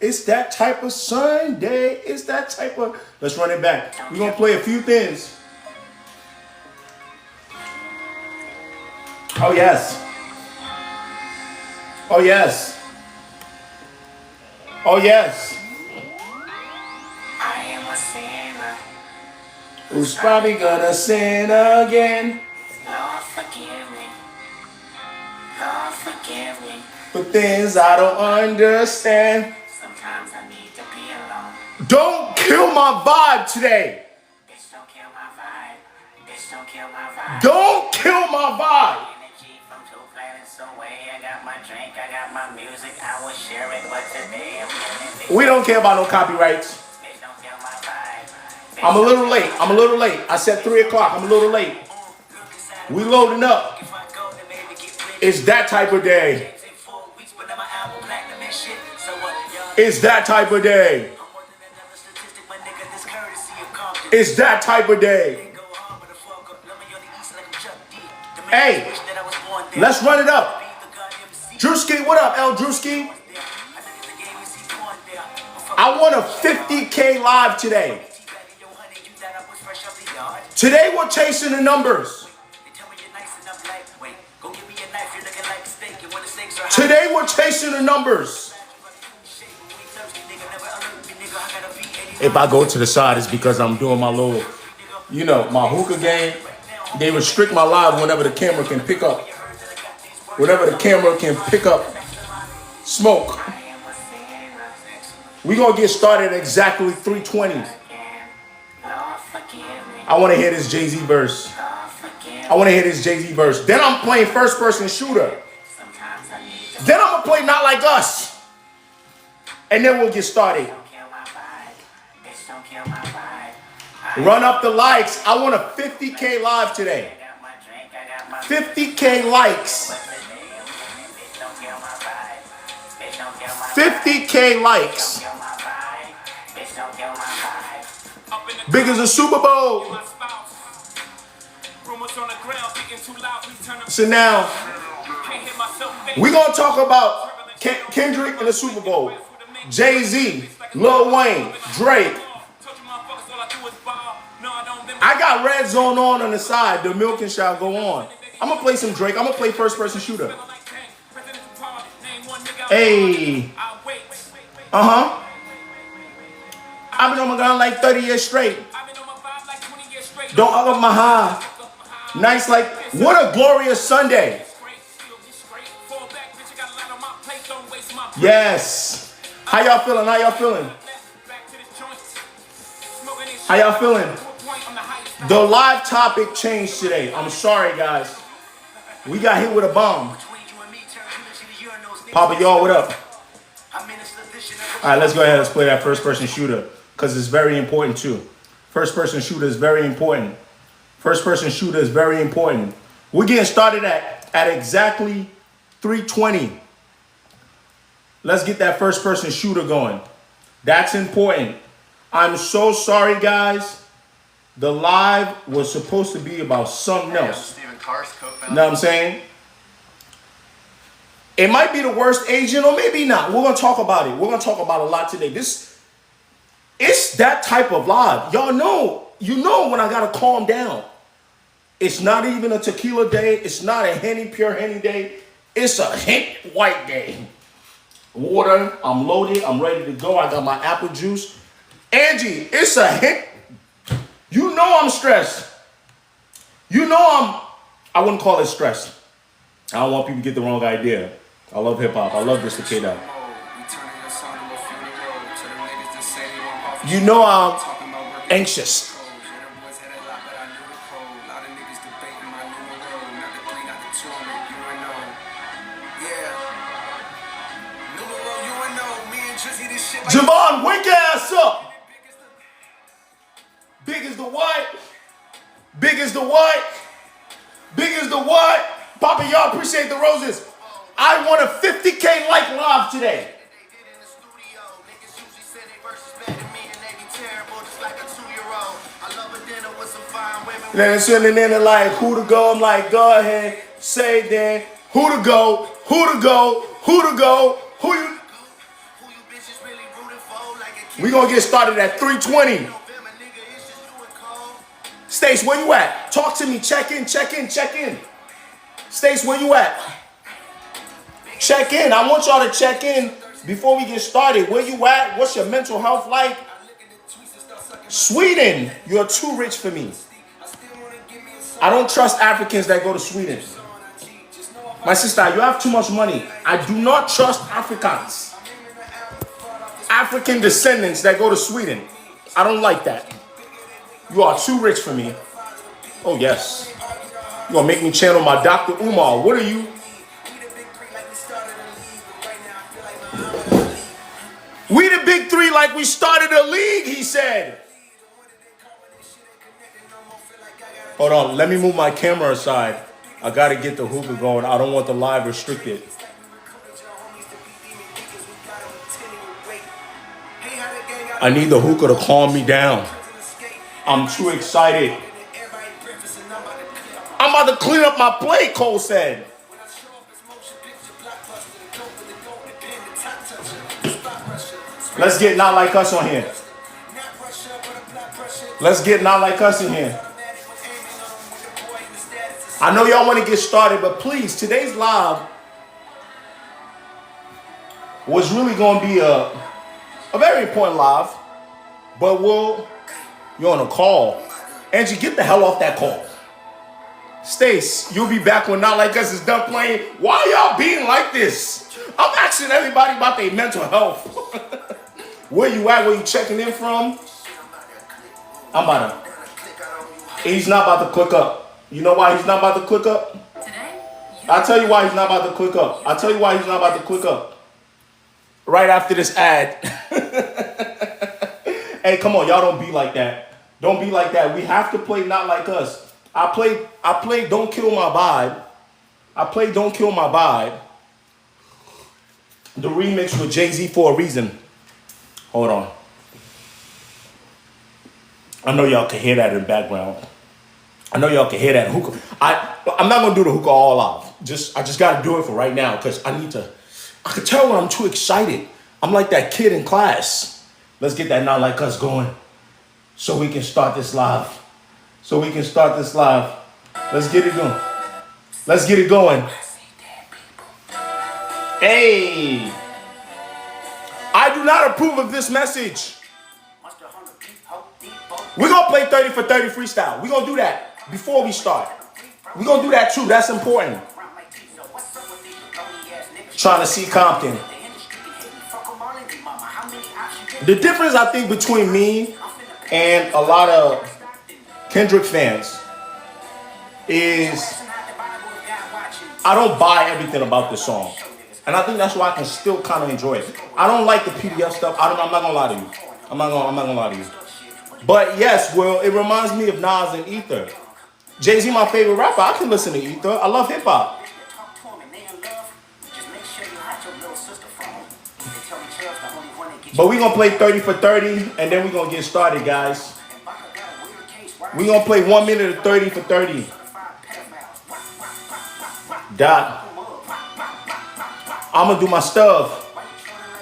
It's that type of Sunday. It's that type of. Let's run it back. We're gonna play a few things. Oh yes. Oh yes. Oh yes. I am a sinner. Who's probably gonna sin again? Lord forgive me. Lord forgive me. For things I don't understand. Sometimes I need to be alone. Don't kill my vibe today. Bitch, don't kill my vibe. Bitch, don't kill my vibe. Don't kill my vibe. Energy from two planets away. I got my drink, I got my music. I will share it, but today I'm feeling big. We don't care about no copyrights. Bitch, don't kill my vibe. Bitch, I'm a little don't late. kill my I'm a little late. I said 3 o'clock. I'm a little late. Look inside We loading up. if I go, then maybe get rich. It's that type of day. Take 4 weeks, but now my album platinum and shit. So what, y'all? It's that type of day. I'm more than another statistic, my nigga. This courtesy of Compton. It's that type of day. Go hard, but the fuck up. Love me on the east like I'm Chuck D. The man Hey, wish that I was born there. let's run it up. Be the god MC. Drewski, what up, L Drewski? I think it's the game is he born there. I want a 50K live today. Yo, honey, you thought I was fresh off the yard? Today we're chasing the numbers. They tell me you're nice and I'm like, wait, go give me a knife. You're looking like a steak, and when the stakes are high. Today we're chasing the numbers. If I go to the side, it's because I'm doing my little, you know, my hookah game. They restrict my live whenever the camera can pick up. Whenever the camera can pick up smoke. We're going to get started at exactly 3:20. I want to hear this Jay-Z verse. I want to hear this Jay-Z verse. Then I'm playing first person shooter. Then I'm going to play Not Like Us. And then we'll get started. Run up the likes. I want a 50K live today. 50K likes. 50K likes. Big as a Super Bowl. So now, we're going to talk about Kendrick in the Super Bowl. Jay-Z, Lil Wayne, Drake. I got Red Zone on the side. The milking shall go on. I'm going to play some Drake. I'm going to play first person shooter. Hey. Uh-huh. I've been on my gun like 30 years straight. Don't up my high. Nice like, what a glorious Sunday. Yes. How y'all feeling? How y'all feeling? How y'all feeling? The live topic changed today. I'm sorry, guys. We got hit with a bomb. Papa, y'all, what up? All right, let's go ahead. Let's play that first person shooter because it's very important too. First person shooter is very important. First person shooter is very important. We're getting started at exactly 3:20. Let's get that first person shooter going. That's important. I'm so sorry, guys. The live was supposed to be about something else. You know what I'm saying? It might be the worst agent or maybe not. We're going to talk about it. We're going to talk about a lot today. It's that type of live. Y'all know, you know when I got to calm down. It's not even a tequila day. It's not a Henny, pure Henny day. It's a hint white day. Water, I'm loaded. I'm ready to go. I got my apple juice. Angie, it's a hint. You know I'm stressed. You know I wouldn't call it stress. I don't want people to get the wrong idea. I love hip hop. I love this cicada. You know I'm anxious. Javon, wake your ass up. Big as the what? Big as the what? Big as the what? Papa, y'all appreciate the roses. I want a 50K like live today. Then sitting in there like, who to go? I'm like, go ahead, say then. Who to go? Who to go? Who to go? Who you? We're going to get started at 3:20. Stace, where you at? Talk to me. Check in, check in, check in. Stace, where you at? Check in. I want y'all to check in before we get started. Where you at? What's your mental health like? Sweden, you're too rich for me. I don't trust Africans that go to Sweden. My sister, you have too much money. I do not trust Africans. African descendants that go to Sweden. I don't like that. You are too rich for me. Oh, yes. You're going to make me channel my Dr. Umar. What are you? We the big three like we started a league, he said. Hold on. Let me move my camera aside. I got to get the hookah going. I don't want the live restricted. I need the hookah to calm me down. I'm too excited. I'm about to clean up my plate, Cole said. Let's get Not Like Us on here. Let's get Not Like Us in here. I know y'all want to get started, but please, today's live was really going to be a very important live. But you're on a call. Angie, get the hell off that call. Stace, you'll be back when Not Like Us is done playing. Why y'all being like this? I'm asking everybody about their mental health. Where you at? Where you checking in from? I'm about to. He's not about to click up. You know why he's not about to click up? I'll tell you why he's not about to click up. I'll tell you why he's not about to click up. Right after this ad. Hey, come on, y'all don't be like that. Don't be like that. We have to play Not Like Us. I play Don't Kill My Vibe. I play Don't Kill My Vibe. The remix with Jay-Z for a reason. Hold on. I know y'all can hear that in the background. I know y'all can hear that hookah. I'm not gonna do the hookah all off. I just gotta do it for right now because I can tell when I'm too excited. I'm like that kid in class. Let's get that Not Like Us going so we can start this live. Let's get it going. Let's get it going. Hey. I do not approve of this message. We're going to play 30 for 30 freestyle. We're going to do that before we start. We're going to do that too. That's important. Trying to see Compton. The difference, I think, between me and a lot of Kendrick fans is I don't buy everything about this song. And I think that's why I can still kind of enjoy it. I don't like the PDF stuff. I'm not going to lie to you. I'm not going to lie to you. But yes, well, it reminds me of Nas and Ether. Jay-Z, my favorite rapper. I can listen to Ether. I love hip-hop. But we're going to play 30 for 30, and then we're going to get started, guys. We're going to play 1 minute of 30 for 30. Dot. I'm going to do my stuff.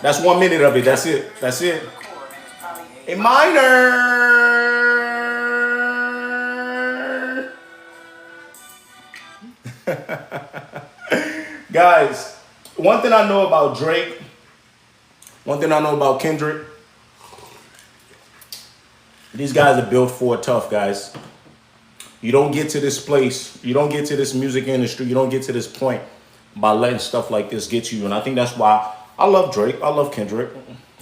That's 1 minute of it. That's it. A minor. Guys, one thing I know about Drake, one thing I know about Kendrick, these guys are built for tough, guys. You don't get to this place, you don't get to this music industry, you don't get to this point by letting stuff like this get you. And I think that's why I love Drake, I love Kendrick.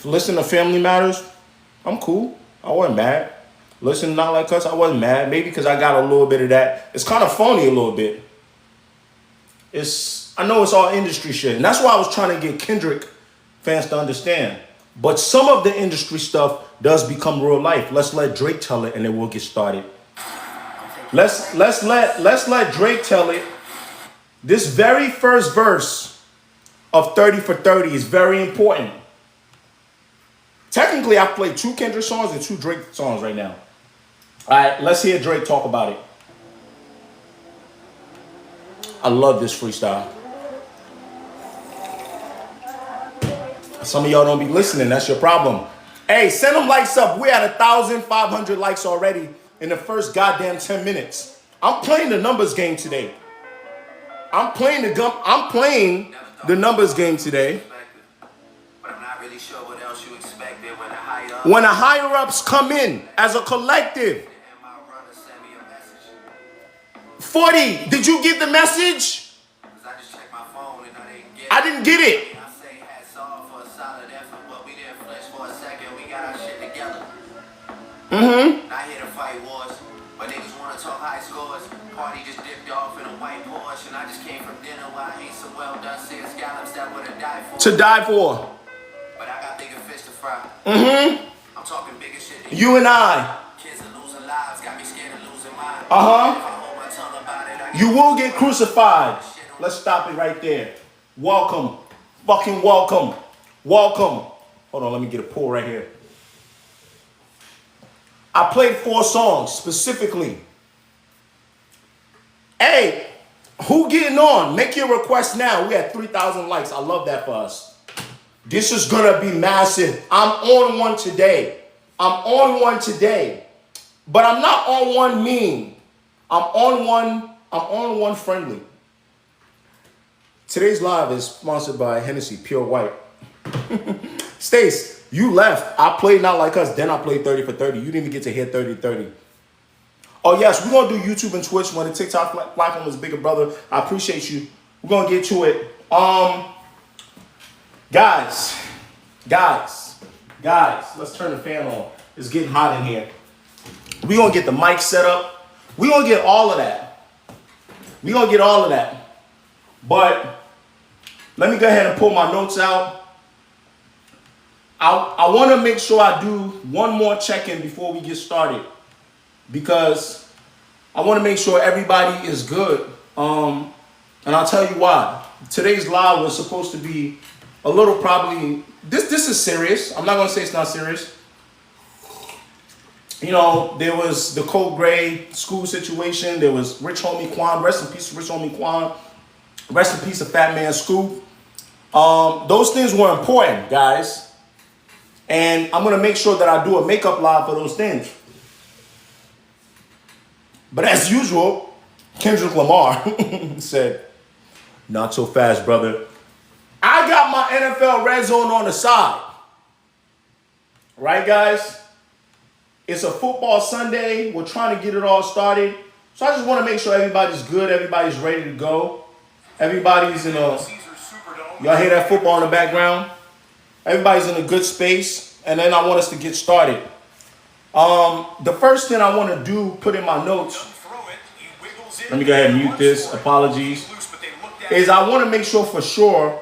Listen to Family Matters, I'm cool. I wasn't mad. Listen to Not Like Us, I wasn't mad. Maybe because I got a little bit of that. It's kind of phony a little bit. I know it's all industry shit. And that's why I was trying to get Kendrick fans to understand. But some of the industry stuff does become real life. Let's let Drake tell it and then we'll get started. Let's let Drake tell it. This very first verse of 30 for 30 is very important. Technically, I've played 2 Kendrick songs and 2 Drake songs right now. All right, let's hear Drake talk about it. I love this freestyle. Some of y'all don't be listening. That's your problem. Hey, send them likes up. We're at 1,500 likes already in the first goddamn 10 minutes. I'm playing the numbers game today. I'm playing the numbers game today. But I'm not really sure what else you expected When the higher ups come in as a collective. 40, did you get the message? I just checked my phone and I didn't get it. I didn't get it. I say hats off for a solid effort, but we didn't flinch for a second. We got our shit together. Not here to fight wars, but niggas want to talk high scores. Party just dipped off in a white Porsche, and I just came from dinner where I ate some well-done seared scallops that would have died for. To die for. But I got bigger fish to fry. I'm talking bigger shit than You and I. Kids are losing lives, got me scared of losing mine. If I hold my tongue about it, You will get crucified. Let's stop it right there. Welcome. Fucking welcome. Welcome. Hold on, let me get a pull right here. I played 4 songs specifically. Hey, who getting on? Make your request now. We at 3,000 likes. I love that for us. This is gonna be massive. I'm on one today. But I'm not on one mean. I'm on one friendly. Today's live is sponsored by Hennessy Pure White. Stace, you left. I played Not Like Us, then I played 30 for 30. You didn't even get to hear 30-30. Oh yes, we're gonna do YouTube and Twitch when the TikTok platform is bigger, brother. I appreciate you. We're gonna get to it. Guys, let's turn the fan on. It's getting hot in here. We're gonna get the mic set up. We're gonna get all of that. But let me go ahead and pull my notes out. I want to make sure I do one more check-in before we get started, because I want to make sure everybody is good. And I'll tell you why. Today's live was supposed to be a little probably, this is serious. I'm not going to say it's not serious. You know, there was the Code Gray school situation. There was Rich Homie Quan. Rest in peace, Rich Homie Quan. Rest in peace, of Fat Man Scoop. Those things were important, guys. And I'm going to make sure that I do a makeup live for those things. But as usual, Kendrick Lamar said, not so fast, brother. I got my NFL Red Zone on the side. Right, guys? It's a football Sunday. We're trying to get it all started. So I just want to make sure everybody's good. Everybody's ready to go. Everybody's in a... Y'all hear that football in the background? Everybody's in a good space. And then I want us to get started. The first thing I want to do, put in my notes... Let me go ahead and mute this. Apologies. Is I want to make sure for sure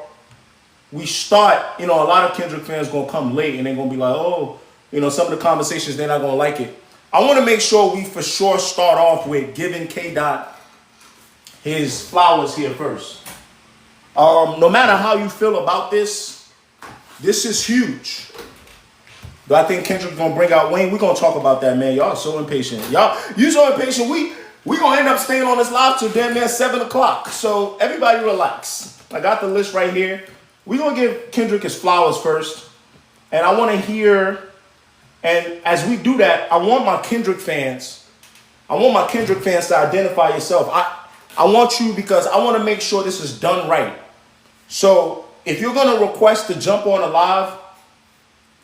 we start... You know, a lot of Kendrick fans going to come late and they're going to be like, oh... You know, some of the conversations, they're not going to like it. I want to make sure we for sure start off with giving K-Dot his flowers here first. No matter how you feel about this is huge. Do I think Kendrick's going to bring out Wayne? We're going to talk about that, man. Y'all are so impatient. You so impatient. We going to end up staying on this live till damn near 7 o'clock. So everybody relax. I got the list right here. We're going to give Kendrick his flowers first. And I want to hear... And as we do that, I want my Kendrick fans to identify yourself. I want you, because I want to make sure this is done right. So if you're going to request to jump on a live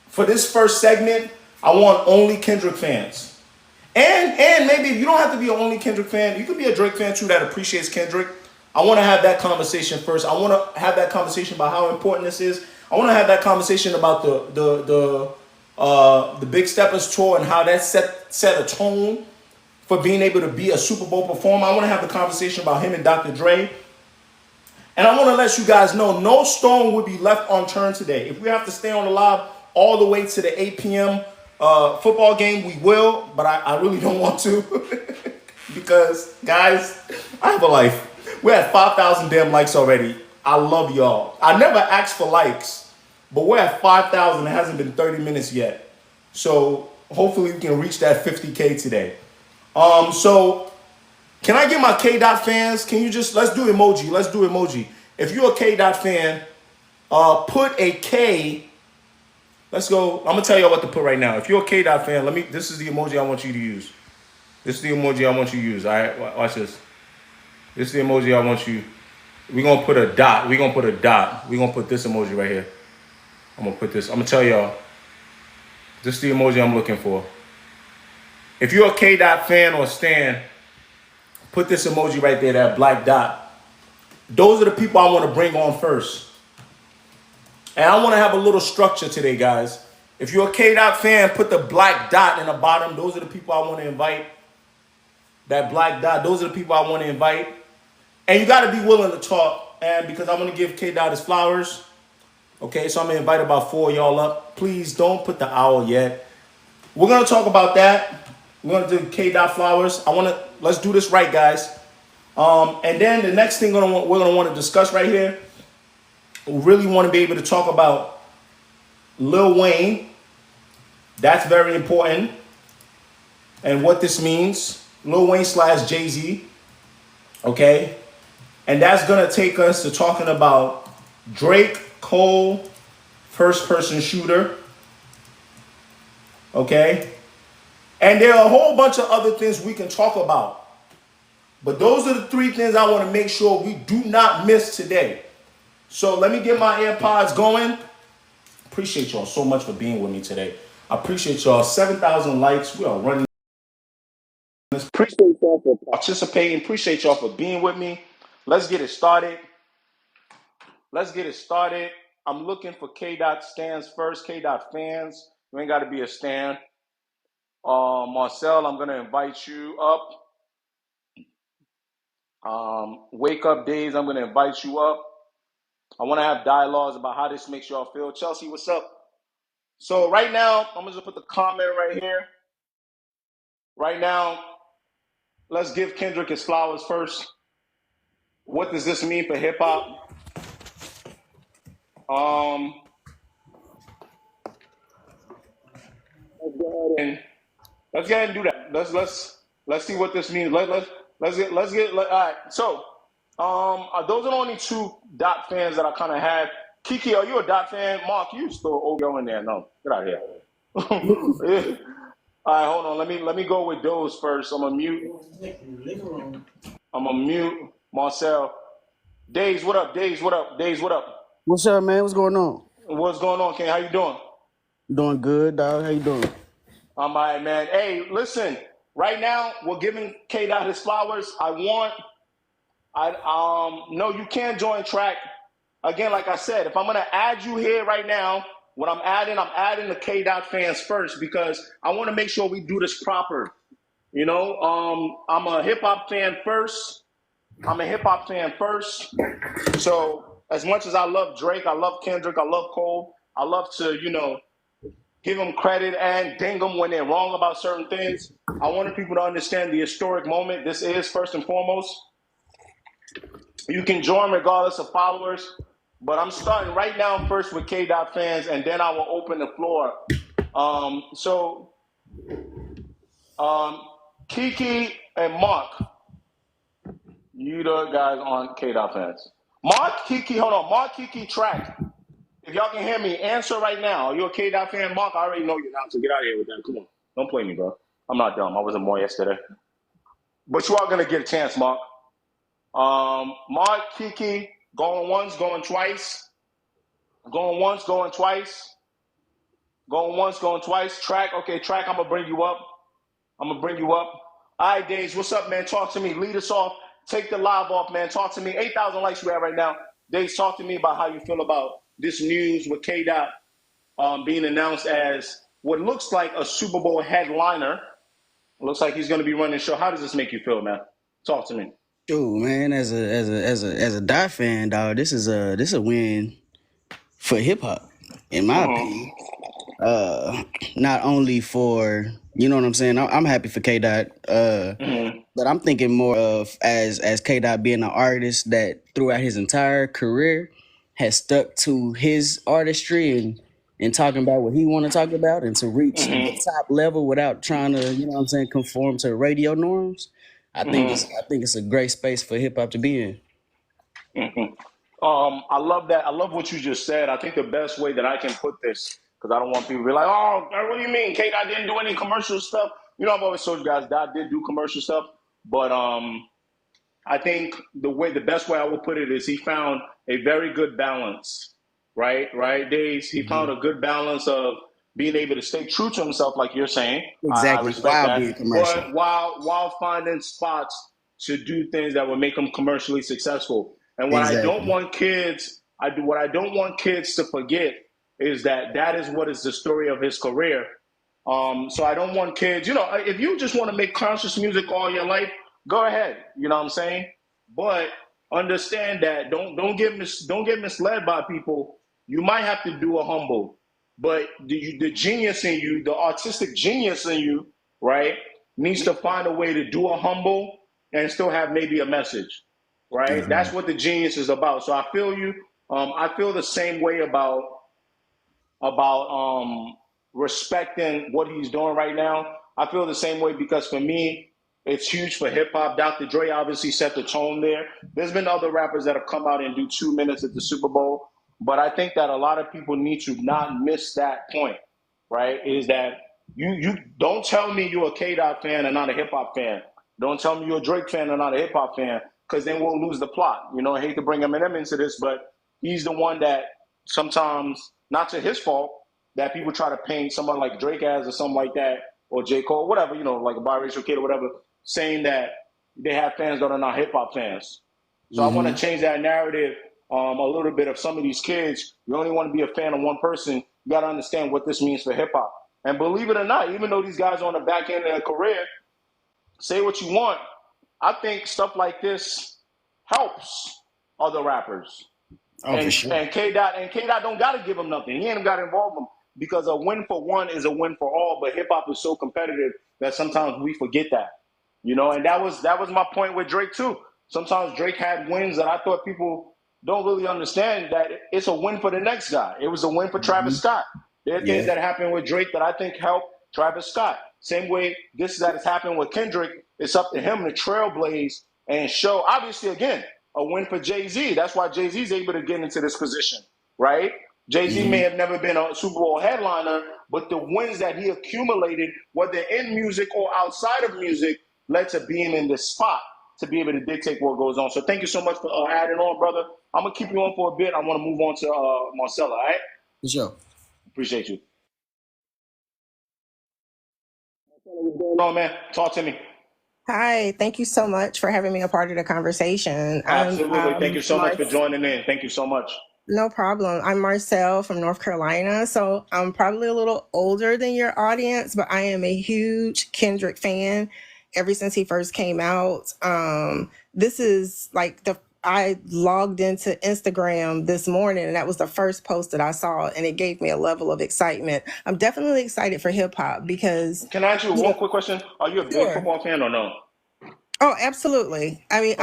for this first segment, I want only Kendrick fans. And maybe if you don't have to be an only Kendrick fan, you could be a Drake fan too that appreciates Kendrick. I want to have that conversation first. I want to have that conversation about how important this is. I want to have that conversation about the Big Steppers tour and how that set a tone for being able to be a Super Bowl performer. I want to have the conversation about him and Dr. Dre. And I want to let you guys know, no stone will be left unturned today. If we have to stay on the live all the way to the 8 p.m. Football game, we will. But I really don't want to. Because, guys, I have a life. We're at 5,000 damn likes already. I love y'all. I never asked for likes. But we're at 5,000. It hasn't been 30 minutes yet. So hopefully we can reach that 50K today. So can I get my K-Dot fans? Can you just, let's do emoji. If you're a K-Dot fan, put a K Let's go. I'm gonna tell y'all what to put right now. If you're a K Dot fan, this is the emoji I want you to use. This is the emoji I want you to use. All right, watch this. This is the emoji I want you. We're gonna put a dot. We're gonna put a dot. We're gonna put this emoji right here. I'm gonna put this. I'm gonna tell y'all. This is the emoji I'm looking for. If you're a K Dot fan or stan, put this emoji right there, that black dot. Those are the people I want to bring on first. And I want to have a little structure today, guys. If you're a K Dot fan, put the black dot in the bottom. Those are the people I want to invite. That black dot, those are the people I want to invite. And you got to be willing to talk. And because I want to give K Dot his flowers. Okay, so I'm going to invite about 4 of y'all up. Please don't put the owl yet. We're going to talk about that. We're going to do K Dot flowers. Let's do this right, guys. And then the next thing we're going to want to discuss right here, we really want to be able to talk about Lil Wayne. That's very important. And what this means. Lil Wayne / Jay-Z. Okay. And that's going to take us to talking about Drake, Cole, first person shooter. Okay. And there are a whole bunch of other things we can talk about. But those are the 3 things I want to make sure we do not miss today. So let me get my AirPods going. Appreciate y'all so much for being with me today. I appreciate y'all. 7,000 likes. We are running this. Appreciate y'all for participating. Appreciate y'all for being with me. Let's get it started. I'm looking for K Dot stands first. K Dot fans. You ain't got to be a stan. Marcel, I'm going to invite you up. Wake Up Days, I'm going to invite you up. I want to have dialogues about how this makes y'all feel. Chelsea, what's up? So right now, I'm going to put the comment right here. Right now, let's give Kendrick his flowers first. What does this mean for hip hop? Let's go ahead and do that. Let's see what this means. Let's get all right. So those are the only 2 Dot fans that I kind of have. Kiki, are you a Dot fan? Mark, you still OGO in there? No, get out of here. All right, hold on. Let me go with those first. I'm gonna mute Marcel. Days, what up? Days, what up? Days, what up? What's up, man? What's going on? What's going on, Ken? How you doing? Doing good, dog. How you doing? I'm all right, man. Hey, listen. Right now, we're giving K Dot his flowers. No, you can't join track. Again, like I said, if I'm gonna add you here right now, what I'm adding the K Dot fans first because I want to make sure we do this proper. You know, I'm a hip hop fan first. So as much as I love Drake, I love Kendrick, I love Cole, I love to, give them credit and ding them when they're wrong about certain things. I wanted people to understand the historic moment this is first and foremost. You can join regardless of followers, but I'm starting right now first with K Dot fans, and then I will open the floor. Kiki and Mark, you the guys on K Dot fans. Mark, Kiki, hold on. Mark, Kiki, track. If y'all can hear me, answer right now. Are you a K Dot fan? Mark, I already know you're not, so get out of here with that. Come on. Don't play me, bro. I'm not dumb. I wasn't born yesterday. But you are going to get a chance, Mark. Mark, Kiki, going once, going twice. Going once, going twice. Going once, going twice. Track, okay, Track, I'm going to bring you up. All right, Days, what's up, man? Talk to me. Lead us off. Take the live off, man. Talk to me. 8,000 likes we have right now. Days, talk to me about how you feel about this news with K Dot being announced as what looks like a Super Bowl headliner. It looks like he's going to be running the show. How does this make you feel, man? Talk to me. Dude, man, as a Dot fan, dog, this is a win for hip hop, in my opinion. Not only for, you know what I'm saying. I'm happy for K Dot, but I'm thinking more of as K Dot being an artist that throughout his entire career has stuck to his artistry and talking about what he want to talk about and to reach the top level without trying to, you know what I'm saying, conform to radio norms. I think it's a great space for hip hop to be in. I love that. I love what you just said. I think the best way that I can put this, because I don't want people to be like, oh, what do you mean, Kate? I didn't do any commercial stuff. You know, I've always told you guys that I did do commercial stuff, but I think the best way I would put it is he found a very good balance, right? Right, Days. He found a good balance of being able to stay true to himself, like you're saying. I Exactly. respect While that, being commercial. but while finding spots to do things that would make him commercially successful. And what I don't Exactly. want kids, what I don't want kids to forget is that is what is the story of his career. So I don't want kids, if you just want to make conscious music all your life, go ahead. You know what I'm saying? But understand that don't get misled by people. You might have to do a humble, but the genius in you, the artistic genius in you, right, needs to find a way to do a humble and still have maybe a message, right? That's what the genius is about. So I feel you. I feel the same way about respecting what he's doing right now. I feel the same way because for me, it's huge for hip hop. Dr. Dre obviously set the tone there. There's been other rappers that have come out and do 2 minutes at the Super Bowl, but I think that a lot of people need to not miss that point, right? Is that you don't tell me you're a K Dot fan and not a hip hop fan. Don't tell me you're a Drake fan and not a hip hop fan, because then we'll lose the plot. I hate to bring Eminem into this, but he's the one that sometimes, not to his fault, that people try to paint someone like Drake as or something like that, or J. Cole, whatever, like a biracial kid or whatever, saying that they have fans that are not hip hop fans. So I want to change that narrative a little bit of some of these kids. You only want to be a fan of one person. You got to understand what this means for hip hop. And believe it or not, even though these guys are on the back end of their career, say what you want, I think stuff like this helps other rappers. Oh, for And sure. and K Dot don't gotta give him nothing. He ain't got to involve him because a win for one is a win for all. But hip hop is so competitive that sometimes we forget that, And that was my point with Drake too. Sometimes Drake had wins that I thought people don't really understand, that it's a win for the next guy. It was a win for Travis Scott. There are things that happened with Drake that I think helped Travis Scott. Same way that has happened with Kendrick. It's up to him to trailblaze and show. Obviously, again, a win for Jay-Z. That's why Jay-Z is able to get into this position, right? Jay-Z may have never been a Super Bowl headliner, but the wins that he accumulated, whether in music or outside of music, led to being in this spot to be able to dictate what goes on. So thank you so much for adding on, brother. I'm going to keep you on for a bit. I want to move on to Marcella, all right? For sure. Appreciate you. What's going on, man? Talk to me. Hi, thank you so much for having me a part of the conversation. Absolutely. Thank you so much for joining in. Thank you so much. No problem. I'm Marcel from North Carolina. So I'm probably a little older than your audience, but I am a huge Kendrick fan ever since he first came out. This is like I logged into Instagram this morning and that was the first post that I saw, and it gave me a level of excitement. I'm definitely excited for hip hop because, Can I ask you one quick question? Are you a big sure. football fan or no? Oh, absolutely. Okay.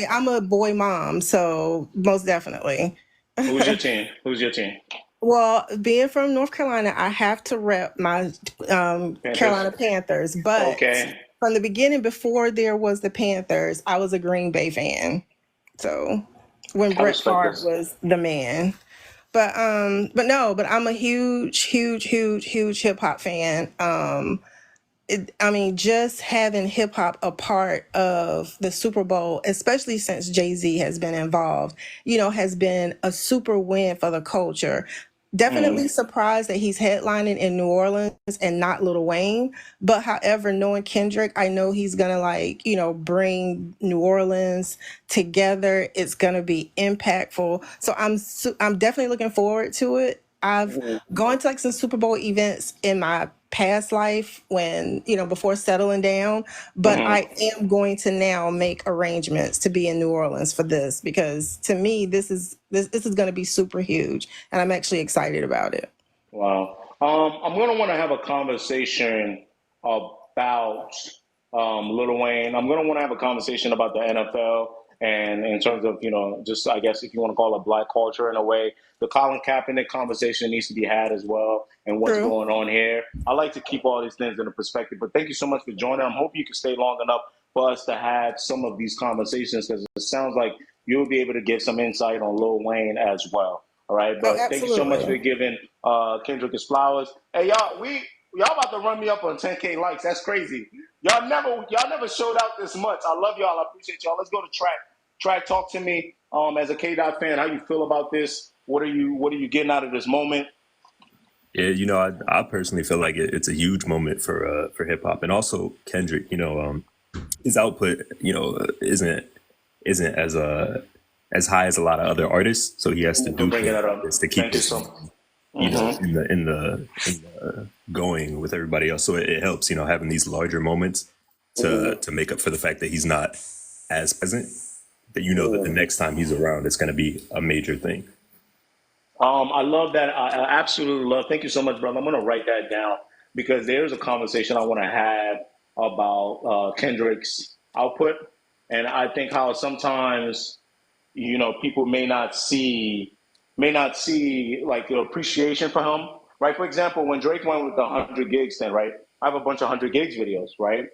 I'm a boy mom, so most definitely. Who's your team? Well, being from North Carolina, I have to rep my Carolina Panthers. But Okay. from the beginning, before there was the Panthers, I was a Green Bay fan. So when Brett Favre was the man. But I'm a huge hip hop fan. Just having hip hop a part of the Super Bowl, especially since Jay-Z has been involved, has been a super win for the culture. Definitely surprised that he's headlining in New Orleans and not Lil Wayne. But however, knowing Kendrick, I know he's gonna bring New Orleans together. It's gonna be impactful. So I'm definitely looking forward to it. I've gone to some Super Bowl events in my past life when, before settling down, but I am going to now make arrangements to be in New Orleans for this, because to me, this is going to be super huge and I'm actually excited about it. Wow. I'm going to want to have a conversation about Lil Wayne. I'm going to want to have a conversation about the NFL and in terms of, just I guess if you want to call it black culture in a way. The Colin Kaepernick conversation needs to be had as well, and what's True. going on here. I like to keep all these things in a perspective, but thank you so much for joining. I hope you can stay long enough for us to have some of these conversations, because it sounds like you'll be able to give some insight on Lil Wayne as well. All right, Oh, but thank you so much for absolutely. giving Kendrick his flowers. Hey, y'all about to run me up on 10K likes. That's crazy. Y'all never showed out this much. I love y'all. I appreciate y'all. Let's go to track. Track, talk to me. As a K Dot fan, how you feel about this? What are you getting out of this moment? Yeah, I personally feel like it's a huge moment for hip hop, and also Kendrick. His output, isn't as high as a lot of other artists, so he has to For do bringing things that like this up. to keep Thank you his so. name, in the going with everybody else. So it helps, having these larger moments to make up for the fact that he's not as present. That that the next time he's around, it's going to be a major thing. I love that. I absolutely love. Thank you so much, brother. I'm gonna write that down because there's a conversation I want to have about Kendrick's output, and I think how sometimes people may not see like the appreciation for him, right? For example, when Drake went with the 100 gigs thing, right? I have a bunch of 100 gigs videos, right?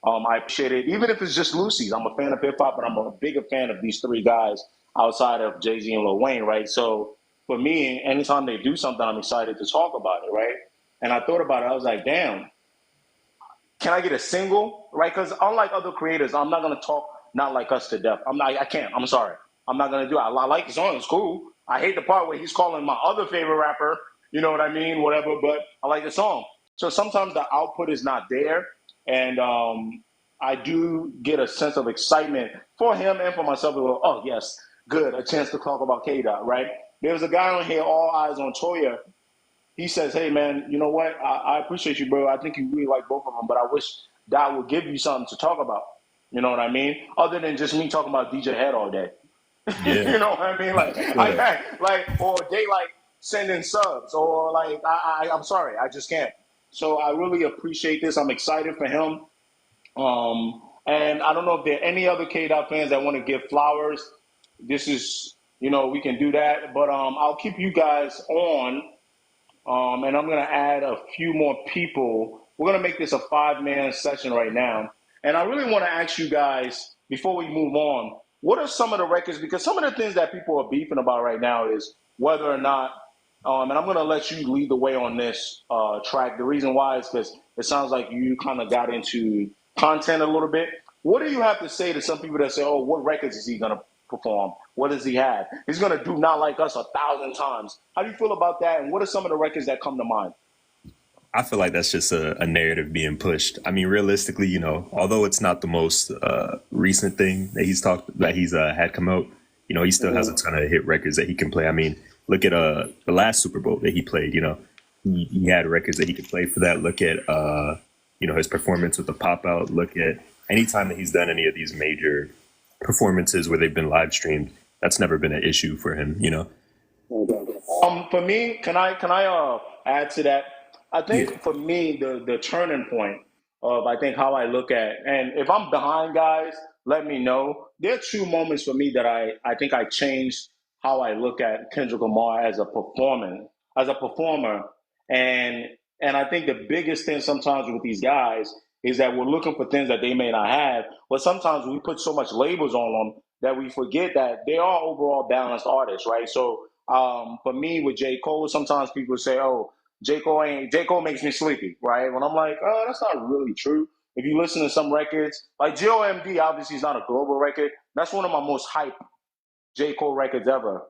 I appreciate it, even if it's just Lucy's. I'm a fan of hip hop, but I'm a bigger fan of these three guys outside of Jay Z and Lil Wayne, right? So for me, anytime they do something, I'm excited to talk about it, right? And I thought about it. I was like, damn, can I get a single, right? Because unlike other creators, I'm not gonna talk not like us to death. I'm not. I can't. I'm sorry. I'm not gonna do it. I like the song. It's cool. I hate the part where he's calling my other favorite rapper. You know what I mean? Whatever. But I like the song. So sometimes the output is not there, and I do get a sense of excitement for him and for myself. To go, oh yes, good. A chance to talk about K Dot, right? There was a guy on here, All Eyes on Toya. He says, "Hey man, you know what? I appreciate you, bro. I think you really like both of them, but I wish Dot would give you something to talk about. You know what I mean? Other than just me talking about DJ Head all day. Yeah, You know what I mean? Like I feel that. or they like sending subs or like I'm sorry, I just can't. So I really appreciate this. I'm excited for him. And I don't know if there are any other K Dot fans that want to give flowers. This is, we can do that. But I'll keep you guys on. And I'm going to add a few more people. We're going to make this a 5-man session right now. And I really want to ask you guys, before we move on, what are some of the records? Because some of the things that people are beefing about right now is whether or not, and I'm going to let you lead the way on this track. The reason why is because it sounds like you kind of got into content a little bit. What do you have to say to some people that say, oh, what records is he going to perform? What does he have? He's going to do Not Like Us 1,000 times. How do you feel about that? And what are some of the records that come to mind? I feel like that's just a narrative being pushed. I mean, realistically, although it's not the most recent thing that he's had come out, he still has a ton of hit records that he can play. I mean, look at the last Super Bowl that he played. He had records that he could play for that. Look at his performance with the pop out. Look at any time that he's done any of these major performances where they've been live streamed. That's never been an issue for him. For me, can I add to that? I Yeah. think for me, the turning point of I think how I look at, and if I'm behind guys, let me know. There are two moments for me that I think I changed how I look at Kendrick Lamar as a performer, and and I think the biggest thing sometimes with these guys is that we're looking for things that they may not have, but sometimes we put so much labels on them that we forget that they are overall balanced artists, right? So for me with J. Cole, sometimes people say, oh, J. Cole makes me sleepy, right? When I'm like, oh, that's not really true. If you listen to some records, like GOMD obviously is not a global record. That's one of my most hype J. Cole records ever,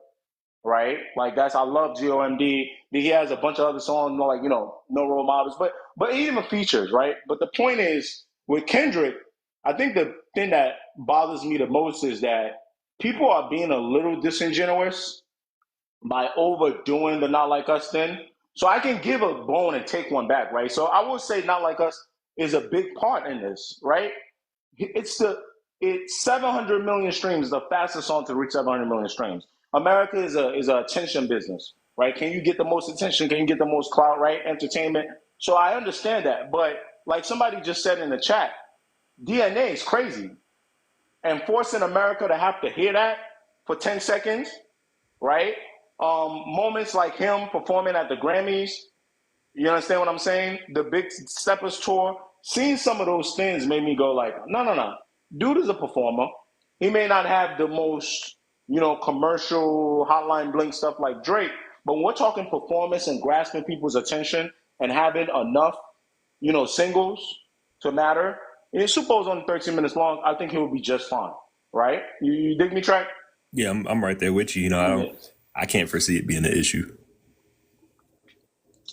right? Like I love GOMD. He has a bunch of other songs, like, No Role Models, but he even features, right? But the point is, with Kendrick, I think the thing that bothers me the most is that people are being a little disingenuous by overdoing the Not Like Us thing. So I can give a bone and take one back, right? So I will say Not Like Us is a big part in this, right? It's 700 million streams, the fastest song to reach 700 million streams. America is a attention business, right? Can you get the most attention? Can you get the most clout, right? Entertainment. So I understand that, but like somebody just said in the chat, DNA is crazy, and forcing America to have to hear that for 10 seconds, right? Moments like him performing at the Grammys, you understand what I'm saying? The Big Steppers tour. Seeing some of those things made me go like, no, no, no. Dude is a performer. He may not have the most, commercial hotline bling stuff like Drake. But when we're talking performance and grasping people's attention and having enough, singles to matter, and Super Bowl's only 13 minutes long, I think he will be just fine. Right? You dig me, Track? Yeah, I'm right there with you. I can't foresee it being an issue.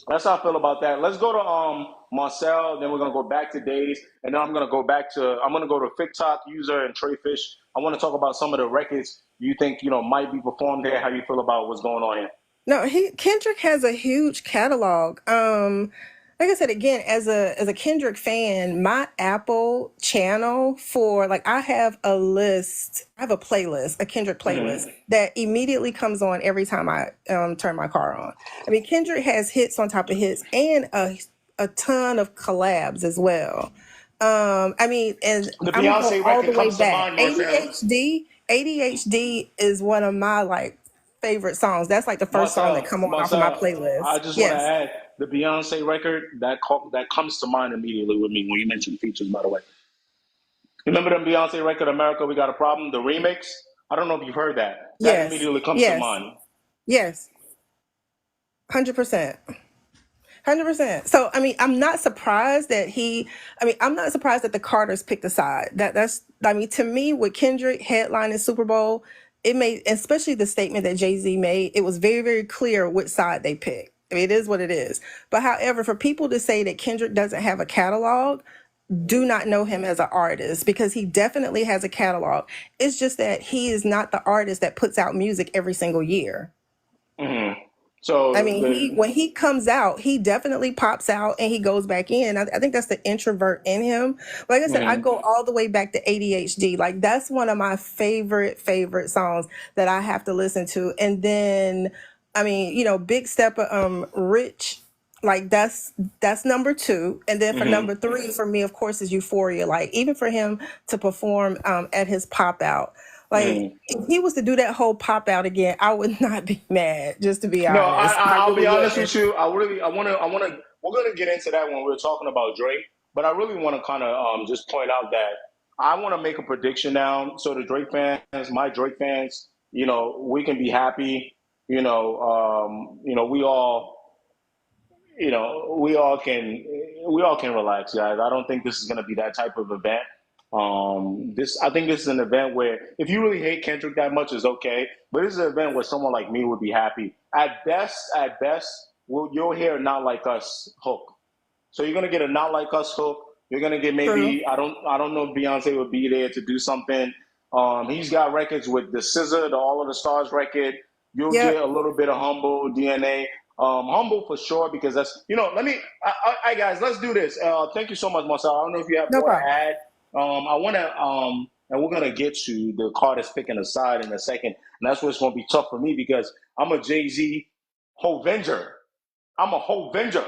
That's how I feel about that. Let's go to Marcel, then we're gonna go back to Days, and then I'm gonna go to TikTok user and Treyfish. I want to talk about some of the records you think might be performed there. How you feel about what's going on here? No, Kendrick has a huge catalog. Like I said again, as a Kendrick fan, my Apple channel I have a playlist, a Kendrick playlist that immediately comes on every time I turn my car on. I mean, Kendrick has hits on top of hits and a ton of collabs as well. I mean, and The I'm gonna Beyonce go all record the way comes to back. mind, Marcel. ADHD is one of my favorite songs. That's like the first song that come on off of my playlist. I just want to Yes. add the Beyonce record that comes to mind immediately with me when you mentioned features. By the way, remember the Beyonce record "America We Got a Problem," the remix? I don't know if you've heard that. That Yes. immediately comes to Yes. mind. Yes. 100%. 100%. So, I mean, I'm not surprised that the Carters picked a side. To me, with Kendrick headlining Super Bowl, it made, especially the statement that Jay-Z made, it was very, very clear which side they picked. I mean, it is what it is. But however, for people to say that Kendrick doesn't have a catalog, do not know him as an artist, because he definitely has a catalog. It's just that he is not the artist that puts out music every single year. So I mean, when he comes out, he definitely pops out and he goes back in. I think that's the introvert in him. Like I said, I go all the way back to ADHD. Like, that's one of my favorite songs that I have to listen to. And then, I mean, Big Stepper, Rich, like that's number 2. And then for number 3 for me, of course, is Euphoria. Like, even for him to perform at his pop out. Like, if he was to do that whole pop out again, I would not be mad, just to be No, honest. I'll be really honest wouldn't. with you. We're gonna get into that when we're talking about Drake. But I really want to kind of just point out that I want to make a prediction now. So the Drake fans, my Drake fans, we can be happy. We all, we all can relax, guys. I don't think this is gonna be that type of event. I think this is an event where if you really hate Kendrick that much, it's okay. But this is an event where someone like me would be happy. At best, you'll hear a "Not Like Us" hook. So you're gonna get a "Not Like Us" hook. You're gonna get True. maybe I don't know if Beyonce would be there to do something. He's got records with the SZA, the All of the Stars record. You'll get Yep. a little bit of Humble, DNA. Humble for sure, because that's guys, let's do this. Thank you so much, Marcel. I don't know if you have No more to problem. add. I want to, and we're gonna get to the Carter's picking a side in a second, and that's what's gonna be tough for me because I'm a Jay-Z Hovenger. I'm a Hovenger,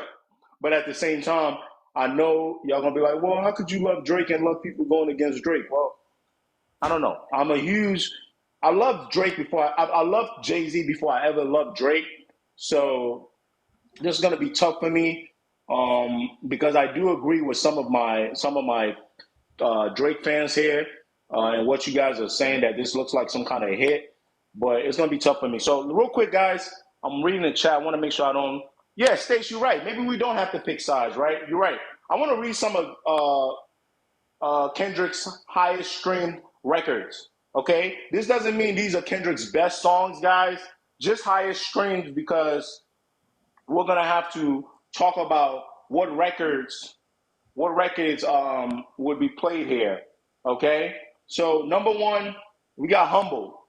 but at the same time, I know y'all gonna be like, well, how could you love Drake and love people going against Drake? Well, I don't know. I loved Drake before. I loved Jay-Z before I ever loved Drake. So this is gonna be tough for me, because I do agree with some of my Drake fans here, and what you guys are saying, that this looks like some kind of hit, but it's gonna be tough for me. So real quick, guys, I'm reading the chat. I want to make sure I don't. Yeah, Stace, you're right. Maybe we don't have to pick sides, right? You're right. I want to read some of Kendrick's highest streamed records. Okay, this doesn't mean these are Kendrick's best songs, guys. Just highest streamed, because we're gonna have to talk about what records would be played here. Okay, so number 1, we got Humble.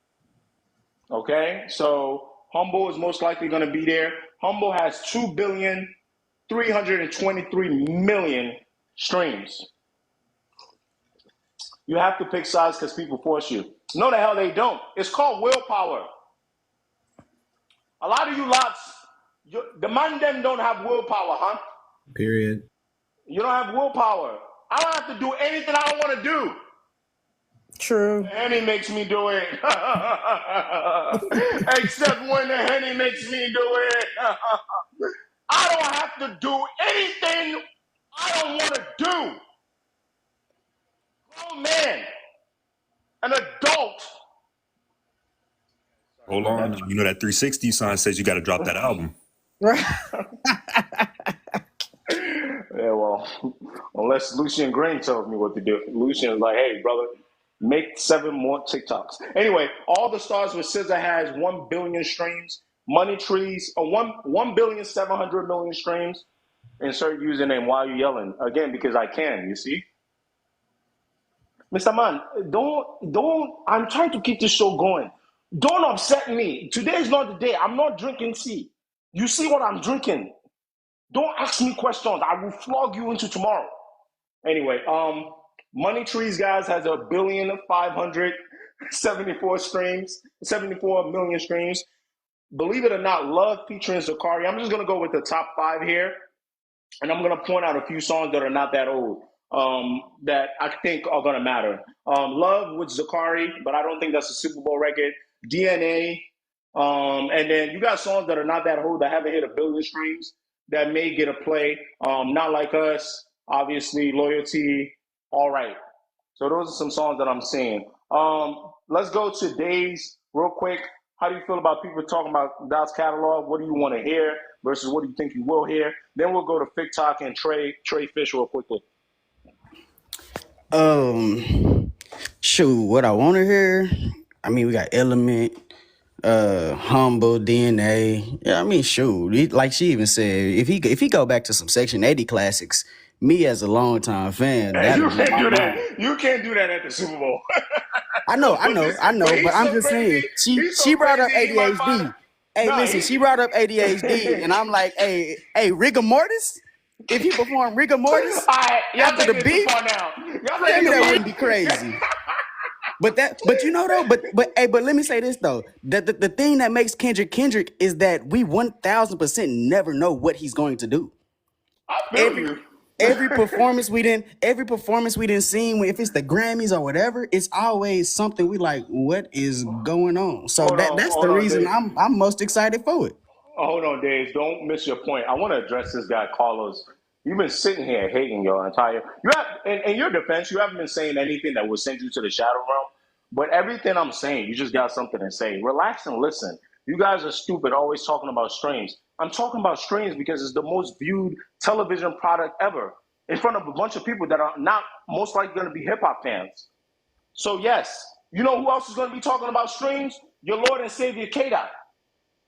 Okay, so Humble is most likely going to be there. Humble has 2,323,000,000 streams. You have to pick sides because people force you. No, the hell they don't. It's called willpower. A lot of you lots, the man them don't have willpower, huh? Period. You don't have willpower. I don't have to do anything I don't want to do. True. Henny makes me do it. Except when the Henny makes me do it. I don't have to do anything I don't want to do. Oh man, an adult Hold on. You know that 360 sign says you got to drop that album. Right. Yeah, well, unless Lucian Grain tells me what to do. Lucian is like, hey, brother, make 7 more TikToks. Anyway, All the Stars with SZA has 1 billion streams. Money Trees, 1,700,000,000 streams. Insert username while you yelling. Again, because I can, you see? Mr. Man, I'm trying to keep this show going. Don't upset me. Today is not the day. I'm not drinking tea. You see what I'm drinking. Don't ask me questions. I will flog you into tomorrow. Anyway, Money Trees, guys, has 1,574,000,000 streams, 74 million streams. Believe it or not, Love featuring Zakari. I'm just gonna go with the top 5 here, and I'm gonna point out a few songs that are not that old that I think are gonna matter. Love with Zakari, but I don't think that's a Super Bowl record. DNA, and then you got songs that are not that old that haven't hit 1 billion streams that may get a play. Not Like Us, obviously, Loyalty, All Right. So those are some songs that I'm seeing. Let's go to Days real quick. How do you feel about people talking about Dot's catalog? What do you want to hear versus what do you think you will hear? Then we'll go to TikTok and Trey Fish real quickly. Shoot, what I want to hear. I mean, we got Element, Humble, DNA. Yeah, I mean, shoot. Like she even said, if he go back to some Section 80 classics, me as a longtime fan, Hey, that'll you blow can't my do mind. that. You can't do that at the Super Bowl. I know, But he's but I'm so just crazy. saying, He's so she brought up crazy. He might ADHD. find. Hey, No, listen, she brought up ADHD, and I'm like, hey, rigor mortis. If he performed rigor mortis All right, y'all after the taking it too beat, far now. Y'all tell taking me it that too wouldn't be crazy. But you know though, but let me say this though. The thing that makes Kendrick is that we 1,000% never know what he's going to do. I feel Every you. every performance we didn't seen, if it's the Grammys or whatever, it's always something we like, what is going on? So that's the Hold on, reason Dave. I'm most excited for it. Hold on, Dave. Don't miss your point. I want to address this guy, Carlos. You've been sitting here hating your entire. You have, in your defense, you haven't been saying anything that would send you to the shadow realm. But everything I'm saying, you just got something to say. Relax and listen. You guys are stupid, always talking about streams. I'm talking about streams because it's the most viewed television product ever in front of a bunch of people that are not most likely going to be hip hop fans. So yes, you know who else is going to be talking about streams? Your Lord and Savior K-Dot.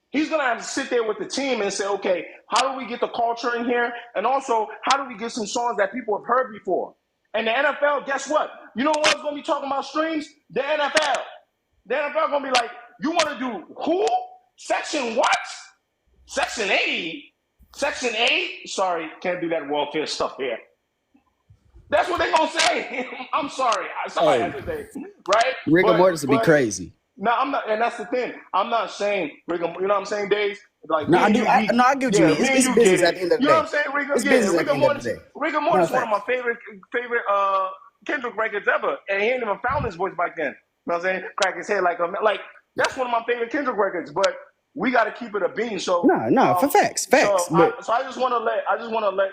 He's going to have to sit there with the team and say, okay, how do we get the culture in here? And also, how do we get some songs that people have heard before? And the NFL, guess what? You know what's going to be talking about streams? The NFL. The NFL going to be like, you want to do who? Section what? Section 80? Section 8? Sorry, can't do that welfare stuff here. That's what they're going to say. I'm sorry. Somebody has to say, right? Rigor mortis would be crazy. No, I'm not, and that's the thing. I'm not saying Rigor. You know what I'm saying, Dave? Like No, me and you, I get what you mean. me and It's you business get at the it. end of the You know day. what I'm saying, Rigor? It's Yeah, business at Rigor the end of the Mortis. day. Rigor Mortis No, is one of my favorite Kendrick records ever, and he ain't even found his voice back then. You know what I'm saying? Crack his head like that's one of my favorite Kendrick records. But we got to keep it a bean. So for facts. So But I just want to let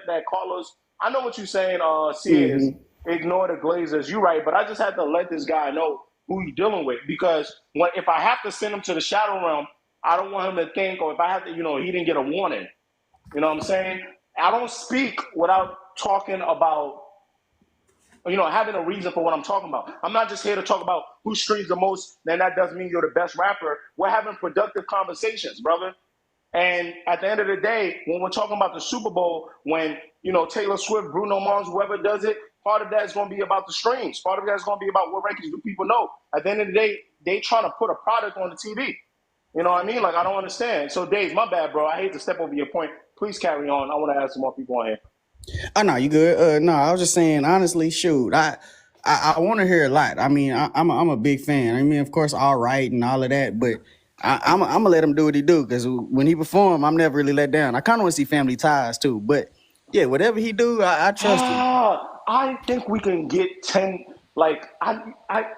that Carlos. I know what you're saying. Is ignore the Glazers. You're right, but I just had to let this guy know who he's dealing with because if I have to send him to the shadow realm, I don't want him to think, or if I have to, he didn't get a warning. You know what I'm saying? I don't speak without talking about, having a reason for what I'm talking about. I'm not just here to talk about who streams the most, then that doesn't mean you're the best rapper. We're having productive conversations, brother. And at the end of the day, when we're talking about the Super Bowl, when, Taylor Swift, Bruno Mars, whoever does it, part of that is going to be about the streams. Part of that is going to be about what rankings do people know. At the end of the day, they trying to put a product on the TV. You know what I mean? Like, I don't understand. So, Dave, my bad, bro. I hate to step over your point. Please carry on. I want to add some more people on here. Oh no, you good? No, I was just saying, honestly, shoot, I want to hear a lot. I mean, I'm a big fan. I mean, of course, all right and all of that, but I'm gonna let him do what he do because when he perform, I'm never really let down. I kind of want to see Family Ties too, but yeah, whatever he do, I trust him. I think we can get 10. Like,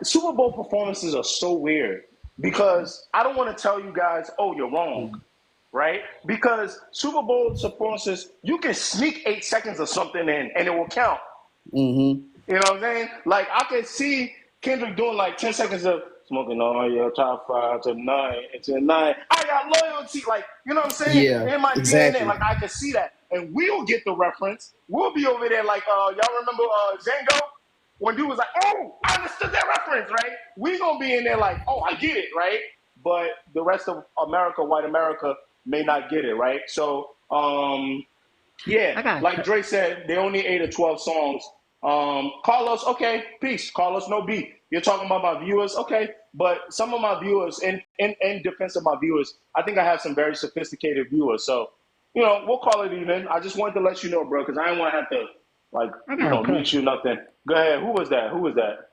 Super Bowl performances are so weird because I don't want to tell you guys, oh, you're wrong. Right? Because Super Bowl performances, you can sneak 8 seconds of something in and it will count. Mm-hmm. You know what I'm saying? Like, I could see Kendrick doing like 10 seconds of Smoking on your top 5 tonight. I got loyalty, like, you know what I'm saying? Yeah, In my DNA, exactly. like I can see that. And we'll get the reference. We'll be over there like, y'all remember Zango? When dude was like, oh, I understood that reference, right? We gonna be in there like, oh, I get it, right? But the rest of America, white America, may not get it, right? So, yeah, I got like Dre said, they only 8 or 12 songs. Carlos, okay, peace. Carlos, no beat. You're talking about my viewers, okay. But some of my viewers, in defense of my viewers, I think I have some very sophisticated viewers. So, we'll call it even. I just wanted to let you know, bro, because I didn't want to have to, like, I got a meet question. you, nothing. Go ahead. Who was that?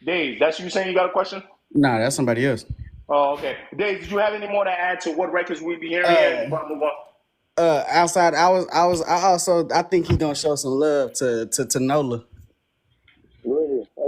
Dave, that's you saying you got a question? Nah, that's somebody else. Oh, okay. Dave, did you have any more to add to what records we be hearing here before I move on? Outside, I think he gonna show some love to Nola.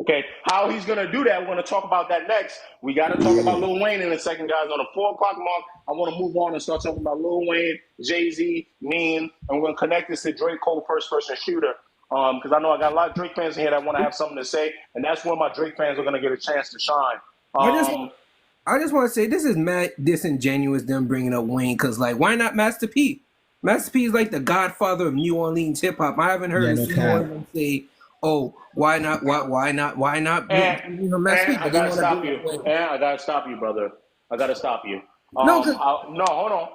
Okay, how he's gonna do that? We're gonna talk about that next. We got to talk Yeah. about Lil Wayne in a second, guys. On the 4 o'clock mark, I want to move on and start talking about Lil Wayne, Jay-Z, Mean, and we're gonna connect this to Drake Cole, first-person shooter. Because I know I got a lot of Drake fans in here that want to have something to say, and that's when my Drake fans are gonna get a chance to shine. I just want to say this is mad disingenuous them bringing up Wayne because like why not Master P? Master P is like the godfather of New Orleans hip hop. I haven't heard Yeah, a no single one cap. of them say, "Oh, why not? Why not?" And, Master P, I but they gotta want to stop bring you. up Wayne. And I gotta stop you, brother. I gotta stop you. No, because No, hold on.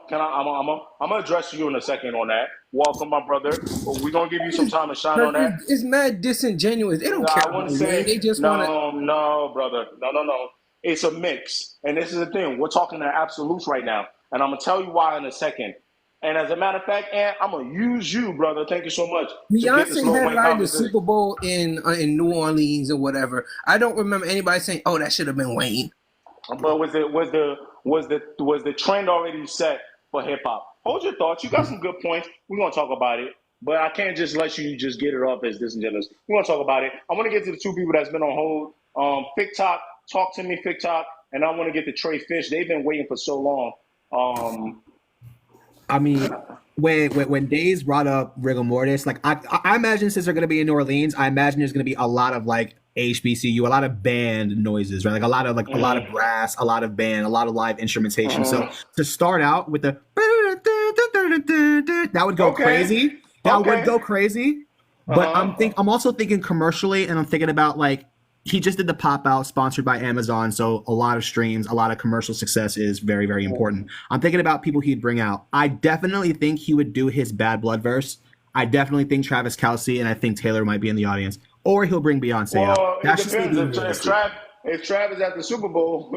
I'm gonna address you in a second on that. Welcome, my brother. We're gonna give you some time to shine on that. it's mad disingenuous. They don't care I about wouldn't Wayne. say They just want to. no, brother. No. It's a mix, and this is the thing. We're talking in absolutes right now, and I'm gonna tell you why in a second. And as a matter of fact, and I'm gonna use you, brother. Thank you so much to get this Beyonce Lil Wayne headlined the conversation. Super Bowl in New Orleans or whatever. I don't remember anybody saying, "Oh, that should have been Wayne." But was the trend already set for hip hop? Hold your thoughts. You got some good points. We're gonna talk about it. But I can't just let you just get it off as disingenuous. We're gonna talk about it. I want to get to the 2 people that's been on hold. Talk to me, TikTok, and I want to get to Trey Fish. They've been waiting for so long. I mean, when Days brought up rigor mortis, like I imagine since they're gonna be in New Orleans, I imagine there's gonna be a lot of like HBCU, a lot of band noises, right? Like a lot of brass, a lot of band, a lot of live instrumentation. So to start out with the that would go Okay. crazy. That Okay. would go crazy. But I'm also thinking commercially, and I'm thinking about like he just did the pop out sponsored by Amazon, so a lot of streams, a lot of commercial success is very, very important. I'm thinking about people he'd bring out. I definitely think he would do his Bad Blood verse. I definitely think Travis Kelce, and I think Taylor might be in the audience, or he'll bring Beyonce out. Well, it That's just me depends. being If realistic. Trav is at the Super Bowl,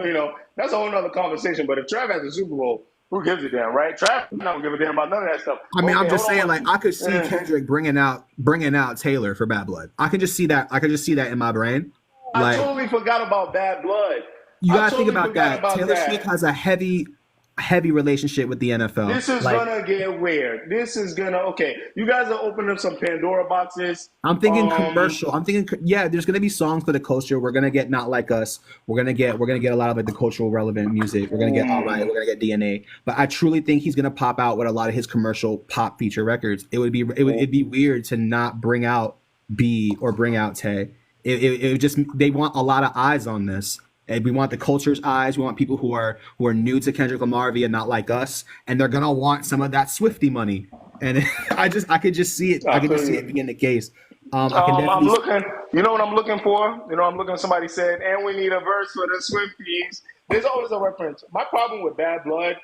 that's a whole nother conversation. But if Trav at the Super Bowl, who gives a damn, right? Trav don't give a damn about none of that stuff. I mean, I'm Okay, just hold saying, on. like, I could see Kendrick bringing out Taylor for Bad Blood. I could just see that. I could just see that in my brain. I Like, totally forgot about Bad Blood. you I gotta think totally about forgot that. about Taylor that. Swift has a heavy relationship with the NFL. This is Like, gonna get weird. This is gonna okay. You guys are opening up some Pandora boxes. I'm thinking commercial. I'm thinking, yeah, there's gonna be songs for the culture. We're gonna get Not Like Us. We're gonna get a lot of like the cultural relevant music. We're gonna get All Right. We're gonna get DNA. But I truly think he's gonna pop out with a lot of his commercial pop feature records. It'd be weird to not bring out B or bring out Tay. It would just they want a lot of eyes on this. And we want the culture's eyes. We want people who are new to Kendrick Lamar via Not Like Us, and they're gonna want some of that Swiftie money. And I could just see it. I could just see it being the case. I can I'm definitely. looking. You know what I'm looking for? I'm looking. Somebody said, and we need a verse for the Swifties. There's always a reference. My problem with Bad Blood,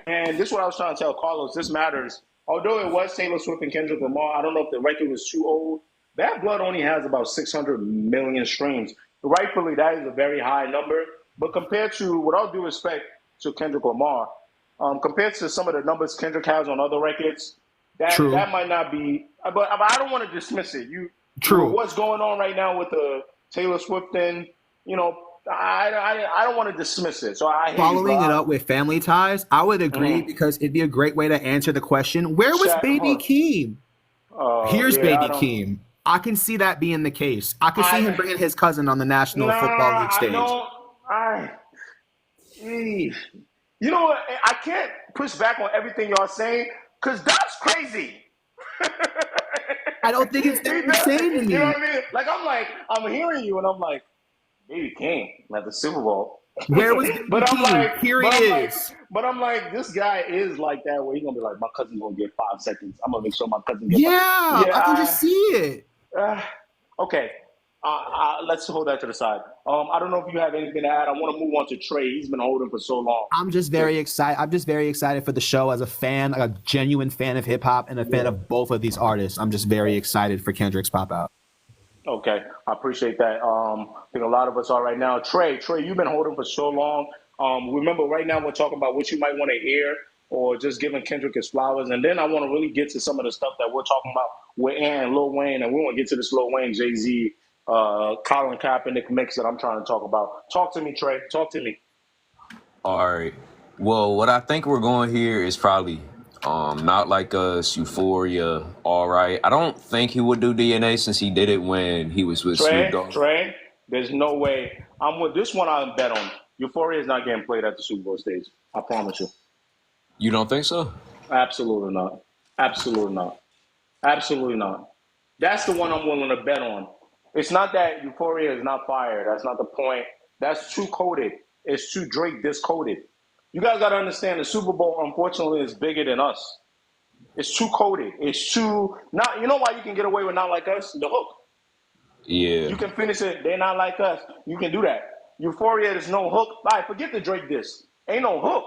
and this is what I was trying to tell Carlos. This matters. Although it was Taylor Swift and Kendrick Lamar, I don't know if the record was too old. Bad Blood only has about 600 million streams. Rightfully, that is a very high number. But compared to, with all due respect to Kendrick Lamar, compared to some of the numbers Kendrick has on other records, True. that might not be. But I don't want to dismiss it. True. What's going on right now with the Taylor Swift and I don't want to dismiss it. So I hear Following you, it bro. up with Family Ties, I would agree because it'd be a great way to answer the question: where was Shaq, Baby hold Keem? Here's yeah, Baby I don't. Keem. I can see that being the case. I can see him bringing his cousin on the National Football League I stage. don't. You know what? I can't push back on everything y'all saying because that's crazy. I don't think it's that insane to You know me. what I mean? Like I'm hearing you and I'm like, Baby King at the Super Bowl. Where was Baby But I'm King? like, Here he but I'm like, is. but I'm like, this guy is like that. Where he's gonna be like, my cousin's gonna get 5 seconds. I'm gonna make sure my cousin gets. Yeah, I can just see it. Okay. Let's hold that to the side. I don't know if you have anything to add. I want to move on to Trey. He's been holding for so long. I'm just very excited. I'm just very excited for the show as a fan, like a genuine fan of hip hop and a fan of both of these artists. I'm just very excited for Kendrick's pop out. Okay, I appreciate that. I think a lot of us are right now. Trey, you've been holding for so long. Remember, right now we're talking about what you might want to hear or just giving Kendrick his flowers. And then I want to really get to some of the stuff that we're talking about with Ant, Lil Wayne, and we want to get to this Lil Wayne, Jay-Z, Colin Kaepernick mix that I'm trying to talk about. Talk to me, Trey. Talk to me. All right. Well, what I think we're going here is probably Not Like Us, Euphoria, All Right. I don't think he would do DNA since he did it when he was with Snoop Dogg. Trey, there's no way. I'm with this one. I bet on. Euphoria is not getting played at the Super Bowl stage. I promise you. You don't think so? Absolutely not. Absolutely not. Absolutely not. That's the one I'm willing to bet on. It's not that Euphoria is not fire. That's not the point. That's too coded. It's too Drake discoded. You guys got to understand the Super Bowl, unfortunately, is bigger than us. It's too coded. It's too not. You know why you can get away with Not Like Us? The hook. Yeah. You can finish it. They're not like us. You can do that. Euphoria, there's no hook. All right, forget the Drake diss. Ain't no hook.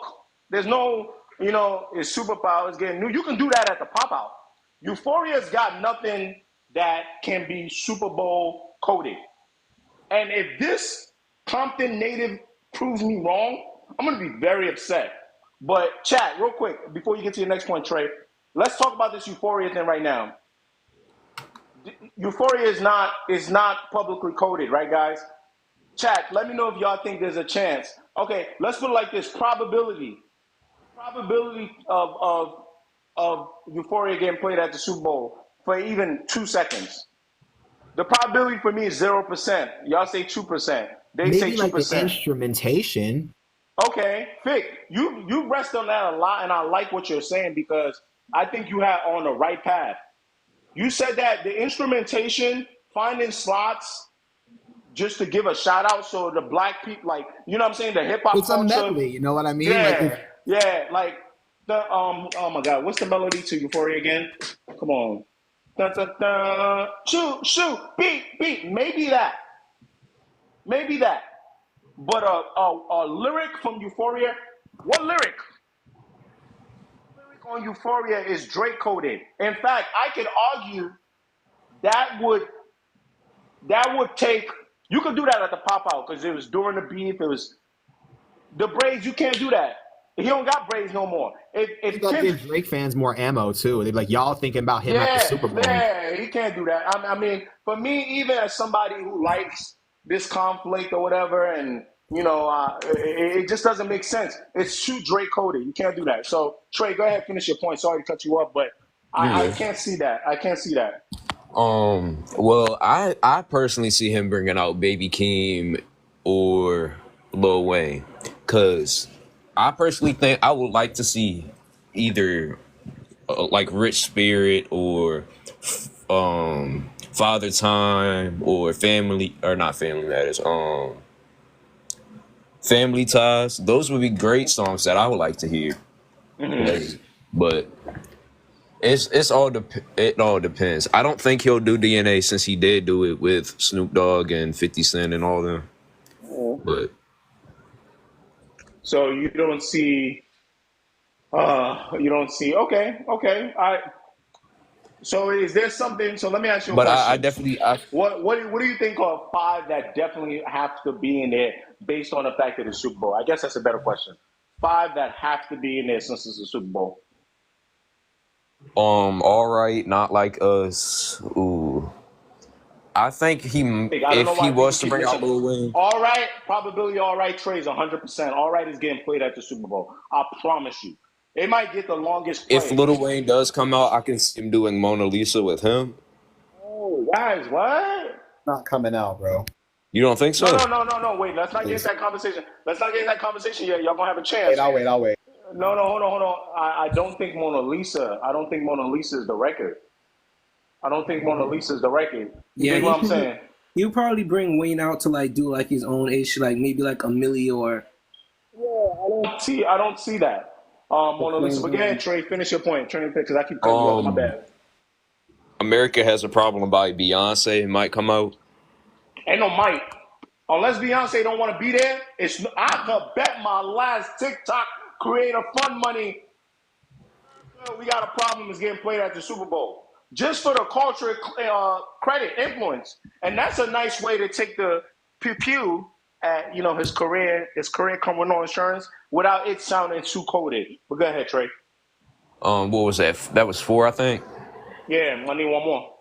There's no, it's superpower. It's getting new. You can do that at the pop out. Euphoria's got nothing that can be Super Bowl coded. And if this Compton native proves me wrong, I'm going to be very upset. But chat, real quick, before you get to your next point, Trey, let's talk about this Euphoria thing right now. Euphoria is not publicly coded, right, guys? Chat, let me know if y'all think there's a chance. Okay, let's put it like this: probability of Euphoria getting played at the Super Bowl for even 2 seconds. The probability for me is 0%. Y'all say 2%. They Maybe say 2%. like the instrumentation. Okay, Vic, you rest on that a lot, and I like what you're saying because I think you have on the right path. You said that the instrumentation, finding slots just to give a shout out so the black people, like, you know what I'm saying, the hip hop It's culture. a medley, you know what I mean? Like the oh my god, what's the melody to Euphoria again? Come on. Dun, dun, dun. Shoot, beat. Maybe that. But a lyric from Euphoria, what lyric? On Euphoria is Drake coded. In fact, I could argue that would take. You could do that at the pop out because it was during the beef. It was the braids. You can't do that. He don't got braids no more. If That gives Drake fans more ammo too. They're like, y'all thinking about him at the Super Bowl. Yeah, he can't do that. I mean, for me, even as somebody who likes this conflict or whatever, and it just doesn't make sense. It's too Drake coded. You can't do that. So Trey, go ahead, finish your point. Sorry to cut you up, but I can't see that. Well, I personally see him bringing out Baby Keem or Lil Wayne, cause I personally think I would like to see either like Rich Spirit or Father Time or Family or not Family Matters. Family Ties. Those would be great songs that I would like to hear. Mm-hmm. But it all depends. I don't think he'll do DNA since he did do it with Snoop Dogg and 50 Cent and all them. But so you don't see. Okay. So is there something? So let me ask you a but question. I definitely What do you think are 5 that definitely have to be in there based on the fact that it's Super Bowl? I guess that's a better question. 5 that have to be in there since it's a Super Bowl. All Right, Not Like Us. Ooh. I think if he was to bring out Lil Wayne. All Right, probability All Right Trey's 100%. All Right is getting played at the Super Bowl. I promise you. It might get the longest play. If Lil Wayne does come out, I can see him doing Mona Lisa with him. Oh, guys, what? Not coming out, bro. You don't think so? No. Wait, let's not get into that conversation. Yet. Y'all gonna have a chance. I'll wait. No, hold on. I don't think Mona Lisa is the record. You dig what I'm saying? He'll probably bring Wayne out to like do like his own ish, like maybe like a Millie or I don't see that. Mona Lisa. But go ahead, Trey. Finish your point. Trey, because I keep cutting you off. My Um, bad. America Has a Problem by Beyonce might come out. Ain't no might. Unless Beyonce don't want to be there, I could bet my last TikTok creator fund money. We got a problem is getting played at the Super Bowl. Just for the culture credit influence. And that's a nice way to take the pew at his career criminal insurance without it sounding too coded. But go ahead, Trey. What was that? That was 4, I think. Yeah, I need one more.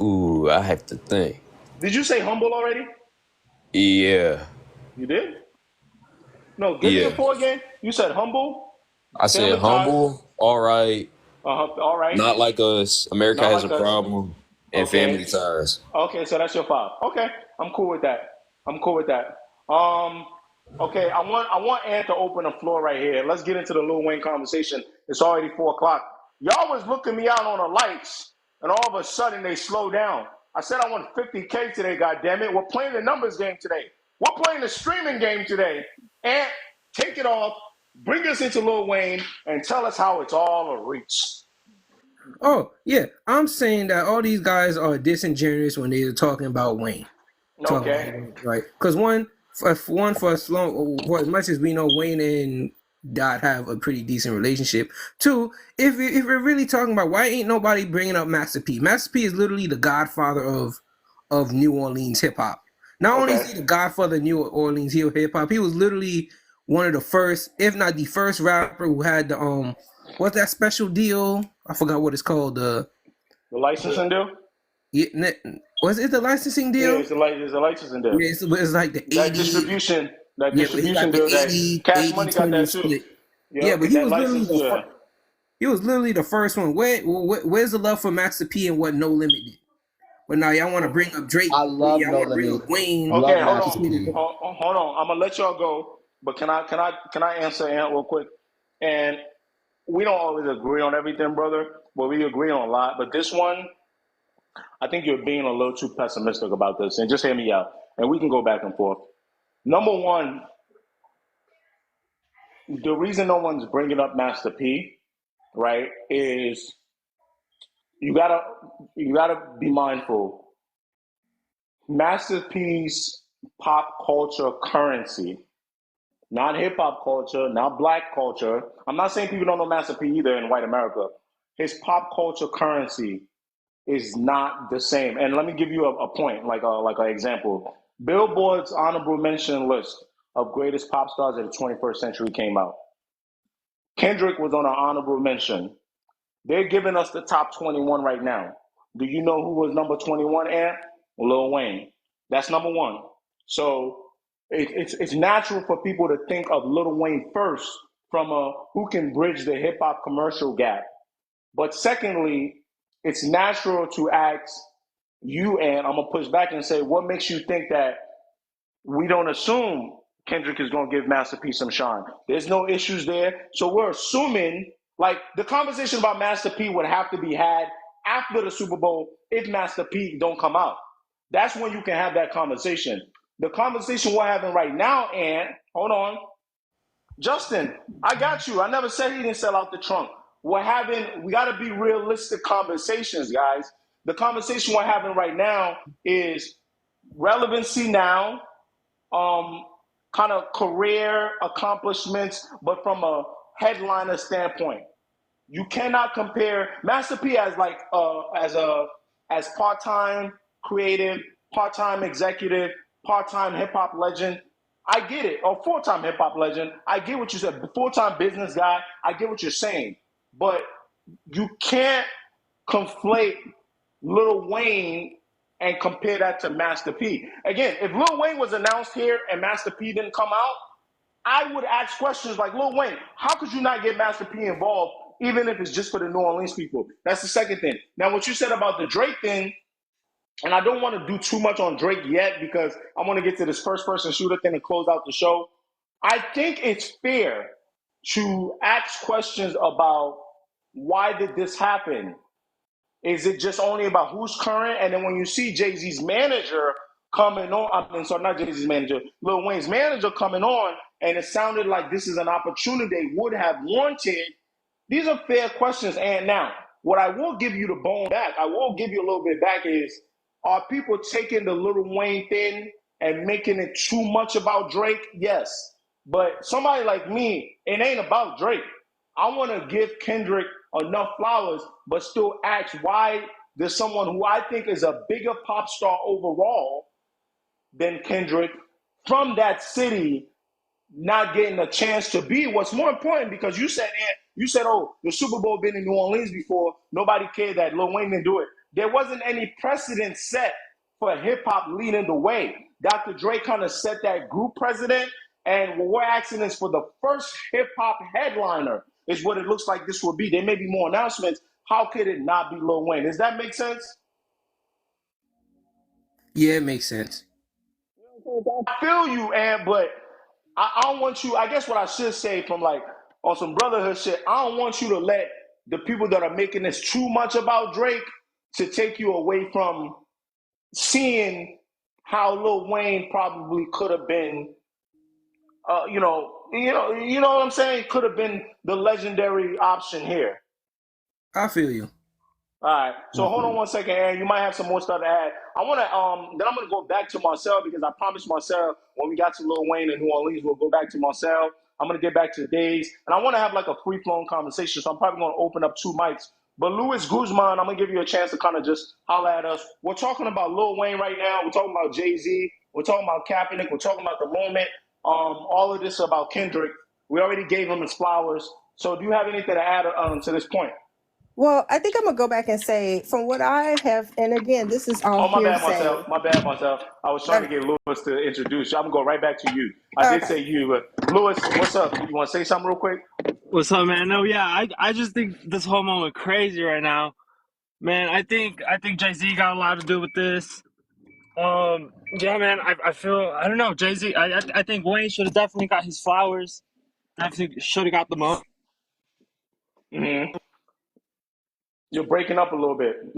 Ooh, I have to think. Did you say humble already? Yeah. You did? No, give me the 4 again. You said humble. I said humble, all right. All right. Not Like Us, America Not Has Like a Us. Problem, and Okay. Family Ties. Okay, so that's your 5. Okay, I'm cool with that. Okay, I want Ant to open the floor right here. Let's get into the Lil Wayne conversation. It's already 4:00. Y'all was looking me out on the lights, and all of a sudden they slow down. I said I want 50K today. God damn it! We're playing the numbers game today. We're playing the streaming game today. Ant, take it off. Bring us into Lil Wayne and tell us how it's all a reach. Oh, yeah. I'm saying that all these guys are disingenuous when they're talking about Wayne. Okay. Right. Because for as much as we know, Wayne and Dot have a pretty decent relationship. 2, if we're really talking about why ain't nobody bringing up Master P? Master P is literally the godfather of New Orleans hip hop. Not only is he the godfather of New Orleans hip hop, he was literally one of the first, if not the first rapper who had the what's that special deal? I forgot what it's called. The licensing deal? Yeah, was it the licensing deal? Yeah, it's the licensing deal. Yeah, it's like the 80. That distribution the deal. That Cash Money got that too. Split. Yeah, but he was literally he was literally the first one. Where's the love for Master P and what No Limit did? But now y'all want to bring up Drake. I love y'all No want to bring Limit. up Wayne. Okay, Love hold on. I'm gonna let y'all go, but can I answer Ant real quick? And we don't always agree on everything, brother, but we agree on a lot. But this one, I think you're being a little too pessimistic about this. And just hear me out, and we can go back and forth. Number one, the reason no one's bringing up Master P, right, is you gotta be mindful. Master P's pop culture currency, not hip hop culture, not black culture. I'm not saying people don't know Master P either in white America. His pop culture currency is not the same. And let me give you a point, like an example. Billboard's honorable mention list of greatest pop stars of the 21st century came out. Kendrick was on an honorable mention. They're giving us the top 21 right now. Do you know who was number 21, Ant? Lil Wayne. That's number 1. So it's natural for people to think of Lil Wayne first from who can bridge the hip hop commercial gap. But secondly, it's natural to ask you, and I'm gonna push back and say, what makes you think that we don't assume Kendrick is gonna give Master P some shine? There's no issues there, so we're assuming like the conversation about Master P would have to be had after the Super Bowl if Master P don't come out. That's when you can have that conversation. The conversation we're having right now, and hold on, Justin, I got you. I never said he didn't sell out the trunk. We got to be realistic conversations, guys. The conversation we're having right now is relevancy now, kind of career accomplishments, but from a headliner standpoint. You cannot compare Master P as like as part-time creative, part-time executive, part-time hip-hop legend. I get it. Or full-time hip-hop legend. I get what you said. Full-time business guy. I get what you're saying. But you can't conflate Lil Wayne and compare that to Master P. Again, if Lil Wayne was announced here and Master P didn't come out, I would ask questions like, Lil Wayne, how could you not get Master P involved, even if it's just for the New Orleans people? That's the second thing. Now, what you said about the Drake thing, and I don't want to do too much on Drake yet because I want to get to this first-person shooter thing and close out the show. I think it's fair to ask questions about why did this happen? Is it just only about who's current? And then when you see Jay-Z's manager coming on, I mean, sorry, not Jay-Z's manager, Lil Wayne's manager coming on, and it sounded like this is an opportunity they would have wanted. These are fair questions. And now, what I will give you the bone back, I will give you a little bit back is, are people taking the Lil Wayne thing and making it too much about Drake? Yes. But somebody like me, it ain't about Drake. I want to give Kendrick enough flowers, but still ask why there's someone who I think is a bigger pop star overall than Kendrick from that city not getting a chance to be what's more important, because you said, oh, the Super Bowl been in New Orleans before. Nobody cared that Lil Wayne didn't do it. There wasn't any precedent set for hip hop leading the way. Dr. Dre kind of set that group precedent, and what we're asking is for the first hip hop headliner is what it looks like this will be. There may be more announcements. How could it not be Lil Wayne? Does that make sense? Yeah, it makes sense. I feel you, but I don't want you, I guess what I should say from like on some brotherhood shit, I don't want you to let the people that are making this too much about Drake to take you away from seeing how Lil Wayne probably could have been, you know what I'm saying? Could have been the legendary option here. I feel you. All right. So hold on one second, Aaron. You might have some more stuff to add. I want to then I'm gonna go back to Marcel, because I promised Marcel when we got to Lil Wayne in New Orleans, we'll go back to Marcel. I'm gonna get back to Days, and I want to have like a free flowing conversation. So I'm probably gonna open up two mics. But Luis Guzman, I'm gonna give you a chance to kind of just holler at us. We're talking about Lil Wayne right now. We're talking about Jay-Z. We're talking about Kaepernick. We're talking about the moment. All of this about Kendrick. We already gave him his flowers. So do you have anything to add to this point? Well, I think I'm gonna go back and say, from what I have, and again, this is all Oh, my bad, hearsay. Marcel. My bad, Marcel. I was trying to get Lewis to introduce you. I'm going to go right back to you. I did say you, but Lewis, what's up? You want to say something real quick? What's up, man? No, yeah, I just think this whole moment crazy right now, man. I think Jay-Z got a lot to do with this. Yeah, man. I feel, I don't know, Jay-Z. I think Wayne should have definitely got his flowers. Definitely should have got them up. Mm-hmm. You're breaking up a little bit. I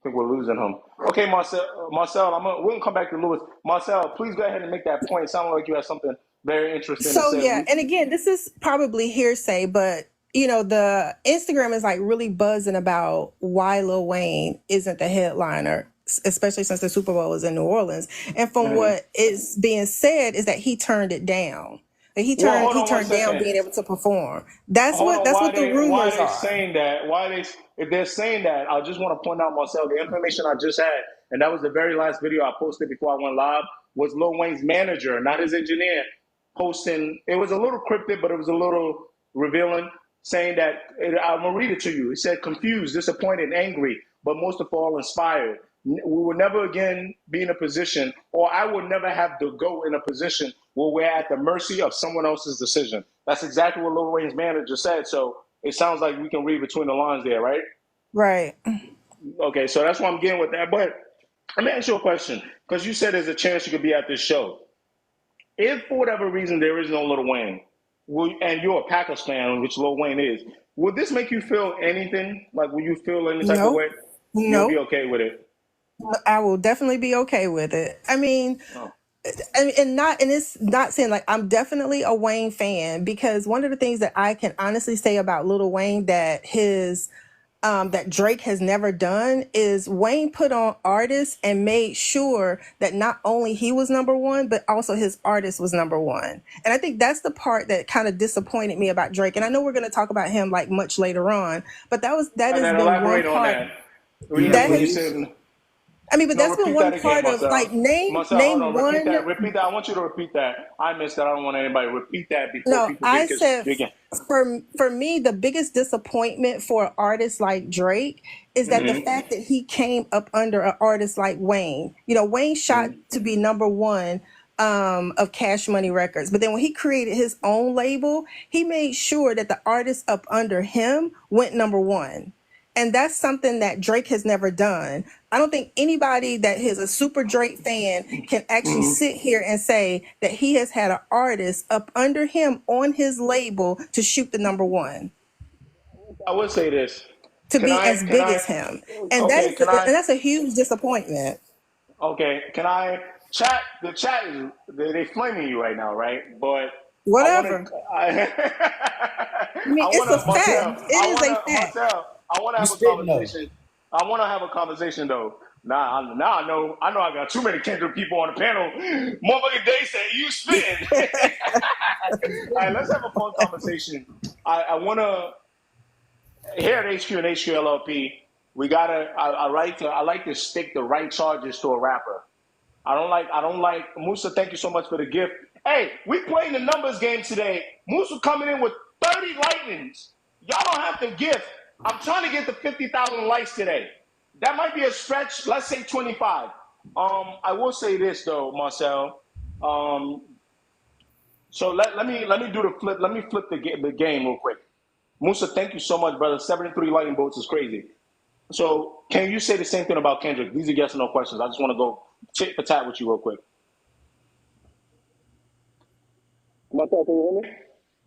think we're losing him. Okay, Marcel, we're going to come back to Lewis. Marcel, please go ahead and make that point. It sounded like you had something very interesting to So say. yeah, and again, this is probably hearsay, but the Instagram is like really buzzing about why Lil Wayne isn't the headliner, especially since the Super Bowl is in New Orleans. And from what is being said is that he turned it down. That he turned down being able to perform. That's what the rumors why they are. saying that? If they're saying that, I just want to point out, Marcel, the information I just had, and that was the very last video I posted before I went live, was Lil Wayne's manager, not his engineer, posting. It was a little cryptic, but it was a little revealing, saying that, I'm going to read it to you. It said, confused, disappointed, angry, but most of all inspired. We will never again be in a position, or I will never have to go in a position where we're at the mercy of someone else's decision. That's exactly what Lil Wayne's manager said. So it sounds like we can read between the lines there, right? Right. Okay, so that's why I'm getting with that. But let me ask you a question, because you said there's a chance you could be at this show. If for whatever reason there is no Lil Wayne, and you're a Packers fan, which Lil Wayne is, would this make you feel anything? Like, will you feel any type of way? You'll be okay with it? I will definitely be okay with it. I mean, and it's not saying like I'm definitely a Wayne fan, because one of the things that I can honestly say about Lil Wayne that that Drake has never done is Wayne put on artists and made sure that not only he was number one, but also his artist was number one. And I think that's the part that kind of disappointed me about Drake. And I know we're going to talk about him like much later on, but that has been one part that has. I mean, but that's been one part of like name one. Repeat that. I want you to repeat that. I missed that. I don't want anybody to repeat that before No, people I get said again. for me, the biggest disappointment for an artist like Drake is that the fact that he came up under an artist like Wayne. Wayne shot to be number one of Cash Money Records, but then when he created his own label, he made sure that the artists up under him went number one. And that's something that Drake has never done. I don't think anybody that is a super Drake fan can actually sit here and say that he has had an artist up under him on his label to shoot the number one. I would say this. to Can be I? as Can big I? as him, and Okay. Can I? that's a huge disappointment. Okay. Can I? Chat. The chat is they flaming you right now, right? But I want to. Whatever. I mean, I want it's a to fact. Marcel. It is a fact. I want to You have a spitting though. conversation. I want to have a conversation though. Now I know. I know I got too many Kendrick people on the panel. Motherfucking Day said you spitting. All right, let's have a fun conversation. I want to here at HQ and HQLLP. We gotta. I like to stick the right charges to a rapper. I don't like Musa. Thank you so much for the gift. Hey, we playing the numbers game today. Musa coming in with 30 lightnings. Y'all don't have to gift. I'm trying to get the 50,000 likes today. That might be a stretch. Let's say 25. I will say this though, Marcel. So let me do the flip. Let me flip the game real quick. Musa, thank you so much, brother. 73 lightning bolts is crazy. So can you say the same thing about Kendrick? These are yes or no questions. I just want to go tit for tat with you real quick. Marcel, can you hear me?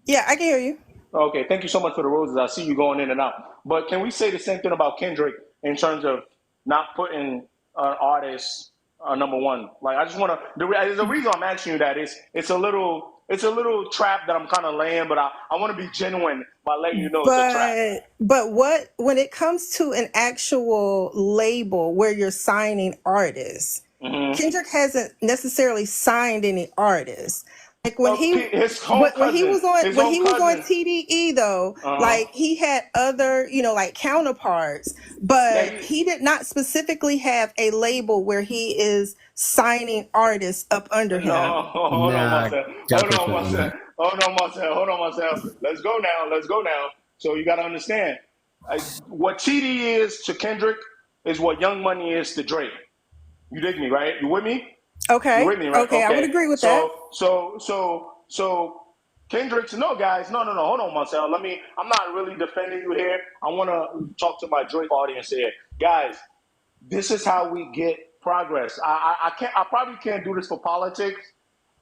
Yeah, I can hear you. Okay, thank you so much for the roses. I see you going in and out. But can we say the same thing about Kendrick in terms of not putting an artist number one? Like, I just want to. There's a reason I'm asking you that. It's a little trap that I'm kind of laying, but I want to be genuine by letting you know it's a trap. But when it comes to an actual label where you're signing artists, Kendrick hasn't necessarily signed any artists. Like when his own when he cousin, was on his when own he was on cousin. TDE though, like he had other, like counterparts, but Yeah, he did not specifically have a label where he is signing artists up under him. No, hold on, Nah, Marcel. got Hold on, pushback on Marcel. that. Hold on, Marcel. Let's go now. Let's go now. So you got to understand, what TD is to Kendrick is what Young Money is to Drake. You dig me, right? You with me? You Okay. with me, right? Okay, I would Okay. agree with that. So Kendrick's no, guys. No. Hold on, Marcel. I'm not really defending you here. I want to talk to my Drake audience here, guys. This is how we get progress. I probably can't do this for politics,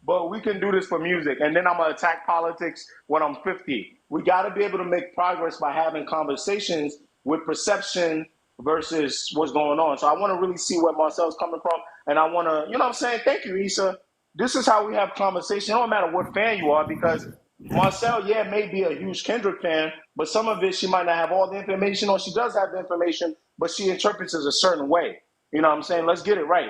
but we can do this for music. And then I'm gonna attack politics when I'm 50. We got to be able to make progress by having conversations with perception versus what's going on. So I want to really see where Marcel's coming from, and I want to, what I'm saying. Thank you, Issa. This is how we have conversation. It don't matter what fan you are, because Marcel, yeah, may be a huge Kendrick fan, but some of it she might not have all the information, or she does have the information, but she interprets it a certain way. You know what I'm saying? Let's get it right.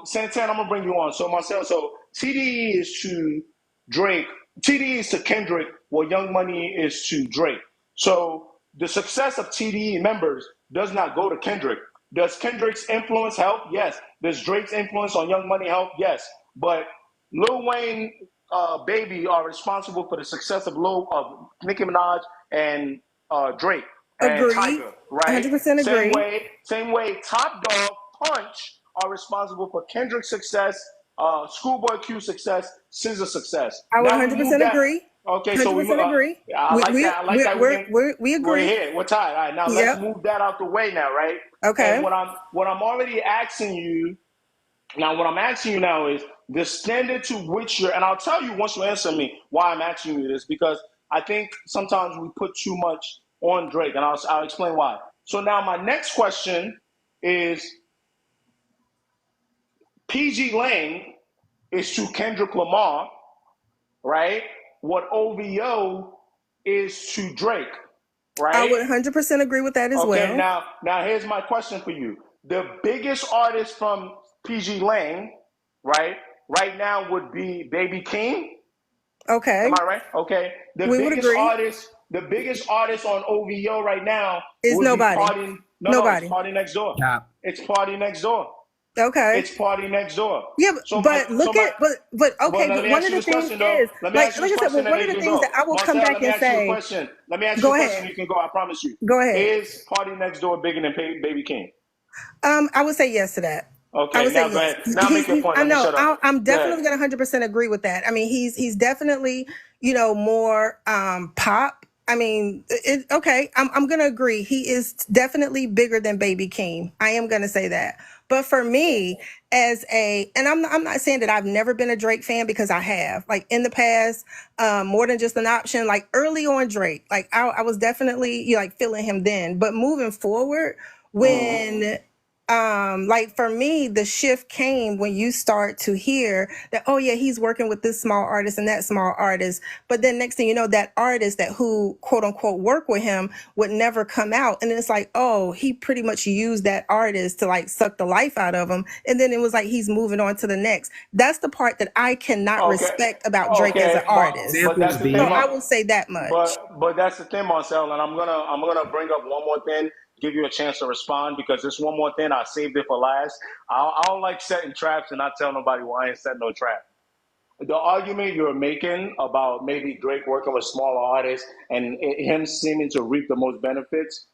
Santana, I'm gonna bring you on. So Marcel, so TDE is to Drake, TDE is to Kendrick, what Young Money is to Drake. So the success of TDE members does not go to Kendrick. Does Kendrick's influence help? Yes. Does Drake's influence on Young Money help? Yes. But Lil Wayne, Baby are responsible for the success of Nicki Minaj and Drake and Agree. Tiger, right? 100% agree. Same way, Top Dog, Punch are responsible for Kendrick's success, Schoolboy Q's success, SZA success. I would Now we move 100% that. agree. Okay, so we 100% agree. I like that. I like that. We We're agree. here. We're tied. All right, now let's Yep. move that out the way now, right? Okay. And what I'm already asking you now, what I'm asking you now is the standard to which you're, and I'll tell you once you answer me why I'm asking you this, because I think sometimes we put too much on Drake, and I'll explain why. So now my next question is, PG Lang is to Kendrick Lamar, right? What OVO is to Drake, right? I would 100% agree with that as well. Okay, now here's my question for you. The biggest artist from PG Lang, right now would be Baby King. Okay. Am I right? Okay. The biggest artist on OVO right now is would nobody. Be nobody. It's Party Next Door. Yeah. It's Party Next Door. Okay. It's Party Next Door. Yeah, but okay, but one of the things is, like I said, one of the things that I will come back and say. Let me ask you a question. You can go. I promise you. Go ahead. Is Party Next Door bigger than Baby King? I would say yes to that. Okay, I would now say go yes. ahead. Now make your point. I know. I'm Go definitely going to 100% agree with that. I mean, he's definitely, more pop. I mean, okay, I'm going to agree. He is definitely bigger than Baby King. I am going to say that. But for me, and I'm not saying that I've never been a Drake fan, because I have, like, in the past, more than just an option, like early on Drake, like I was definitely, like, feeling him then. But moving forward, when like for me, the shift came when you start to hear that, oh yeah, he's working with this small artist and that small artist, but then next thing you know, that artist that who quote unquote work with him would never come out, and then it's like, oh, he pretty much used that artist to like suck the life out of him, and then it was like he's moving on to the next. That's the part that I cannot Okay, respect about Drake as an artist. but that's Examples the being thing. So I will say that much. But that's the thing, Marcel, and I'm gonna bring up one more thing, give you a chance to respond, because this one more thing I saved it for last. I don't like setting traps and not tell nobody why I ain't setting no trap. The argument you're making about maybe Drake working with smaller artists and him seeming to reap the most benefits,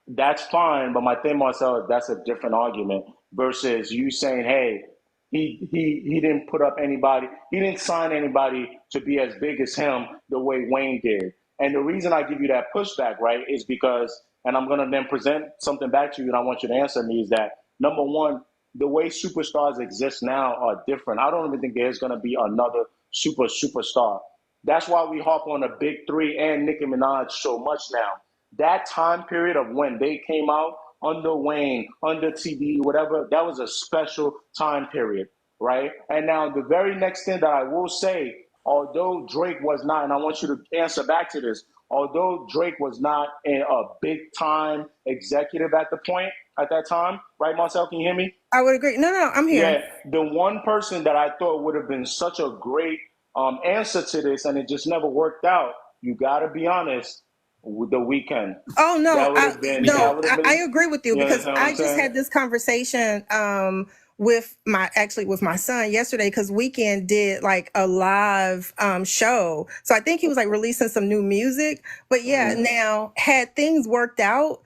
that's fine. But my thing, Marcel, is that's a different argument versus you saying, hey, he didn't put up anybody, he didn't sign anybody to be as big as him the way Wayne did. And the reason I give you that pushback, right, is because, and I'm gonna then present something back to you, and I want you to answer me, is that number one, the way superstars exist now are different. I don't even think there's gonna be another superstar. That's why we harp on the big three and Nicki Minaj so much now. That time period of when they came out under Wayne, under TD, whatever, that was a special time period, right? And now the very next thing that I will say, although Drake was not, and I want you to answer back to this, although Drake was not a big time executive at that time, right, Marcel? Can you hear me? I would agree. No, I'm here. Yeah, the one person that I thought would have been such a great answer to this, and it just never worked out. You got to be honest. With the Weekend. Oh no, That would have been. That would have been. I agree with you, You because understand what I I'm just saying? had this conversation with my son yesterday, because Weekend did like a live show. So I think he was like releasing some new music. But yeah, now had things worked out,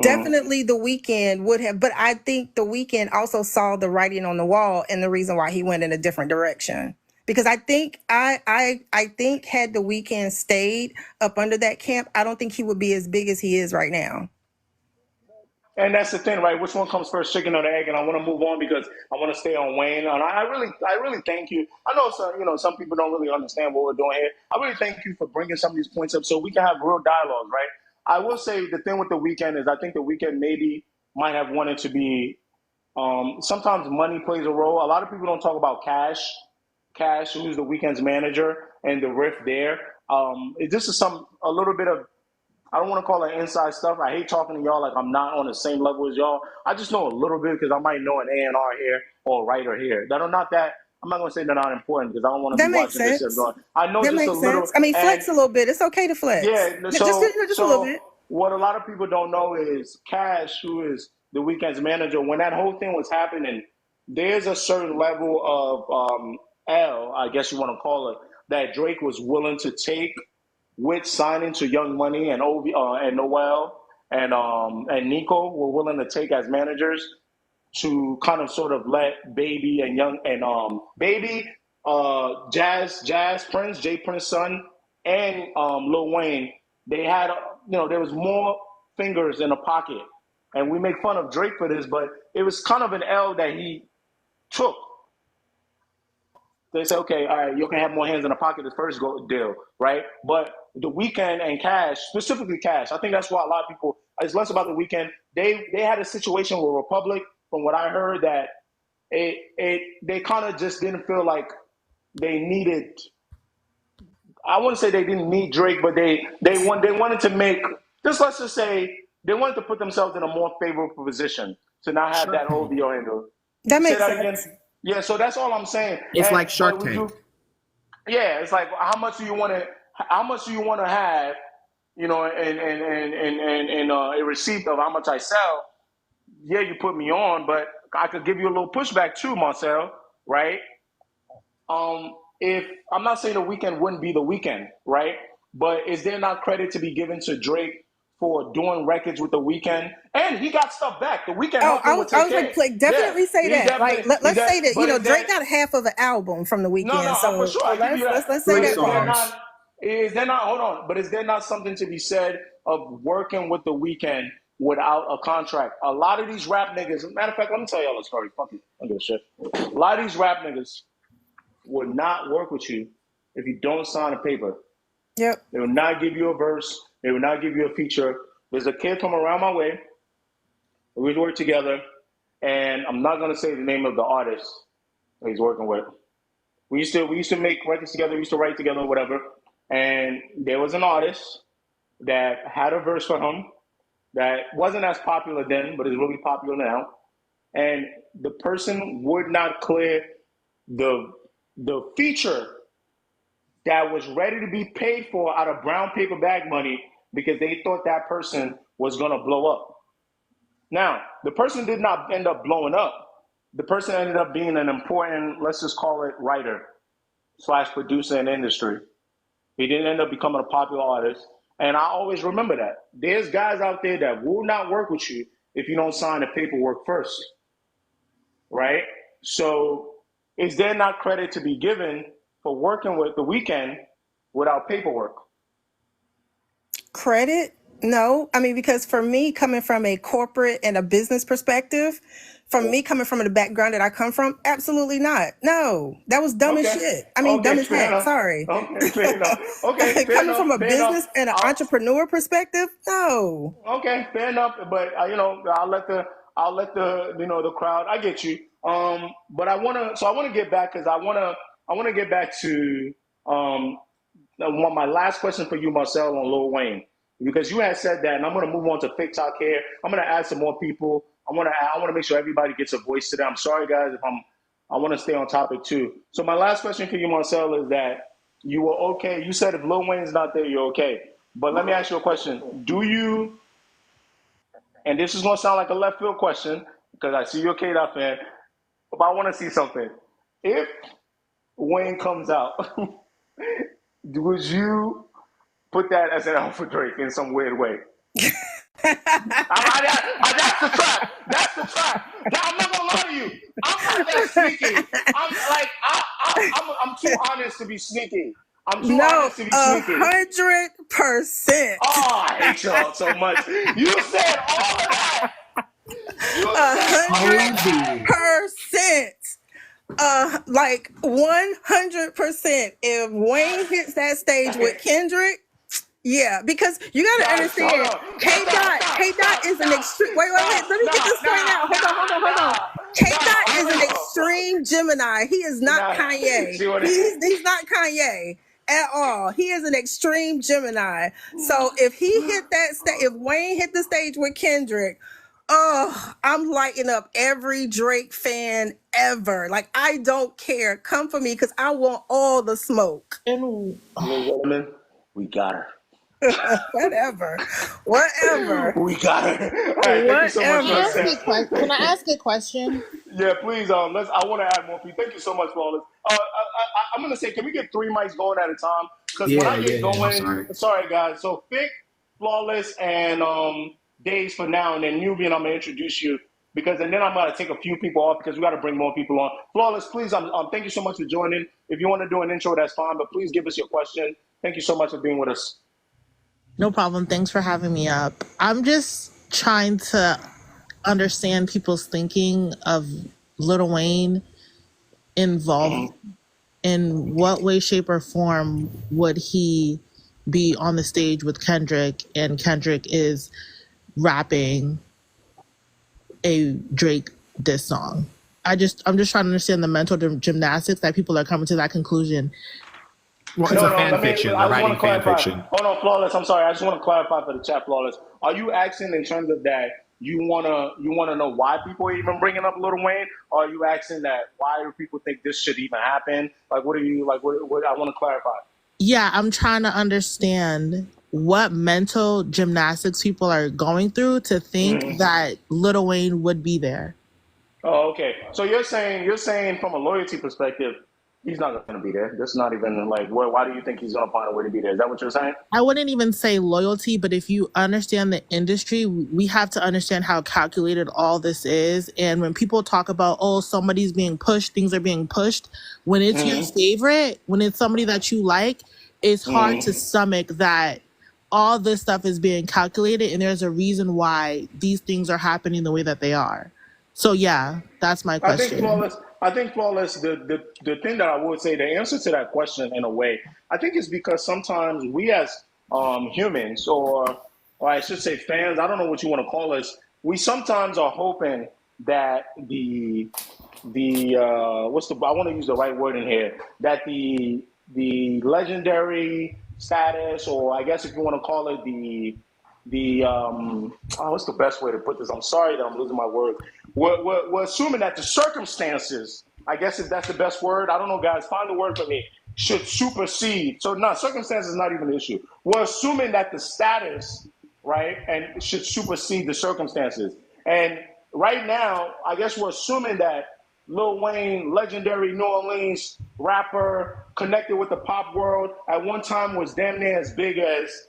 definitely the Weekend would have, but I think the Weekend also saw the writing on the wall and the reason why he went in a different direction. Because I think I think had the Weekend stayed up under that camp, I don't think he would be as big as he is right now. And that's the thing, right? Which one comes first, chicken or the egg? And I want to move on because I want to stay on Wayne. And I really thank you. I know some people don't really understand what we're doing here. I really thank you for bringing some of these points up so we can have real dialogue, right? I will say the thing with the Weekend is I think the Weekend maybe might have wanted to be. Sometimes money plays a role. A lot of people don't talk about Cash, who's the Weekend's manager, and the rift there. This is a little bit of, I don't want to call it inside stuff. I hate talking to y'all like I'm not on the same level as y'all. I just know a little bit because I might know an A&R here or a writer here that are not that. I'm not going to say they're not important because I don't want to That be makes watching this shit sense. going. I know That just a makes little. sense. I mean, And flex a little bit. It's okay to flex. yeah, Just a little bit. what a lot of people don't know is Cash, who is the Weekend's manager. When that whole thing was happening, there's a certain level of I guess you want to call it, that Drake was willing to take with signing to Young Money and and Noel and Nico were willing to take as managers to kind of sort of let Baby and Young and Baby, Jazz Prince, Jay Prince's son, and Lil Wayne. They had there was more fingers in the pocket, and we make fun of Drake for this, but it was kind of an L that he took. They say, okay, all right, you can have more hands in the pocket this first deal, right? But the Weekend and Cash, specifically Cash, I think that's why a lot of people, it's less about the Weekend. They had a situation with Republic, from what I heard, that they kind of just didn't feel like they needed. I wouldn't say they didn't need Drake, but they wanted to make, just let's just say they wanted to put themselves in a more favorable position to not have that OVO handle. That Say makes that again. sense. Yeah, so that's all I'm saying. It's like Shark but Tank. yeah, it's like how much do you want to have, in a receipt of how much I sell. Yeah, you put me on, but I could give you a little pushback too, Marcel, right? If I'm not saying the Weekend wouldn't be the Weekend, right? But is there not credit to be given to Drake for doing records with the Weekend? And he got stuff back. The Weekend Oh, helped him with I was 10K. like, definitely say he that. Like, let's say that, but is Drake that, got half of an album from the no, Weekend. for sure. I give you that. Let's say But Three that is there part. songs. not? Is there not? Hold on. But is there not something to be said of working with the Weekend without a contract. A lot of these rap niggas, matter of fact, let me tell y'all a story. Fuck it. I don't give a shit. A lot of these rap niggas would not work with you if you don't sign a paper. Yep. They will not give you a verse. They will not give you a feature. There's a kid from around my way. We work together, and I'm not gonna say the name of the artist that he's working with. We used to make records together. We used to write together, whatever. And there was an artist that had a verse for him that wasn't as popular then, but is really popular now. And the person would not clear the feature that was ready to be paid for out of brown paper bag money because they thought that person was gonna blow up. Now, the person did not end up blowing up. The person ended up being an important, let's just call it, writer / producer in the industry. He didn't end up becoming a popular artist. And I always remember that. There's guys out there that will not work with you if you don't sign the paperwork first, right? So is there not credit to be given for working with The Weeknd without paperwork? Credit? No. I mean, because for me, coming from a corporate and a business perspective, from me coming from the background that I come from, absolutely not. No, that was dumb as shit. I mean, dumb as fair heck. enough. Sorry. Okay, fair enough. Okay, fair Coming enough. from a Fair business enough. and an entrepreneur perspective, no. Okay, fair enough. But I'll let the the crowd. I get you. But I wanna get back because I wanna get back to my last question for you, Marcel, on Lil Wayne, because you had said that, and I'm gonna move on to TikTok here. I'm gonna add some more people. I wanna make sure everybody gets a voice today. I'm sorry, guys, if I want to stay on topic too. So my last question for you, Marcel, is that you were okay. You said if Lil Wayne's not there, you're okay. But let me ask you a question. Do you, and this is going to sound like a left field question because I see you're a K-Dot fan, but I want to see something. If Wayne comes out, would you put that as an out for Drake in some weird way? That's the trap. That's the trap. Now, I'm not gonna lie to you. I'm not that sneaky. I'm too honest to be sneaky. I'm too No, honest to be sneaky. 100%. Oh, I hate y'all so much. You said all of that. You said 100%. Like 100%. If Wayne hits that stage with Kendrick, yeah, because you gotta understand, K-Dot is an extreme. Wait. Let me get this point out. Hold on. K-Dot is an extreme Gemini. He is not Kanye. He's not Kanye at all. He is an extreme Gemini. So if he hit that if Wayne hit the stage with Kendrick, oh, I'm lighting up every Drake fan ever. Like, I don't care. Come for me because I want all the smoke. We got her. Whatever. We got her. All right, thank you so much for that. Can I ask a question? Yeah, please. I want to add more people. Thank you so much for all this. I'm gonna say, can we get 3 mics going at a time? Because when I get going, sorry guys. So Thick, Flawless, and Days for now, and then Nubian, I'm gonna introduce you and then I'm gonna take a few people off because we got to bring more people on. Flawless, please. Thank you so much for joining. If you want to do an intro, that's fine. But please give us your question. Thank you so much for being with us. No problem. Thanks for having me up. I'm just trying to understand people's thinking of Lil Wayne involved. In what way, shape, or form would he be on the stage with Kendrick, and Kendrick is rapping a Drake diss song? I'm just trying to understand the mental gymnastics that people are coming to that conclusion. Well, it's a fan fiction. They're writing fan fiction. Hold on, Flawless. I'm sorry. I just want to clarify for the chat, Flawless. Are you asking in terms of that you wanna know why people are even bringing up Lil Wayne? Or are you asking that why do people think this should even happen? Like, what are you like? What I want to clarify. Yeah, I'm trying to understand what mental gymnastics people are going through to think that Lil Wayne would be there. Oh, okay. So you're saying from a loyalty perspective, he's not going to be there. That's not even like, why do you think he's going to find a way to be there? Is that what you're saying? I wouldn't even say loyalty, but if you understand the industry, we have to understand how calculated all this is. And when people talk about, oh, somebody's being pushed, things are being pushed, when it's your favorite, when it's somebody that you like, it's hard to stomach that all this stuff is being calculated, and there's a reason why these things are happening the way that they are. So yeah, that's my I think question. flawless. I think flawless. The thing that I would say, the answer to that question, in a way, I think is because sometimes we as humans, or I should say fans, I don't know what you want to call us, we sometimes are hoping that the what's the I want to use the right word in here, that the legendary status, or I guess if you want to call it what's the best way to put this? I'm sorry that I'm losing my word. We're assuming that the circumstances, I guess if that's the best word, I don't know, guys, find the word for me, should supersede. So no, circumstances is not even an issue. We're assuming that the status, right, and should supersede the circumstances. And right now, I guess we're assuming that Lil Wayne, legendary New Orleans rapper, connected with the pop world, at one time was damn near as big as,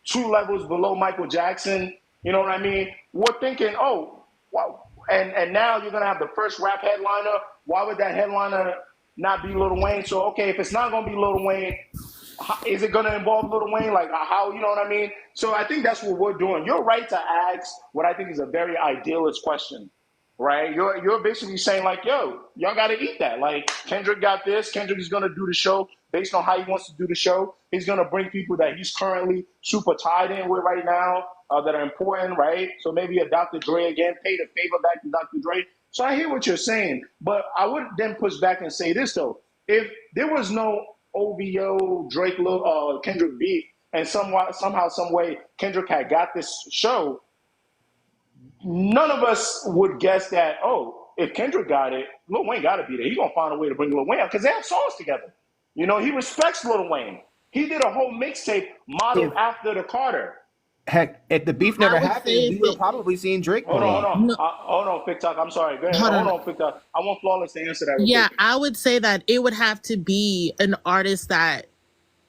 two levels below Michael Jackson. You know what I mean? We're thinking, oh, wow. And now you're gonna have the first rap headliner. Why would that headliner not be Lil Wayne? So okay, if it's not gonna be Lil Wayne, is it gonna involve Lil Wayne? Like how, you know what I mean? So I think that's what we're doing. You're right to ask what I think is a very idealist question, right? You're basically saying like, yo, y'all got to eat that. Like Kendrick got this. Kendrick is gonna do the show based on how he wants to do the show. He's gonna bring people that he's currently super tied in with right now, that are important, right? So maybe a Dr. Dre again, pay the favor back to Dr. Dre. So I hear what you're saying, but I would then push back and say this though: if there was no OVO Drake Kendrick beat, and somehow some way Kendrick had got this show, none of us would guess that, oh, if Kendrick got it, Lil Wayne got to be there. He's going to find a way to bring Lil Wayne out because they have songs together. He respects Lil Wayne. He did a whole mixtape modeled If after the Carter. heck, if the beef I never would happened, say we if would have it, probably seen Drake Hold pull on, hold up. on. no, Hold on, Pick I'm sorry. Go ahead. hold Hold on. on, Pick I want Flawless to answer that real Yeah, quick. I would say that it would have to be an artist that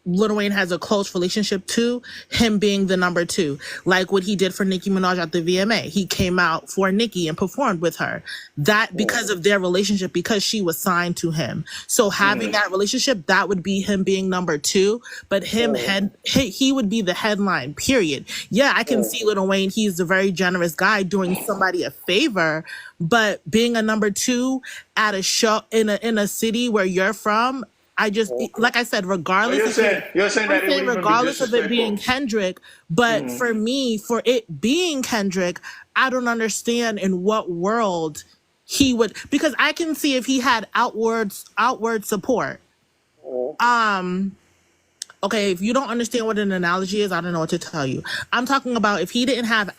Lil Wayne has a close relationship to, him being the number two, like what he did for Nicki Minaj at the VMA. He came out for Nicki and performed with her. That because of their relationship, because she was signed to him. So having that relationship, that would be him being number two. But he would be the headline. Period. Yeah, I can see Lil Wayne. He's a very generous guy doing somebody a favor, but being a number two at a show in a city where you're from. I just, like I said, So regardless you're of saying it, you're saying I'm that it would saying even be regardless of it being disrespectful. Kendrick, but for me, for it being Kendrick, I don't understand in what world he would, because I can see if he had outward support. Okay, if you don't understand what an analogy is, I don't know what to tell you. I'm talking about if he didn't have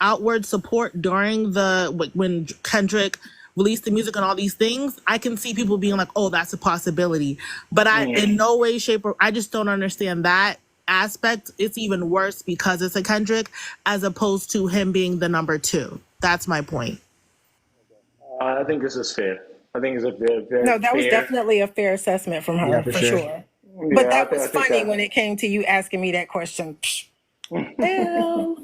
outward support during when Kendrick released the music and all these things, I can see people being like, "Oh, that's a possibility." But I, in no way, shape, or I just don't understand that aspect. It's even worse because it's a Kendrick, as opposed to him being the number two. That's my point. I think this is fair. I think it's a very, No, very that was fair. definitely a fair assessment from Yeah, her, for for sure. sure. But Yeah, that I was think funny when that. it came to you asking me that question. Psh, well,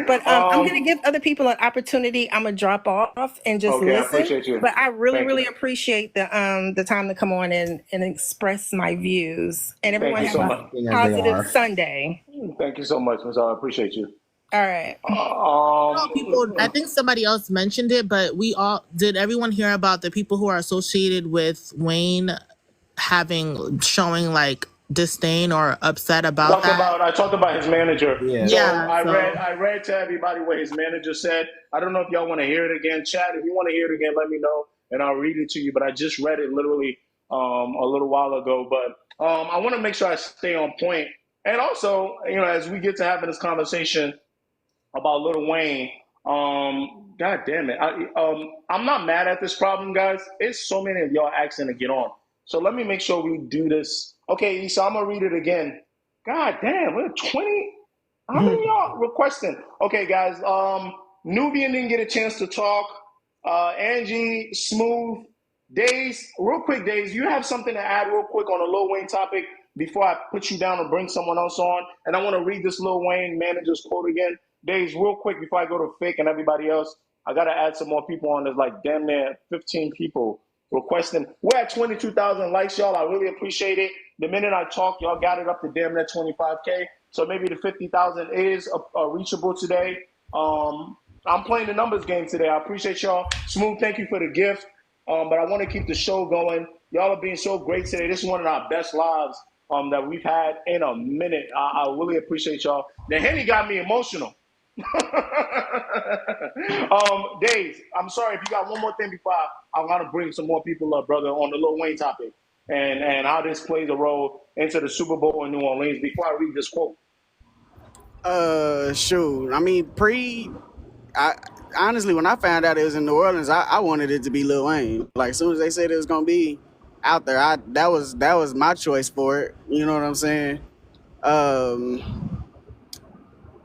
but I'm gonna Um. give other people an opportunity. I'm gonna drop off and just Okay, I listen. appreciate you. But I really, Thank you. really appreciate the time to come on and express my views. And Thank everyone you have so a much. Being as they positive are. Sunday. Thank you so much, Miss. I appreciate you. All right. People, I think somebody else mentioned it, but did everyone hear about the people who are associated with Wayne showing like disdain or upset about that? I talked about his manager. Yeah. So Yeah, so I read to everybody what his manager said. I don't know if y'all want to hear it again. Chat, if you want to hear it again, let me know and I'll read it to you. But I just read it literally a little while ago. But I want to make sure I stay on point. And also, as we get to having this conversation about Lil Wayne, God damn it. I'm not mad at this problem, guys. It's so many of y'all asking to get on. So let me make sure we do this. Okay, so I'm gonna read it again. God damn, we're 20. How many of y'all requesting? Okay, guys. Nubian didn't get a chance to talk. Angie, Smooth, Days, real quick, Days, you have something to add real quick on the Lil Wayne topic before I put you down and bring someone else on. And I want to read this Lil Wayne manager's quote again. Days, real quick before I go to Fake and everybody else. I gotta add some more people on. There's like damn near 15 people requesting. We're at 22,000 likes, y'all. I really appreciate it. The minute I talk, y'all got it up to damn near 25K. So maybe the 50,000 is reachable today. I'm playing the numbers game today. I appreciate y'all. Smooth, thank you for the gift. But I want to keep the show going. Y'all are being so great today. This is one of our best lives that we've had in a minute. I really appreciate y'all. The Henny got me emotional. Days, I'm sorry if you got one more thing before I want to bring some more people up, brother, on the Lil Wayne topic and how this plays a role into the Super Bowl in New Orleans before I read this quote. Shoot. I mean, honestly, when I found out it was in New Orleans, I wanted it to be Lil Wayne. Like, as soon as they said it was gonna be out there, that was my choice for it. You know what I'm saying?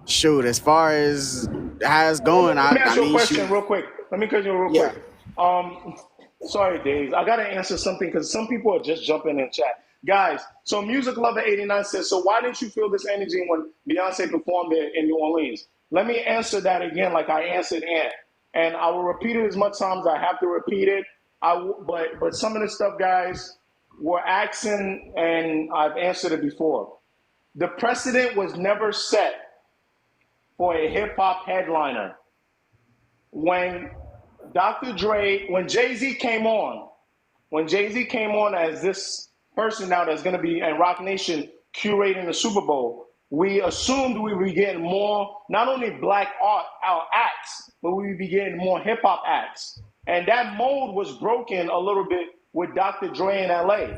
Shoot, as far as how it's going, Let me ask I you a mean, question shoot, real quick. Let me cut you real yeah. quick. Sorry, Dave. I gotta answer something because some people are just jumping in chat. Guys, so Music Lover 89 says, so why didn't you feel this energy when Beyonce performed it in New Orleans? Let me answer that again like I answered Ant. And I will repeat it as much times as I have to repeat it. But some of the stuff, guys, were asking, and I've answered it before. The precedent was never set for a hip hop headliner. When when Jay-Z came on, as this person now that's going to be in Rock Nation curating the Super Bowl, we assumed we would be getting more, not only black art our acts, but we would be getting more hip hop acts. And that mold was broken a little bit with Dr. Dre in LA.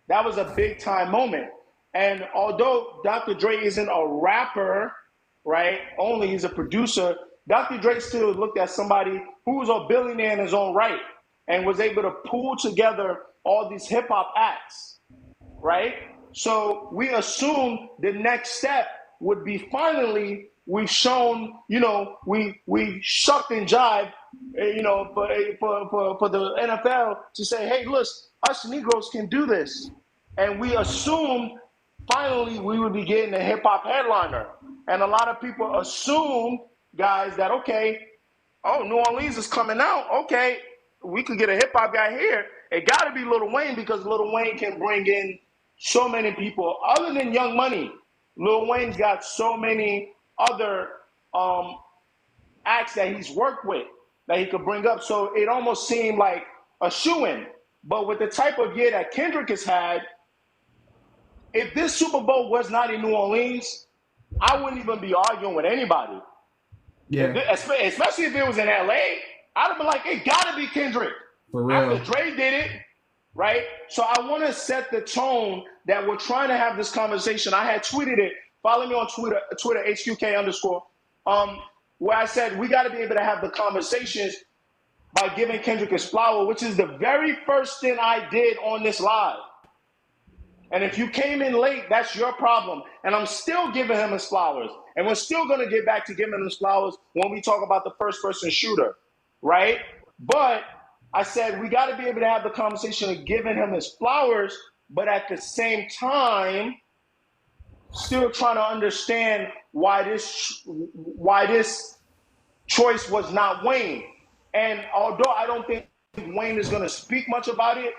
That was a big time moment. And although Dr. Dre isn't a rapper, right, only he's a producer, Dr. Dre still looked at somebody who was a billionaire in his own right and was able to pull together all these hip hop acts, right? So we assumed the next step would be finally we've shown, we shucked and jived, for the NFL to say, hey, look, us Negroes can do this. And we assumed finally we would be getting a hip hop headliner. And a lot of people assume, guys, that okay, oh, New Orleans is coming out. Okay, we could get a hip hop guy here. It got to be Lil Wayne because Lil Wayne can bring in so many people. Other than Young Money, Lil Wayne's got so many other acts that he's worked with that he could bring up. So it almost seemed like a shoo-in. But with the type of year that Kendrick has had, if this Super Bowl was not in New Orleans, I wouldn't even be arguing with anybody. Yeah. Especially if it was in LA, I'd have been like, it gotta be Kendrick. For real. After Dre did it, right? So I want to set the tone that we're trying to have this conversation. I had tweeted it. Follow me on Twitter HQK_, where I said we got to be able to have the conversations by giving Kendrick his flower, which is the very first thing I did on this live. And if you came in late, that's your problem. And I'm still giving him his flowers. And we're still going to get back to giving him his flowers when we talk about the first-person shooter, right? But I said we got to be able to have the conversation of giving him his flowers, but at the same time, still trying to understand why this choice was not Wayne. And although I don't think Wayne is going to speak much about it,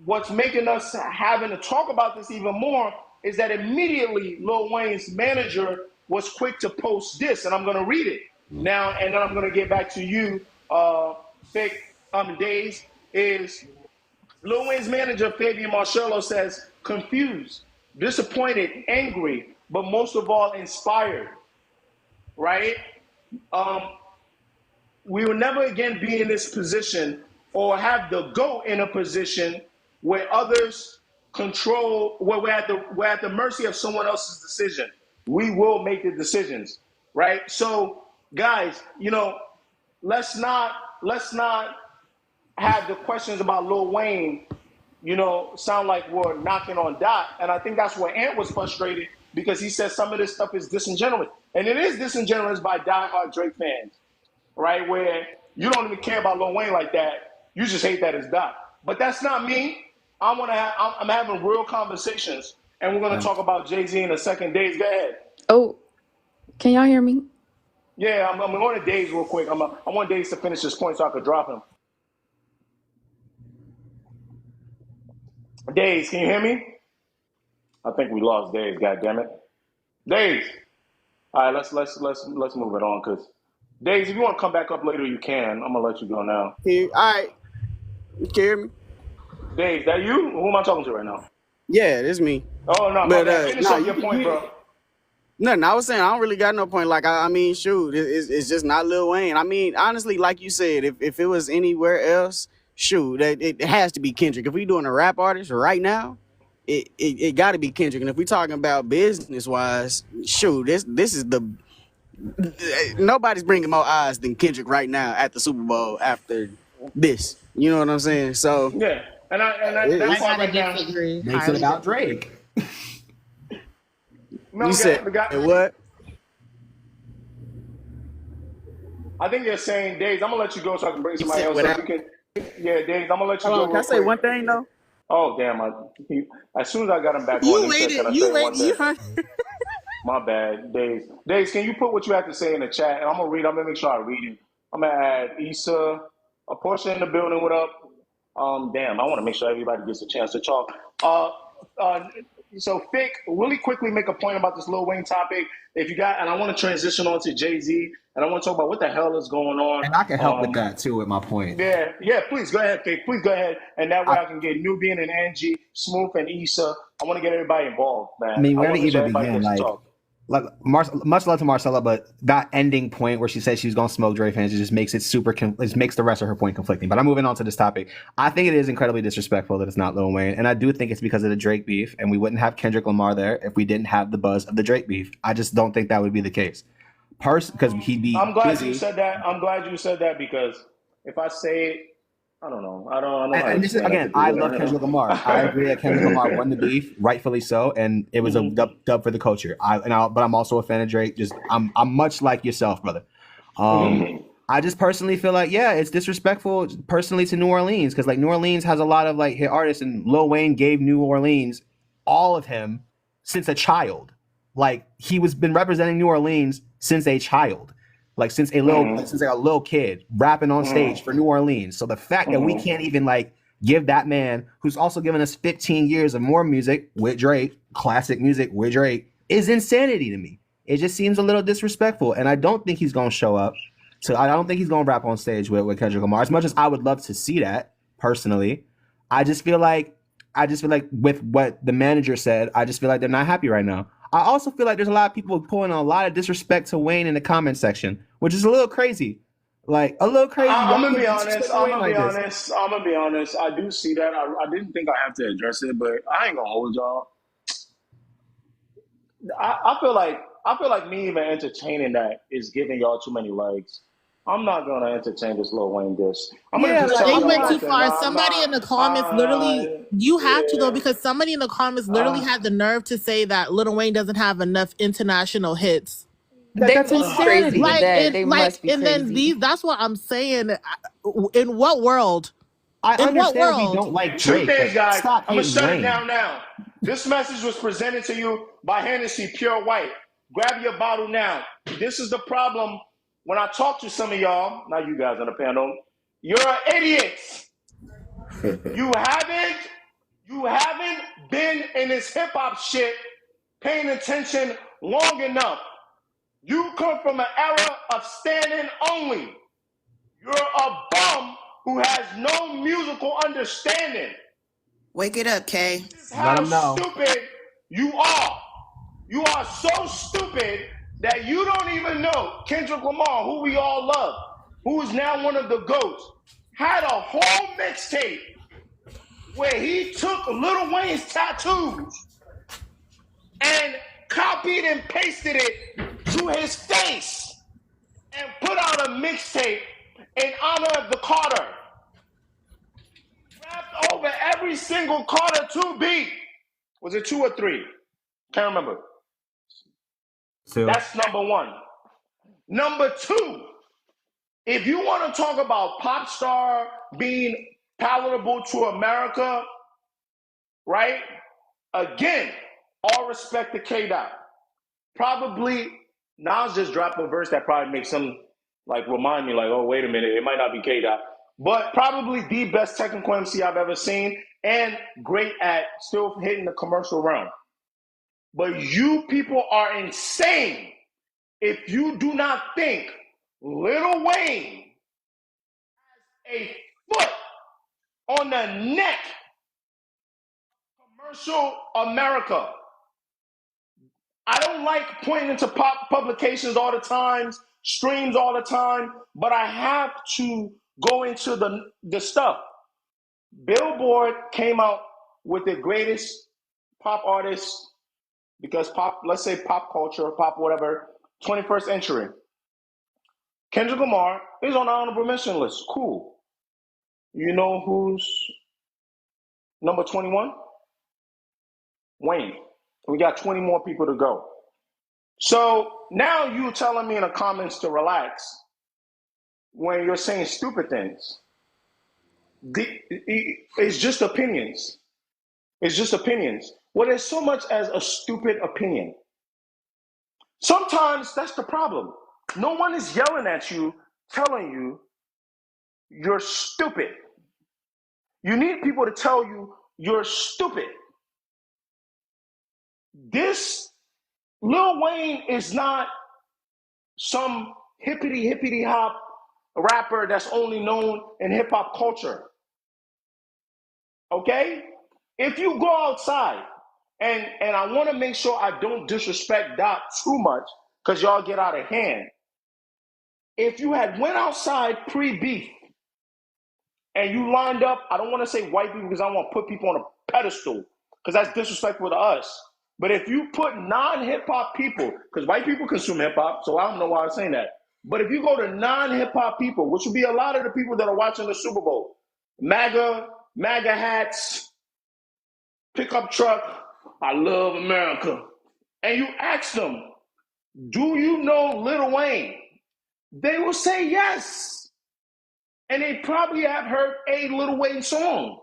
what's making us having to talk about this even more is that immediately Lil Wayne's manager was quick to post this, and I'm going to read it now, and then I'm going to get back to you, Days, is Lil Wayne's manager, Fabian Marcello, says, confused, disappointed, angry, but most of all, inspired, right? We will never again be in this position or have the GOAT in a position where others control, where we're at the mercy of someone else's decision. We will make the decisions, right? So, guys, let's not have the questions about Lil Wayne, sound like we're knocking on Dot. And I think that's where Ant was frustrated because he said some of this stuff is disingenuous. And it is disingenuous by diehard Drake fans, right? Where you don't even care about Lil Wayne like that. You just hate that it's Dot. But that's not me. I'm having real conversations, and we're going to talk about Jay-Z in a second. Days, go ahead. Oh, can y'all hear me? Yeah, I'm going to Days real quick. I want Days to finish this point so I could drop him. Days, can you hear me? I think we lost Days, goddammit. Days. All right, let's move it on, because Days, if you want to come back up later, you can. I'm gonna let you go now. Here, all right, you can hear me? Days, that you? Who am I talking to right now? Yeah, it's me. Oh no, my But bad. Finish nah, up your point, bro. nothing. I was saying I don't really got no point. Like I mean, shoot, it's just not Lil Wayne. I mean, honestly, like you said, if it was anywhere else, shoot, it has to be Kendrick. If we doing a rap artist right now, it got to be Kendrick. And if we talking about business wise, shoot, this is the nobody's bringing more eyes than Kendrick right now at the Super Bowl after this. You know what I'm saying? So Yeah, and I it- that I it's, part gotta right now. disagree. Makes it Highly about disagree. Drake. you said what? I think they're saying, Days, I'm gonna let you go so I can bring You somebody said else up. without. You can, yeah, Days, I'm gonna let you Hold go on, can I real say quick. one thing though? Oh damn! As soon as I got him back on, You he said, "Can waited. I say You one waited. You thing?" heard. My bad, Days. Days, can you put what you have to say in the chat? And I'm gonna read. I'm gonna make sure I read it. I'm gonna add Issa, a portion in the building. What up? Damn, I want to make sure everybody gets a chance to talk. Uh, uh, so Fick, really quickly make a point about this Lil Wayne topic. If you got, and I want to transition on to Jay Z, and I want to talk about what the hell is going on. And I can help with that too, with my point. Yeah, please go ahead, Fick. Please go ahead, and that way I, I can get Nubian and Angie, Smooth and Issa. I want to get everybody involved, I man. mean, I where want to to make sure even everybody begin? gets to Like, talk. much love to Marcella, but that ending point where she said she's gonna smoke Dre fans, it just makes it it makes the rest of her point conflicting. But I'm moving on to this topic. I think it is incredibly disrespectful that it's not Lil Wayne, and I do think it's because of the Drake beef, and we wouldn't have Kendrick Lamar there if we didn't have the buzz of the Drake beef. I just don't think that would be the case. Because he'd be I'm glad you busy. said that. I'm glad you said that, because if I say it, I don't know. I don't know how to And this is explain that to again, I people. love Kendrick Lamar. I agree that Kendrick Lamar won the beef, rightfully so, and it was a dub for the culture. But I'm also a fan of Drake. I'm much like yourself, brother. I just personally feel like, yeah, it's disrespectful personally to New Orleans, because like New Orleans has a lot of like hit artists, and Lil Wayne gave New Orleans all of him since a child. Like he was been representing New Orleans since a child, like since a little kid rapping on stage for New Orleans. So the fact that we can't even like give that man, who's also given us 15 years of more music with Drake, classic music with Drake, is insanity to me. It just seems a little disrespectful, and I don't think he's gonna show up. So I don't think he's gonna rap on stage with Kendrick Lamar. As much as I would love to see that personally, I just feel like with what the manager said, I just feel like they're not happy right now. I also feel like there's a lot of people pulling a lot of disrespect to Wayne in the comment section, which is a little crazy. Like a little crazy. I'm gonna be Disrespect honest. I'm Wayne gonna like be this. honest. I'm gonna be honest. I do see that. I didn't think I have to address it, but I ain't gonna hold y'all. I feel like me even entertaining that is giving y'all too many likes. I'm not gonna entertain this Lil Wayne diss. I'm gonna Yeah, just like tell They I'm y'all went one too not. thing. far. Somebody in the comments literally, you have to though, Yeah. because somebody in the comments literally Uh, had the nerve to say that Lil Wayne doesn't have enough international hits. They That's must be crazy insanity. with that. They must be And then crazy. that's what I'm saying. In what world? I In what understand we world? don't like Two Drake, things, but guys. stop I'm gonna hating shut it Wayne. down now. This message was presented to you by Hennessy Pure White. Grab your bottle now. This is the problem when I talk to some of y'all. Now you guys on the panel, you're idiots. You haven't been in this hip hop shit paying attention long enough. You come from an era of standing only. You're a bum who has no musical understanding. Wake it up, Kay. This is Let how him know. stupid you are. You are so stupid that you don't even know Kendrick Lamar, who we all love, who is now one of the GOATs, had a whole mixtape where he took Lil Wayne's tattoos and copied and pasted it to his face and put out a mixtape in honor of the Carter. Rapped over every single Carter 2 beat. Was it 2 or 3? Can't remember. So That's number one. Number two, if you want to talk about pop star being palatable to America, right? Again, all respect to K Dot. Probably Nas just dropped a verse that probably makes him like remind me, like, oh, wait a minute, it might not be K Dot. But probably the best technical MC I've ever seen, and great at still hitting the commercial realm. But you people are insane if you do not think Lil Wayne a foot on the neck of commercial America. I don't like pointing to pop publications all the time, streams all the time, but I have to go into the stuff. Billboard came out with the greatest pop artists, because pop, let's say pop culture, pop whatever, 21st century. Kendrick Lamar is on the honorable mention list. Cool. You know who's number 21? Wayne. We got 20 more people to go. So now you telling me in the comments to relax when you're saying stupid things. It's just opinions. It's just opinions. Well, there's so much as a stupid opinion. Sometimes that's the problem. No one is yelling at you, telling you you're stupid. You need people to tell you you're stupid. This Lil Wayne is not some hippity hop rapper that's only known in hip hop culture. Okay? If you go outside, and I want to make sure I don't disrespect Doc too much because y'all get out of hand. If you had went outside pre-beef and you lined up, I don't want to say white people because I don't want to put people on a pedestal because that's disrespectful to us. But if you put non-hip hop people, because white people consume hip hop, so I don't know why I'm saying that. But if you go to non-hip hop people, which would be a lot of the people that are watching the Super Bowl, MAGA hats, pickup truck, I love America. And you ask them, do you know Lil Wayne? They will say yes. And they probably have heard a Lil Wayne song.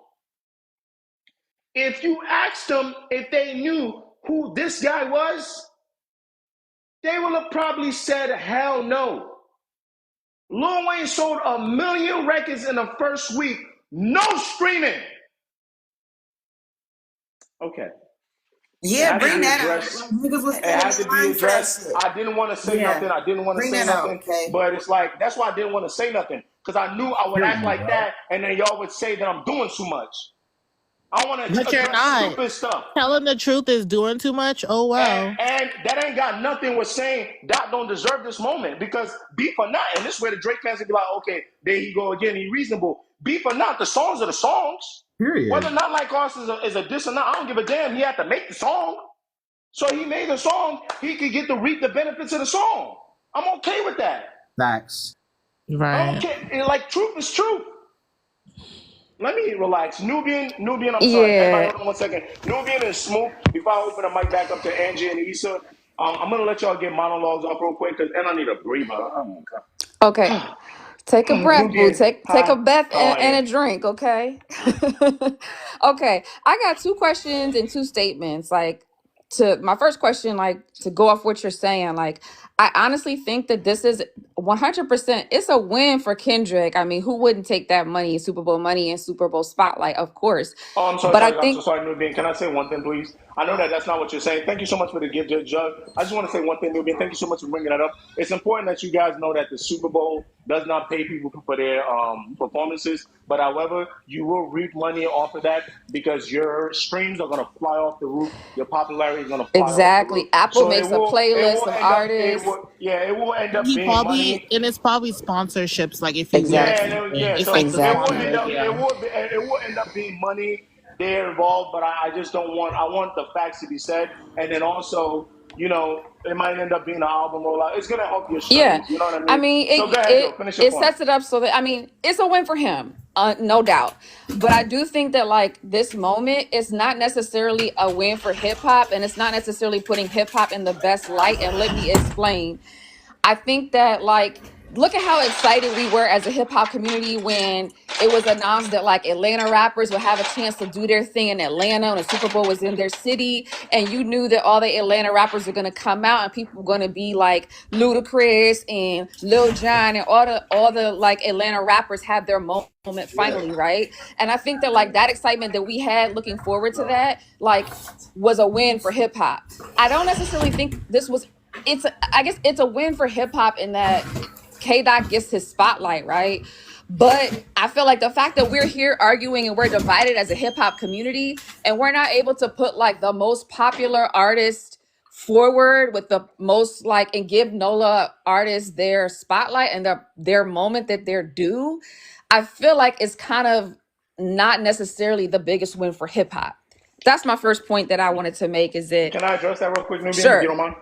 If you asked them if they knew who this guy was, they would have probably said, hell no. Lil Wayne sold 1 million records in the first week, no streaming. Okay. Yeah, bring that out. Like, niggas was It had to be addressed. I didn't want to say nothing. Bring that out, okay? But it's like, that's why I didn't want to say nothing. Because I knew I would act like that, and then y'all would say that I'm doing too much. I want to But you're not. stupid stuff. Telling the truth is doing too much. Oh wow. And that ain't got nothing with saying Doc don't deserve this moment, because beef or not, and this is where the Drake fans would be like, okay, there he go again, he's reasonable. Beef or not, the songs are the songs. Period. Whether Not Like Us is a diss or not, I don't give a damn. He had to make the song. So he made the song, he could get to reap the benefits of the song. I'm okay with that. Facts. Right. Okay, like truth is truth. Let me relax. Nubian, I'm sorry. Everybody hold on 1 second. Nubian and Smoop, before I open the mic back up to Angie and Issa, I'm going to let y'all get monologues up real quick, and I need a breather. Oh, God. Okay. Take a breath, boo. Take a breath and a drink, okay? Okay. I got 2 questions and 2 statements. Like, to my first question, like, to go off what you're saying, like, I honestly think that this is 100%, it's a win for Kendrick. I mean, who wouldn't take that money, Super Bowl money and Super Bowl spotlight, of course. Oh, I'm sorry, But I I'm think so sorry, Nubian. Can I say one thing, please? I know that that's not what you're saying. Thank you so much for the gift, Judge. I just want to say one thing, Nubian. Thank you so much for bringing that up. It's important that you guys know that the Super Bowl does not pay people for their performances. But however, you will reap money off of that because your streams are going to fly off the roof. Your popularity is going to fly off the exactly. roof. Apple So makes a playlist of artists. It will end up He being probably money. and it's probably sponsorships. Like if you Exactly. it's So like Exactly. it will end up being money there involved, but I just don't want. I want the facts to be said, and then also, it might end up being an album rollout. It's gonna help your streams. Yeah. You know what I mean? I mean, So go ahead, Joe. Finish your it point. sets it up so that, I mean, it's a win for him, no doubt. But I do think that, like, this moment is not necessarily a win for hip hop, and it's not necessarily putting hip hop in the best light. And let me explain. I think that, like, look at how excited we were as a hip hop community when it was announced that like Atlanta rappers would have a chance to do their thing in Atlanta and the Super Bowl was in their city. And you knew that all the Atlanta rappers are going to come out and people were going to be like Ludacris and Lil Jon and all the like Atlanta rappers have their moment finally, right? And I think that like that excitement that we had looking forward to that like was a win for hip hop. I don't necessarily think I guess it's a win for hip hop in that K-Dot gets his spotlight, right? But I feel like the fact that we're here arguing and we're divided as a hip hop community and we're not able to put like the most popular artist forward with the most like and give NOLA artists their spotlight and their moment that they're due, I feel like it's kind of not necessarily the biggest win for hip hop. That's my first point that I wanted to make is that Can I address that real quick, Nubian, if sure. you don't mind?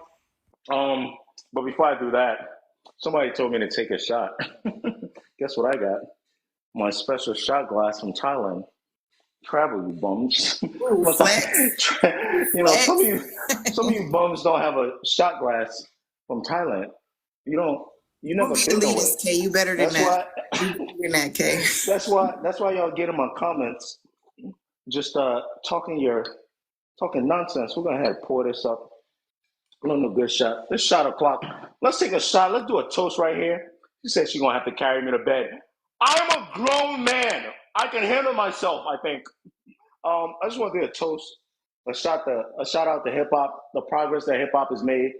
But before I do that, somebody told me to take a shot. Guess what I got? My special shot glass from Thailand. Travel, you bums. Ooh, You know, some of you bums don't have a shot glass from Thailand. You never been nowhere. K, you better than that. You're not K. That's why y'all get in my comments just talking nonsense. We're gonna have to pour this up. No good shot. This shot o'clock. Let's take a shot. Let's do a toast right here. She said she's gonna have to carry me to bed. I'm a grown man. I can handle myself, I think. I just want to do a toast. A shout out to hip hop, the progress that hip hop has made.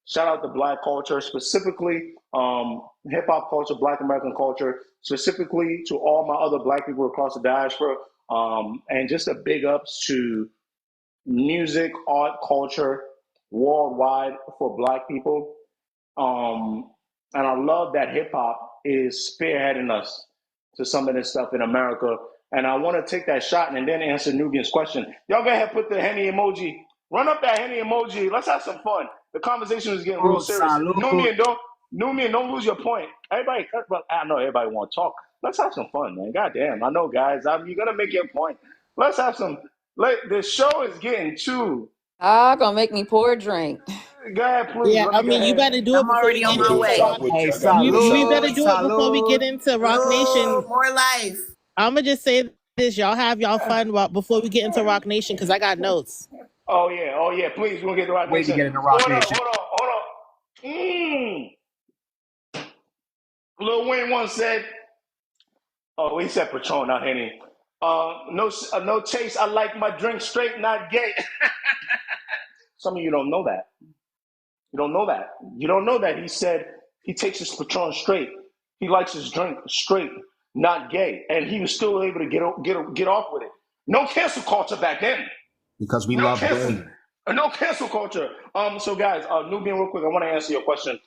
Shout out to Black culture, specifically hip hop culture, Black American culture, specifically to all my other Black people across the diaspora, and just a big ups to music, art, culture worldwide for Black people. And I love that hip hop is spearheading us to some of this stuff in America. And I want to take that shot and then answer Nubian's question. Y'all go ahead, put the Henny emoji. Run up that Henny emoji. Let's have some fun. The conversation is getting real serious. Nubian, don't lose your point. Everybody, I know everybody want to talk. Let's have some fun, man. Goddamn, I know, guys. You're gonna make your point. Let's have some. The show is getting too. Gonna make me pour a drink. Go ahead, please. Yeah, I mean, you better do it I'm already on my way. Hey, you better do it before we get into Rock Nation. More life. I'm gonna just say this: y'all have y'all fun before we get into Rock Nation, because I got notes. Oh yeah, please, we'll get to Rock Nation. Wait to get into Rock Nation. Hold on. Lil Wayne once said, he said Patron, not Henny. No chase. I like my drink straight, not gay. Some of you don't know that. You don't know that. You don't know that he said he takes his Patron straight. He likes his drink straight, not gay, and he was still able to get off with it. No cancel culture back then. Because we love gay. No cancel culture. So guys, Nubian, real quick, I want to answer your question.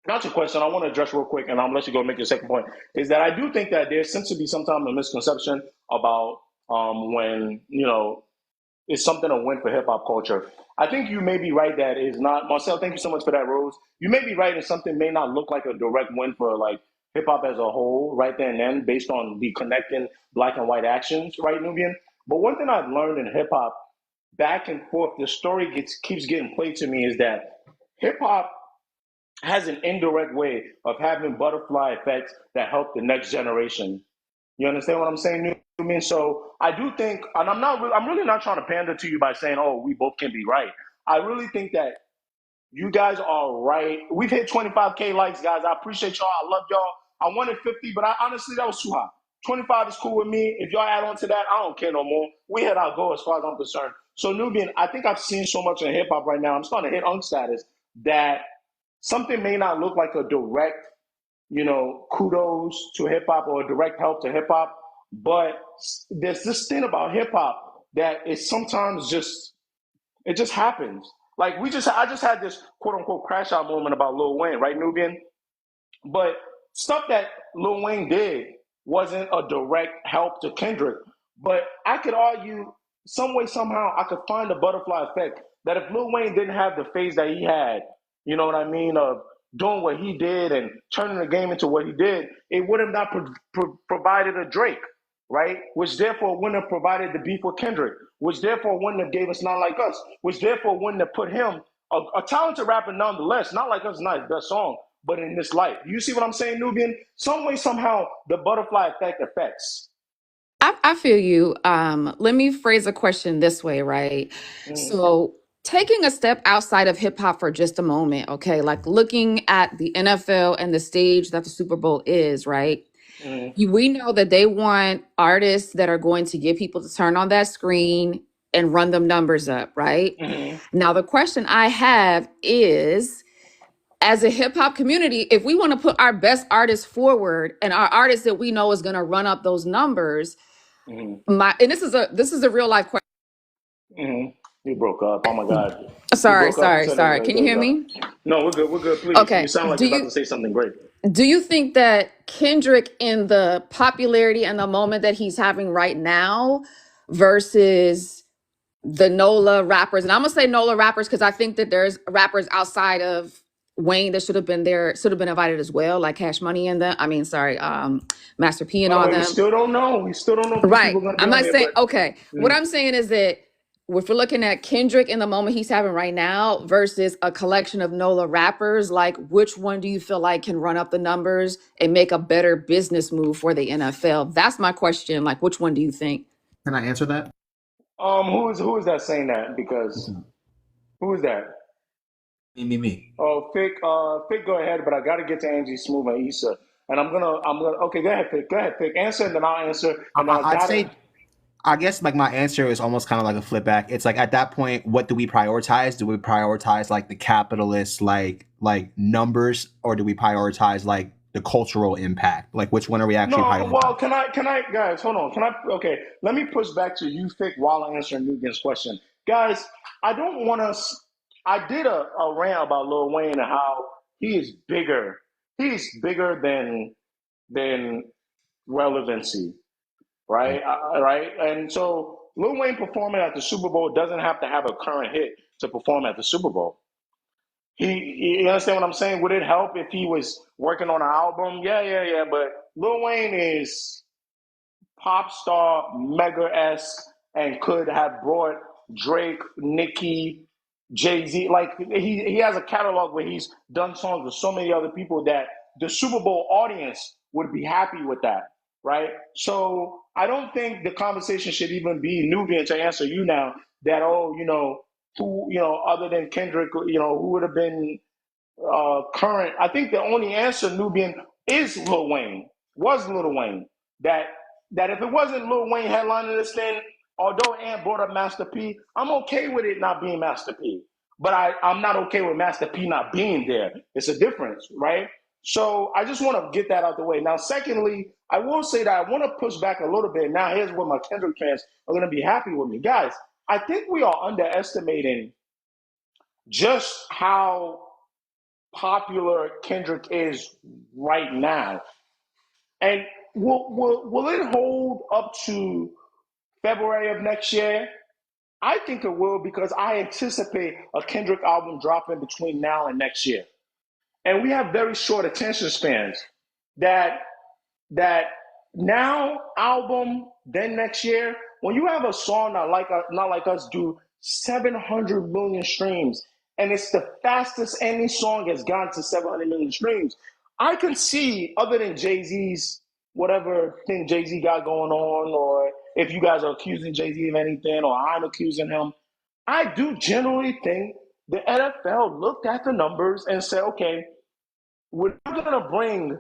Not your question, I want to address real quick, and I'll let you go make your second point, is that I do think that there seems to be sometimes a misconception about when, it's something a win for hip-hop culture. I think you may be right that it's not. Marcel, thank you so much for that, Rose. You may be right that something may not look like a direct win for like hip-hop as a whole right there and then based on the connecting Black and white actions, right, Nubian? But one thing I've learned in hip-hop, back and forth, the story keeps getting played to me is that hip-hop has an indirect way of having butterfly effects that help the next generation. You understand what I'm saying, Newman? So I do think, and I'm really not trying to pander to you by saying, oh, we both can be right. I really think that you guys are right. We've hit 25K likes, guys. I appreciate y'all. I love y'all. I wanted 50, but honestly, that was too high. 25 is cool with me. If y'all add on to that, I don't care no more. We hit our goal as far as I'm concerned. So Nubian, I think I've seen so much in hip hop right now. I'm starting to hit on status that something may not look like a direct, kudos to hip hop or a direct help to hip hop, but there's this thing about hip hop that is sometimes it just happens. Like I just had this quote unquote crash out moment about Lil Wayne, right, Nubian? But stuff that Lil Wayne did wasn't a direct help to Kendrick. But I could argue some way, somehow, I could find a butterfly effect that if Lil Wayne didn't have the phase that he had, you know what I mean, of doing what he did and turning the game into what he did, it would have not provided a Drake, right? Which therefore wouldn't have provided the beef with Kendrick, which therefore wouldn't have gave us Not Like Us, which therefore wouldn't have put him, a talented rapper nonetheless, Not Like Us is not his best song, but in this light. You see what I'm saying, Nubian? Some way, somehow, the butterfly effect affects. I feel you. Let me phrase a question this way, right? Mm, So, taking a step outside of hip hop for just a moment, okay? Like looking at the NFL and the stage that the Super Bowl is, right? mm, We know that they want artists that are going to get people to turn on that screen and run them numbers up, right? mm. Now, the question I have is, as a hip hop community, if we want to put our best artists forward and our artists that we know is going to run up those numbers, and this is a real life question. You broke up. Oh my God. You Sorry, broke up. sorry, Say that. sorry. Can you There you hear go. me? No, we're good. We're good. Please. You Okay. sound like Do you're about you to say something great. do you think that Kendrick, in the popularity and the moment that he's having right now versus the NOLA rappers, and I'm gonna say NOLA rappers because I think that there's rappers outside of Wayne that should have been there, should have been invited as well, like Cash Money and them. I mean, sorry, Master P and By the all way, we them. still don't know. We still don't know if these Right. people are going to be I'm on not there, saying, but okay. What I'm saying is that if we're looking at Kendrick in the moment he's having right now versus a collection of NOLA rappers, like which one do you feel like can run up the numbers and make a better business move for the NFL? That's my question. Like, which one do you think? Can I answer that? who is that saying that? Because who is that? Me. Oh, Fick, go ahead, but I got to get to Angie Smooth and Issa, and I'm gonna. Okay, go ahead, Fick. Go ahead, Fick. Answer, and then I'll answer, and then I I'd gotta. say, I guess like my answer is almost kind of like a flip back. It's like at that point, what do we prioritize? Do we prioritize like the capitalist like numbers, or do we prioritize like the cultural impact? Like which one are we actually No, well, prioritizing? guys, hold on. Okay, let me push back to you, Fick, while answering Nubian's question. Guys, I don't want us, I did a rant about Lil Wayne and how he is bigger. He's bigger than relevancy, right? Right? And so Lil Wayne performing at the Super Bowl doesn't have to have a current hit to perform at the Super Bowl. You understand what I'm saying? Would it help if he was working on an album? Yeah. But Lil Wayne is pop star, mega esque, and could have brought Drake, Nicki, Jay Z. Like he has a catalog where he's done songs with so many other people that the Super Bowl audience would be happy with that, right? So I don't think the conversation should even be Nubian to answer you now that who other than Kendrick who would have been current. I think the only answer, Nubian, is Lil Wayne. Was Lil Wayne that if it wasn't Lil Wayne headlining this thing, although Ant brought up Master P, I'm okay with it not being Master P. But I'm not okay with Master P not being there. It's a difference, right? So I just want to get that out the way. Now, secondly, I will say that I want to push back a little bit. Now, here's what my Kendrick fans are going to be happy with me. Guys, I think we are underestimating just how popular Kendrick is right now. And will it hold up to February of next year? I think it will because I anticipate a Kendrick album dropping between now and next year. And we have very short attention spans that that now album, then next year, when you have a song not like us do 700 million streams, and it's the fastest any song has gone to 700 million streams, I can see other than Jay-Z's whatever thing Jay-Z got going on, or if you guys are accusing Jay-Z of anything, or I'm accusing him, I do generally think the NFL looked at the numbers and said, okay, we're not going to bring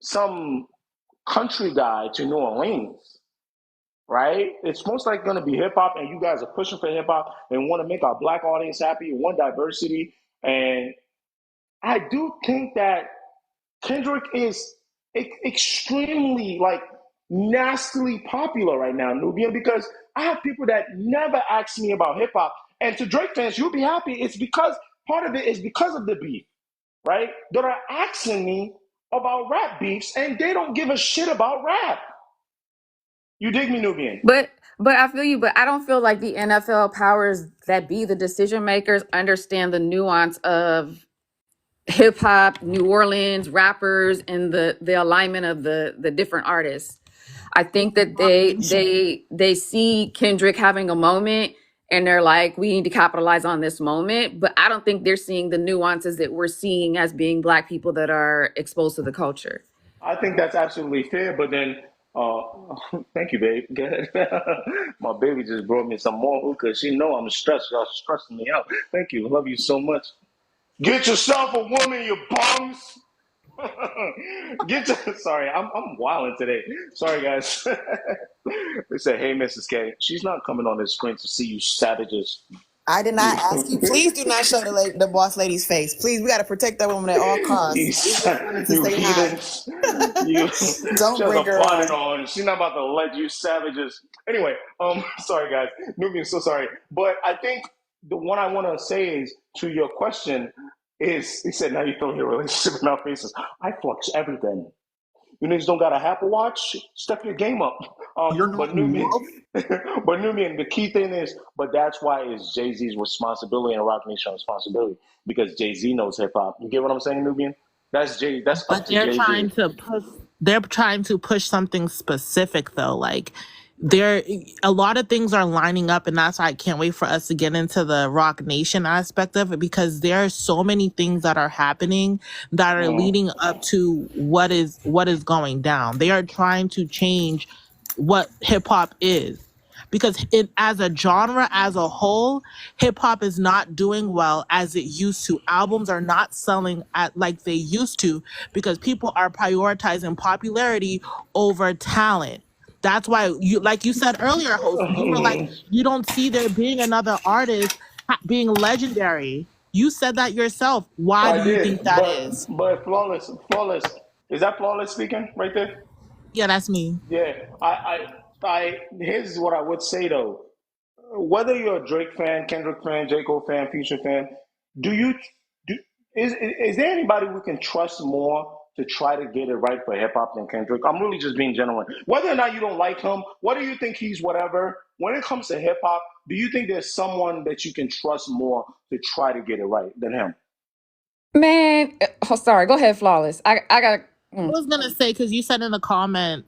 some country guy to New Orleans, right? It's most likely going to be hip hop, and you guys are pushing for hip hop and want to make our black audience happy and want diversity. And I do think that Kendrick is extremely, like, nastily popular right now, Nubian, because I have people that never ask me about hip hop. And to Drake fans, you'll be happy. It's because part of it is because of the beef, right? That are asking me about rap beefs, and they don't give a shit about rap. You dig me, Nubian? But I feel you, but I don't feel like the NFL powers that be the decision makers understand the nuance of hip hop, New Orleans rappers, and the alignment of the different artists. I think that they see Kendrick having a moment and they're like, we need to capitalize on this moment. But I don't think they're seeing the nuances that we're seeing as being Black people that are exposed to the culture. I think that's absolutely fair, but then, thank you, babe. Go ahead. My baby just brought me some more hookah. She know I'm stressed. Y'all stressing me out. Thank you. Love you so much. Get yourself a woman, you bums. Sorry, I'm wilding today. Sorry, guys. They said, "Hey, Mrs. K, she's not coming on the screen to see you savages." I did not ask you. You, Please do not show the boss lady's face. Please, we got to protect that woman at all you, costs. We just wanted to you say hi. heathens. You, she Don't has a bring her bonnet on. on. She's not about to let you savages. Anyway, sorry, guys. Nubian, so sorry. But I think the one I want to say is to your question is, he said, now you throw your relationship in our faces. I flux everything. You niggas don't got a Apple Watch? Step your game up. You're not But in Nubian, love. but Nubian, the key thing is, but that's why it's Jay Z's responsibility and Rock Nation's responsibility because Jay Z knows hip hop. You get what I'm saying, Nubian? That's Jay. That's up But to Jay Z. they're trying to push something specific though. Like there a lot of things are lining up, and that's why I can't wait for us to get into the Rock Nation aspect of it, because there are so many things that are happening that are leading up to what is going down. They are trying to change what hip hop is. Because it, as a genre as a whole, hip hop is not doing well as it used to. Albums are not selling at like they used to because people are prioritizing popularity over talent. That's why you, like you said earlier, host, you were like, you don't see there being another artist being legendary. You said that yourself. Why I do you think did, that is? but flawless. Is that flawless speaking right there? Yeah, that's me. Yeah. Here's what I would say though. Whether you're a Drake fan, Kendrick fan, J. Cole fan, Future fan, do you do is there anybody we can trust more to try to get it right for hip hop than Kendrick? I'm really just being genuine. Whether or not you don't like him, whether you think he's whatever, when it comes to hip hop, do you think there's someone that you can trust more to try to get it right than him? Man, oh, sorry. Go ahead, Flawless. I got. I was gonna say, because you said in the comment,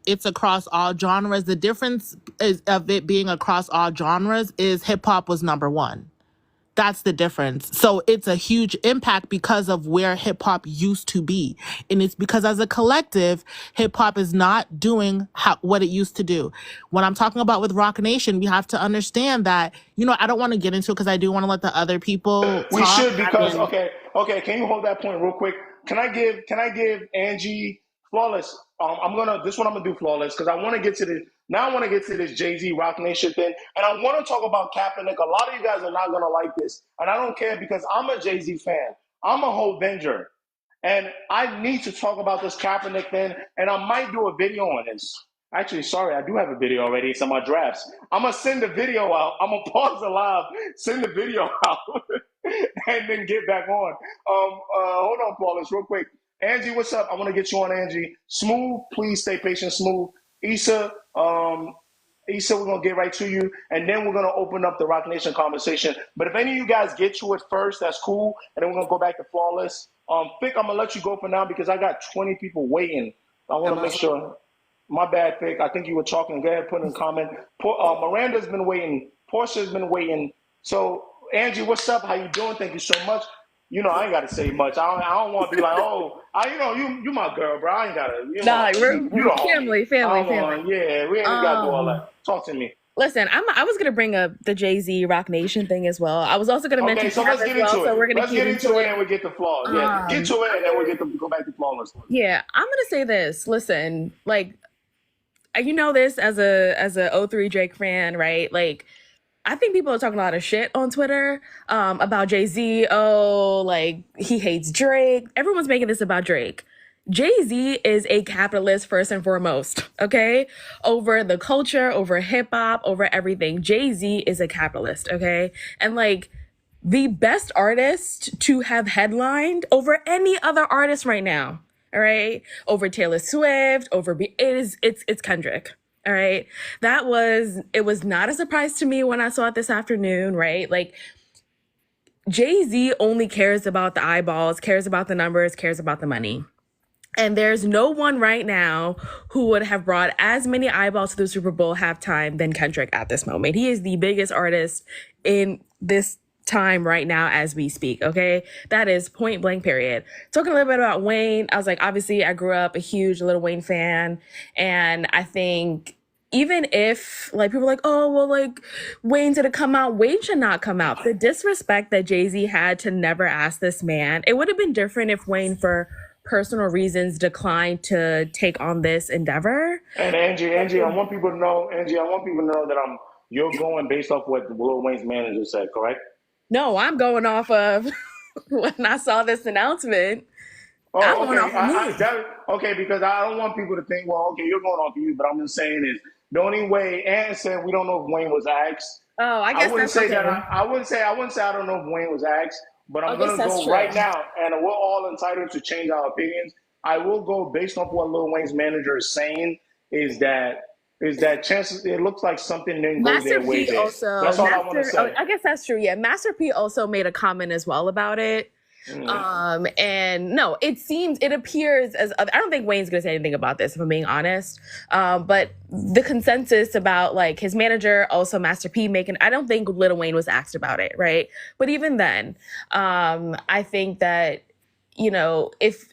it's across all genres. The difference is of it being across all genres is hip hop was number one. That's the difference. So it's a huge impact because of where hip hop used to be, and it's because as a collective, hip hop is not doing what it used to do. What I'm talking about with Rock Nation, we have to understand that. I don't want to get into it because I do want to let the other people We talk. should because okay. Can you hold that point real quick? Can I give Angie flawless? I'm gonna this one I'm gonna do flawless because I want to get to this now. I want to get to this Jay Z Rock Nation thing, and I want to talk about Kaepernick. A lot of you guys are not gonna like this, and I don't care because I'm a Jay Z fan. I'm a whole Venger, and I need to talk about this Kaepernick thing, and I might do a video on this. Actually, sorry, I do have a video already. It's on my drafts. I'm gonna send the video out. I'm gonna pause the live, send the video out, and then get back on. Hold on, Flawless, real quick. Angie, what's up? I want to get you on, Angie. Smooth, please stay patient. Smooth. Issa, we're gonna get right to you, and then we're gonna open up the Rock Nation conversation. But if any of you guys get to it first, that's cool, and then we're gonna go back to Flawless. Fick, I'm gonna let you go for now because I got 20 people waiting. I want to make sure. My bad, Fick. I think you were talking. Go ahead, put in a comment. Miranda's been waiting. Portia's been waiting. So, Angie, what's up? How you doing? Thank you so much. I ain't got to say much. I don't want to be like, oh, you my girl, bro. I ain't got to, Nah, you the homie. family. Yeah, we ain't got to do all Um, that. Talk to me. Listen, I was gonna bring up the Jay-Z Rock Nation thing as well. I was also gonna Okay, mention so Cap let's as get well, into so it. we're gonna Let's get get into into it it. and we get the flaw. Yeah, get to it and then we get to go back to flawless. Yeah, I'm gonna say this. Listen, like you know this as a O3 Drake fan, right? Like I think people are talking a lot of shit on Twitter about Jay-Z. Oh, like he hates Drake. Everyone's making this about Drake. Jay-Z is a capitalist first and foremost, okay? Over the culture, over hip hop, over everything. Jay-Z is a capitalist, okay? And like the best artist to have headlined over any other artist right now, all right? Over Taylor Swift, it's Kendrick. All right. It was not a surprise to me when I saw it this afternoon, right? Like Jay-Z only cares about the eyeballs, cares about the numbers, cares about the money. And there's no one right now who would have brought as many eyeballs to the Super Bowl halftime than Kendrick at this moment. He is the biggest artist in this time right now as we speak, okay? That is point blank, period. Talking a little bit about Wayne, I was like, obviously, I grew up a huge Lil Wayne fan. And I think even if like people are like, oh, well, like Wayne's gonna come out, Wayne should not come out. The disrespect that Jay-Z had to never ask this man, it would have been different if Wayne, for personal reasons, declined to take on this endeavor. And Angie, I want people to know, that you're going based off what Lil Wayne's manager said, correct? No, I'm going off of when I saw this announcement. I'm Oh, going okay. off of me. Okay, because I don't want people to think, well, okay, you're going off of you, but I'm just saying is the only way. Ann said we don't know if Wayne was asked. Oh, I guess wouldn't that's say okay. that. I wouldn't say I don't know if Wayne was asked, but I'm I guess gonna that's go true. right now, and we're all entitled to change our opinions. I will go based off what Lil Wayne's manager is saying. Is that chances? It looks like something didn't go Master their way P there. also. That's all I want to say. I guess that's true. Yeah, Master P also made a comment as well about it. And no, it appears as I don't think Wayne's gonna say anything about this, if I'm being honest. But the consensus about like his manager, also Master P I don't think Lil Wayne was asked about it, right? But even then, I think that, you know, if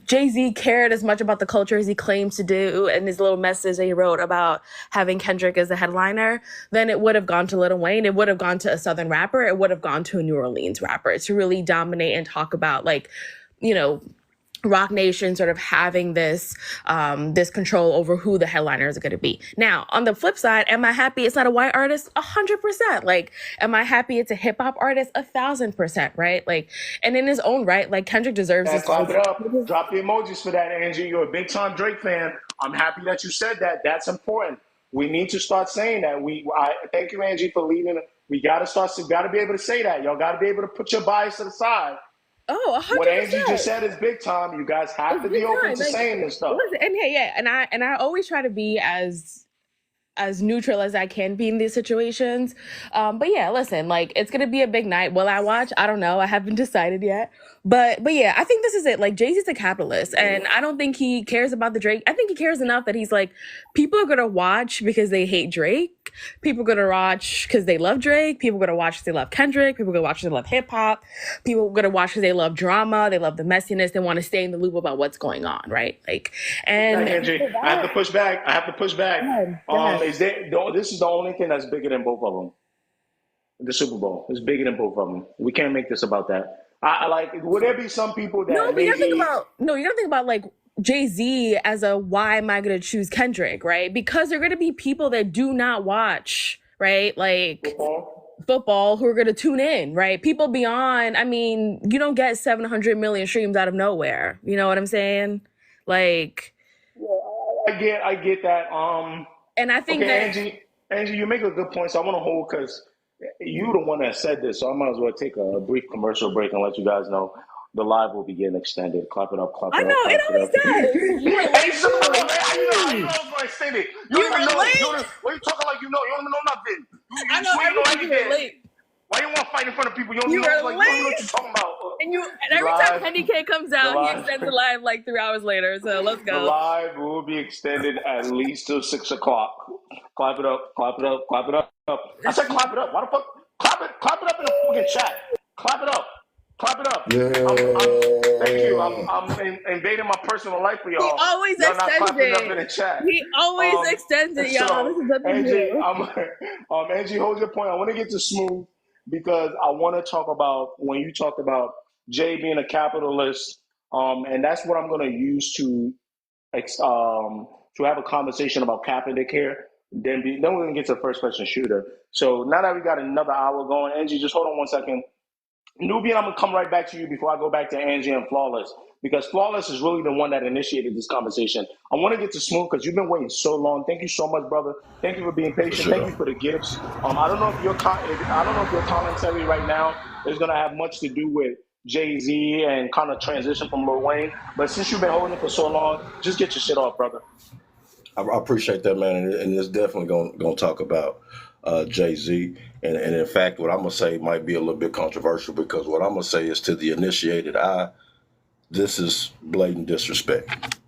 Jay-Z cared as much about the culture as he claims to do, and his little message that he wrote about having Kendrick as a headliner, then it would have gone to Lil Wayne. It would have gone to a Southern rapper. It would have gone to a New Orleans rapper to really dominate and talk about, like, you know, Rock Nation sort of having this this control over who the headliners are going to be. Now, on the flip side, am I happy it's not a white artist? 100%. Like, am I happy it's a hip hop artist? 1,000%. Right? Like, and in his own right, like Kendrick deserves this. Clap it up. Drop the emojis for that, Angie. You're a big time Drake fan. I'm happy that you said that. That's important. We need to start saying that. I thank you, Angie, for leading. We got to be able to say that. Y'all got to be able to put your bias to the side. Oh, 100%. What Angie just said is big time. You guys have to be open to saying this stuff. Listen, and hey, yeah, and I always try to be as neutral as I can be in these situations. But yeah, listen, like, it's gonna be a big night. Will I watch? I don't know. I haven't decided yet. But yeah, I think this is it. Like, Jay-Z's a capitalist, and I don't think he cares about the Drake. I think he cares enough that he's like, people are gonna watch because they hate Drake. People are gonna watch because they love Drake. People are gonna watch because they love Kendrick. People are gonna watch because they love hip hop. People are gonna watch because they love drama. They love the messiness. They want to stay in the loop about what's going on, right? Like, and Angie, I have to push back. Go ahead. This is the only thing that's bigger than both of them. The Super Bowl is bigger than both of them. We can't make this about that. I like. Would there be some people that you gotta maybe? think about like Jay-Z as a why am I gonna choose Kendrick, right? Because there are gonna be people that do not watch, right? Like football who are gonna tune in, right? People beyond. I mean, you don't get 700 million streams out of nowhere. You know what I'm saying? Like, I get that. and I think that Angie, you make a good point. So I want to hold because you the one that said this. So I might as well take a brief commercial break and let you guys know the live will be getting extended. Clap it up, clap it up. I know it always does. You know it's going extended. You don't even know. Why you talking like you know? You don't even know nothing. I know everything. You were late. Why you want to fight in front of people? You don't know what you're talking about. And every time Penny K comes out, he extends the live like 3 hours later. So let's go. The live will be extended at least till 6 o'clock. Clap it up, clap it up, clap it up. I said clap it up. Why the fuck? Clap it up in the fucking chat. Clap it up. Clap it up. Yeah. Thank you. I'm invading my personal life for y'all. He always y'all not extends clapping it. up in the chat. He always extends it, y'all. So, this is nothing new. Angie, hold your point. I want to get to Smooth because I want to talk about when you talked about Jay being a capitalist, and that's what I'm going to use to have a conversation about Kaepernick here. Then we're going to get to the first question shooter. So now that we got another hour going, Angie, just hold on 1 second. Nubian, I'm going to come right back to you before I go back to Angie and Flawless, because Flawless is really the one that initiated this conversation. I want to get to Smooth because you've been waiting so long. Thank you so much, brother. Thank you for being patient. Sure. Thank you for the gifts. I don't know if your commentary right now is going to have much to do with Jay-Z and kind of transition from Lil Wayne, but since you've been holding it for so long, just get your shit off, brother. I appreciate that, man, and it's definitely going to talk about Jay-Z. And in fact, what I'm going to say might be a little bit controversial because what I'm going to say is to the initiated eye, this is blatant disrespect.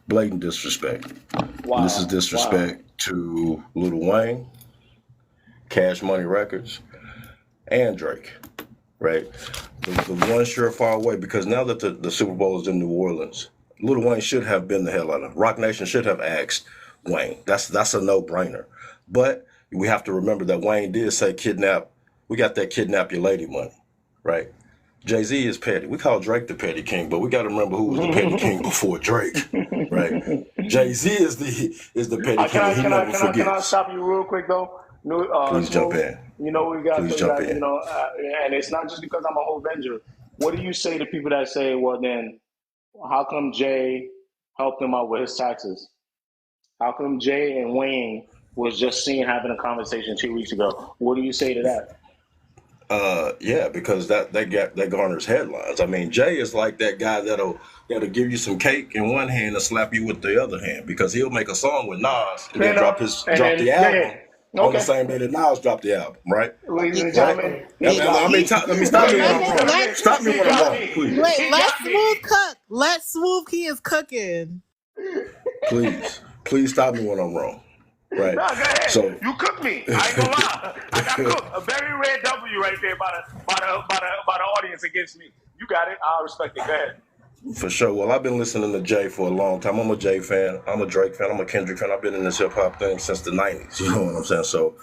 Blatant disrespect. And this is disrespect to Lil Wayne, Cash Money Records, and Drake. Right? The one surefire way, because now that the Super Bowl is in New Orleans, Lil Wayne should have been the headliner. Rock Nation should have asked Wayne. That's a no-brainer. But we have to remember that Wayne did say kidnap. We got that kidnap your lady money, right? Jay-Z is petty. We call Drake the petty king, but we got to remember who was the petty king before Drake, right? Jay-Z is the petty king. He never forgets. Can I stop you real quick though? Please jump in. You know we got. Please jump in. You know, and it's not just because I'm a whole Avenger. What do you say to people that say, "Well, then, how come Jay helped him out with his taxes? How come Jay and Wayne was just seen having a conversation 2 weeks ago?" What do you say to that? Yeah, because that garners headlines. I mean, Jay is like that guy that'll give you some cake in one hand and slap you with the other hand, because he'll make a song with Nas and then drop the album on the same day that Nas dropped the album, right? Ladies and gentlemen, let me stop me when I'm wrong. Stop me when I'm wrong, please. Wait, let Smooth cook. Let Smooth, he is cooking. Please stop me when I'm wrong. Right. No, go ahead. So you cooked me. I ain't gonna lie. I got cooked. A very rare W right there by the audience against me. You got it. I'll respect it. Go ahead. For sure. Well, I've been listening to Jay for a long time. I'm a Jay fan. I'm a Drake fan. I'm a Kendrick fan. I've been in this hip hop thing since the 90s. You know what I'm saying? So,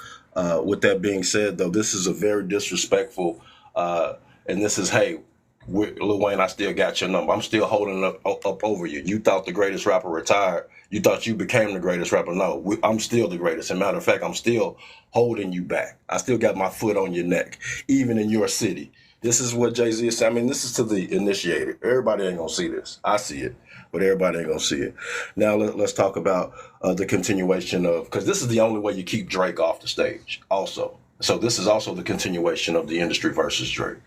with that being said, though, this is a very disrespectful, and this is, hey, Lil Wayne, I still got your number. I'm still holding up over you. You thought the greatest rapper retired. You thought you became the greatest rapper. No, I'm still the greatest. As a matter of fact, I'm still holding you back. I still got my foot on your neck, even in your city. This is what Jay-Z is saying. I mean, this is to the initiated. Everybody ain't going to see this. I see it, but everybody ain't going to see it. Now, let's talk about the continuation of, because this is the only way you keep Drake off the stage also. So this is also the continuation of the industry versus Drake.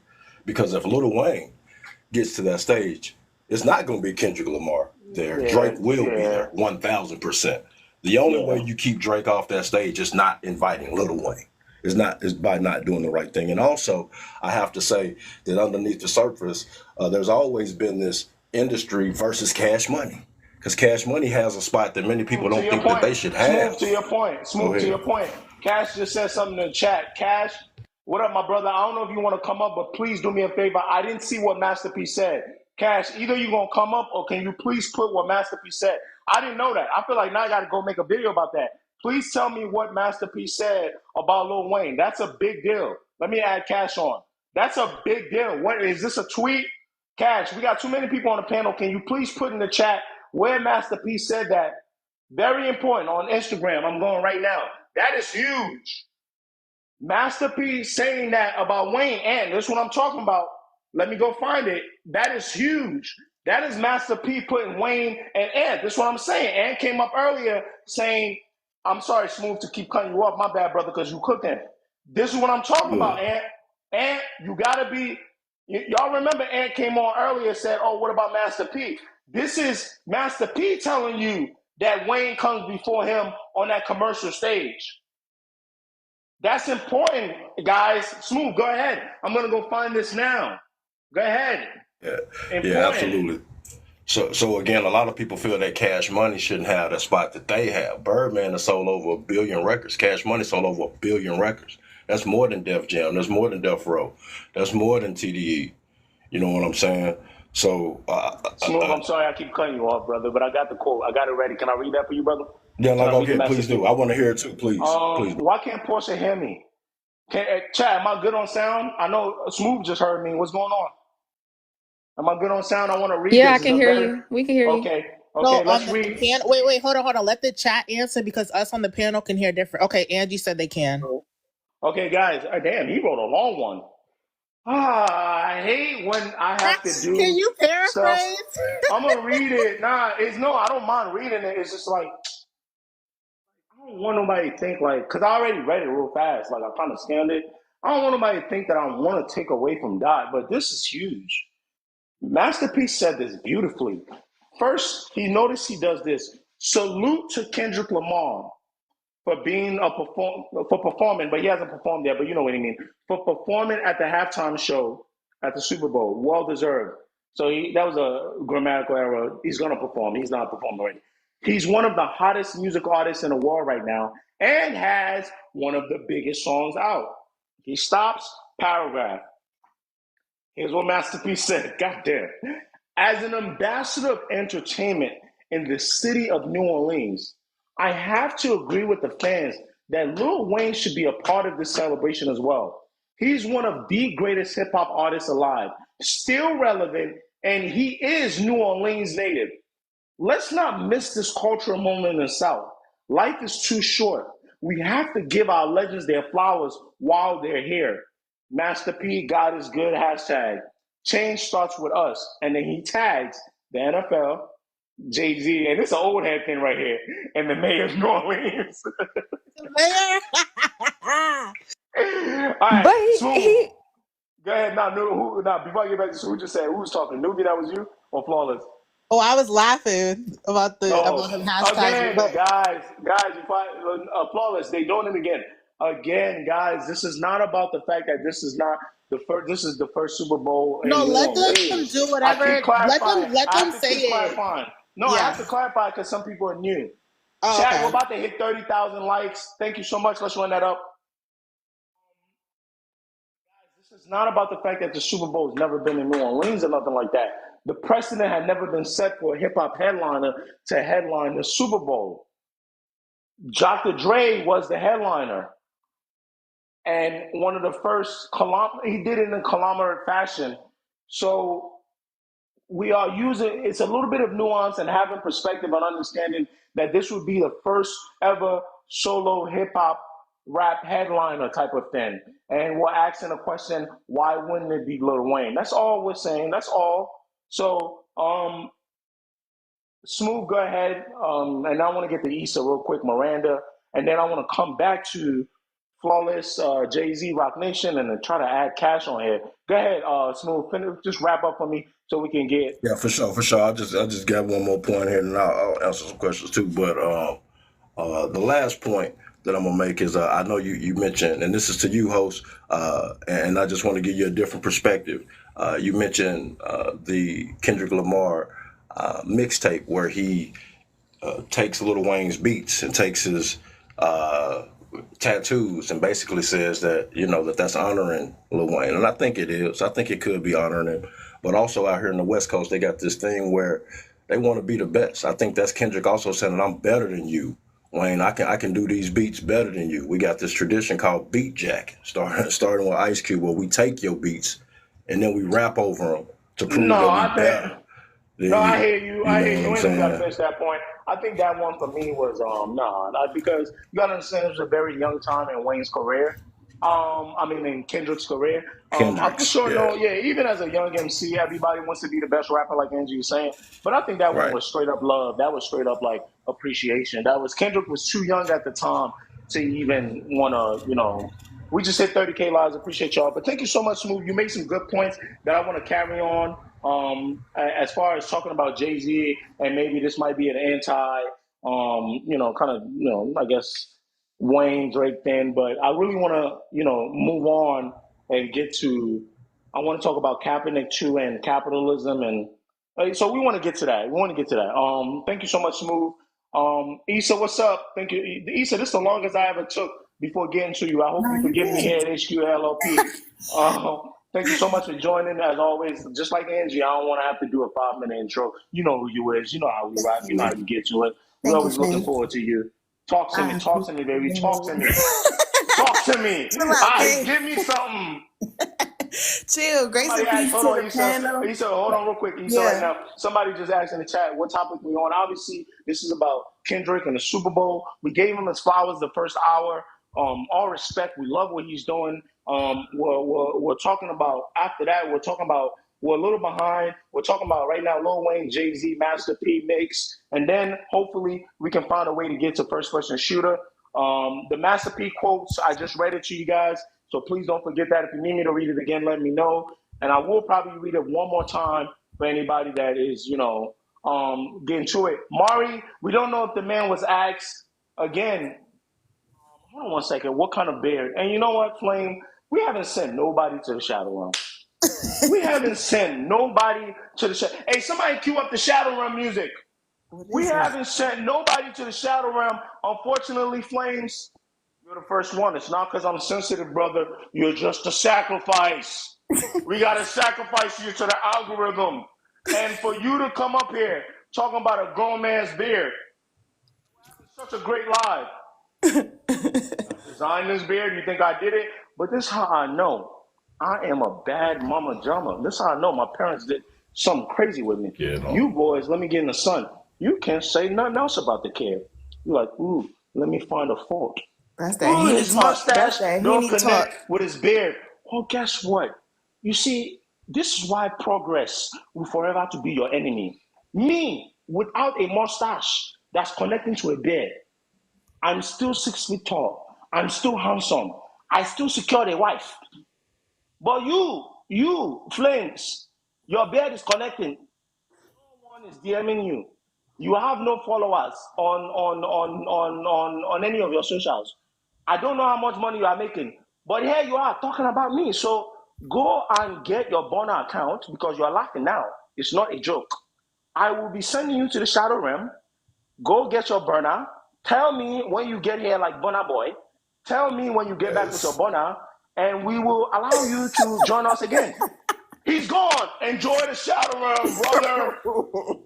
Because if Lil Wayne gets to that stage, it's not going to be Kendrick Lamar there. Yeah, Drake will be there 1,000%. The only way you keep Drake off that stage is not inviting Lil Wayne. It's by not doing the right thing. And also, I have to say that underneath the surface, there's always been this industry versus Cash Money. Because Cash Money has a spot that many people don't think that they should have. Smooth to your point. Cash just said something in the chat. Cash, what up, my brother? I don't know if you want to come up, but please do me a favor. I didn't see what Masterpiece said. Cash, either you going to come up or can you please put what Masterpiece said? I didn't know that. I feel like now I got to go make a video about that. Please tell me what Masterpiece said about Lil Wayne. That's a big deal. Let me add Cash on. That's a big deal. What is this, a tweet? Cash, we got too many people on the panel. Can you please put in the chat where Masterpiece said that? Very important, on Instagram. I'm going right now. That is huge. Masterpiece saying that about Wayne, and this is what I'm talking about. Let me go find it. That is huge. That is Master P putting Wayne and Ant. This is what I'm saying. Ant came up earlier saying, I'm sorry, Smooth, to keep cutting you off. My bad, brother, because you cooking. This is what I'm talking about, Ant. Ant, you got to be, y'all remember Ant came on earlier and said, oh, what about Master P? This is Master P telling you that Wayne comes before him on that commercial stage. That's important, guys. Smooth, go ahead. I'm going to go find this now. Go ahead. Yeah, absolutely. So again, a lot of people feel that Cash Money shouldn't have the spot that they have. Birdman has sold over 1 billion records. Cash Money sold over 1 billion records. That's more than Def Jam. That's more than Death Row. That's more than TDE. You know what I'm saying? So, Smooth, I'm sorry I keep cutting you off, brother, but I got the quote. I got it ready. Can I read that for you, brother? Yeah, okay, please do. I want to hear it too, please. Please. Why can't Portia hear me? Chad, am I good on sound? I know Smooth just heard me. What's going on? Am I good on sound? I want to read. Yeah, I can hear you. We can hear you. Okay, No, let's read. Wait, hold on. Let the chat answer because us on the panel can hear different. Okay, Angie said they can. Okay, guys. Damn, he wrote a long one. I hate when I have to do. Can you paraphrase? Stuff. I'm gonna read it. I don't mind reading it. It's just like I don't want nobody to think like, cause I already read it real fast. Like I kind of scanned it. I don't want nobody to think that I want to take away from Dot, but this is huge. Masterpiece said this beautifully. First, he does this. Salute to Kendrick Lamar for being performing, but he hasn't performed yet, but you know what I mean. For performing at the halftime show at the Super Bowl. Well deserved. So that was a grammatical error. He's gonna perform. He's not performing already. He's one of the hottest music artists in the world right now, and has one of the biggest songs out. He stops. Paragraph. Here's what Master P said. Goddamn. As an ambassador of entertainment in the city of New Orleans, I have to agree with the fans that Lil Wayne should be a part of this celebration as well. He's one of the greatest hip hop artists alive, still relevant, and he is New Orleans native. Let's not miss this cultural moment in the South. Life is too short. We have to give our legends their flowers while they're here. Master P, God is good, hashtag. Change starts with us. And then he tags the NFL, Jay-Z, and it's an old head thing right here, and the mayor of New Orleans. Mayor. All But right, he Smooth. he Go ahead. Now, before I get back to who just said, who was talking? Nubi, that was you? Or Flawless? Oh, I was laughing about him Oh, hashtagging, again, but guys, Flawless, they doing it again. Again, guys, this is not about the fact that this is not the first. This is the first Super Bowl in no, New let them Orleans. do I keep whatever. clarifying. Let I them have to say keep it. clarifying. No, I have Yeah. to clarify because some people are new. Oh, Chat, we're okay. about to hit 30,000 likes. Thank you so much. Let's run that up. This is not about the fact that the Super Bowl has never been in New Orleans or nothing like that. The precedent had never been set for a hip hop headliner to headline the Super Bowl. Dr. Dre was the headliner, and one of the first he did it in a conglomerate fashion. So we are using it's a little bit of nuance and having perspective and understanding that this would be the first ever solo hip hop rap headliner type of thing. And we're asking a question, why wouldn't it be Lil Wayne? That's all we're saying. That's all. So Smooth, go ahead. And I want to get to Issa real quick, Miranda, and then I want to come back to Flawless, Jay-Z, Rock Nation, and then try to add Cash on here. Go ahead, Smooth. Just wrap up for me so we can get. Yeah, for sure, for sure. I just got one more point here, and I'll answer some questions too. But the last point that I'm gonna make is I know you mentioned, and this is to you, host, and I just want to give you a different perspective. You mentioned the Kendrick Lamar mixtape where he takes Lil Wayne's beats and takes his tattoos and basically says that that's honoring Lil Wayne, and I think it is. I think it could be honoring him, but also out here in the West Coast, they got this thing where they want to be the best. I think that's Kendrick also saying that I'm better than you, Wayne. I can do these beats better than you. We got this tradition called beat jack, starting with Ice Cube, where we take your beats and then we rap over them to prove No, that we I think. better than No, I you. hear you. You I know hear what you. I'm And you got to saying? finish that point. I think that one for me was not because you got to understand it was a very young time in Wayne's career. I mean in Kendrick's career. I for Kendrick's, sure yeah, know. Yeah, even as a young MC, everybody wants to be the best rapper, like Angie was saying. But I think that one right. was straight up love. That was straight up like appreciation. That was Kendrick was too young at the time to even want to, we just hit 30K lives. Appreciate y'all. But thank you so much, Smooth. You made some good points that I want to carry on. As far as talking about Jay-Z, and maybe this might be an anti, kind of, I guess Wayne Drake thing, but I really want to, move on and get to. I want to talk about Kaepernick too and capitalism, and so we want to get to that. We want to get to that. Thank you so much, Smooth. Issa, what's up? Thank you, Issa. This is the longest I ever took before getting to you. I hope No, you you're forgive me good. here at HQLLP. Thank you so much for joining. As always, just like Angie, I don't want to have to do a 5 minute intro. You know who you is. You know how we rap. You know how you get to it. We're Thank you, always looking Smooth. forward to you. Talk to me. I Talk to me, baby. Talk to me. Talk to me. Chill out, King. Give me something. Chill. Grace Somebody and asked, peace hold to on, the Issa. panel. Issa, hold on real quick. Issa, right Yeah. now. Somebody just asked in the chat what topic we on. Obviously, this is about Kendrick and the Super Bowl. We gave him his flowers the first hour. All respect. We love what he's doing. We're talking about, after that, we're talking about, we're a little behind. We're talking about right now Lil Wayne, Jay-Z, Master P mix. And then hopefully we can find a way to get to first person shooter. The Master P quotes, I just read it to you guys. So please don't forget that. If you need me to read it again, let me know. And I will probably read it one more time for anybody that is, getting to it. Mari, we don't know if the man was asked again. Hold on one second. What kind of beard? And you know what, Flame? We haven't sent nobody to the shadow realm. We haven't sent nobody to the shadow. Hey, somebody cue up the Shadow Realm music. We haven't sent nobody to the Shadow Realm. Unfortunately, Flames, you're the first one. It's not because I'm sensitive, brother. You're just a sacrifice. We got to sacrifice you to the algorithm. And for you to come up here talking about a grown man's beard, it's such a great live. Design this beard, you think I did it? But this is how I know I am a bad mama drummer. This is how I know my parents did something crazy with me. Yeah, no. You boys, let me get in the sun. You can't say nothing else about the kid. You're like, ooh, let me find a fault. That's that Ooh, Henny his talk. mustache That's that don't Henny talk. connect with his beard. Well, guess what? You see, this is why progress will forever have to be your enemy. Me, without a mustache that's connecting to a beard, I'm still 6 feet tall. I'm still handsome. I still secured a wife. But you, Flames, your beard is connecting. No one is DMing you. You have no followers on any of your socials. I don't know how much money you are making, but here you are talking about me. So go and get your Burner account because you are laughing now. It's not a joke. I will be sending you to the Shadow Realm. Go get your Burner. Tell me when you get here, like Burner Boy. Tell me when you get back with your Burner, and we will allow you to join us again. He's gone. Enjoy the Shadow Realm, brother.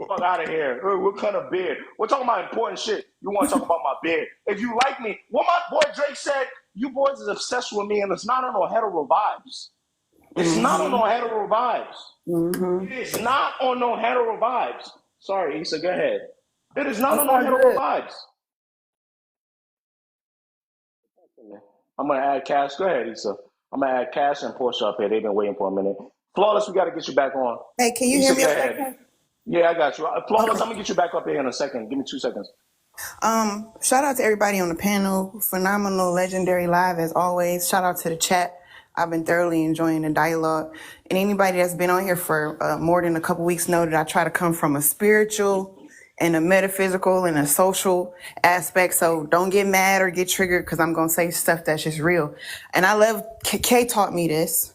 Fuck out of here. What kind of beard? We're talking about important shit. You want to talk about my beard? If you like me, what my boy Drake said, you boys is obsessed with me, and it's not on no hetero vibes. It's not on no hetero vibes. It is not on no hetero vibes. Sorry, Issa, go ahead. It is not on no hetero vibes. I'm gonna add Cash. Go ahead, Issa. I'm gonna add Cash and Portia up here. They've been waiting for a minute. Flawless, we gotta get you back on. Hey, can you Issa, hear me go okay? ahead. Yeah, I got you. Flawless, Okay. I'm gonna get you back up here in a second. Give me 2 seconds. Shout out to everybody on the panel. Phenomenal, legendary live as always. Shout out to the chat. I've been thoroughly enjoying the dialogue. And anybody that's been on here for more than a couple weeks know that I try to come from a spiritual and a metaphysical and a social aspect. So don't get mad or get triggered because I'm going to say stuff that's just real. And I love, Kay taught me this,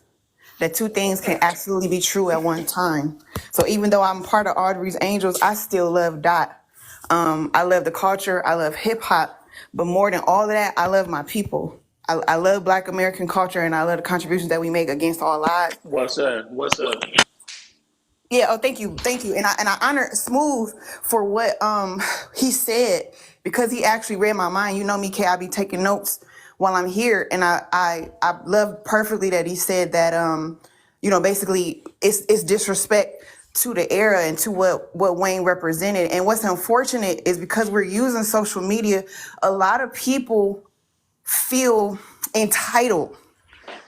that two things can absolutely be true at one time. So even though I'm part of Audrey's Angels, I still love Dot. I love the culture. I love hip hop. But more than all of that, I love my people. I love Black American culture, and I love the contributions that we make against all odds. What's up? What's up? Yeah. Oh, thank you, and I honor Smooth for what he said because he actually read my mind. You know me, Kay. I be taking notes while I'm here, and I love perfectly that he said that basically it's disrespect to the era and to what Wayne represented. And what's unfortunate is because we're using social media, a lot of people feel entitled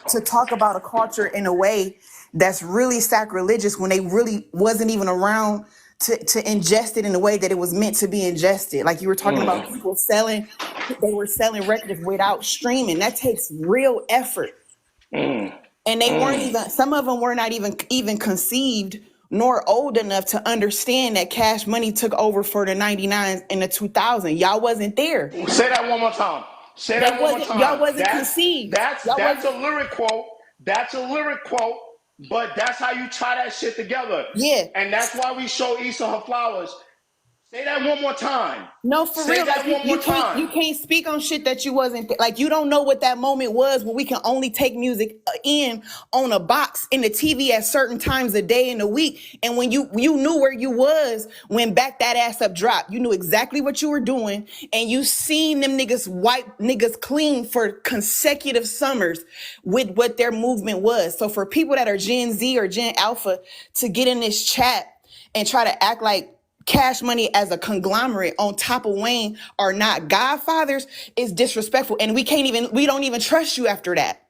to talk about a culture in a way that's really sacrilegious when they really wasn't even around to ingest it in the way that it was meant to be ingested. Like you were talking about people they were selling records without streaming. That takes real effort. And they weren't even, some of them were not even conceived nor old enough to understand that Cash Money took over for the 99 and the 2000. Y'all wasn't there. Say that one more time. Say that one more time. Y'all wasn't conceived. That's a lyric quote. That's a lyric quote. But that's how you tie that shit together. Yeah. And that's why we show Issa her flowers. Say that one more time. No, for Say real. that Like, one more time. You can't speak on shit that you wasn't like. You don't know what that moment was when we can only take music in on a box in the TV at certain times a day in the week. And when you knew where you was when Back That Ass Up dropped, you knew exactly what you were doing, and you seen them niggas wipe niggas clean for consecutive summers with what their movement was. So for people that are Gen Z or Gen Alpha to get in this chat and try to act like Cash Money as a conglomerate on top of Wayne are not godfathers is disrespectful. And we don't even trust you after that.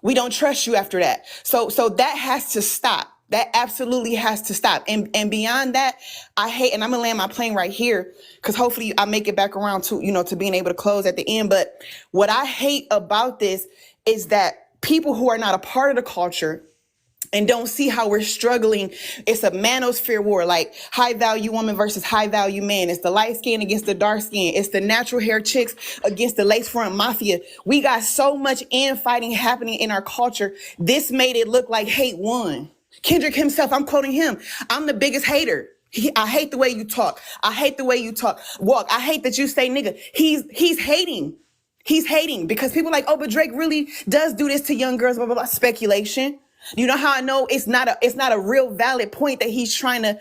We don't trust you after that. So that has to stop. That absolutely has to stop. And beyond that, I hate, and I'm gonna land my plane right here because hopefully I make it back around to being able to close at the end. But what I hate about this is that people who are not a part of the culture and don't see how we're struggling. It's a manosphere war, like high value woman versus high value man. It's the light skin against the dark skin. It's the natural hair chicks against the lace front mafia. We got so much infighting happening in our culture. This made it look like hate won. Kendrick himself, I'm quoting him. I'm the biggest hater. I hate the way you talk. I hate the way you walk. I hate that you say nigga. He's hating. He's hating because people are like, oh, but Drake really does do this to young girls, blah, blah, blah. Speculation. You know how I know it's not a real valid point that he's trying to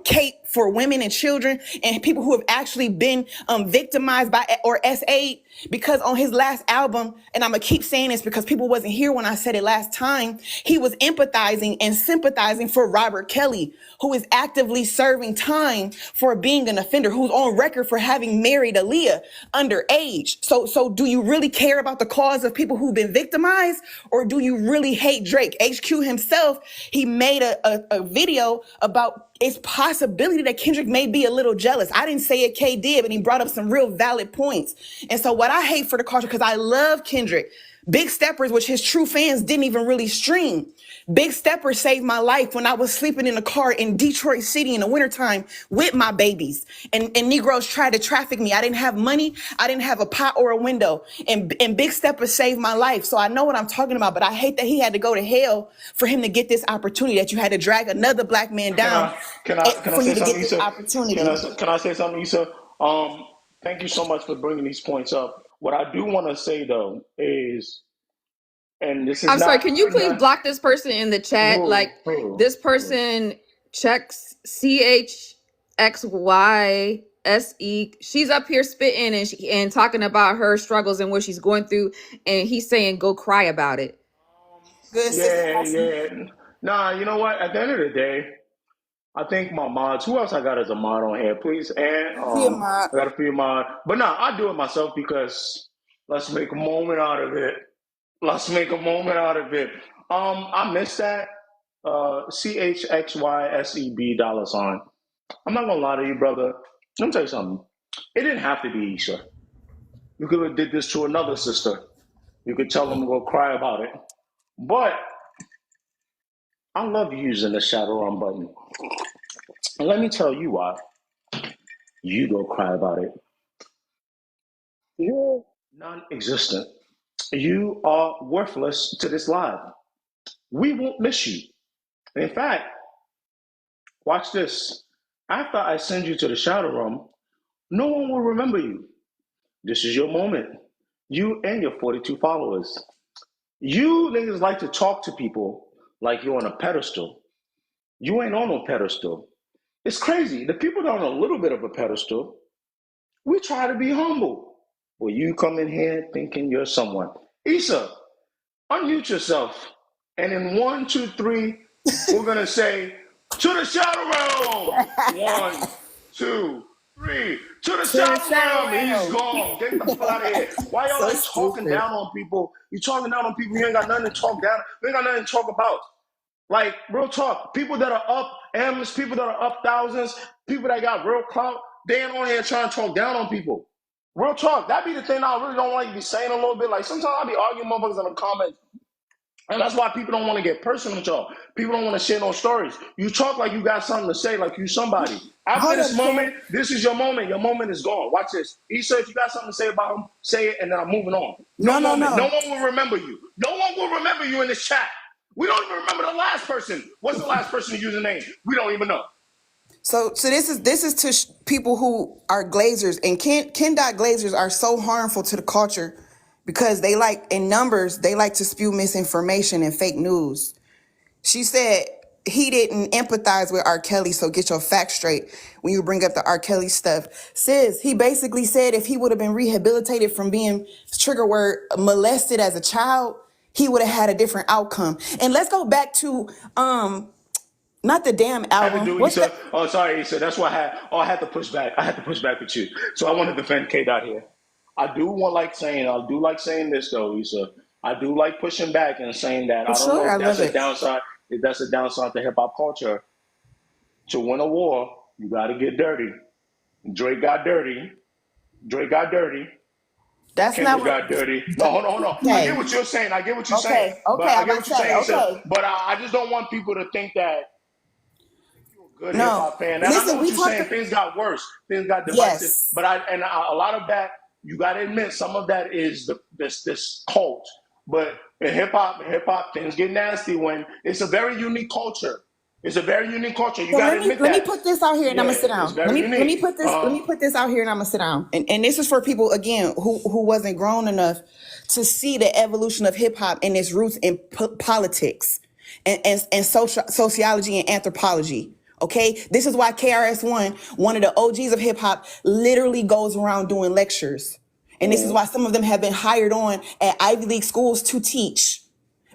cape for women and children and people who have actually been victimized by or SA'd, because on his last album, and I'm gonna keep saying this because people wasn't here when I said it last time, he was empathizing and sympathizing for Robert Kelly, who is actively serving time for being an offender, who's on record for having married Aaliyah underage. So do you really care about the cause of people who've been victimized, or do you really hate Drake? HQ himself, he made a video about its possibility that Kendrick may be a little jealous. I didn't say it, K did, but he brought up some real valid points. And so what I hate for the culture, because I love Kendrick, Big Steppers, which his true fans didn't even really stream. Big Stepper saved my life when I was sleeping in a car in Detroit City in the wintertime with my babies. And Negroes tried to traffic me. I didn't have money. I didn't have a pot or a window. And Big Stepper saved my life. So I know what I'm talking about, but I hate that he had to go to hell for him to get this opportunity, that you had to drag another black man down Can I for you say to something, get this Issa? opportunity. Can I say something, Issa? Thank you so much for bringing these points up. What I do want to say though is, and this is I'm sorry, not, can you please block this person in the chat? Like, this who? person checks CHXYSE. She's up here spitting and talking about her struggles and what she's going through, and he's saying go cry about it. Good Yeah, sister. yeah. Nah, you know what? At the end of the day, I think my mods. Who else I got as a mod on here, please? And I got a few mod, but nah, I do it myself because let's make a moment out of it. Let's make a moment out of it. I missed that. CHXYSEB $. I'm not gonna lie to you, brother. Let me tell you something. It didn't have to be Isha. You could have did this to another sister. You could tell them to go cry about it. But I love using the shadow run button. And let me tell you why. You go cry about it. You're non-existent. You are worthless to this live. We won't miss you. In fact, watch this. After I send you to the shadow room, no one will remember you. This is your moment. You and your 42 followers. You niggas like to talk to people like you're on a pedestal. You ain't on no pedestal. It's crazy. The people that are on a little bit of a pedestal, we try to be humble. Well, you come in here thinking you're someone. Issa, unmute yourself. And in 1, 2, 3, we're gonna say, to the shadow realm. 1, 2, 3. To the shadow realm. And he's gone. Get the fuck out of here. Why y'all like talking down on people? You talking down on people. You ain't got nothing to talk down. You ain't got nothing to talk about. Like, real talk. People that are up M's, people that are up thousands, people that got real clout, they ain't on here trying to talk down on people. Real talk. That be the thing I really don't like to be saying a little bit. Like, sometimes I be arguing motherfuckers in the comments. And that's why people don't want to get personal with y'all. People don't want to share no stories. You talk like you got something to say, like you somebody. After this moment, this is your moment. Your moment is gone. Watch this. He said, if you got something to say about him, say it, and then I'm moving on. No moment. No one will remember you. No one will remember you in this chat. We don't even remember the last person. What's the last person to use the name? We don't even know. So this is to people who are glazers, and Ken Dot glazers are so harmful to the culture because they like, in numbers, they like to spew misinformation and fake news. She said he didn't empathize with R. Kelly, so get your facts straight when you bring up the R. Kelly stuff. Sis, he basically said if he would have been rehabilitated from being, trigger word, molested as a child, he would have had a different outcome. And let's go back to not the damn album. What's that? Oh, sorry, Issa. That's why I had to push back. I had to push back with you. So I want to defend K Dot here. I do like saying this though, Issa. I do like pushing back and saying that I don't know if that's a downside. If that's a downside to hip hop culture. To win a war, you got to get dirty. Drake got dirty. That's Kendrick not what got dirty. No, hold on. Okay. I get what you're saying. Okay, But I get what you're saying. okay. But I just don't want people to think that you're a good No. hip hop fan. And Listen, I know what you're saying. Things got worse. Things got divisive. Yes. But a lot of that, you got to admit, some of that is this cult But in hip hop, things get nasty when it's a very unique culture. It's a very unique culture. You So got to let me admit let me that. put this out here and I'm Yeah, gonna sit it's down. very unique. Let me put this out here and I'm gonna sit down. And this is for people again who wasn't grown enough to see the evolution of hip hop and its roots in politics and sociology and anthropology. Okay, this is why KRS-One, one of the OGs of hip hop, literally goes around doing lectures. And this is why some of them have been hired on at Ivy League schools to teach,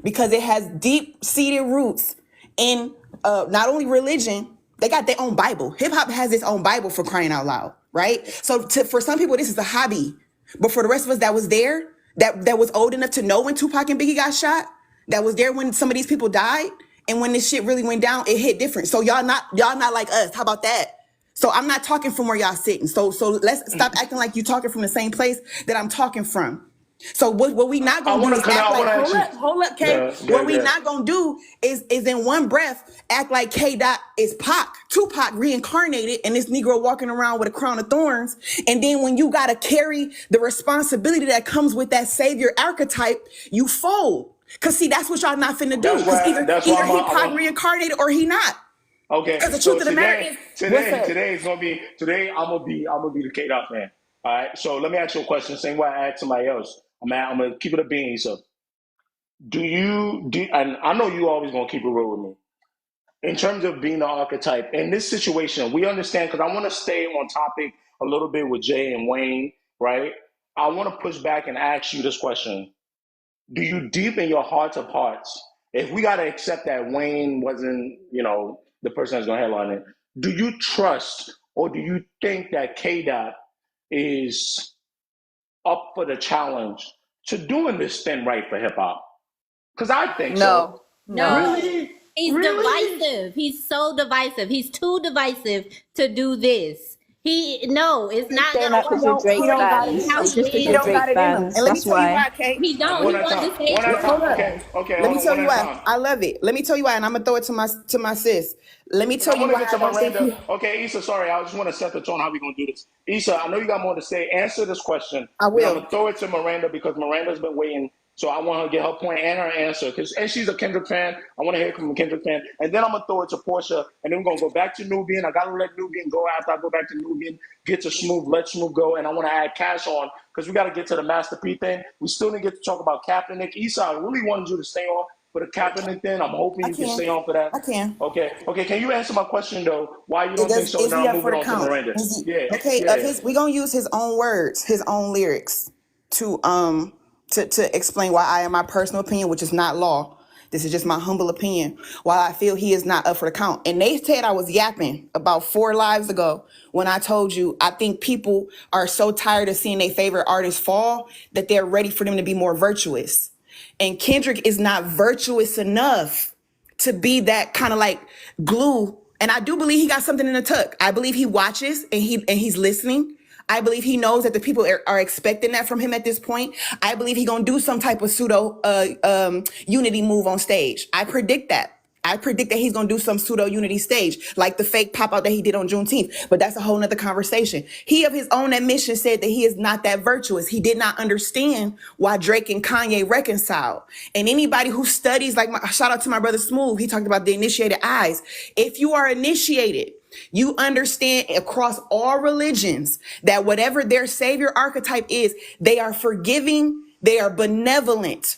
because it has deep seated roots in not only religion, they got their own Bible. Hip hop has its own Bible, for crying out loud, right? So for some people, this is a hobby, but for the rest of us that was there, that was old enough to know when Tupac and Biggie got shot, that was there when some of these people died, and when this shit really went down, it hit different. So y'all not like us. How about that? So I'm not talking from where y'all sitting. So let's stop acting like you talking from the same place that I'm talking from. So what we not gonna do is act like, hold up, K. What we not gonna do is in one breath act like K Dot is Pac, Tupac reincarnated, and this Negro walking around with a crown of thorns. And then when you gotta carry the responsibility that comes with that savior archetype, you fold. Cause see, that's what y'all not finna do. Cause either he Pac reincarnated or he not. Okay. Because the truth of the matter is, today I'm gonna be the K Dot fan. All right. So let me ask you a question. Same way I asked somebody else. I'm gonna keep it a bean. So, and I know you always gonna keep it real with me. In terms of being the archetype in this situation, we understand, because I want to stay on topic a little bit with Jay and Wayne, right? I want to push back and ask you this question: do you, deep in your hearts of hearts, if we gotta accept that Wayne wasn't, the person that's gonna headline it, do you trust or do you think that K Dot is up for the challenge to doing this thing right for hip hop? Because I think so. No. Really? He's divisive. He's so divisive. He's too divisive to do this. It's not saying gonna that because you're Drake fans. It's just because you're Drake fans. and let me That's tell you why. why, Kate. He don't. One He at a wants time. to say One at a time. Hold up. Okay. Let me tell you one at a why. time. I love it. Let me tell you why, and I'm gonna throw it to my sis. Let me tell I you want to why get to I don't think Miranda. Okay, Issa, sorry. I just want to set the tone how we going to do this. Issa, I know you got more to say. Answer this question. I Then I'm will. going to throw it to Miranda because Miranda's been waiting. So I want her to get her point and her answer. And she's a Kendrick fan. I want to hear from a Kendrick fan. And then I'm going to throw it to Portia. And then we're going to go back to Nubian. I got to let Nubian go after I go back to Nubian. Get to Smooth. Let Smooth go. And I want to add Cash on because we got to get to the Master P thing. We still need to get to talk about Kaepernick. Issa, I really wanted you to stay on for the Kaepernick thing. I'm hoping you can stay on for that. I can. Okay. Can you answer my question though? Why you don't think so? Is Now he I'm up for moving the on to count? Miranda. We're gonna use his own words, his own lyrics to explain why I, in my personal opinion, which is not law. This is just my humble opinion, why I feel he is not up for the count. And they said I was yapping about 4 lives ago when I told you I think people are so tired of seeing their favorite artists fall that they're ready for them to be more virtuous. And Kendrick is not virtuous enough to be that kind of like glue. And I do believe he got something in the tuck. I believe he watches and he's listening. I believe he knows that the people are expecting that from him at this point. I believe he's gonna do some type of pseudo unity move on stage. I predict that. I predict that he's gonna do some pseudo unity stage, like the fake pop out that he did on Juneteenth. But that's a whole nother conversation. He, of his own admission, said that he is not that virtuous. He did not understand why Drake and Kanye reconciled. And anybody who studies, like shout out to my brother Smooth, he talked about the initiated eyes. If you are initiated, you understand across all religions that whatever their savior archetype is, they are forgiving, they are benevolent.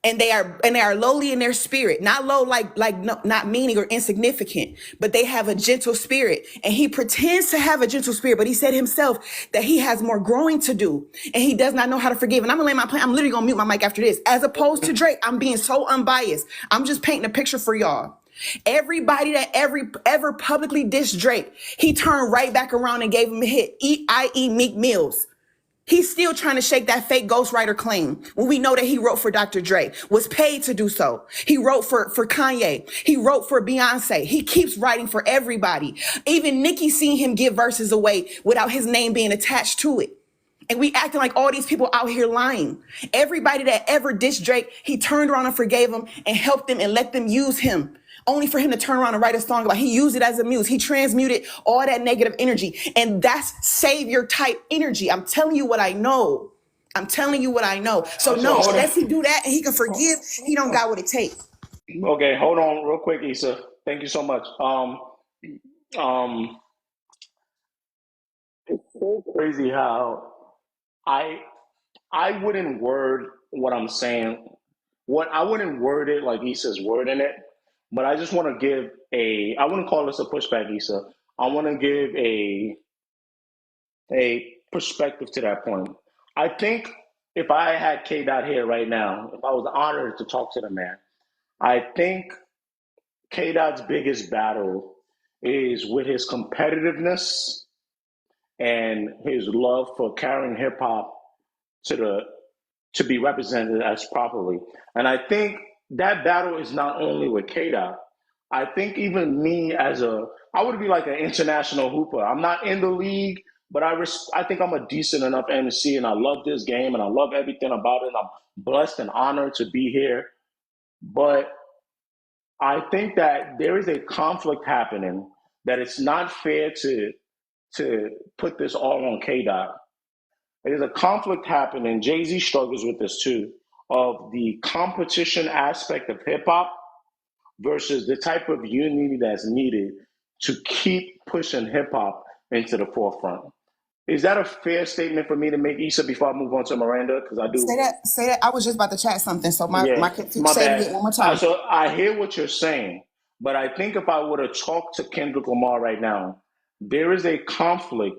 And they are lowly in their spirit, not low not meaning or insignificant, but they have a gentle spirit. And he pretends to have a gentle spirit, but he said himself that he has more growing to do, and he does not know how to forgive. And I'm gonna lay my plan. I'm literally gonna mute my mic after this. As opposed to Drake, I'm being so unbiased. I'm just painting a picture for y'all. Everybody that ever publicly dissed Drake, he turned right back around and gave him a hit. I.e. Meek Mills. He's still trying to shake that fake ghostwriter claim when we know that he wrote for Dr. Dre, was paid to do so. He wrote for Kanye. He wrote for Beyonce. He keeps writing for everybody. Even Nicki seen him give verses away without his name being attached to it. And we acting like all these people out here lying. Everybody that ever dissed Drake, he turned around and forgave them and helped them and let them use him. Only for him to turn around and write a song about. He used it as a muse. He transmuted all that negative energy. And that's savior type energy. I'm telling you what I know. I'm telling you what I know. So So no, hold on. unless he do that and he can forgive, he don't got what it takes. Okay, hold on real quick, Issa. Thank you so much. Um, it's so crazy how I I wouldn't word what I'm saying. What I wouldn't word it like Issa's wording it, but I just want to give a. I wouldn't call this a pushback, Issa. I want to give a perspective to that point. I think if I had K Dot here right now, if I was honored to talk to the man, I think K Dot's biggest battle is with his competitiveness and his love for carrying hip hop to the to be represented as properly. And I think that battle is not only with K Dot. I think even me as I would be like an international hooper. I'm not in the league, but I think I'm a decent enough MC, and I love this game, and I love everything about it. I'm blessed and honored to be here. But I think that there is a conflict happening that it's not fair to put this all on K Dot. There's a conflict happening. Jay-Z struggles with this too, of the competition aspect of hip hop versus the type of unity that's needed to keep pushing hip hop into the forefront. Is that a fair statement for me to make, Issa, before I move on to Miranda? Because I do. Say that. I was just about to chat something. So Yeah, my say it again bad. one more time. So I hear what you're saying, but I think if I were to talk to Kendrick Lamar right now, there is a conflict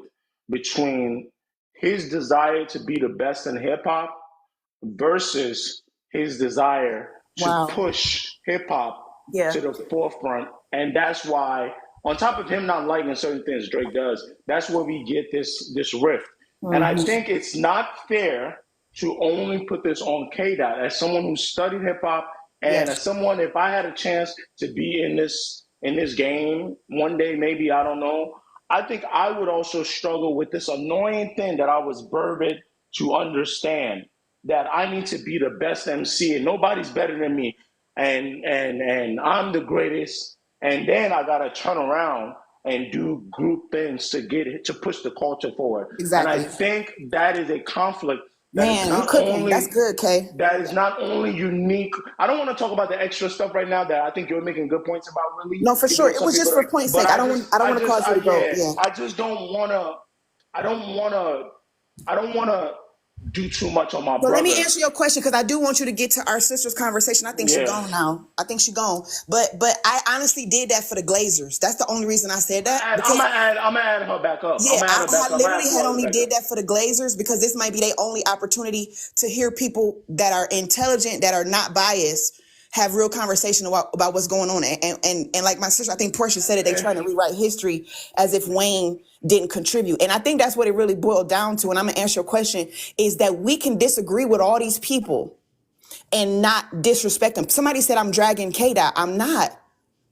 between his desire to be the best in hip hop versus his desire to Wow. push hip hop Yeah. to the forefront. And that's why, on top of him not liking certain things Drake does, that's where we get this rift. And I think it's not fair to only put this on K Dot. As someone who studied hip hop and as Yes. someone, if I had a chance to be in this game one day, maybe, I don't know, I think I would also struggle with this annoying thing that I was burdened to understand, that I need to be the best MC and nobody's better than me, and I'm the greatest, and then I gotta turn around and do group things to get it to push the culture forward. And I Exactly. think that is a conflict that is Man, you not cooking. That's only good, Kay. unique. I don't want to talk about the extra stuff right now that I think you're making good points about, really, No, for even sure. though It some was just people for point's but sake. I don't want to cause you to go. Yeah. I just don't wanna I don't wanna do too much on my So let me brother. answer your question because I do want you to get to our sister's conversation. I think she's Yeah. gone now. I think she's gone. But I honestly did that for the Glazers. That's the only reason I said that. Because I'm gonna add her back up. I'm yeah, gonna add her back I up. I'm gonna literally ask had her only back did up. that for the Glazers because this might be their only opportunity to hear people that are intelligent, that are not biased, have real conversation about what's going on. And like my sister, I think Portia said it, they trying to rewrite history as if Wayne didn't contribute. And I think that's what it really boiled down to. And I'm gonna answer your question is that we can disagree with all these people and not disrespect them. Somebody said I'm dragging K-Dot. I'm not.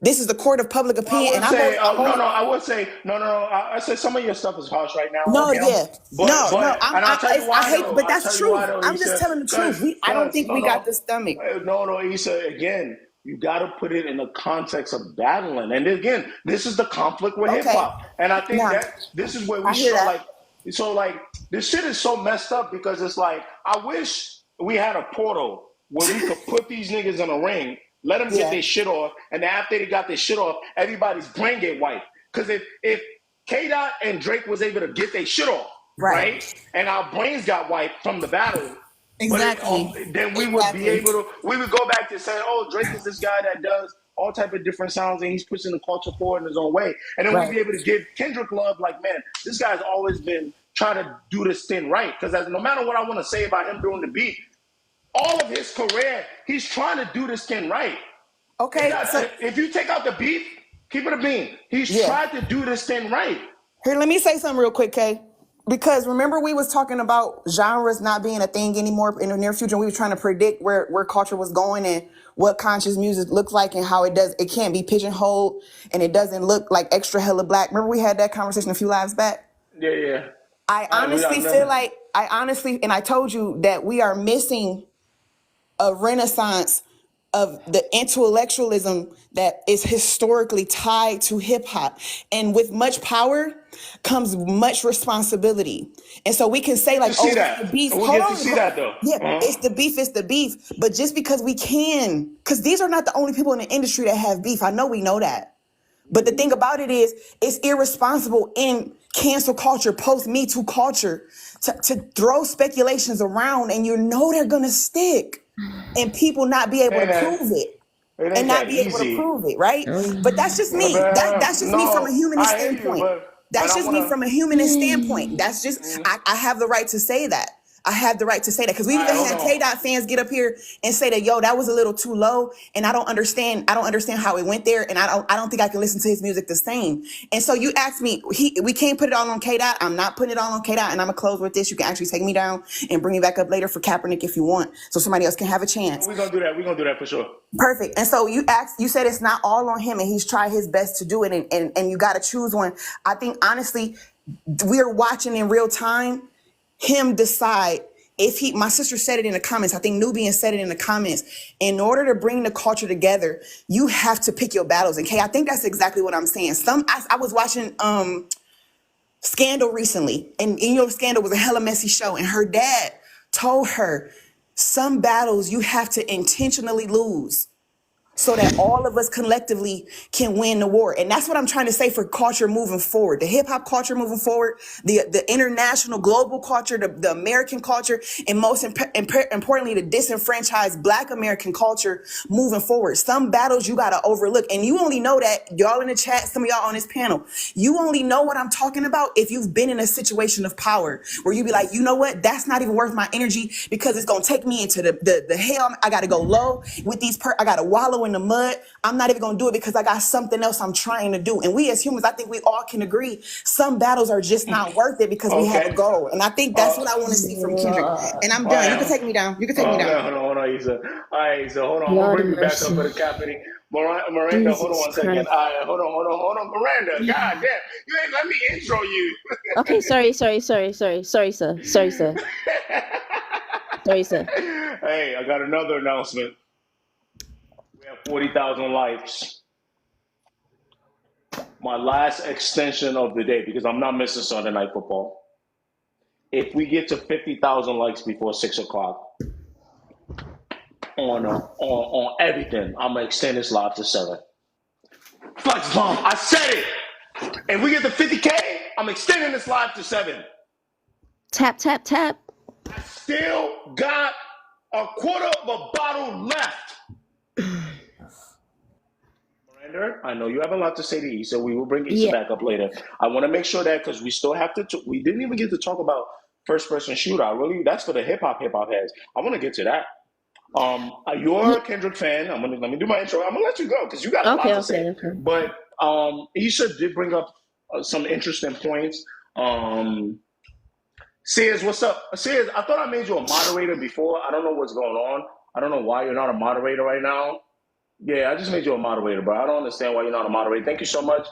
This is the court of public Well, I opinion. would And I'm say, only, I'm no, only, no. I would say, no, no, no. I said some of your stuff is harsh right now on no, him, yeah. No, no, and I'll tell you I why hate, though. but I'll that's tell you why truth. though, I'm just Issa. telling the truth. I don't think No, we got no, the stomach. no, no, Issa. Again, you got to put it in the context of battling, and again, this is the conflict with hip Okay. hop, and I think Now, that this is where we I hear struggle. that. Like, so, like this shit is so messed up because it's like I wish we had a portal where we could put these niggas in a ring, let them get Yeah. their shit off, and then after they got their shit off, everybody's brain get wiped. Because if K Dot and Drake was able to get their shit off, Right. right, and our brains got wiped from the battle, Exactly. then we would be Exactly. able to we would go back to saying, oh, Drake is this guy that does all type of different sounds and he's pushing the culture forward in his own way, and then we'd Right. be able to give Kendrick love. Like, man, this guy's always been trying to do this thing right. Because no matter what I want to say about him doing the beat, all of his career, he's trying to do this thing right. Okay. So If you take out the beef, keep it a bean. He's yeah. tried to do this thing right. Here, let me say something real quick, Kay. Because remember we was talking about genres not being a thing anymore in the near future. We were trying to predict where culture was going and what conscious music looks like and how it can't be pigeonholed and it doesn't look like extra hella black. Remember we had that conversation a few lives back? Yeah, yeah. I I honestly feel remember. like and I told you that we are missing a renaissance of the intellectualism that is historically tied to hip hop. And with much power comes much responsibility. And so we can say like, see oh, that. it's the beef. We'll Hold get to on. see that though. Yeah, it's the beef, it's the beef. But just because we can, because these are not the only people in the industry that have beef. I know we know that. But the thing about it is, it's irresponsible in cancel culture, post Me Too culture, to throw speculations around and you know they're gonna stick and people not be able to prove it. And not be able to prove it, right? But that's just me. That's just me from a humanist I hear you, standpoint. but That's I just wanna. me from a humanist standpoint. That's just I have the right to say that. I have the right to say that because we even had K-Dot fans get up here and say that, yo, that was a little too low, and I don't understand how it went there, and I don't think I can listen to his music the same. And so you asked me, we can't put it all on K-Dot. I'm not putting it all on K-Dot, and I'm gonna close with this. You can actually take me down and bring me back up later for Kaepernick if you want, so somebody else can have a chance. We're gonna do that. We're gonna do that for sure. Perfect. And so you said it's not all on him, and he's tried his best to do it, and you got to choose one. I think honestly, we're watching in real time him decide if my sister said it in the comments. I think Nubian said it in the comments. In order to bring the culture together, you have to pick your battles. And Kay, I think that's exactly what I'm saying. I was watching Scandal recently, and Scandal was a hella messy show, and her dad told her some battles you have to intentionally lose so that all of us collectively can win the war. And that's what I'm trying to say for culture moving forward. The hip hop culture moving forward, the international global culture, the American culture, and most importantly, the disenfranchised Black American culture moving forward. Some battles you got to overlook. And you only know that, y'all in the chat, some of y'all on this panel, you only know what I'm talking about if you've been in a situation of power where you be like, you know what, that's not even worth my energy because it's going to take me into the hell. I got to go low with these, I got to wallow in the mud. I'm not even gonna do it because I got something else I'm trying to do. And we as humans, I think we all can agree, some battles are just not worth it because we have a goal. And I think that's what I want to see from Kendrick. And I'm done. You can take me down. You can take me down. Hold on, Isa. All right, so hold on. I'm gonna bring you back up for the Kaepernick. Miranda, hold on one second. All right, hold on. Miranda, God damn, you ain't let me intro you. Okay, sorry, sir. Sorry, sir. Hey, I got another announcement. We have 40,000 likes. My last extension of the day, because I'm not missing Sunday Night Football. If we get to 50,000 likes before 6 o'clock on everything, I'm gonna extend this live to 7. Flex bomb, I said it. If we get to 50K, I'm extending this live to 7. Tap. I still got a quarter of a bottle left. Miranda, I know you have a lot to say to Issa. We will bring Issa back up later. I want to make sure that because we still have to. We didn't even get to talk about first-person shootout. Really, that's for the hip hop heads. I want to get to that. You're a Kendrick fan. Let me do my intro. I'm gonna let you go because you got a lot to say. Okay. But Issa did bring up some interesting points. Sears, what's up? Sears, I thought I made you a moderator before. I don't know what's going on. I don't know why you're not a moderator right now. Yeah, I just made you a moderator, bro. I don't understand why you're not a moderator. Thank you so much.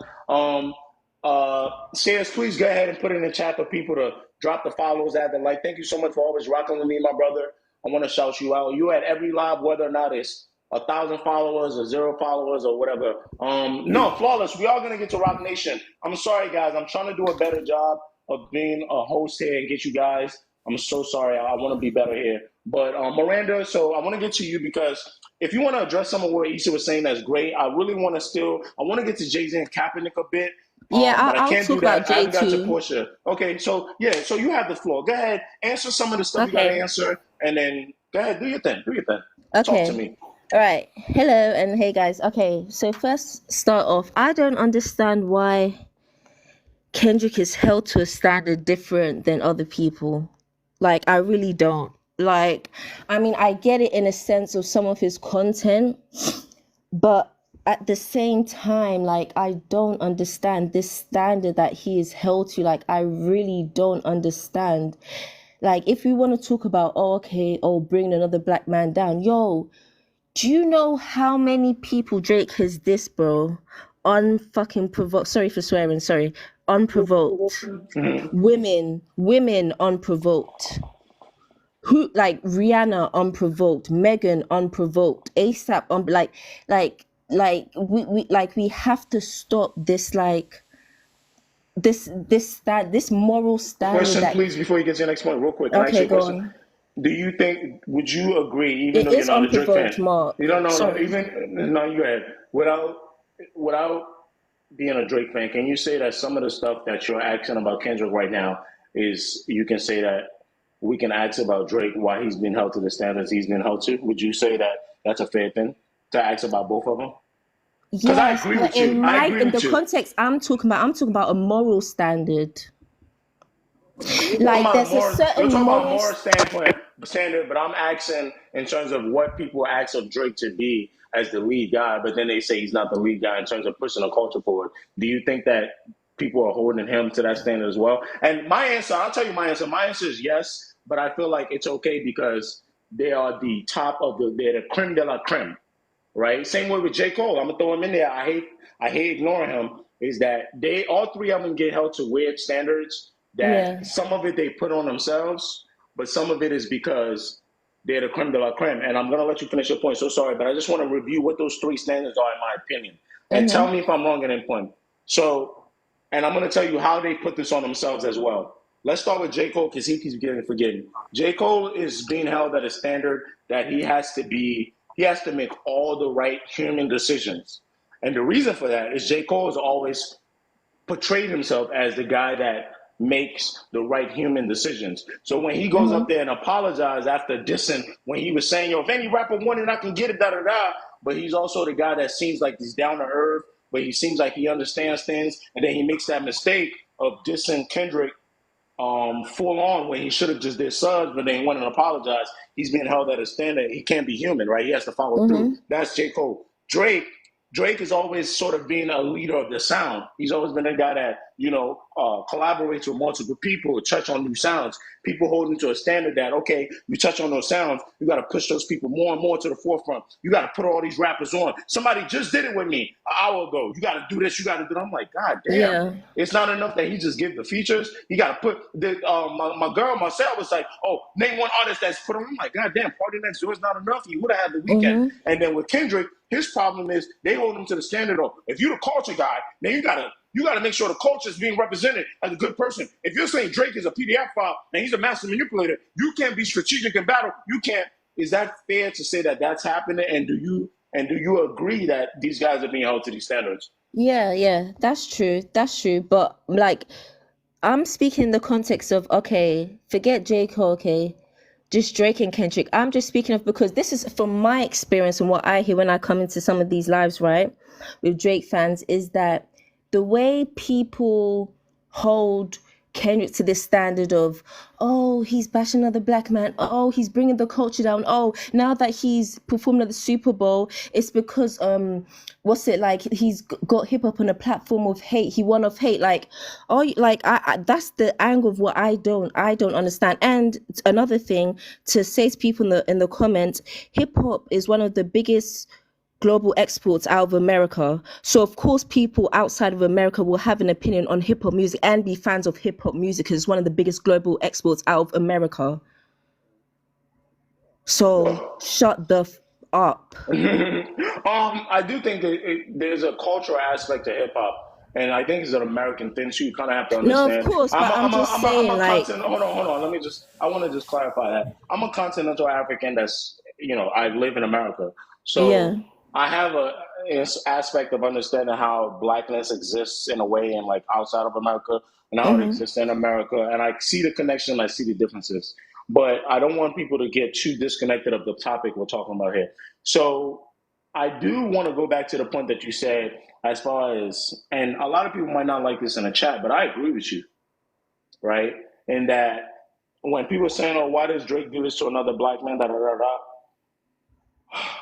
Sears, please go ahead and put in the chat for people to drop the follows, add the like. Thank you so much for always rocking with me, my brother. I want to shout you out. You at every live, whether or not it's 1,000 followers or 0 followers or whatever. No, flawless. We are gonna get to Rock Nation. I'm sorry, guys. I'm trying to do a better job of being a host here and get you guys. I'm so sorry. I want to be better here. But Miranda, so I want to get to you because if you want to address some of what Issa was saying, that's great. I really want to get to Jay-Z and Kaepernick a bit. Yeah, but I I'll can't talk do that. about Jay I haven't got to too. Portia. Okay, so you have the floor. Go ahead, answer some of the stuff you got to answer, and then go ahead, do your thing. Okay. Talk to me. All right. Hello and hey guys. Okay, so first start off, I don't understand why Kendrick is held to a standard different than other people. Like, I really don't. Like, I mean, I get it in a sense of some of his content, but at the same time, like, I don't understand this standard that he is held to. Like, I really don't understand. Like, if we want to talk about, bring another black man down. Yo, do you know how many people Drake has dissed, bro? Unfucking provoked. Sorry for swearing. Sorry. Unprovoked. Women unprovoked. who like Rihanna unprovoked, Megan unprovoked, ASAP we have to stop this this moral standard Question, that please, before you get to your next point, real quick. Can I ask you okay a go question? on. Do you think? Would you agree, even It though you're is not a Drake fan? unprovoked, Mark. You don't know. No, Sorry. even no. You go ahead. Without being a Drake fan, can you say that some of the stuff that you're asking about Kendrick right now is you can say that we can ask about Drake why he's been held to the standards he's been held to? Would you say that that's a fair thing to ask about both of them? Because I Yes, agree but with you. I agree in the with you. context I'm talking about a moral standard. You're talking Like about a there's a more. You're certain talking about moral more standard, but I'm asking in terms of what people ask of Drake to be as the lead guy, but then they say he's not the lead guy in terms of pushing the culture forward. Do you think that people are holding him to that standard as well? And my answer, I'll tell you my answer. My answer is yes, but I feel like it's okay because they are the top of they're the creme de la creme, right? Same way with J. Cole. I'm gonna throw him in there. I hate ignoring him. Is that they all three of them get held to weird standards yeah. that some of it they put on themselves, but some of it is because they're the creme de la creme. And I'm gonna let you finish your point. So sorry, but I just want to review what those three standards are in my opinion, and tell me if I'm wrong in any point. So, and I'm gonna tell you how they put this on themselves as well. Let's start with J. Cole because he keeps getting forgetting. J. Cole is being held at a standard that he has to make all the right human decisions. And the reason for that is J. Cole has always portrayed himself as the guy that makes the right human decisions. So when he goes up there and apologizes after dissing, when he was saying, yo, if any rapper wanted, I can get it, da da da. But he's also the guy that seems like he's down to earth, but he seems like he understands things. And then he makes that mistake of dissing Kendrick full on when he should have just did subs, but then he wanted to apologize. He's being held at a standard. He can't be human, right? He has to follow through. That's J. Cole. Drake is always sort of being a leader of the sound. He's always been a guy that, collaborates with multiple people, touch on new sounds. People hold him to a standard that, okay, you touch on those sounds, you got to push those people more and more to the forefront. You got to put all these rappers on. Somebody just did it with me an hour ago. You got to do this, you got to do that. I'm like, God damn. Yeah. It's not enough that he just give the features. He got to put my girl Marcel was like, oh, name one artist that's put on. I'm like, God damn, Party Next Door is not enough. He would have had the weekend. And then with Kendrick, his problem is they hold him to the standard of if you're the culture guy, then you gotta make sure the culture is being represented as a good person. If you're saying Drake is a PDF file and he's a master manipulator, you can't be strategic in battle. You can't. Is that fair to say that that's happening? And do you agree that these guys are being held to these standards? Yeah, that's true. But like, I'm speaking in the context of, okay, forget J. Cole, okay, just Drake and Kendrick. I'm just speaking of, because this is from my experience and what I hear when I come into some of these lives, right, with Drake fans, is that the way people hold Kendrick to this standard of, oh, he's bashing another black man, oh, he's bringing the culture down, oh, now that he's performed at the Super Bowl, it's because he's got hip hop on a platform of hate, he won off hate, like, oh, like I that's the angle of what I don't understand. And another thing to say to people in the comments, hip hop is one of the biggest global exports out of America. So of course people outside of America will have an opinion on hip hop music and be fans of hip hop music, because it's one of the biggest global exports out of America. So shut the up. I do think that there's a cultural aspect to hip hop. And I think it's an American thing, so you kind of have to No, of understand. course, but I'm just saying, like, Hold on. I want to just clarify that. I'm a continental African that's, I live in America. So yeah. I have an aspect of understanding how blackness exists in a way and like outside of America and how it exists in America. And I see the connection, I see the differences. But I don't want people to get too disconnected of the topic we're talking about here. So I do want to go back to the point that you said as far as, and a lot of people might not like this in the chat, but I agree with you, right? In that when people are saying, oh, why does Drake do this to another black man, da da da da.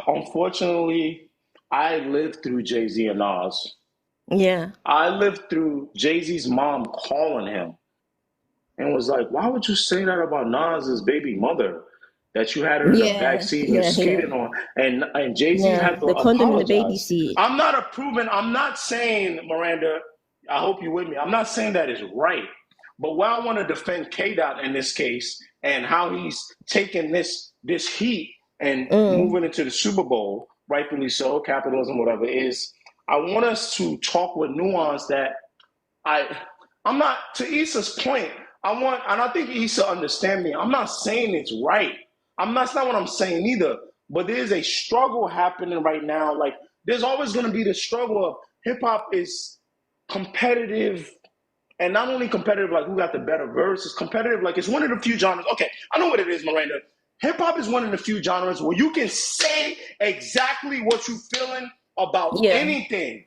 Unfortunately, I lived through Jay-Z and Nas. Yeah. I lived through Jay-Z's mom calling him and was like, why would you say that about Nas's baby mother? That you had her in the backseat and you're skating on. And Jay-Z had to the condom in the baby apologize. seat. I'm not saying, Miranda, I hope you're with me. I'm not saying that is right. But where I want to defend K Dot in this case and how he's taking this heat and moving into the Super Bowl, rightfully so, capitalism, whatever, is I want us to talk with nuance that I'm not, to Issa's point, and I think Issa understand me. I'm not saying it's right. That's not what I'm saying either. But there's a struggle happening right now. Like, there's always going to be the struggle of hip hop is competitive, and not only competitive, like who got the better verse, it's competitive. Like, it's one of the few genres. Okay, I know what it is, Miranda. Hip hop is one of the few genres where you can say exactly what you're feeling about anything.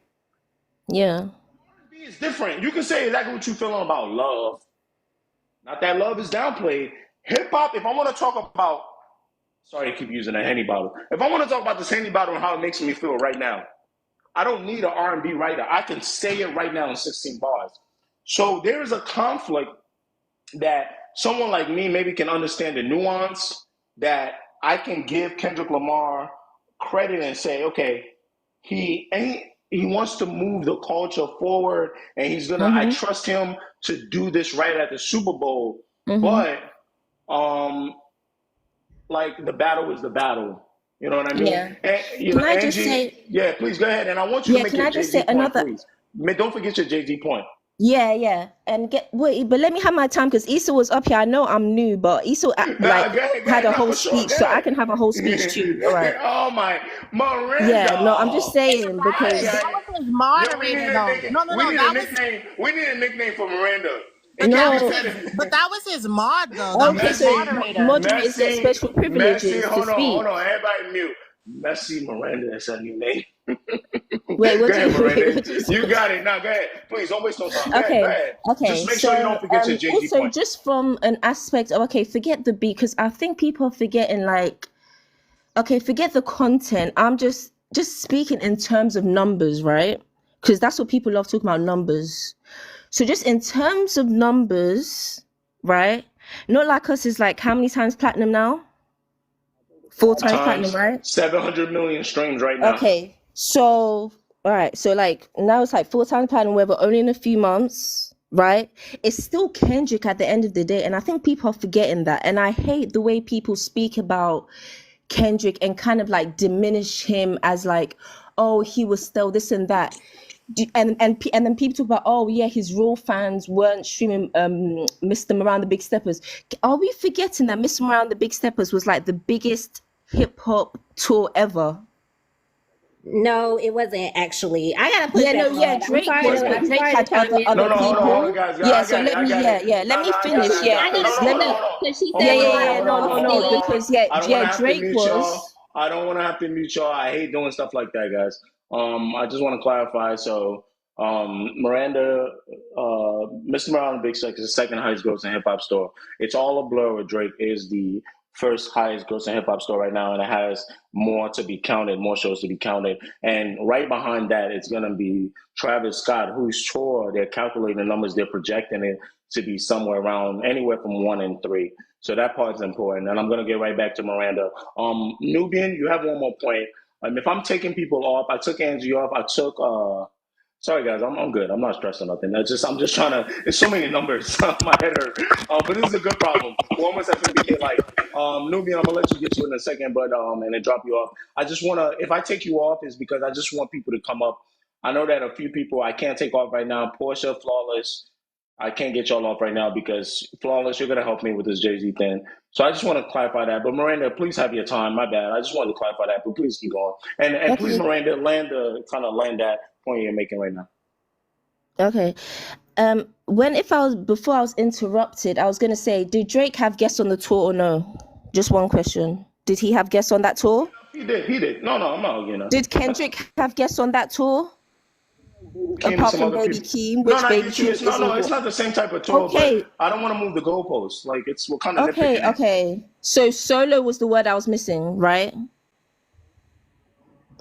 Yeah. It's different. You can say exactly what you're feeling about love. Not that love is downplayed. Hip hop, if I want to talk about, sorry to keep using a Henny bottle. If I want to talk about this Henny bottle and how it makes me feel right now, I don't need an R&B writer. I can say it right now in 16 bars. So there is a conflict that someone like me maybe can understand the nuance, that I can give Kendrick Lamar credit and say, okay, he wants to move the culture forward, and he's gonna. I trust him to do this right at the Super Bowl. But like, the battle is the battle. You know what I mean? Yeah. And, Can I just say? Yeah, please go ahead. And I want you to make your Jay-Z point, please. Don't forget your Jay-Z point. Yeah, and but let me have my time, because Issa was up here. I know I'm new, but Issa had a whole speech, so I can have a whole speech too. All right. Oh my, Miranda. Yeah, no, I'm just saying because that was his moderator though. We need a nickname for Miranda. But that was his mod though. That was his moderator. Moderators get special privileges hold to speak. Hold on, everybody mute. Messy Miranda, that's a new name. Wait, what you got it. Now, go ahead. Please, don't waste no time. Okay. Just make sure you don't forget your Jay-Z also, point. just from an aspect of, forget the beat, because I think people are forgetting, forget the content. I'm just speaking in terms of numbers, right? Because that's what people love talking about, numbers. So just in terms of numbers, right? Not Like Us is like how many times platinum now? 4 times platinum, right? 700 million streams right now. Okay, so all right, so now it's 4 times platinum, whether only in a few months, right? It's still Kendrick at the end of the day, and I think people are forgetting that. And I hate the way people speak about Kendrick and kind of diminish him as oh, he was still this and that. And then people talk about, oh yeah, his real fans weren't streaming Mr. Around the Big Steppers. Are we forgetting that Mr. Around the Big Steppers was the biggest hip hop tour ever? No, it wasn't actually. I gotta put Drake was, but Drake had other people. Hold on, guys. Let me finish. Because Drake was. I don't want to have to mute y'all. I hate doing stuff like that, guys. I just want to clarify. So, Miranda, Mr. Around the Big Steppers is the second highest grossing hip hop store. It's all a blur. Drake is the first highest grossing hip hop store right now, and it has more to be counted, more shows to be counted. And right behind that, it's going to be Travis Scott, whose tour, they're calculating the numbers, they're projecting it to be somewhere around anywhere from 1 and 3. So that part's important. And I'm going to get right back to Miranda. Nubian, you have one more point. If I'm taking people off, I took Angie off. I took, sorry guys, I'm good. I'm not stressing nothing. I'm just trying to, there's so many numbers. My head hurt. But this is a good problem. We're almost at 50K life. Nubian, I'm gonna let you get you in a second, but and then drop you off. I just wanna, if I take you off, is because I just want people to come up. I know that a few people I can't take off right now. Portia, Flawless, I can't get y'all off right now because Flawless, you're gonna help me with this Jay-Z thing. So I just want to clarify that. But Miranda, please have your time. My bad. I just wanted to clarify that, but please keep going. And please, Miranda, land that point you're making right now. Okay. Before I was interrupted, I was gonna say, did Drake have guests on the tour or no? Just one question. Did he have guests on that tour? He did. No, I'm not arguing. Did Kendrick have guests on that tour? Apart from Baby Keem, which Baby Keem is it's not the same type of tour. Okay. But I don't want to move the goalposts. We're kind of okay. So solo was the word I was missing, right?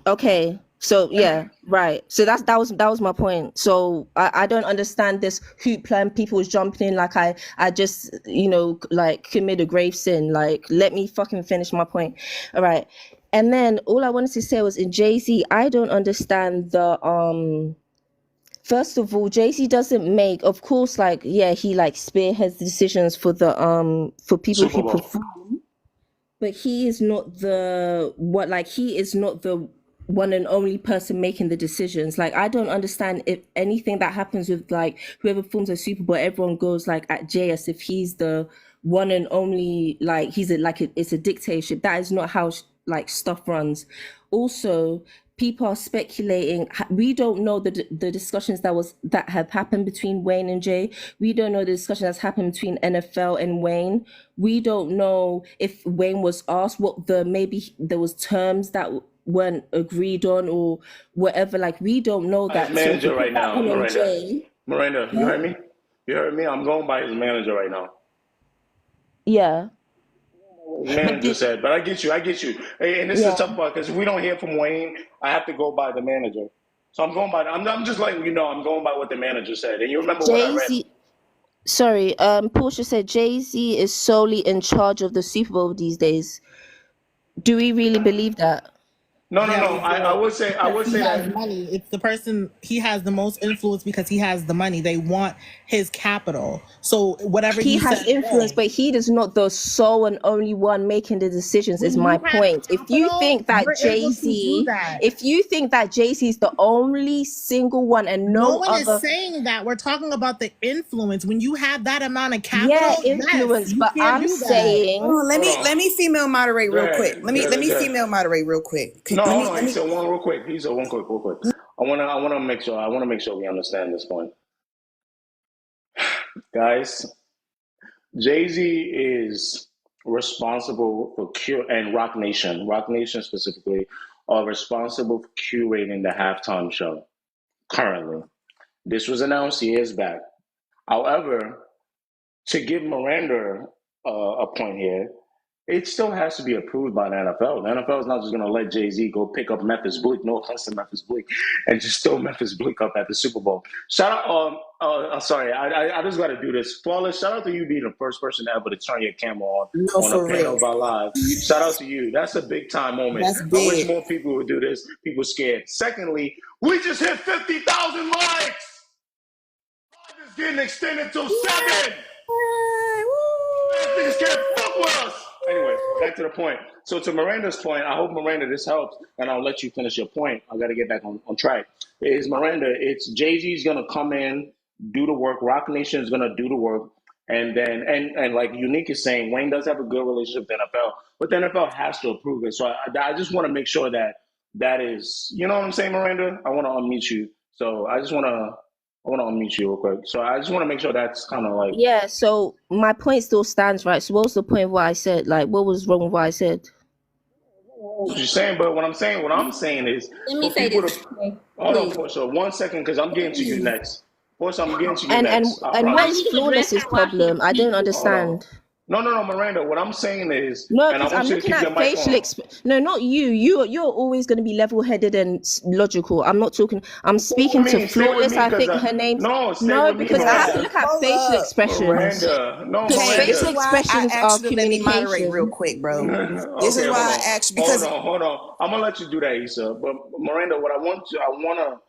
Okay. So yeah, right. So that was my point. So I don't understand this hoopla and people was jumping in like I just commit a grave sin. Let me fucking finish my point. All right. And then all I wanted to say was in Jay-Z, I don't understand the First of all, Jay-Z doesn't make, of course, like, yeah, he like spearheads decisions for the for people Super who Bowl. perform, but he is not the one and only person making the decisions. Like, I don't understand if anything that happens with like whoever forms a Super Bowl, everyone goes like at Jay as if he's the one and only, like it's a dictatorship. That is not how like stuff runs. Also, people are speculating. We don't know the discussions that have happened between Wayne and Jay. We don't know the discussion that's happened between NFL and Wayne. We don't know if Wayne was asked what maybe there was terms that weren't agreed on or whatever. Like, we don't know His that. manager right now, Jay, Miranda, you heard me? You heard me? I'm going by his manager right now. yeah. His manager said, but I get you. Hey, and this is a tough part because if we don't hear from Wayne, I have to go by the manager. So I'm going by. I'm just letting you know. I'm going by what the manager said. And you remember what I read? Jay-Z. Sorry, Portia said Jay-Z is solely in charge of the Super Bowl these days. Do we really believe that? No. I would say that money. It's the person, he has the most influence because he has the money. They want his capital. So whatever he has says influence, but he is not the sole and only one making the decisions. Is my point. If you think that Jay-Z, is the only single one and no one other is saying that. We're talking about the influence. When you have that amount of capital, influence. But I'm saying, let me female moderate real quick. Let me female moderate real quick. Hold on. He said one real quick. Real quick. I wanna make sure we understand this point, guys. Jay-Z is responsible for and Rock Nation specifically, are responsible for curating the halftime show. Currently, this was announced years back. However, to give Miranda a point here, it still has to be approved by the NFL. The NFL is not just going to let Jay-Z go pick up Memphis Bleak, no offense to Memphis Bleak, and just throw Memphis Bleak up at the Super Bowl. Shout out, sorry, I just got to do this. Flawless, shout out to you being the first person ever to turn your camera on a panel by live. Shout out to you. That's a big time moment. That's big. I wish more people would do this. People scared. Secondly, we just hit 50,000 likes. Live is getting extended till 7. Niggas can't fuck with us. Anyway, back to the point. So to Miranda's point, I hope Miranda this helps, and I'll let you finish your point. I got to get back on track. Is Miranda? It's Jay-Z's gonna come in, do the work. Rock Nation is gonna do the work, and then and like Unique is saying, Wayne does have a good relationship with the NFL, but the NFL has to approve it. So I just want to make sure that is, you know what I'm saying, Miranda? I want to unmute you. So I want to unmute you real quick. So I just want to make sure that's kind of like... Yeah, so my point still stands, right? So what was the point of what I said? Like, what was wrong with what I said? What you're saying, but what I'm saying is... Let me say this. Hold on, Portia, 1 second, because I'm getting to you next. Portia, I'm getting to you And next. what is Flawless's problem? I don't understand. No, Miranda. What I'm saying is... No, and I because want I'm you to looking keep at your mic on. No, not you. You're always going to be level-headed and logical. I'm not talking. I'm speaking to Flawless. I think her name's... No, because I have to look at facial expressions. Miranda. No, Because Miranda. facial expressions are Let me moderate communication. real quick, bro. This Okay, is why hold on. I asked you because Hold on. I'm gonna let you do that, Issa. But Miranda, what I want to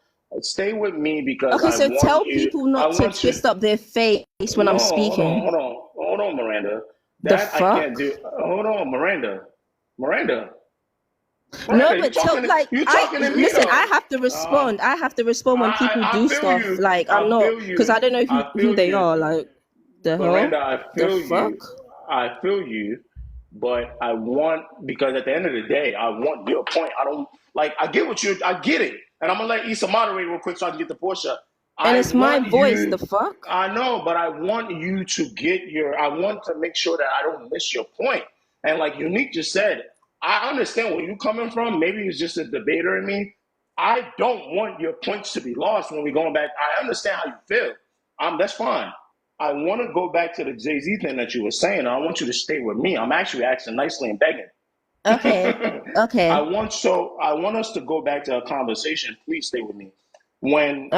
stay with me because Okay, so tell you. people not to twist up their face when I'm speaking. Hold on, Miranda. The That fuck? I can't do. Hold on, Miranda. No, but tell like listen. though. I have to respond. I have to respond when people do stuff. You. Like I'm not because I don't know who they are. Like the Miranda, hell. I feel you. I feel you, but I want because at the end of the day, I want your point. I don't like. I get it, and I'm gonna let Issa moderate real quick so I can get the Portia. And it's my voice. The fuck. I know, but I want you to get I want to make sure that I don't miss your point. And like Unique just said, I understand where you're coming from. Maybe it's just a debater in me. I don't want your points to be lost when we're going back. I understand how you feel. That's fine. I want to go back to the Jay-Z thing that you were saying. I want you to stay with me. I'm actually asking nicely and begging. Okay. I want us to go back to a conversation. Please stay with me. When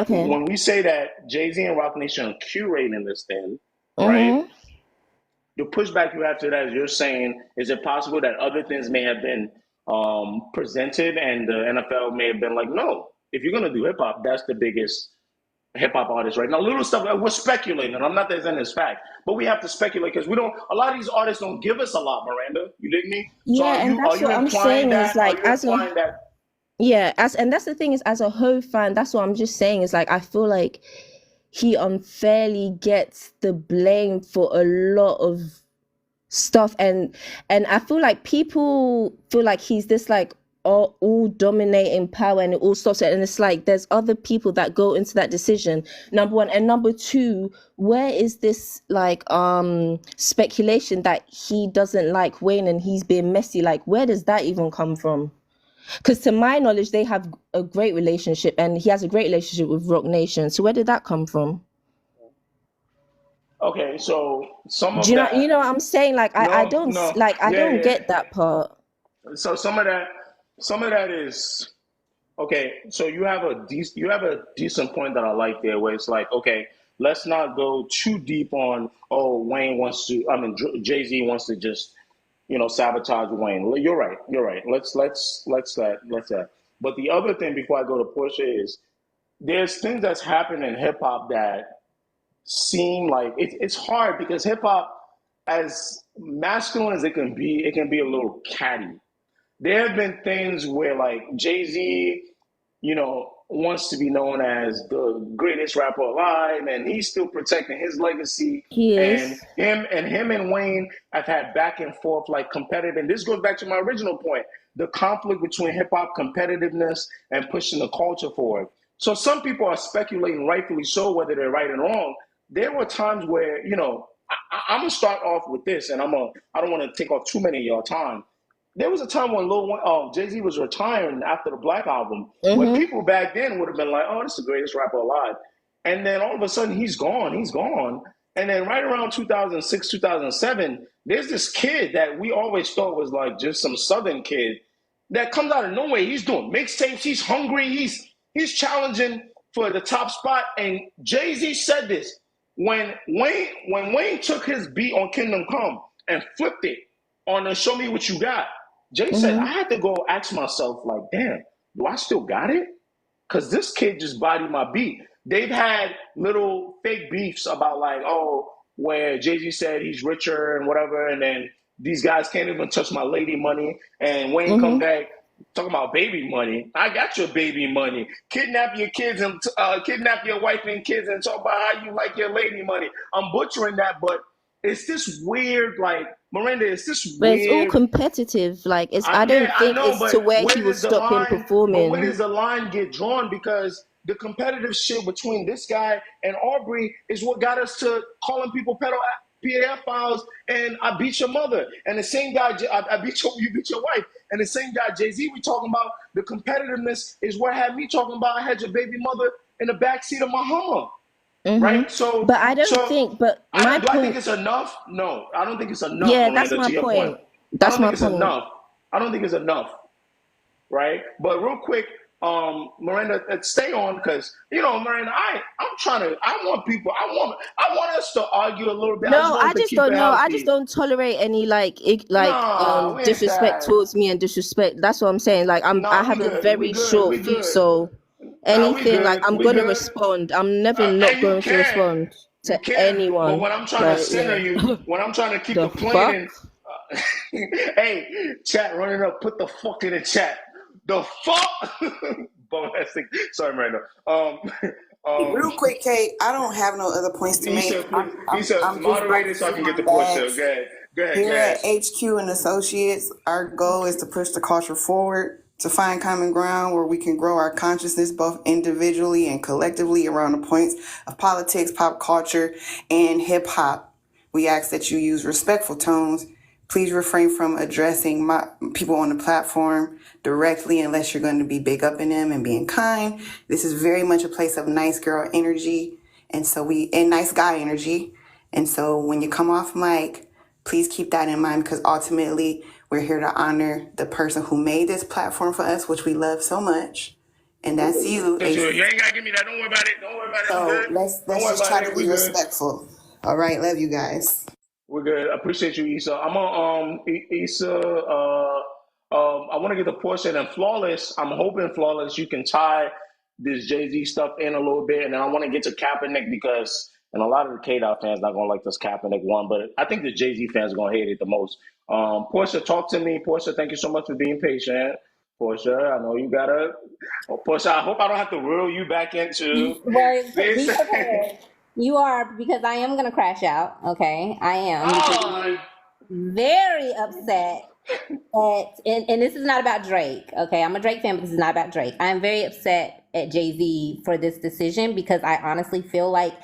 we say that Jay-Z and Rock Nation are curating this thing, right? The pushback you have to that is you're saying, is it possible that other things may have been presented and the NFL may have been like, no, if you're going to do hip hop, that's the biggest hip hop artists right now. Little stuff that we're speculating. I'm not that in this fact, but we have to speculate because we don't. A lot of these artists don't give us a lot, Miranda. You dig me? So Yeah, and are that's you what I'm implying saying is that? Are like you implying that? and that's the thing is, as a Ho fan, that's what I'm just saying is like I feel like he unfairly gets the blame for a lot of stuff, and I feel like people feel like he's this like all dominating power and it all stops it, and it's like there's other people that go into that decision, number one, and number two, where is this like speculation that he doesn't like Wayne and he's being messy? Like, where does that even come from? Because to my knowledge, they have a great relationship, and he has a great relationship with Rock Nation. So where did that come from? Okay, so some Do of you know? that. You know what I'm saying? Like I No, don't no, like I yeah, don't yeah. get that part. So some of that is okay. So you have a decent point that I like there, where it's like, okay, let's not go too deep on. Oh, Wayne wants to. I mean, Jay Z wants to just sabotage Wayne. You're right. You're right. Let's that. But the other thing before I go to Portia is there's things that's happened in hip hop that seem like it's hard because hip hop, as masculine as it can be a little catty. There have been things where like Jay Z, wants to be known as the greatest rapper alive, and he's still protecting his legacy. He And is. him and Wayne have had back and forth like competitive. And this goes back to my original point: the conflict between hip hop competitiveness and pushing the culture forward. So some people are speculating, rightfully so, whether they're right and wrong. There were times where, I'm gonna start off with this, and I don't want to take off too many of your time. There was a time when Jay Z was retiring after the Black album, where Mm-hmm. people back then would have been like, "Oh, this is the greatest rapper alive," and then all of a sudden he's gone, and then right around 2006, 2007, there's this kid that we always thought was like just some Southern kid that comes out of nowhere. He's doing mixtapes. He's hungry. He's challenging for the top spot. And Jay Z said this when Wayne took his beat on Kingdom Come and flipped it on the Show Me What You Got. Jay said, I Mm-hmm. had to go ask myself, like, damn, do I still got it? Because this kid just bodied my beat. They've had little fake beefs about, like, oh, where Jay-Z said he's richer and whatever, and then these guys can't even touch my lady money. And Wayne come Mm-hmm. back talking about baby money. I got your baby money. Kidnap your kids and kidnap your wife and kids and talk about how you like your lady money. I'm butchering that, but it's this weird, like, Miranda, it's this But it's all weird. competitive. Like I Yeah, don't I think know, it's to but where he where will does the stop him line? But where performing. does the line get drawn? Because the competitive shit between this guy and Aubrey is what got us to calling people pedophiles and I beat your mother. And the same guy, I beat you beat your wife. And the same guy, Jay Z, we talking about the competitiveness is what had me talking about I had your baby mother in the backseat of my Hummer. Right? Mm-hmm. But I don't think. But my Do I think point. it's enough? No, I don't think it's enough, Yeah, that's Miranda, my to your point. point. I That's don't think my it's point. enough. I don't think it's enough, right? But real quick, Miranda, stay on because Miranda, I want people, I want us to argue a little bit. I just No, want I us to just keep it don't know. I just healthy. don't tolerate any Nah, we ain't disrespect that. towards me and disrespect. That's what I'm saying. Like I Nah, we have a good. We very good. short We fuse, good. so Nah, we anything like good. I'm We gonna good. respond. I'm never not And you going to can. respond You to can. But when anyone. I'm trying to Like center yeah. you, when I'm trying to keep The the plane fuck? in, hey, chat, run it up. Put the fuck in the chat. The fuck? Bonestic. Sorry, Miranda. Real quick, Kate, I don't have no other points to make. Issa, please. Issa, I'm just about moderate to it so I get can get my the Portia. bags. Go ahead. Go ahead, Here at Cash. HQ and Associates, our goal is to push the culture forward, to find common ground where we can grow our consciousness both individually and collectively around the points of politics, pop culture, and hip hop. We ask that you use respectful tones. Please refrain from addressing people on the platform directly unless you're going to be big up in them and being kind. This is very much a place of nice girl energy, and nice guy energy. And so when you come off mic, please keep that in mind because ultimately we're here to honor the person who made this platform for us, which we love so much. And that's you, You AC. ain't gotta give me that. Don't worry about it. Don't worry about it. I'm So good. Don't let's worry just about try to it. We be good. respectful. All right, love you guys. We're good. I appreciate you, Issa. I'm on Issa. I want to get the Portia and Flawless. I'm hoping Flawless you can tie this Jay-Z stuff in a little bit, and then I want to get to Kaepernick because, and a lot of the K-Dot fans not gonna like this Kaepernick one, but I think the Jay-Z fans are gonna hate it the most. Portia, talk to me. Portia, thank you so much for being patient. Portia, I know you gotta. Oh, Portia, I hope I don't have to reel you back into Well, be this. prepared. You are, because I am gonna crash out. Okay, I am, because Oh, I'm very upset and this is not about Drake. Okay, I'm a Drake fan, but this is not about Drake. I'm very upset at Jay-Z for this decision because I honestly feel like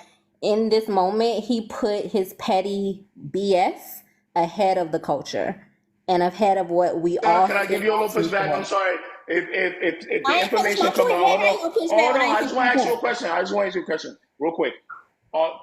in this moment he put his petty BS ahead of the culture and ahead of what we all can I give you a little pushback? I'm sorry. If the I ain't finished information my come point. out, How you gonna push back hold when I on. ain't I just finished want my to ask you a point? question. I just want to ask you a question real quick.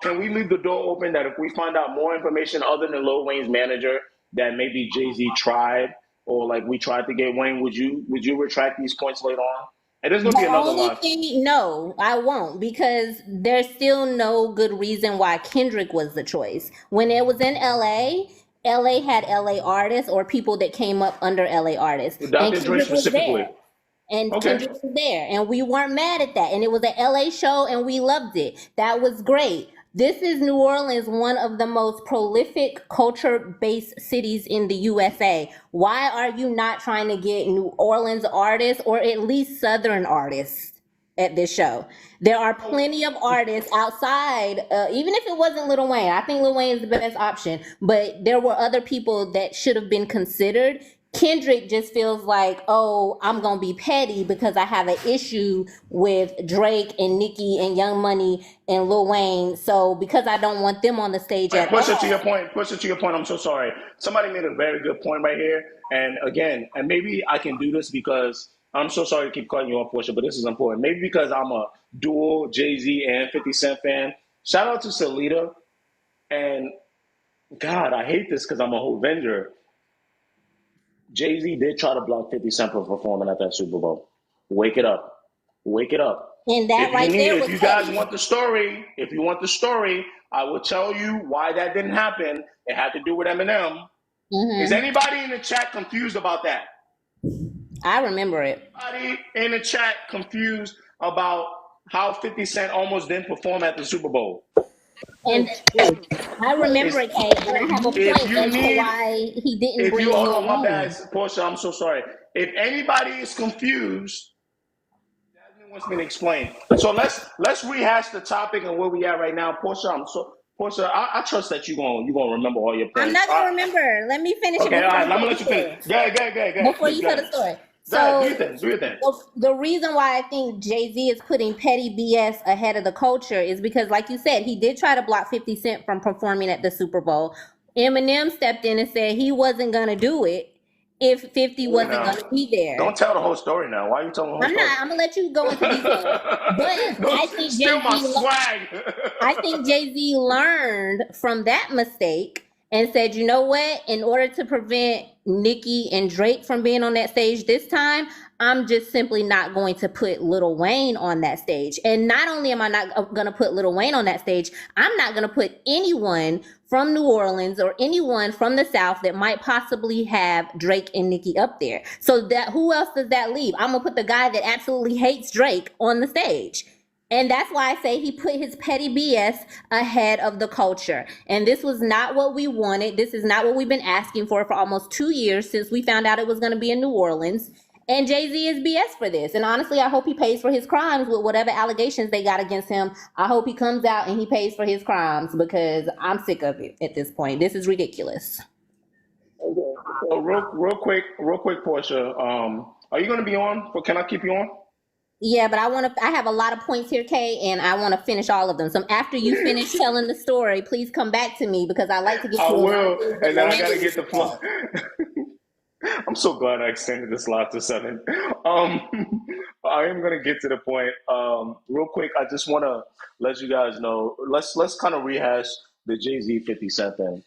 Can we leave the door open that if we find out more information other than Lil Wayne's manager that maybe Jay-Z tried or like we tried to get Wayne, would you retract these points later on? And there's gonna be The another only live. thing, no, I won't, because there's still no good reason why Kendrick was the choice. When it was in LA had LA artists or people that came up under LA artists, and Dr. Dre Kendrick was specifically. there. And Okay. Kendrick was there, and we weren't mad at that. And it was an LA show, and we loved it. That was great. This is New Orleans, one of the most prolific culture-based cities in the USA. Why are you not trying to get New Orleans artists or at least Southern artists at this show? There are plenty of artists outside, even if it wasn't Lil Wayne. I think Lil Wayne is the best option, but there were other people that should have been considered. Kendrick just feels like, oh, I'm gonna be petty because I have an issue with Drake and Nicki and Young Money and Lil Wayne. So because I don't want them on the stage at Push it to all. your point. Push it to your point. I'm so sorry. Somebody made a very good point right here. And again, and maybe I can do this because I'm so sorry to keep cutting you off, Portia, but this is important. Maybe because I'm a dual Jay-Z and 50 Cent fan. Shout out to Salida. And God, I hate this because I'm a whole Avenger. Jay-Z did try to block 50 Cent from performing at that Super Bowl. Wake it up. Wake it up. And that right there If was you guys petty. want the story, if you want the story, I will tell you why that didn't happen. It had to do with Eminem. Is anybody in the chat confused about that? I remember it. Anybody in the chat confused about how 50 Cent almost didn't perform at the Super Bowl? And I remember it, Kate, and I have a point as to why he didn't bring Lil my Wayne. bad, Portia, I'm so sorry. If anybody is confused, Jasmine wants me to explain. So let's rehash the topic and where we at right now. Portia, I trust that you're gonna remember all your points. I'm not gonna remember. Let me finish it. Okay, all before right, you I'm gonna tell let you the finish. story. Go Before you tell the story. Go ahead, So do your thing. the reason why I think Jay-Z is putting petty BS ahead of the culture is because, like you said, he did try to block 50 Cent from performing at the Super Bowl. Eminem stepped in and said he wasn't gonna do it if 50 wasn't gonna be there. Don't tell the whole story now. Why are you telling the whole story? I'm gonna let you go into detail. But Don't I think steal my swag. I think Jay-Z learned from that mistake and said, you know what? In order to prevent Nicki and Drake from being on that stage this time, I'm just simply not going to put Lil Wayne on that stage. And not only am I not going to put Lil Wayne on that stage, I'm not going to put anyone from New Orleans or anyone from the South that might possibly have Drake and Nicki up there. So that who else does that leave? I'm going to put the guy that absolutely hates Drake on the stage. And that's why I say he put his petty BS ahead of the culture. And this was not what we wanted. This is not what we've been asking for almost 2 years since we found out it was going to be in New Orleans. And Jay-Z is BS for this. And honestly, I hope he pays for his crimes with whatever allegations they got against him. I hope he comes out and he pays for his crimes because I'm sick of it at this point. This is ridiculous. So real quick, Portia. Are you going to be on? Can I keep you on? Yeah, but I have a lot of points here, Kay, and I want to finish all of them. So after you finish telling the story, please come back to me because I like to get I to will, and then I got to get the fly. I'm so glad I extended this live to 7. I am gonna get to the point. Real quick, I just want to let you guys know. Let's kind of rehash the Jay-Z 50 Cent thing.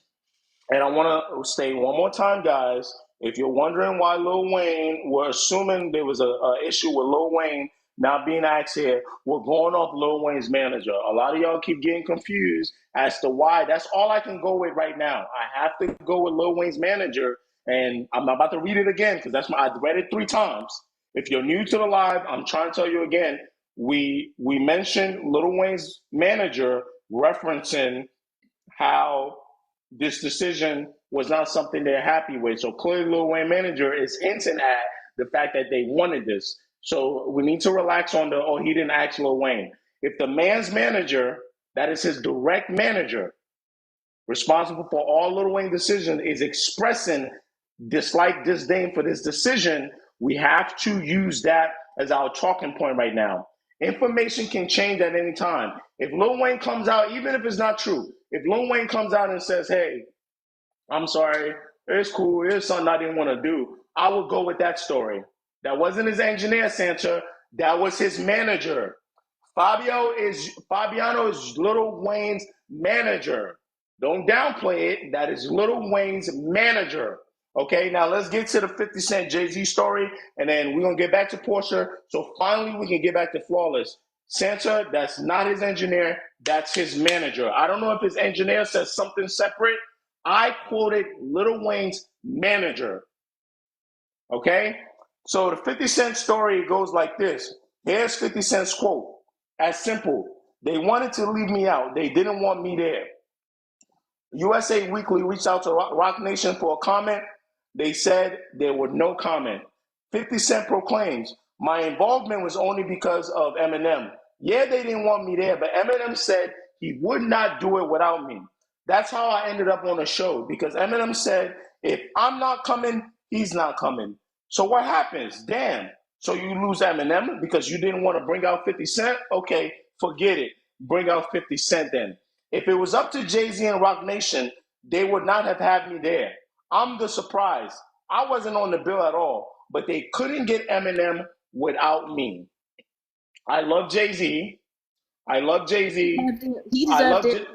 And I want to say one more time, guys. If you're wondering why Lil Wayne, we're assuming there was a issue with Lil Wayne not being asked here. We're going off Lil Wayne's manager. A lot of y'all keep getting confused as to why. That's all I can go with right now. I have to go with Lil Wayne's manager, and I'm not about to read it again because I read it 3 times. If you're new to the live, I'm trying to tell you again. we mentioned Lil Wayne's manager referencing how this decision was not something they're happy with. So clearly, Lil Wayne manager is hinting at the fact that they wanted this. So we need to relax on the, oh, he didn't ask Lil Wayne. If the man's manager, that is his direct manager, responsible for all Lil Wayne decisions, is expressing dislike, disdain for this decision, we have to use that as our talking point right now. Information can change at any time. If Lil Wayne comes out, even if it's not true, if Lil Wayne comes out and says, hey, I'm sorry, it's cool, it's something I didn't want to do, I would go with that story. That wasn't his engineer, Santa. That was his manager. Fabiano is Lil Wayne's manager. Don't downplay it. That is Lil Wayne's manager. Okay, now let's get to the 50 Cent Jay-Z story, and then we're going to get back to Portia. So finally, we can get back to Flawless. Santa, that's not his engineer. That's his manager. I don't know if his engineer says something separate. I quoted Lil Wayne's manager. Okay? So the 50 Cent story goes like this. Here's 50 Cent's quote. As simple. They wanted to leave me out. They didn't want me there. USA Weekly reached out to Rock Nation for a comment. They said there were no comment. 50 Cent proclaims, my involvement was only because of Eminem. Yeah, they didn't want me there, but Eminem said he would not do it without me. That's how I ended up on the show, because Eminem said, if I'm not coming, he's not coming. So what happens? Damn. So you lose Eminem because you didn't want to bring out 50 Cent? Okay, forget it. Bring out 50 Cent then. If it was up to Jay-Z and Rock Nation, they would not have had me there. I'm the surprise. I wasn't on the bill at all, but they couldn't get Eminem without me. I love Jay-Z. I love Jay-Z. He deserved it.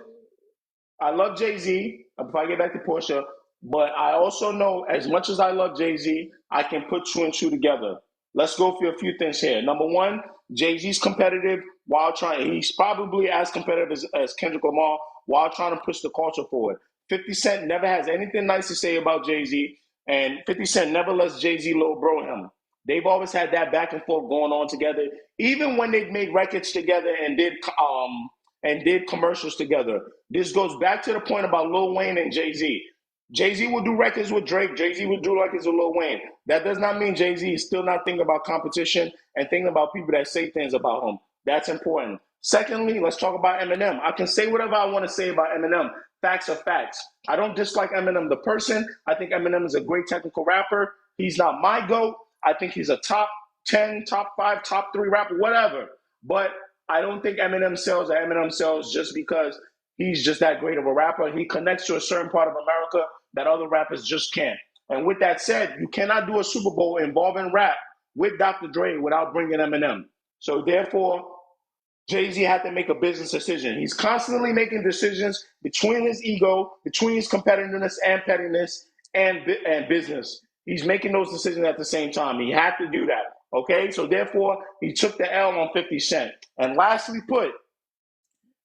I love Jay-Z, before I get back to Portia, but I also know as much as I love Jay-Z, I can put two and two together. Let's go through a few things here. Number one, Jay-Z's competitive while he's probably as competitive as Kendrick Lamar while trying to push the culture forward. 50 Cent never has anything nice to say about Jay-Z, and 50 Cent never lets Jay-Z low bro him. They've always had that back and forth going on together, even when they've made records together and did commercials together. This goes back to the point about Lil Wayne and Jay-Z. Jay-Z will do records with Drake. Jay-Z will do records with Lil Wayne. That does not mean Jay-Z is still not thinking about competition and thinking about people that say things about him. That's important. Secondly, let's talk about Eminem. I can say whatever I want to say about Eminem. Facts are facts. I don't dislike Eminem the person. I think Eminem is a great technical rapper. He's not my GOAT. I think he's a top 10, top 5, top 3 rapper, whatever. But I don't think Eminem sells just because he's just that great of a rapper. He connects to a certain part of America that other rappers just can't. And with that said, you cannot do a Super Bowl involving rap with Dr. Dre without bringing Eminem. So therefore, Jay-Z had to make a business decision. He's constantly making decisions between his ego, between his competitiveness and pettiness and business. He's making those decisions at the same time. He had to do that. Okay, so therefore, he took the L on 50 Cent. And lastly put,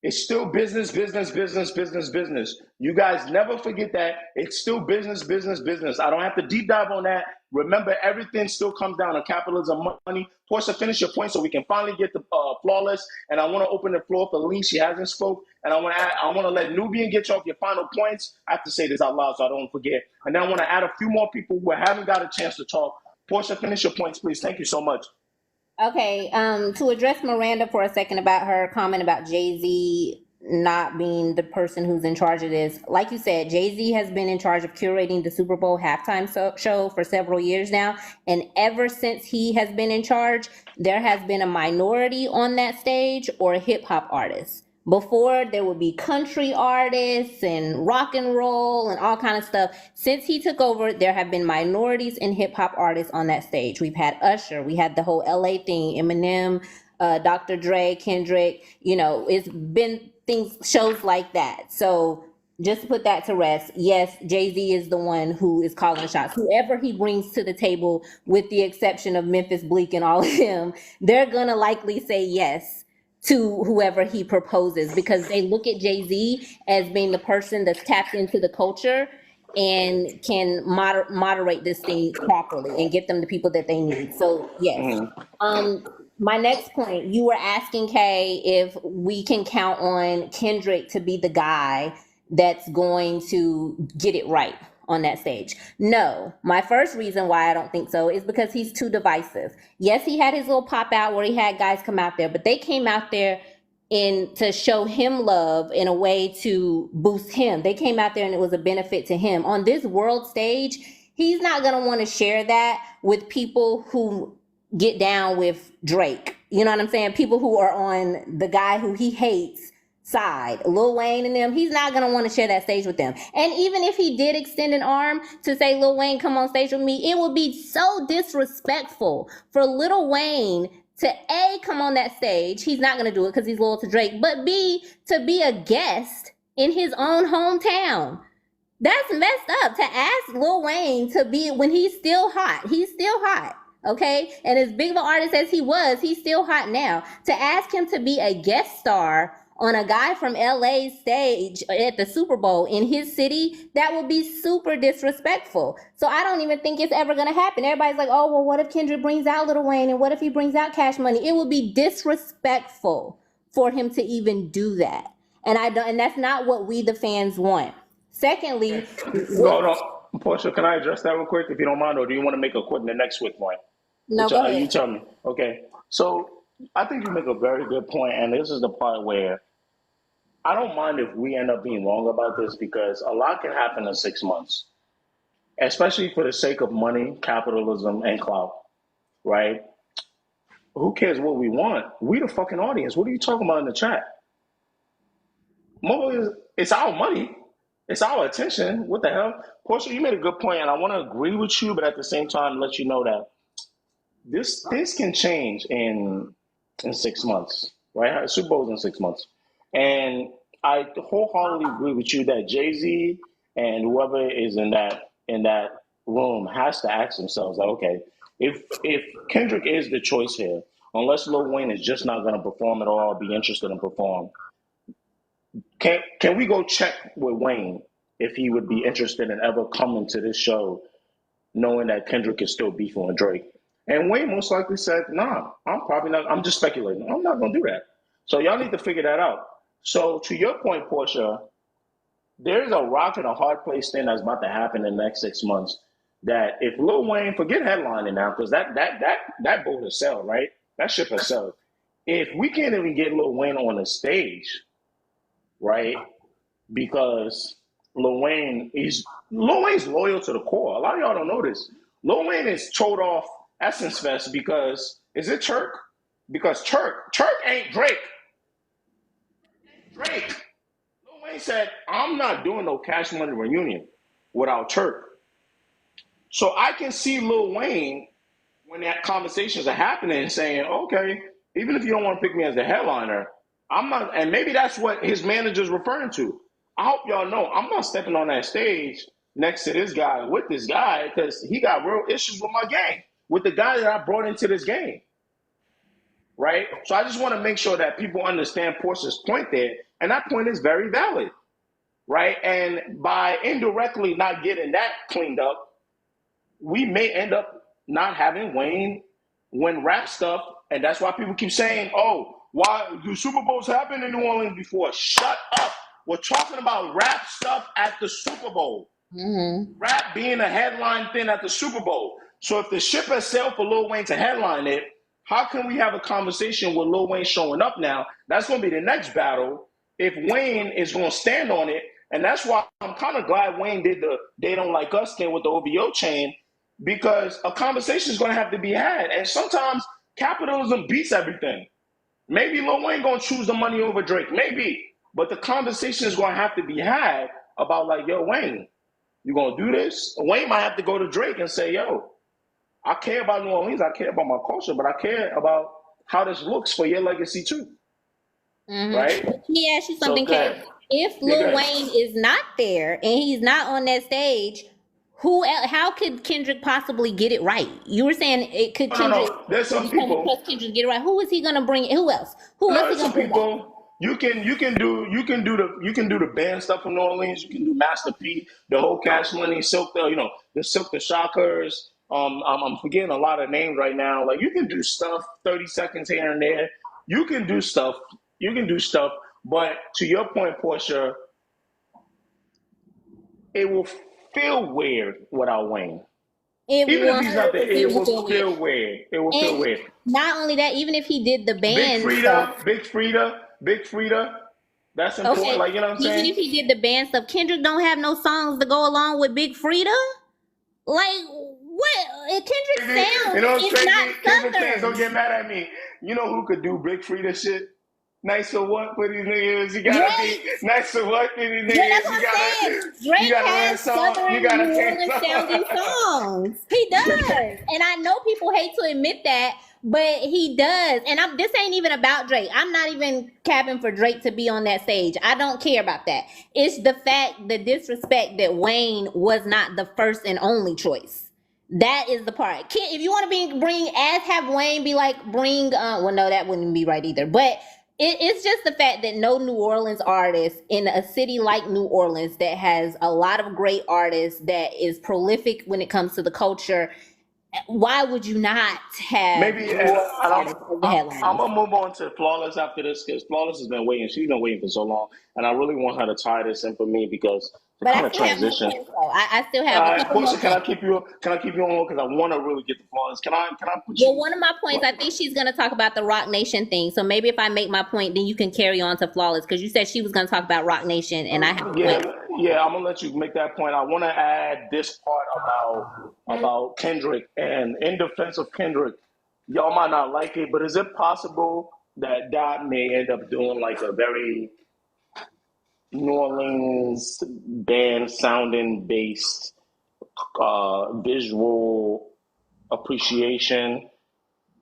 it's still business, business, business, business, business. You guys never forget that. It's still business, business, business. I don't have to deep dive on that. Remember, everything still comes down to capitalism, money. Portia, finish your point so we can finally get the Flawless. And I want to open the floor for Lee. She hasn't spoke. And I want to let Nubian get you off your final points. I have to say this out loud so I don't forget. And then I want to add a few more people who haven't got a chance to talk. Portia, finish your points, please. Thank you so much. Okay, to address Miranda for a second about her comment about Jay-Z not being the person who's in charge of this. Like you said, Jay-Z has been in charge of curating the Super Bowl halftime show for several years now. And ever since he has been in charge, there has been a minority on that stage or a hip hop artist. Before, there would be country artists and rock and roll and all kind of stuff. Since he took over, there have been minorities and hip hop artists on that stage. We've had Usher, we had the whole LA thing, Eminem, Dr. Dre, Kendrick. You know, it's been shows like that. So just to put that to rest, yes, Jay-Z is the one who is calling the shots. Whoever he brings to the table, with the exception of Memphis Bleak and all of them, they're gonna likely say yes to whoever he proposes, because they look at Jay-Z as being the person that's tapped into the culture and can moderate this thing properly and get them the people that they need. So yes. My next point, you were asking Kay if we can count on Kendrick to be the guy that's going to get it right on that stage. No, my first reason why I don't think so is because he's too divisive. Yes, he had his little pop out where he had guys come out there, but they came out there in to show him love in a way to boost him. They came out there and it was a benefit to him. On this world stage, he's not going to want to share that with people who get down with Drake. You know what I'm saying? People who are on the guy who he hates side, Lil Wayne and them, he's not going to want to share that stage with them. And even if he did extend an arm to say, Lil Wayne, come on stage with me, it would be so disrespectful for Lil Wayne to A, come on that stage. He's not going to do it because he's loyal to Drake, but B, to be a guest in his own hometown. That's messed up to ask Lil Wayne to be, when he's still hot. He's still hot. Okay, and as big of an artist as he was, he's still hot now. To ask him to be a guest star on a guy from LA's stage at the Super Bowl in his city, that would be super disrespectful. So I don't even think it's ever gonna happen. Everybody's like, oh, well, what if Kendrick brings out Lil Wayne and what if he brings out Cash Money? It would be disrespectful for him to even do that. And and that's not what we the fans want. Secondly, No, Portia, can I address that real quick if you don't mind, or do you want to make a quick the next quick point? no, go ahead. You tell me. Okay. So I think you make a very good point, and this is the part where I don't mind if we end up being wrong about this because a lot can happen in 6 months, especially for the sake of money, capitalism, and clout, right? Who cares what we want? We the fucking audience. What are you talking about in the chat? It's our money. It's our attention. What the hell? Portia, you made a good point, and I want to agree with you, but at the same time, let you know that this can change in 6 months, right? Super Bowl's in 6 months, and I wholeheartedly agree with you that Jay-Z and whoever is in that room has to ask themselves, like, okay, if Kendrick is the choice here, unless Lil Wayne is just not going to perform at all, be interested in perform, can we go check with Wayne if he would be interested in ever coming to this show, knowing that Kendrick is still beefing with Drake? And Wayne most likely said, nah, I'm probably not, I'm just speculating. I'm not going to do that. So y'all need to figure that out. So to your point, Portia, there's a rock and a hard place thing that's about to happen in the next 6 months that if Lil Wayne, forget headlining now, because that boat has sailed, right? That ship has sailed. If we can't even get Lil Wayne on the stage, right, because Lil Wayne's loyal to the core. A lot of y'all don't know this. Lil Wayne is told off Essence Fest because, is it Turk? Because Turk ain't Drake. Drake. Lil Wayne said, I'm not doing no Cash Money reunion without Turk. So I can see Lil Wayne, when that conversations are happening, saying, okay, even if you don't want to pick me as the headliner, I'm not, and maybe that's what his manager's referring to. I hope y'all know I'm not stepping on that stage next to this guy with this guy because he got real issues with my game, with the guy that I brought into this game. Right? So I just want to make sure that people understand Portia's point there. And that point is very valid. Right? And by indirectly not getting that cleaned up, we may end up not having Wayne win rap stuff. And that's why people keep saying, oh, why do Super Bowls happen in New Orleans before? Shut up. We're talking about rap stuff at the Super Bowl. Mm-hmm. Rap being a headline thing at the Super Bowl. So if the ship has sailed for Lil Wayne to headline it, how can we have a conversation with Lil Wayne showing up now? That's going to be the next battle if Wayne is going to stand on it. And that's why I'm kind of glad Wayne did the They Don't Like Us thing with the OVO chain, because a conversation is going to have to be had. And sometimes capitalism beats everything. Maybe Lil Wayne going to choose the money over Drake. Maybe. But the conversation is going to have to be had about, like, yo, Wayne, you going to do this? Wayne might have to go to Drake and say, yo, I care about New Orleans. I care about my culture, but I care about how this looks for your legacy too. Mm-hmm. Right? Let me ask you something, Kate. If Lil Wayne is not there and he's not on that stage, how could Kendrick possibly get it right? You were saying it could Kendrick. No. There's some people. Kendrick get it right. Who is he going to bring? Who else? Who else is he going to bring back? You can do the band stuff in New Orleans. You can do Master P, the whole Cash Money, Silk, the Silk the Shockers. I'm forgetting a lot of names right now. Like you can do stuff 30 seconds here and there. You can do stuff. You can do stuff. But to your point, Portia, it will feel weird without Wayne. It Even if he's not there, 100% it will will feel weird. feel weird. It will feel And weird. not only that, even if he did the Big band Frida, stuff, Big Frida. That's important. okay, Like you know what I'm even saying? if he did the band stuff, Kendrick don't have no songs to go along with Big Frida. Like what? Kendrick's You sound know what's is not crazy? Kendrick fans don't southern. get mad at me. You know who could do Big Frida shit? Nice for what for these niggas? You gotta be Drake. nice for what for these Yeah, that's niggas? what I'm saying. Drake You gotta learn has song. You southern gotta New change Orleans sounding song. songs. He does. And I know people hate to admit that, but he does. And this ain't even about Drake. I'm not even capping for Drake to be on that stage. I don't care about that. It's the fact, the disrespect that Wayne was not the first and only choice. That is the part. If you want to have Wayne be like, well, no, that wouldn't be right either. But it's just the fact that no New Orleans artist in a city like New Orleans that has a lot of great artists, that is prolific when it comes to the culture, why would you not have Maybe, New and Orleans artists as the I'm headliners? gonna move on to Flawless after this because Flawless has been waiting. She's been waiting for so long, and I really want her to tie this in for me because to But kind I of still have more transition. points though. I still have a couple more Portia, can I points. keep you? Can I keep you on hold because I want to really get the Flawless? Can I put Well, you? one of my points, I think she's going to talk about the Rock Nation thing. So maybe if I make my point, then you can carry on to Flawless, because you said she was going to talk about Rock Nation, and I have a Yeah, point. yeah. I'm gonna let you make that point. I want to add this part about Kendrick, and in defense of Kendrick, y'all might not like it, but is it possible that Dot may end up doing like a very New Orleans band sounding based visual appreciation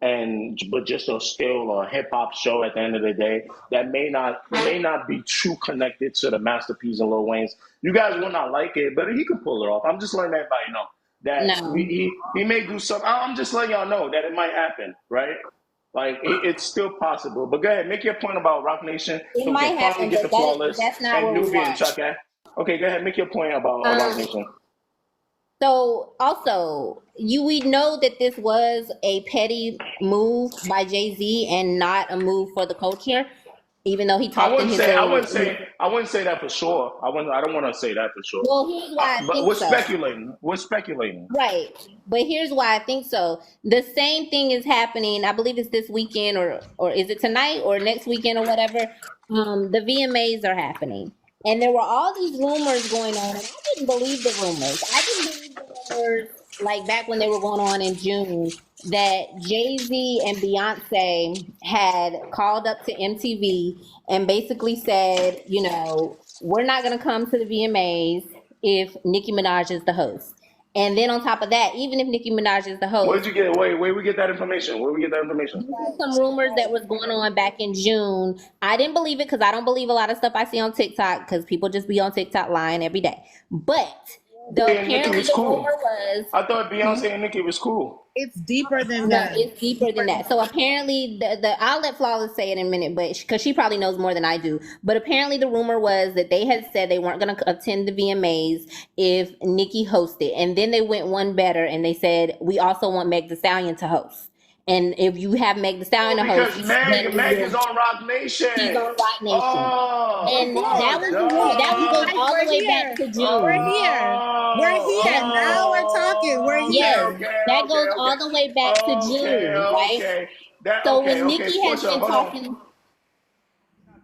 and but just still a hip hop show at the end of the day that may not be true connected to the masterpiece and Lil Wayne's. You guys will not like it, but he can pull it off. I'm just letting everybody know that No, he may do something. I'm just letting y'all know that it might happen, right? Like it's still possible. But go ahead, make your point about Rock Nation it so we might can finally happen, get but the Flawless that's not and what we Nubian and want. Chuck. Okay, go ahead, make your point about Rock Um, Nation. so also, we know that this was a petty move by Jay-Z and not a move for the culture, even though he I talked in wouldn't his say I little. wouldn't say I wouldn't say that for sure. I don't want to say that for sure. Well, here's why I But think we're so. speculating. We're speculating. Right. But here's why I think so. The same thing is happening. I believe it's this weekend, or is it tonight or next weekend or whatever. The VMAs are happening. And there were all these rumors going on, and I didn't believe the rumors. I didn't believe the rumors like back when they were going on in June, that Jay-Z and Beyonce had called up to MTV and basically said, we're not going to come to the VMAs if Nicki Minaj is the host. And then on top of that, even if Nicki Minaj is the Where host, did you get? Where we get that information? Where we get that information? some rumors that was going on back in June. I didn't believe it because I don't believe a lot of stuff I see on TikTok, because people just be on TikTok lying every day. But Yeah, Nicki apparently was the cool. rumor was, I thought Beyonce and Nicki was cool. It's deeper than no, that. it's deeper than that. So apparently, I'll let Flawless say it in a minute, but because she probably knows more than I do. But apparently, the rumor was that they had said they weren't going to attend the VMAs if Nicki hosted, and then they went one better and they said we also want Meg Thee Stallion to host. And if you have Meg Thee Stallion to host, Because then Meg is on Rock Nation. she's on Rock Nation. Oh, And of that course. was the rumor. That one goes Guys, all the we're way here. back to We're June. here. We're here. Now we're talking. We're Yes, here. that goes all the way back to June, right? Okay. So when Nicki has Portia, been hold on. talking,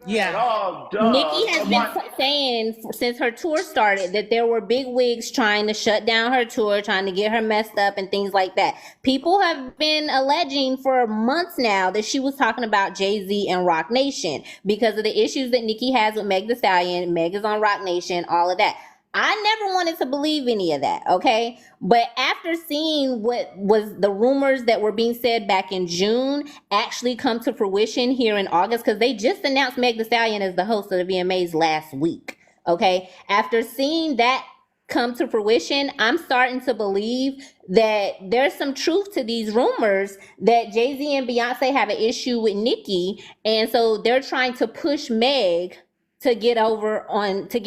Yeah. Oh, Nicki duh. has Come been on. saying since her tour started that there were big wigs trying to shut down her tour, trying to get her messed up and things like that. People have been alleging for months now that she was talking about Jay-Z and Rock Nation because of the issues that Nicki has with Meg Thee Stallion. Meg is on Rock Nation, all of that. I never wanted to believe any of that, okay? But after seeing what was the rumors that were being said back in June actually come to fruition here in August, because they just announced Meg Thee Stallion as the host of the VMAs last week, okay? After seeing that come to fruition, I'm starting to believe that there's some truth to these rumors that Jay-Z and Beyonce have an issue with Nicki, and so they're trying to push Meg to get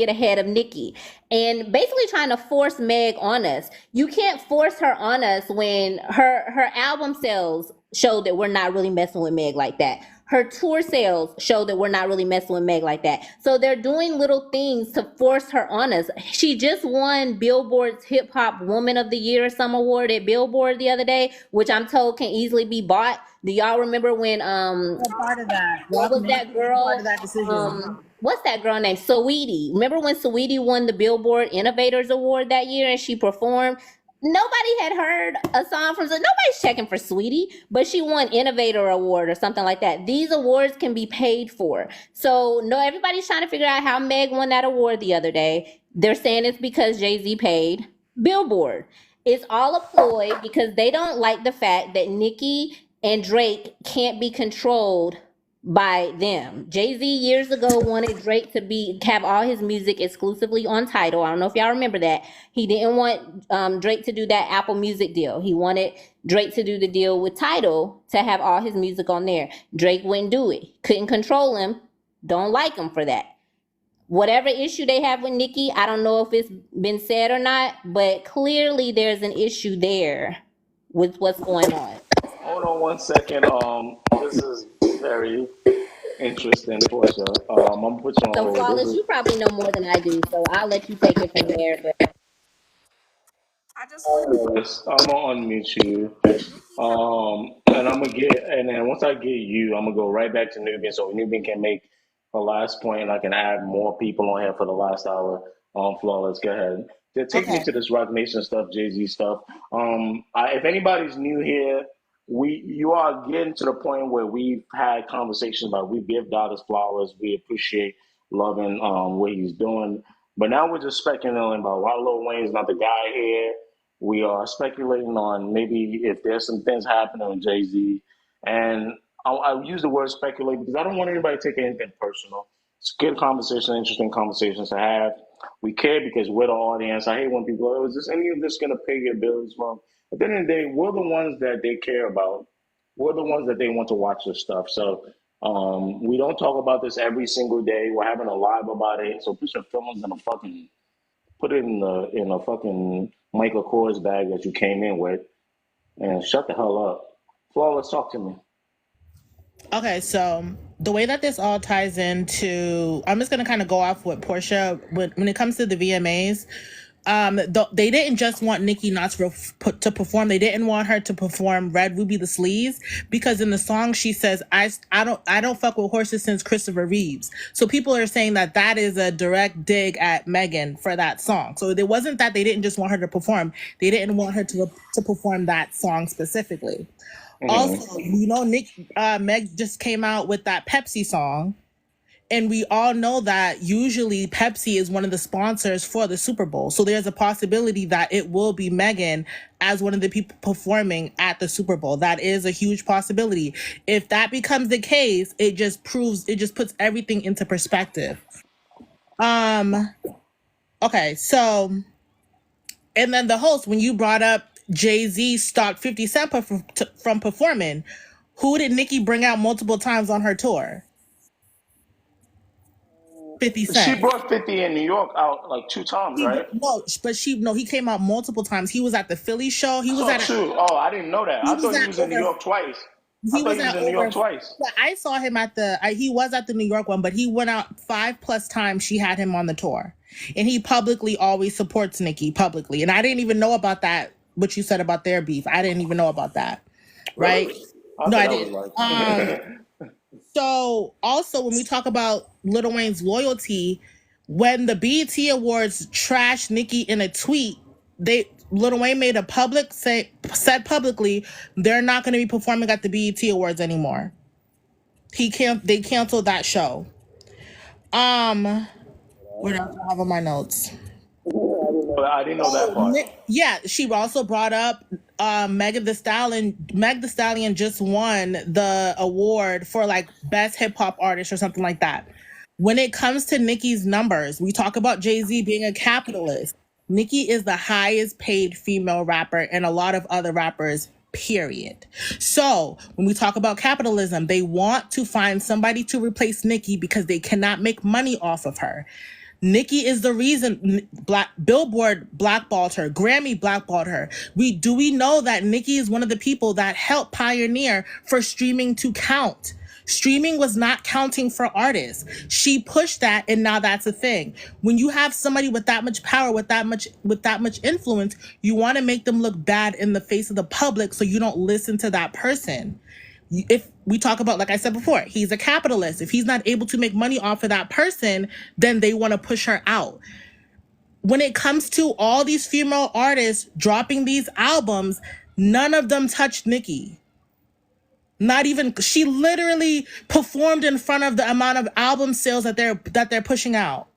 ahead of Nicki, and basically trying to force Meg on us. You can't force her on us when her album sales showed that we're not really messing with Meg like that. Her tour sales show that we're not really messing with Meg like that. So they're doing little things to force her on us. She just won Billboard's Hip Hop Woman of the Year or some award at Billboard the other day, which I'm told can easily be bought. Do y'all remember when Part of that. what was that girl? Part of that decision. What's that girl named? Saweetie. Remember when Saweetie won the Billboard Innovators Award that year and she performed? Nobody had heard a song from, nobody's checking for Sweetie, but she won Innovator Award or something like that. These awards can be paid for. So no, everybody's trying to figure out how Meg won that award the other day. They're saying it's because Jay-Z paid Billboard. It's all a ploy because they don't like the fact that Nicki and Drake can't be controlled by them. Jay-Z years ago wanted Drake to have all his music exclusively on Tidal. I don't know if y'all remember that. He didn't want Drake to do that Apple Music deal. He wanted Drake to do the deal with Tidal to have all his music on there. Drake wouldn't do it. Couldn't control him. Don't like him for that. Whatever issue they have with Nicki, I don't know if it's been said or not, but clearly there's an issue there with what's going on. Hold on 1 second. This is very interesting, Portia. I'm gonna put you on So hold. Flawless, you probably know more than I do, so I'll let you take it from there. But I'm gonna unmute you. And then once I get you, I'm gonna go right back to Nubian, so Nubian can make a last point, and I can add more people on here for the last hour. Flawless, go ahead. Take me to this Rock Nation stuff, Jay-Z stuff. If anybody's new here, you are getting to the point where we've had conversations about we give God his flowers, we appreciate loving what he's doing, but now we're just speculating about why Lil Wayne's not the guy here. We are speculating on maybe if there's some things happening with Jay-Z. And I use the word speculate because I don't want anybody to take anything personal. It's a good conversation, interesting conversations to have. We care because we're the audience. I hate when people go, is this any of this going to pay your bills? Well, at the end of the day, we're the ones that they care about. We're the ones that they want to watch this stuff. So we don't talk about this every single day. We're having a live about it. So put your feelings in a fucking put it in a fucking Michael Kors bag that you came in with, and shut the hell up. Flawless, talk to me. Okay, so the way that this all ties into, I'm just gonna kind of go off with Portia when it comes to the VMAs. They didn't just want Nicki not to perform. They didn't want her to perform Red Ruby the Sleaze because in the song she says, I don't fuck with horses since Christopher Reeves. So people are saying that is a direct dig at Megan for that song. So it wasn't that they didn't just want her to perform. They didn't want her to perform that song specifically. Mm-hmm. Also, Meg just came out with that Pepsi song. And we all know that usually Pepsi is one of the sponsors for the Super Bowl. So there's a possibility that it will be Megan as one of the people performing at the Super Bowl. That is a huge possibility. If that becomes the case, it just puts everything into perspective. Okay, so, and then the host, when you brought up Jay-Z stopped 50 Cent from performing, who did Nicki bring out multiple times on her tour? 50 Cent. She brought 50 in New York out like 2 times, right? He came out multiple times. He was at the Philly show. He was at true. I didn't know that. I thought he was in New York twice. He was in New York twice. I saw him he was at the New York one, but he went out 5+ times. She had him on the tour. And he publicly always supports Nicki publicly. And I didn't even know about that, what you said about their beef. I didn't even know about that. Right? Really? I didn't. So also when we talk about Lil Wayne's loyalty, when the BET Awards trashed Nicki in a tweet, Lil Wayne made a said publicly they're not going to be performing at the BET Awards anymore. They canceled that show. What else do I have on my notes? I didn't know that part. Yeah, she also brought up Meg Thee Stallion just won the award for like best hip hop artist or something like that. When it comes to Nicki's numbers, we talk about Jay-Z being a capitalist. Nicki is the highest paid female rapper, and a lot of other rappers period. So when we talk about capitalism, they want to find somebody to replace Nicki because they cannot make money off of her. Nicki is the reason Billboard blackballed her, Grammy blackballed her. We know that Nicki is one of the people that helped pioneer for streaming to count. Streaming was not counting for artists. She pushed that, and now that's a thing. When you have somebody with that much power, with that much influence, you want to make them look bad in the face of the public so you don't listen to that person. If we talk about, like I said before, he's a capitalist. If he's not able to make money off of that person, then they want to push her out. When it comes to all these female artists dropping these albums, none of them touched Nicki. Not even, she literally performed in front of the amount of album sales that they're pushing out.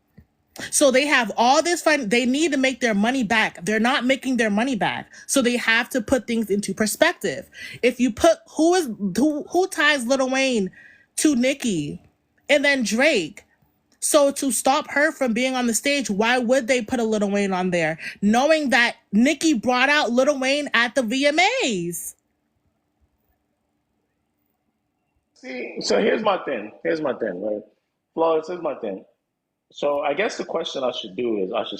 So they have all this fight. They need to make their money back. They're not making their money back. So they have to put things into perspective. If you put who ties Lil Wayne to Nicki and then Drake. So to stop her from being on the stage, why would they put a Lil Wayne on there? Knowing that Nicki brought out Lil Wayne at the VMAs. See, so here's my thing, right? Flawless, here's my thing. So I guess the question I should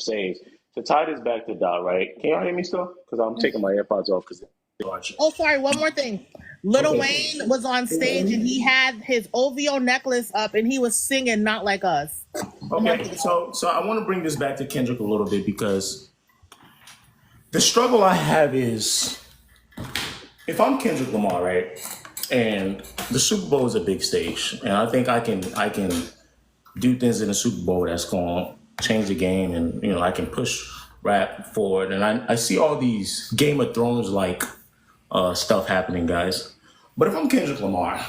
say is to tie this back to Dot, right? Can y'all hear me still? Because I'm taking my AirPods off because they're watching. Oh, sorry, one more thing. Lil Wayne was on stage and he had his OVO necklace up and he was singing Not Like Us. Okay, so I want to bring this back to Kendrick a little bit because the struggle I have is if I'm Kendrick Lamar, right? And the Super Bowl is a big stage, and I think I can do things in the Super Bowl that's going to change the game, and I can push rap forward. And I see all these Game of Thrones like stuff happening, guys. But if I'm Kendrick Lamar,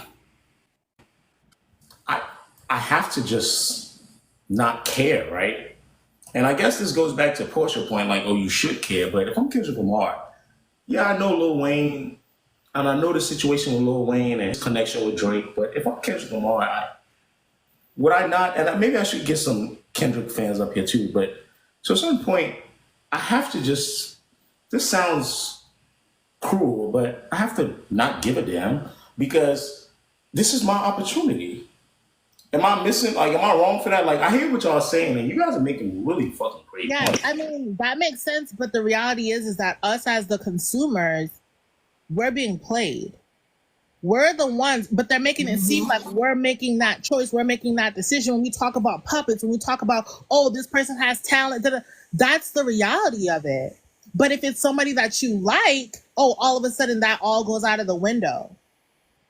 I have to just not care, right? And I guess this goes back to Portia's point, like, oh, you should care. But if I'm Kendrick Lamar, yeah, I know Lil Wayne. And I know the situation with Lil Wayne and his connection with Drake, but if I'm Kendrick Lamar, would I not, and maybe I should get some Kendrick fans up here too, but to a certain point, I have to this sounds cruel, but I have to not give a damn because this is my opportunity. Am I missing, am I wrong for that? Like, I hear what y'all saying, and you guys are making really fucking great points. I mean, that makes sense, but the reality is that us as the consumers, we're being played. We're the ones, but they're making it seem like we're making that choice. We're making that decision. When we talk about puppets, when we talk about, oh, this person has talent, that's the reality of it. But if it's somebody that you like, oh, all of a sudden that all goes out of the window.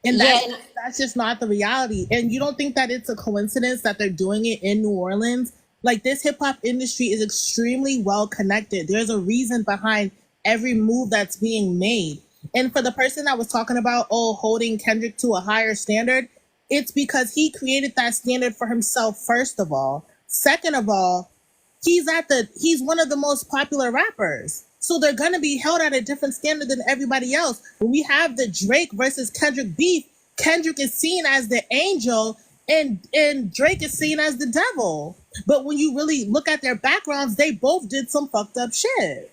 And that's just not the reality. And you don't think that it's a coincidence that they're doing it in New Orleans? Like, this hip hop industry is extremely well connected. There's a reason behind every move that's being made. And for the person that was talking about, holding Kendrick to a higher standard, it's because he created that standard for himself, first of all. Second of all, he's one of the most popular rappers. So they're going to be held at a different standard than everybody else. When we have the Drake versus Kendrick beef, Kendrick is seen as the angel and Drake is seen as the devil. But when you really look at their backgrounds, they both did some fucked up shit.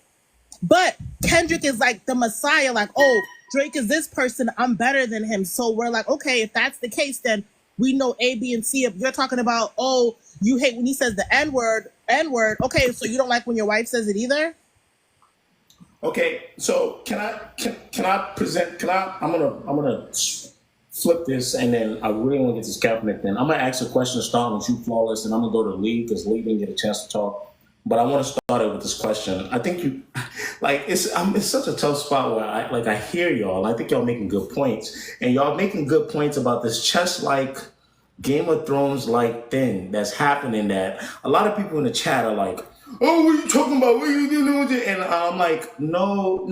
But Kendrick is like the messiah, like, oh, Drake is this person, I'm better than him. So we're like, okay, if that's the case, then we know A, B, and C. If you're talking about, oh, you hate when he says the N-word, okay, so you don't like when your wife says it either? Okay, so I'm gonna flip this, and then I really want to get this Kaepernick thing. I'm gonna ask a question starting with you, Flawless, and I'm gonna go to Lee because Lee didn't get a chance to talk. But I want to start it with this question. I think you, it's such a tough spot where I hear y'all. I think y'all making good points, and y'all making good points about this chess-like, Game of Thrones-like thing that's happening. That a lot of people in the chat are like, "Oh, what are you talking about? What are you doing with it?" And I'm like, no.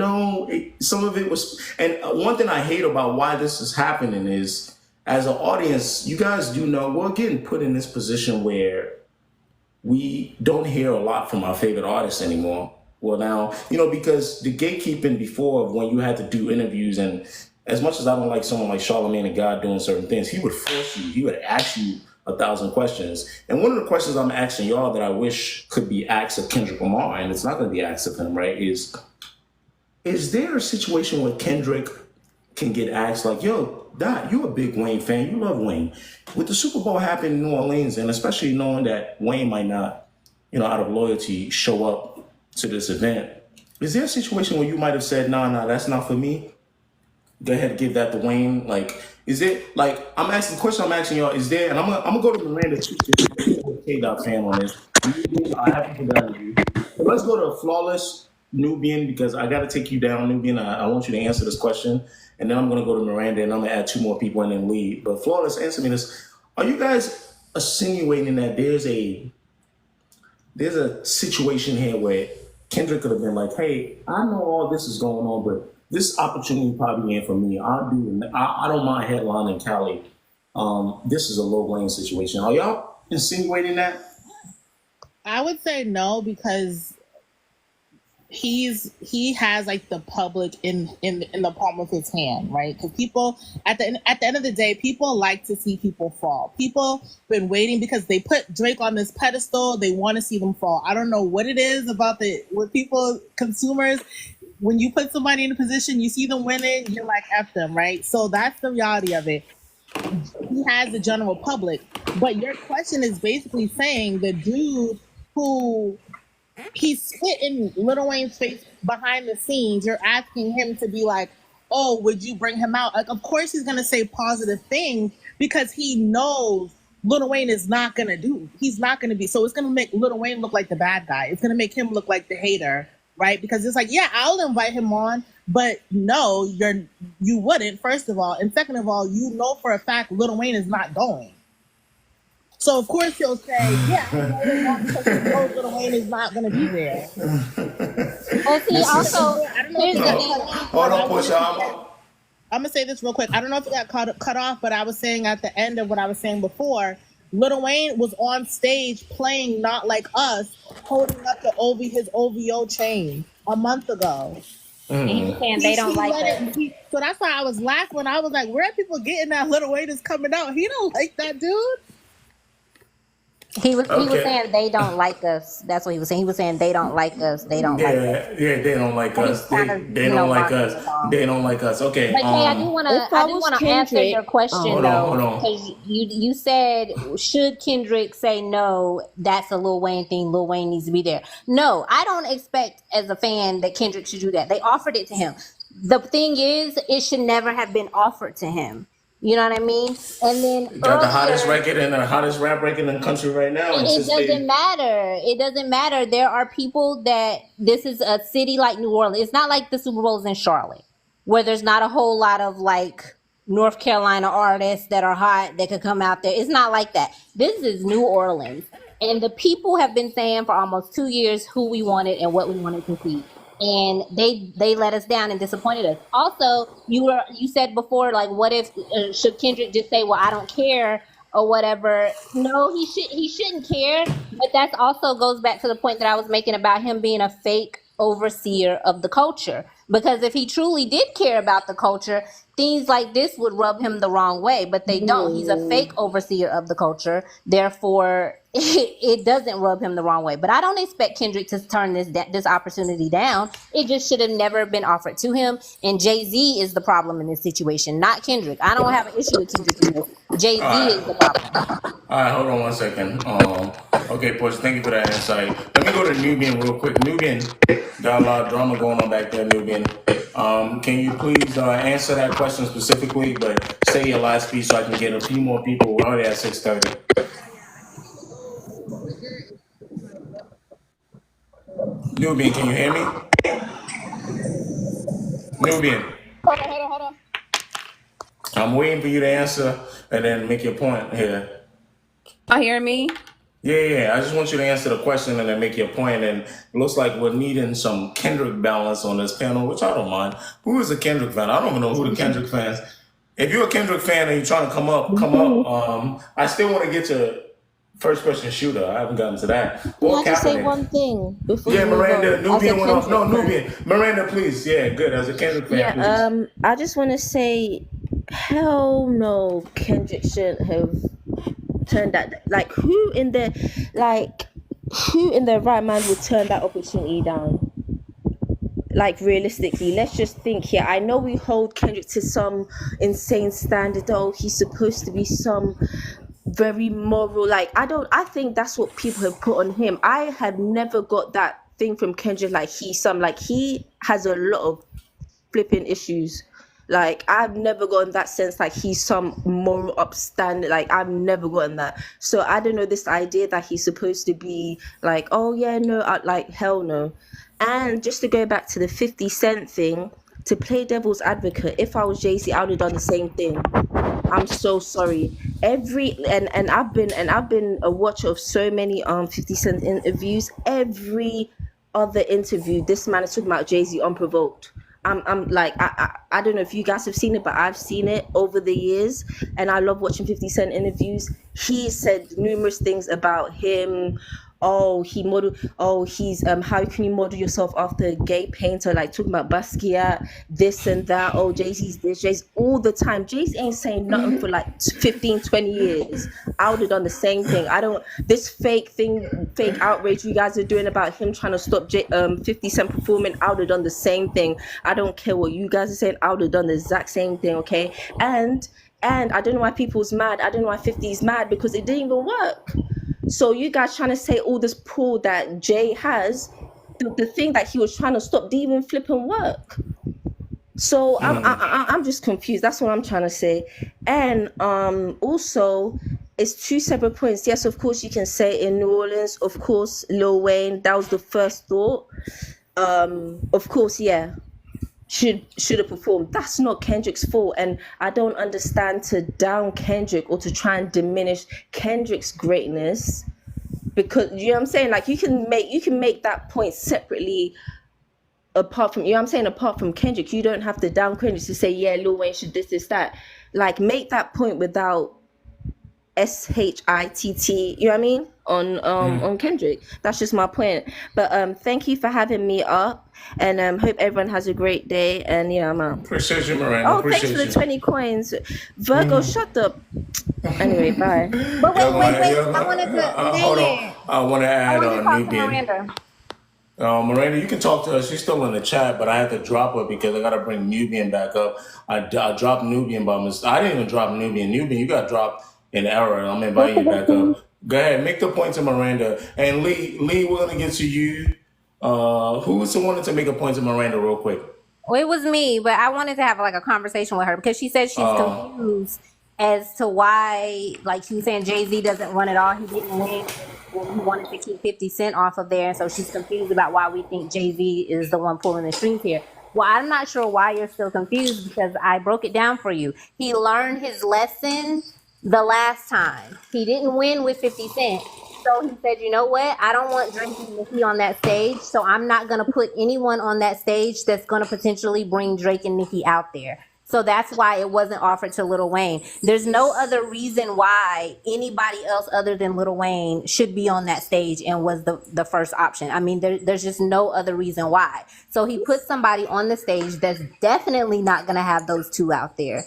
Some of it was, and one thing I hate about why this is happening is, as an audience, you guys do know we're getting put in this position where we don't hear a lot from our favorite artists anymore. Well, now, because the gatekeeping before of when you had to do interviews, and as much as I don't like someone like Charlamagne and God doing certain things, he would force you, he would ask you 1,000 questions. And one of the questions I'm asking y'all that I wish could be asked of Kendrick Lamar, and it's not going to be asked of him, right, is is there a situation where Kendrick can get asked like, yo, Dot, you a big Wayne fan, you love Wayne. With the Super Bowl happening in New Orleans, and especially knowing that Wayne might not, out of loyalty, show up to this event, is there a situation where you might have said, nah, that's not for me? Go ahead and give that to Wayne. Like, is it like I'm asking the question I'm asking y'all, is there, and I'm gonna go to Miranda too, K-Dot fan on this. I have to put that on you. So let's go to Flawless Nubian because I gotta take you down, Nubian. I want you to answer this question. And then I'm gonna go to Miranda and I'm gonna add two more people and then leave. But Flawless, answer me this. Are you guys insinuating that there's a situation here where Kendrick could have been like, hey, I know all this is going on, but this opportunity probably ain't for me. I don't mind headlining Cali. This is a Lil Wayne situation. Are y'all insinuating that? I would say no, because he has like the public in the palm of his hand, right? Because people at the end of the day, people like to see people fall. People been waiting because they put Drake on this pedestal. They want to see them fall. I don't know what it is about with people, consumers. When you put somebody in a position, you see them winning, you're like, F them, right? So that's the reality of it. He has the general public. But your question is basically saying the dude who he's spit in Lil Wayne's face behind the scenes, you're asking him to be like, oh, would you bring him out? Like, of course he's going to say positive things because he knows Lil Wayne is not going to do. He's not going to be. So it's going to make Lil Wayne look like the bad guy. It's going to make him look like the hater. Right? Because it's like, yeah, I'll invite him on, but no, you wouldn't, first of all. And second of all, you know for a fact Lil Wayne is not going. So of course he'll say, yeah, because he knows Lil Wayne is not going to be there. And see, also, I don't know if hold on, push I'm going to say this real quick. I don't know if it got cut off, but I was saying at the end of what I was saying before, Lil Wayne was on stage playing Not Like Us, holding up his OVO chain a month ago. And he was saying they don't like us. So that's why I was laughing. I was like, where are people getting that Lil Wayne is coming out? He don't like that dude. He was saying they don't like us. That's what he was saying. He was saying they don't like us. They don't like us. Yeah, they don't like us. They don't like us. They don't like us. Okay. But Kay, I do want to answer your question though, because you said, should Kendrick say no? That's a Lil Wayne thing. Lil Wayne needs to be there. No, I don't expect as a fan that Kendrick should do that. They offered it to him. The thing is, it should never have been offered to him. You know what I mean? And then got the hottest record and the hottest rap record in the country right now. It doesn't matter. It doesn't matter. There are people that this is a city like New Orleans. It's not like the Super Bowl's in Charlotte, where there's not a whole lot of like North Carolina artists that are hot that could come out there. It's not like that. This is New Orleans. And the people have been saying for almost 2 years who we wanted and what we wanted to see. And they let us down and disappointed us. Also, you said before, like, what if should Kendrick just say, well, I don't care or whatever? No, he shouldn't care. But that also goes back to the point that I was making about him being a fake overseer of the culture. Because if he truly did care about the culture, things like this would rub him the wrong way, but they don't. He's a fake overseer of the culture. Therefore, it doesn't rub him the wrong way. But I don't expect Kendrick to turn this opportunity down. It just should have never been offered to him. And Jay-Z is the problem in this situation, not Kendrick. I don't have an issue with Kendrick in this. Jay-Z is the problem. All right, hold on 1 second. Okay, Push, thank you for that insight. Let me go to Nubian real quick. Nubian, got a lot of drama going on back there, Nubian. Can you please answer that question specifically, but say your last piece so I can get a few more people. We're already at 6:30. Nubian, can you hear me? Nubian. Hold on. I'm waiting for you to answer and then make your point here. I hear me? Yeah. I just want you to answer the question and then make your point. And it looks like we're needing some Kendrick balance on this panel, which I don't mind. Who is a Kendrick fan? I don't even know who the Kendrick fans. If you're a Kendrick fan and you're trying to come up. I still want to get to first person shooter. I haven't gotten to that. Can I just say one thing before? Yeah, you Miranda. move on? Nubian went off. No, Nubian. Miranda, please. Yeah, good. As a Kendrick fan, please. I just want to say, hell no, Kendrick shouldn't have turned that. Like, who in their right mind would turn that opportunity down? like realistically, let's just think here. I know we hold Kendrick to some insane standard. Oh, he's supposed to be some very moral. Like I think that's what people have put on him. I have never got that thing from Kendrick. Like he has a lot of flipping issues. Like I've never gotten that sense like he's some moral upstanding. Like I've never gotten that. So I don't know, this idea that he's supposed to be like, oh yeah, no, like hell no. And just to go back to the 50 Cent thing, to play devil's advocate, if I was Jay-Z, I would have done the same thing. I'm so sorry. I've been a watcher of so many 50 Cent interviews. Every other interview, this man is talking about Jay-Z unprovoked. I'm like, I don't know if you guys have seen it, but I've seen it over the years, and I love watching 50 Cent interviews. He said numerous things about him. Oh, he's how can you model yourself after a gay painter, like talking about Basquiat, this and that. Oh, Jay-Z's this, Jay's all the time. Jay-Z ain't saying nothing for like 15, 20 years. I would have done the same thing. This fake outrage you guys are doing about him trying to stop 50 Cent performing, I would have done the same thing. I don't care what you guys are saying, I would have done the exact same thing, okay? And I don't know why people's mad. I don't know why 50's mad, because it didn't even work. So you guys trying to say all this pull that Jay has, the thing that he was trying to stop didn't even flipping work. So I'm just confused. That's what I'm trying to say. And also, it's two separate points. Yes, of course you can say in New Orleans, of course, Lil Wayne, that was the first thought. Of course, yeah, should have performed. That's not Kendrick's fault, and I don't understand to down Kendrick or to try and diminish Kendrick's greatness, because you know what I'm saying, like you can make that point separately apart from, you know what I'm saying, apart from Kendrick. You don't have to down Kendrick to say, yeah, Lil Wayne should this that. Like make that point without SHITT, you know what I mean, on Kendrick. That's just my point. But thank you for having me up, and hope everyone has a great day. And yeah, I'm out. Appreciate you, Miranda. Oh, thanks for the 20 coins, Virgo. Shut up. Anyway, bye. But wait. I wanted to. Hold on. I want to add Nubian. Miranda. Miranda, you can talk to her. She's still in the chat, but I had to drop her because I got to bring Nubian back up. I dropped Nubian by mistake. I didn't even drop Nubian. Nubian, you got dropped in error. I'm inviting you back up. Go ahead, make the point to Miranda. And Lee, we're going to get to you. Who was the one to make a point to Miranda real quick? Well, it was me, but I wanted to have like a conversation with her because she said she's confused as to why, like she was saying, Jay-Z doesn't run at all. He didn't win. Well, he wanted to keep 50 Cent off of there, and so she's confused about why we think Jay-Z is the one pulling the strings here. Well, I'm not sure why you're still confused, because I broke it down for you. He learned his lesson the last time. He didn't win with 50 Cent. So he said, you know what? I don't want Drake and Nicki on that stage, so I'm not going to put anyone on that stage that's going to potentially bring Drake and Nicki out there. So that's why it wasn't offered to Lil Wayne. There's no other reason why anybody else other than Lil Wayne should be on that stage and was the first option. I mean, there's just no other reason why. So he put somebody on the stage that's definitely not going to have those two out there.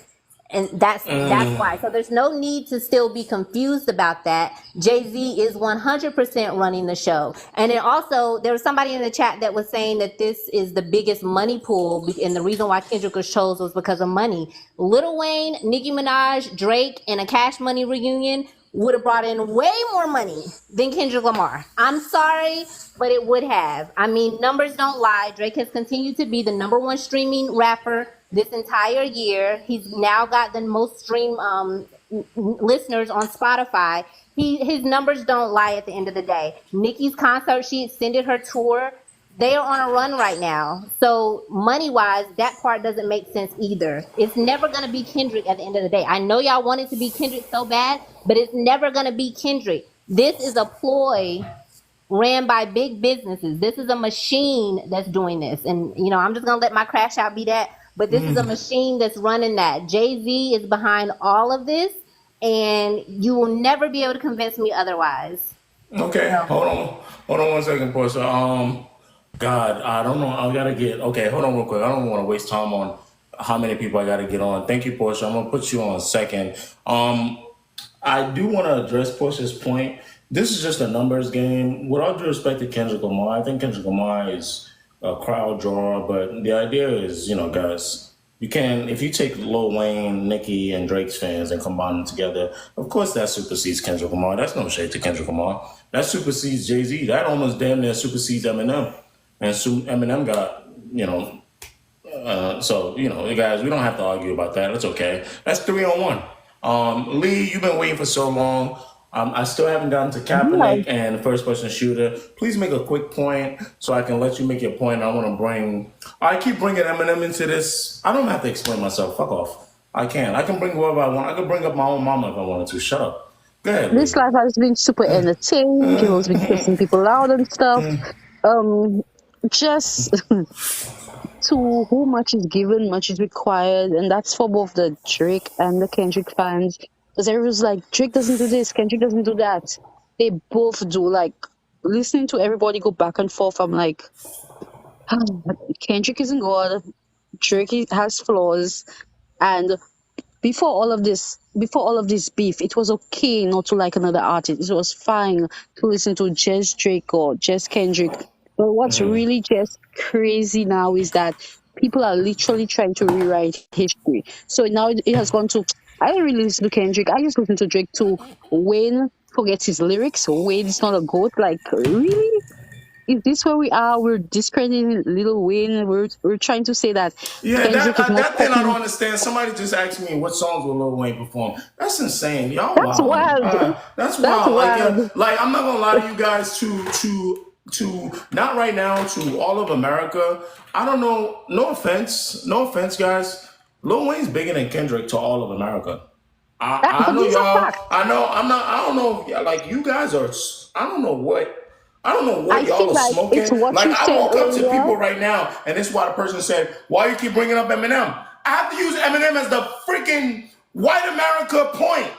And that's why. So there's no need to still be confused about that. Jay-Z is 100% running the show. And then also, there was somebody in the chat that was saying that this is the biggest money pool, and the reason why Kendrick was chosen was because of money. Lil Wayne, Nicki Minaj, Drake, and a Cash Money reunion would have brought in way more money than Kendrick Lamar. I'm sorry, but it would have. I mean, numbers don't lie. Drake has continued to be the #1 streaming rapper this entire year. He's now got the most stream listeners on Spotify. His numbers don't lie at the end of the day. Nicki's concert, she extended her tour. They are on a run right now. So money-wise, that part doesn't make sense either. It's never going to be Kendrick at the end of the day. I know y'all want it to be Kendrick so bad, but it's never going to be Kendrick. This is a ploy ran by big businesses. This is a machine that's doing this. And, you know, I'm just going to let my crash out be that. But this is a machine that's running that. Jay-Z is behind all of this, and you will never be able to convince me otherwise. Okay, hold on 1 second, Portia. God, I don't know. I gotta get. Okay, hold on real quick. I don't want to waste time on how many people I gotta get on. Thank you, Portia. I'm gonna put you on second. I do want to address Portia's point. This is just a numbers game. With all due respect to Kendrick Lamar, I think Kendrick Lamar is a crowd drawer. But the idea is, guys, you can, if you take Lil Wayne, Nicki, and Drake's fans and combine them together, of course that supersedes Kendrick Lamar. That's no shade to Kendrick Lamar. That supersedes Jay-Z. That almost damn near supersedes Eminem. And Eminem got, so, guys, we don't have to argue about that. It's okay. That's 3-on-1. Lee, you've been waiting for so long. I still haven't gotten to Kaepernick and the first person shooter. Please make a quick point so I can let you make your point. I keep bringing Eminem into this. I don't have to explain myself. Fuck off. I can bring whoever I want. I can bring up my own mama if I wanted to. Shut up. Go ahead, Lee. This life has been super entertaining. People's been cursing people out and stuff. Just to who much is given, much is required, and that's for both the Drake and the Kendrick fans. Because everyone's like, Drake doesn't do this, Kendrick doesn't do that. They both do. Like, listening to everybody go back and forth, I'm like, Kendrick isn't God. Drake has flaws, and before all of this beef, it was okay not to like another artist. It was fine to listen to just Drake or just Kendrick. But what's really just crazy now is that people are literally trying to rewrite history. So now it has gone to, I don't really listen to Kendrick. I just listen to Drake too. Wayne forgets his lyrics. Wayne is not a goat. Like, really? Is this where we are? We're discrediting Lil Wayne. We're trying to say that Kendrick is not that thing I copying. don't understand. Somebody just asked me what songs will Lil Wayne perform. That's insane. Y'all That's wild. wild. That's That's wild. wild. Like I'm not gonna lie to you guys. To not right now. To all of America. I don't know. No offense, guys. Lil Wayne's bigger than Kendrick to all of America. I know These are y'all. facts. I know. I'm not. I don't know. Like you guys are. I don't know what. I don't know what I y'all feel are like smoking. it's what Like you I said woke up to earlier. people right now, and this is why the person said, "Why you keep bringing up Eminem?" I have to use Eminem as the freaking white America point.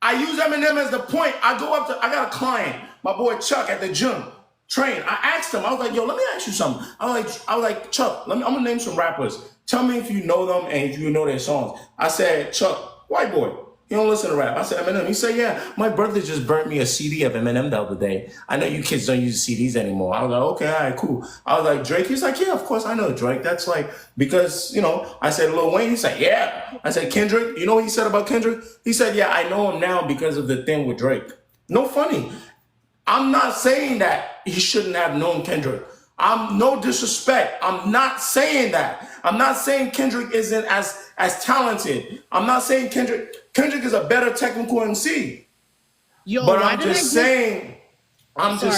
I use Eminem as the point. I got a client, my boy Chuck at the gym, train. I asked him, I was like, yo, let me ask you something. I was like, Chuck, I'm gonna name some rappers. Tell me if you know them and if you know their songs. I said, Chuck, white boy, he don't listen to rap. I said, Eminem. He said, yeah, my brother just burnt me a CD of Eminem the other day. I know you kids don't use CDs anymore. I was like, okay, all right, cool. I was like, Drake? He's like, yeah, of course I know Drake. That's like, because, I said, Lil Wayne? He said, yeah. I said, Kendrick? You know what he said about Kendrick? He said, yeah, I know him now because of the thing with Drake. No funny. I'm not saying that he shouldn't have known Kendrick. I'm no disrespect. I'm not saying that. I'm not saying Kendrick isn't as talented. I'm not saying Kendrick is a better technical MC. Yo, But why I'm did I just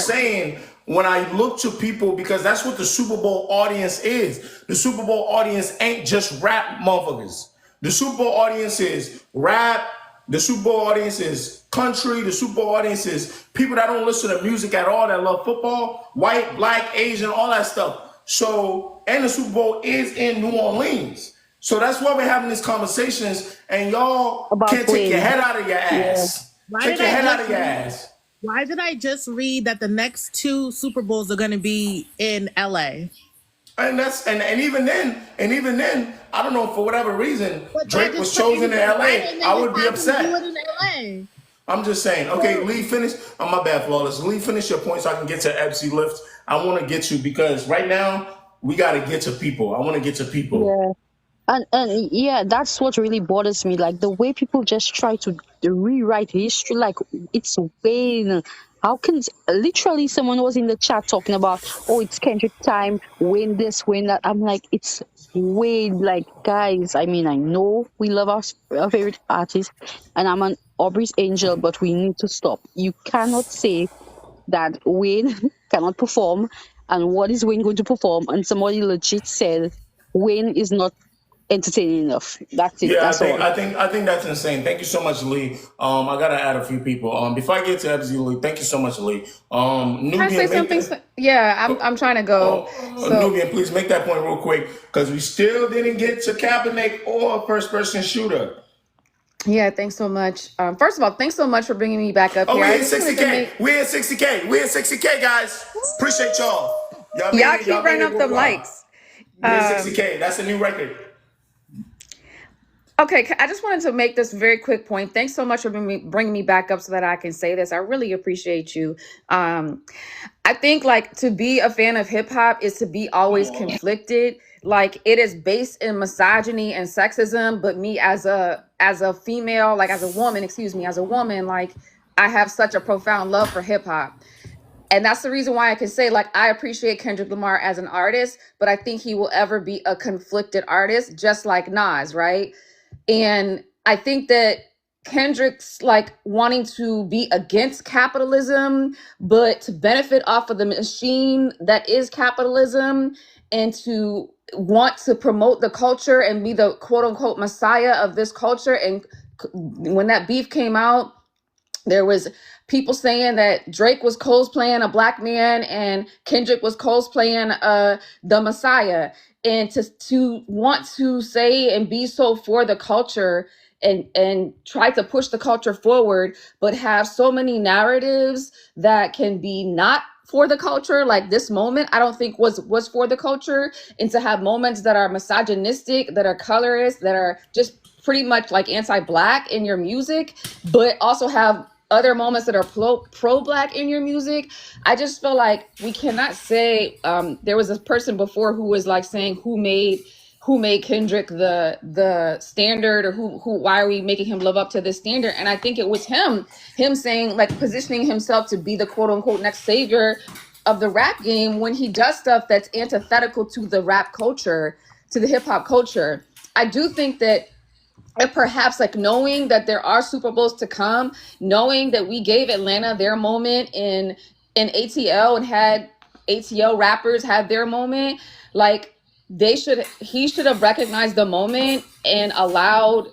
saying, when I look to people, because that's what the Super Bowl audience is. The Super Bowl audience ain't just rap motherfuckers. The Super Bowl audience is rap. The Super Bowl audience is country. The Super Bowl audience is people that don't listen to music at all, that love football, white, black, Asian, all that stuff. So, and the Super Bowl is in New Orleans. So that's why we're having these conversations, and y'all About can't take your Wayne. head out of your ass. Why Take did your I head out just of your read? ass. Why did I just read that the next two Super Bowls are going to be in LA? And even then, I don't know, for whatever reason, But Drake was chosen in LA. I would be Do upset. it in LA. I'm just saying. Okay, Lee, finish. Oh, my bad, Flawless. Lee, finish your point so I can get to FC Lift. I want to get you because right now we got to get to people. I want to get to people. Yeah. And yeah, that's what really bothers me. Like the way people just try to rewrite history, like it's Wayne. How can literally someone was in the chat talking about, oh, it's Kendrick time, Wayne this, Wayne that. I'm like, it's Wayne. Like, guys, I mean, I know we love our favorite artist, and I'm an Aubrey's angel, but we need to stop. You cannot say that Wayne cannot perform, and what is Wayne going to perform? And somebody legit said Wayne is not entertaining enough. That's it. Yeah, That's all. I think that's insane. Thank you so much, Lee. I gotta add a few people. Before I get to FC Lee, thank you so much, Lee. Can I say Nubian, something? Yeah, I'm trying to go. So Nubian, please make that point real quick because we still didn't get to Kaepernick or first person shooter. yeah, thanks so much. First of all, thanks so much for bringing me back up Oh, here. we I hit just wanted to 60K. make We hit 60K. We hit 60K, guys. Appreciate y'all. Y'all made y'all it. keep Y'all made running it up them worthwhile. likes. We hit 60K. That's a new record. Okay, I just wanted to make this very quick point. Thanks so much for bringing me back up so that I can say this. I really appreciate you. I think like to be a fan of hip hop is to be always conflicted. Like it is based in misogyny and sexism, but me as a female, like as a woman, excuse me, as a woman, like I have such a profound love for hip hop. And that's the reason why I can say like I appreciate Kendrick Lamar as an artist, but I think he will ever be a conflicted artist, just like Nas, right? And I think that Kendrick's like wanting to be against capitalism, but to benefit off of the machine that is capitalism and to want to promote the culture and be the quote unquote messiah of this culture. And when that beef came out, there was people saying that Drake was cosplaying a black man and Kendrick was cosplaying the Messiah. And to want to say and be so for the culture and try to push the culture forward, but have so many narratives that can be not for the culture, like this moment, I don't think was for the culture, and to have moments that are misogynistic, that are colorist, that are just pretty much like anti-black in your music, but also have other moments that are pro-black in your music. I just feel like we cannot say there was a person before who was like saying who made Kendrick the standard, or who why are we making him live up to this standard? And I think it was him saying, like, positioning himself to be the quote unquote next savior of the rap game when he does stuff that's antithetical to the rap culture, to the hip hop culture. I do think that, and perhaps like knowing that there are Super Bowls to come, knowing that we gave Atlanta their moment in ATL and had ATL rappers have their moment, like he should have recognized the moment and allowed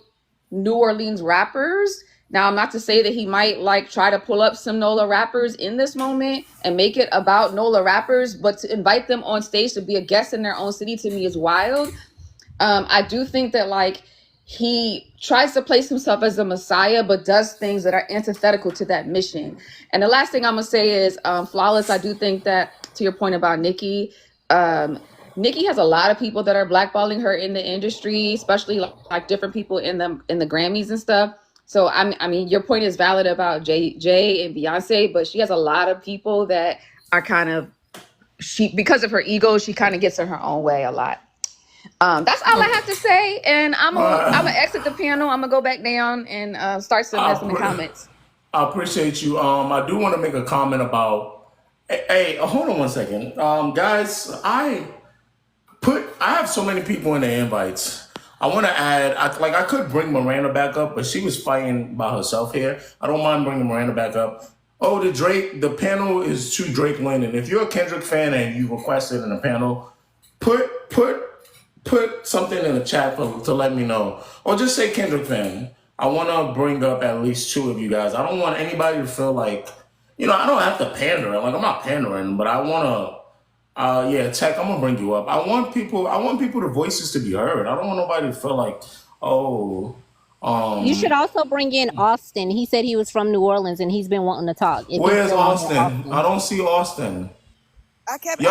New Orleans rappers. Now, I'm not to say that he might like try to pull up some NOLA rappers in this moment and make it about NOLA rappers, but to invite them on stage to be a guest in their own city to me is wild. I do think that like he tries to place himself as a messiah, but does things that are antithetical to that mission. And the last thing I'm gonna say is Flawless. I do think that, to your point about Nicki, Nicki has a lot of people that are blackballing her in the industry, especially like different people in the Grammys and stuff. So I mean, your point is valid about Jay and Beyonce, but she has a lot of people that are kind of, because of her ego, she kind of gets in her own way a lot. That's all I have to say, and I'm gonna exit the panel. I'm gonna go back down and start submitting the comments. I appreciate you. I do want to make a comment about. Hey, hold on one second, guys. I have so many people in the invites. I want to add. I could bring Miranda back up, but she was fighting by herself here. I don't mind bringing Miranda back up. Oh, the panel is to Drake winning. If you're a Kendrick fan and you requested in the panel, put something in the chat to let me know. Or just say Kendrick fan. I want to bring up at least two of you guys. I don't want anybody to feel like, I don't have to pander. Like, I'm not pandering, but I want to, Tech, I'm going to bring you up. I want the voices to be heard. I don't want nobody to feel like, you should also bring in Austin. He said he was from New Orleans and he's been wanting to talk. Where's Austin? I don't see Austin. I kept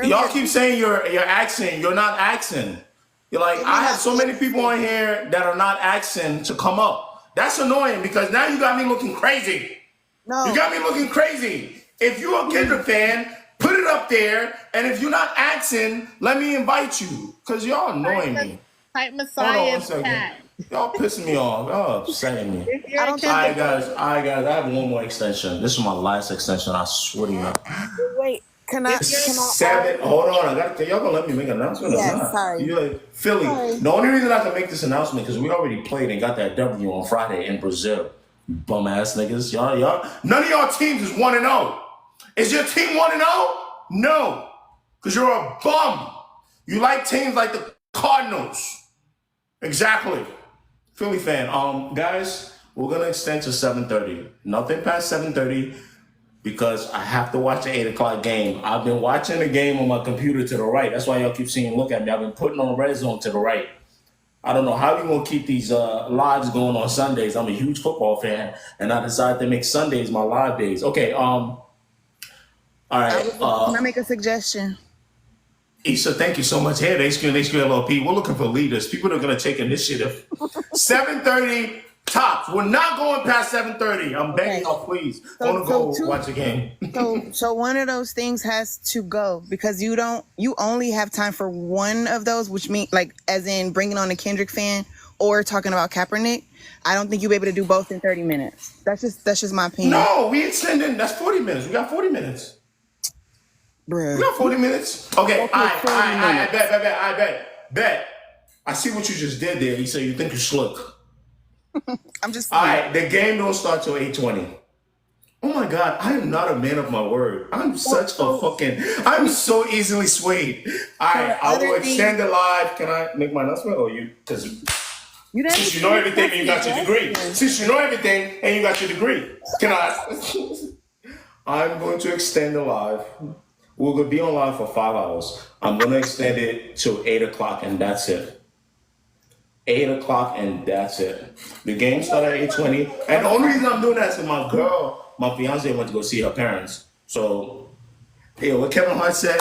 Y'all keep saying you're accent. You're not accent. You're like, I have so many people on here that are not accent to come up. That's annoying because now you got me looking crazy. No. You got me looking crazy. If you're a Kendrick fan, put it up there. And if you're not accent, let me invite you. Because y'all annoying me. Type Messiah. Hold on 1 second. Y'all pissing me off. Y'all upsetting me. I don't All right, guys. I have one more extension. This is my last extension. I swear to you. Wait. Can I? Seven. Hold on. Y'all gonna let me make an announcement? Yeah, sorry. You're like, Philly. Sorry. The only reason I can make this announcement because we already played and got that W on Friday in Brazil. Bum ass niggas. Y'all. None of y'all teams is 1-0. Is your team 1-0? No. Because you're a bum. You like teams like the Cardinals. Exactly. Philly fan. Guys, we're gonna extend to 7:30. Nothing past 7:30. Because I have to watch the 8 o'clock game. I've been watching the game on my computer to the right. That's why y'all keep seeing look at me. I've been putting on Red Zone to the right. I don't know how you gonna keep these lives going on Sundays. I'm a huge football fan, and I decided to make Sundays my live days. Okay, all right. Can I make a suggestion? Issa, thank you so much. Hey, HQLOP. We're looking for leaders. People that are going to take initiative. 7:30 tops. We're not going past 7:30. I'm begging y'all, please. I want to go watch a game. So one of those things has to go because you only have time for one of those, which means like as in bringing on a Kendrick fan or talking about Kaepernick. I don't think you'll be able to do both in 30 minutes. That's just my opinion. No, we extended. That's 40 minutes. We got 40 minutes. Bruh. We got 40 minutes. Okay, I bet. I see what you just did there. You say you think you're slick. I'm just all right. The game don't start till 8:20. Oh my God, I am not a man of my word. I'm I'm so easily swayed. All right, I will extend it live. Can I make my announcement or you? Because since you know everything and you got your degree. Since you know everything and you got your degree. Can I? I'm going to extend it live. We're going to be on live for 5 hours. I'm going to extend it till 8 o'clock and that's it. 8 o'clock and that's it. The game started at 8:20. And the only reason I'm doing that is because my fiance went to go see her parents. So, what Kevin Hart said,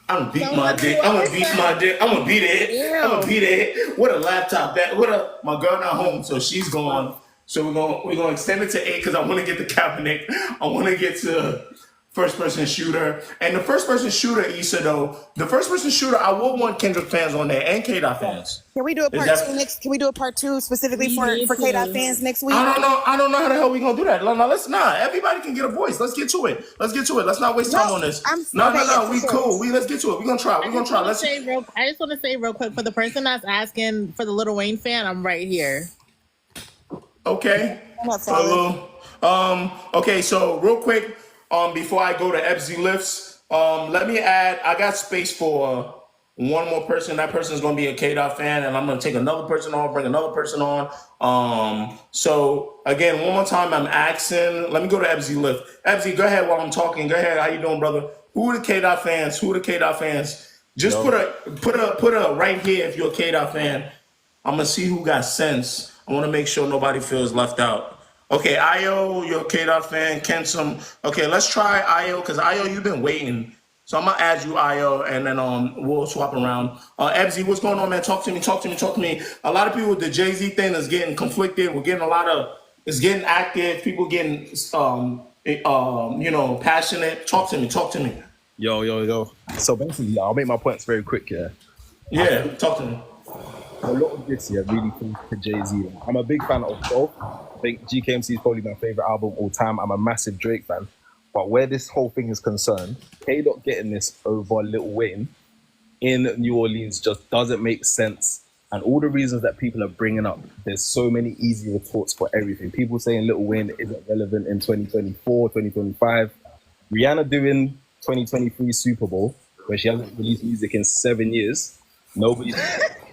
I'm going to beat my dick. I'm going to beat my dick. I'm going to beat it. I'm going to beat it. With a laptop. My girl not home, so she's gone. So we're going to extend it to 8 because I want to get to Kaepernick. I want to get to first-person shooter. And the first-person shooter, Issa, though, I will want Kendrick fans on there and K-Dot fans. Can we do a part two next? Can we do a part two specifically for K-Dot fans next week? I don't know how the hell we gonna do that. No, let's not. Everybody can get a voice. Let's get to it. Let's not waste time on this. No. We cool. Let's get to it. We're gonna try. I just want to say real quick for the person that's asking for the Lil Wayne fan, I'm right here. Okay. Okay. So real quick. Before I go to FZ Lifts, let me add, I got space for one more person. That person is going to be a K-Dot fan, and I'm going to take another person on, bring another person on. So, again, one more time, I'm asking, let me go to FZ Lift. FZ, go ahead while I'm talking. Go ahead. How you doing, brother? Who are the K-Dot fans? Just put a right here if you're a K-Dot fan. I'm going to see who got sense. I want to make sure nobody feels left out. Okay, Io, you're a K-Dot fan. Kensum. Okay, let's try Io, because Io, you've been waiting. So I'm going to add you, Io, and then we'll swap around. Ebzy, what's going on, man? Talk to me. A lot of people with the Jay-Z thing is getting conflicted. We're getting it's getting active. People getting, passionate. Talk to me. Yo. So basically, I'll make my points very quick, yeah? Yeah, talk to me. A lot of this here really comes to Jay-Z. I'm a big fan of both. I think GKMC is probably my favorite album all time. I'm a massive Drake fan. But where this whole thing is concerned, K-Dot getting this over Lil Wayne in New Orleans just doesn't make sense. And all the reasons that people are bringing up, there's so many easy retorts for everything. People saying Lil Wayne isn't relevant in 2024, 2025. Rihanna doing 2023 Super Bowl, where she hasn't released music in 7 years. Nobody's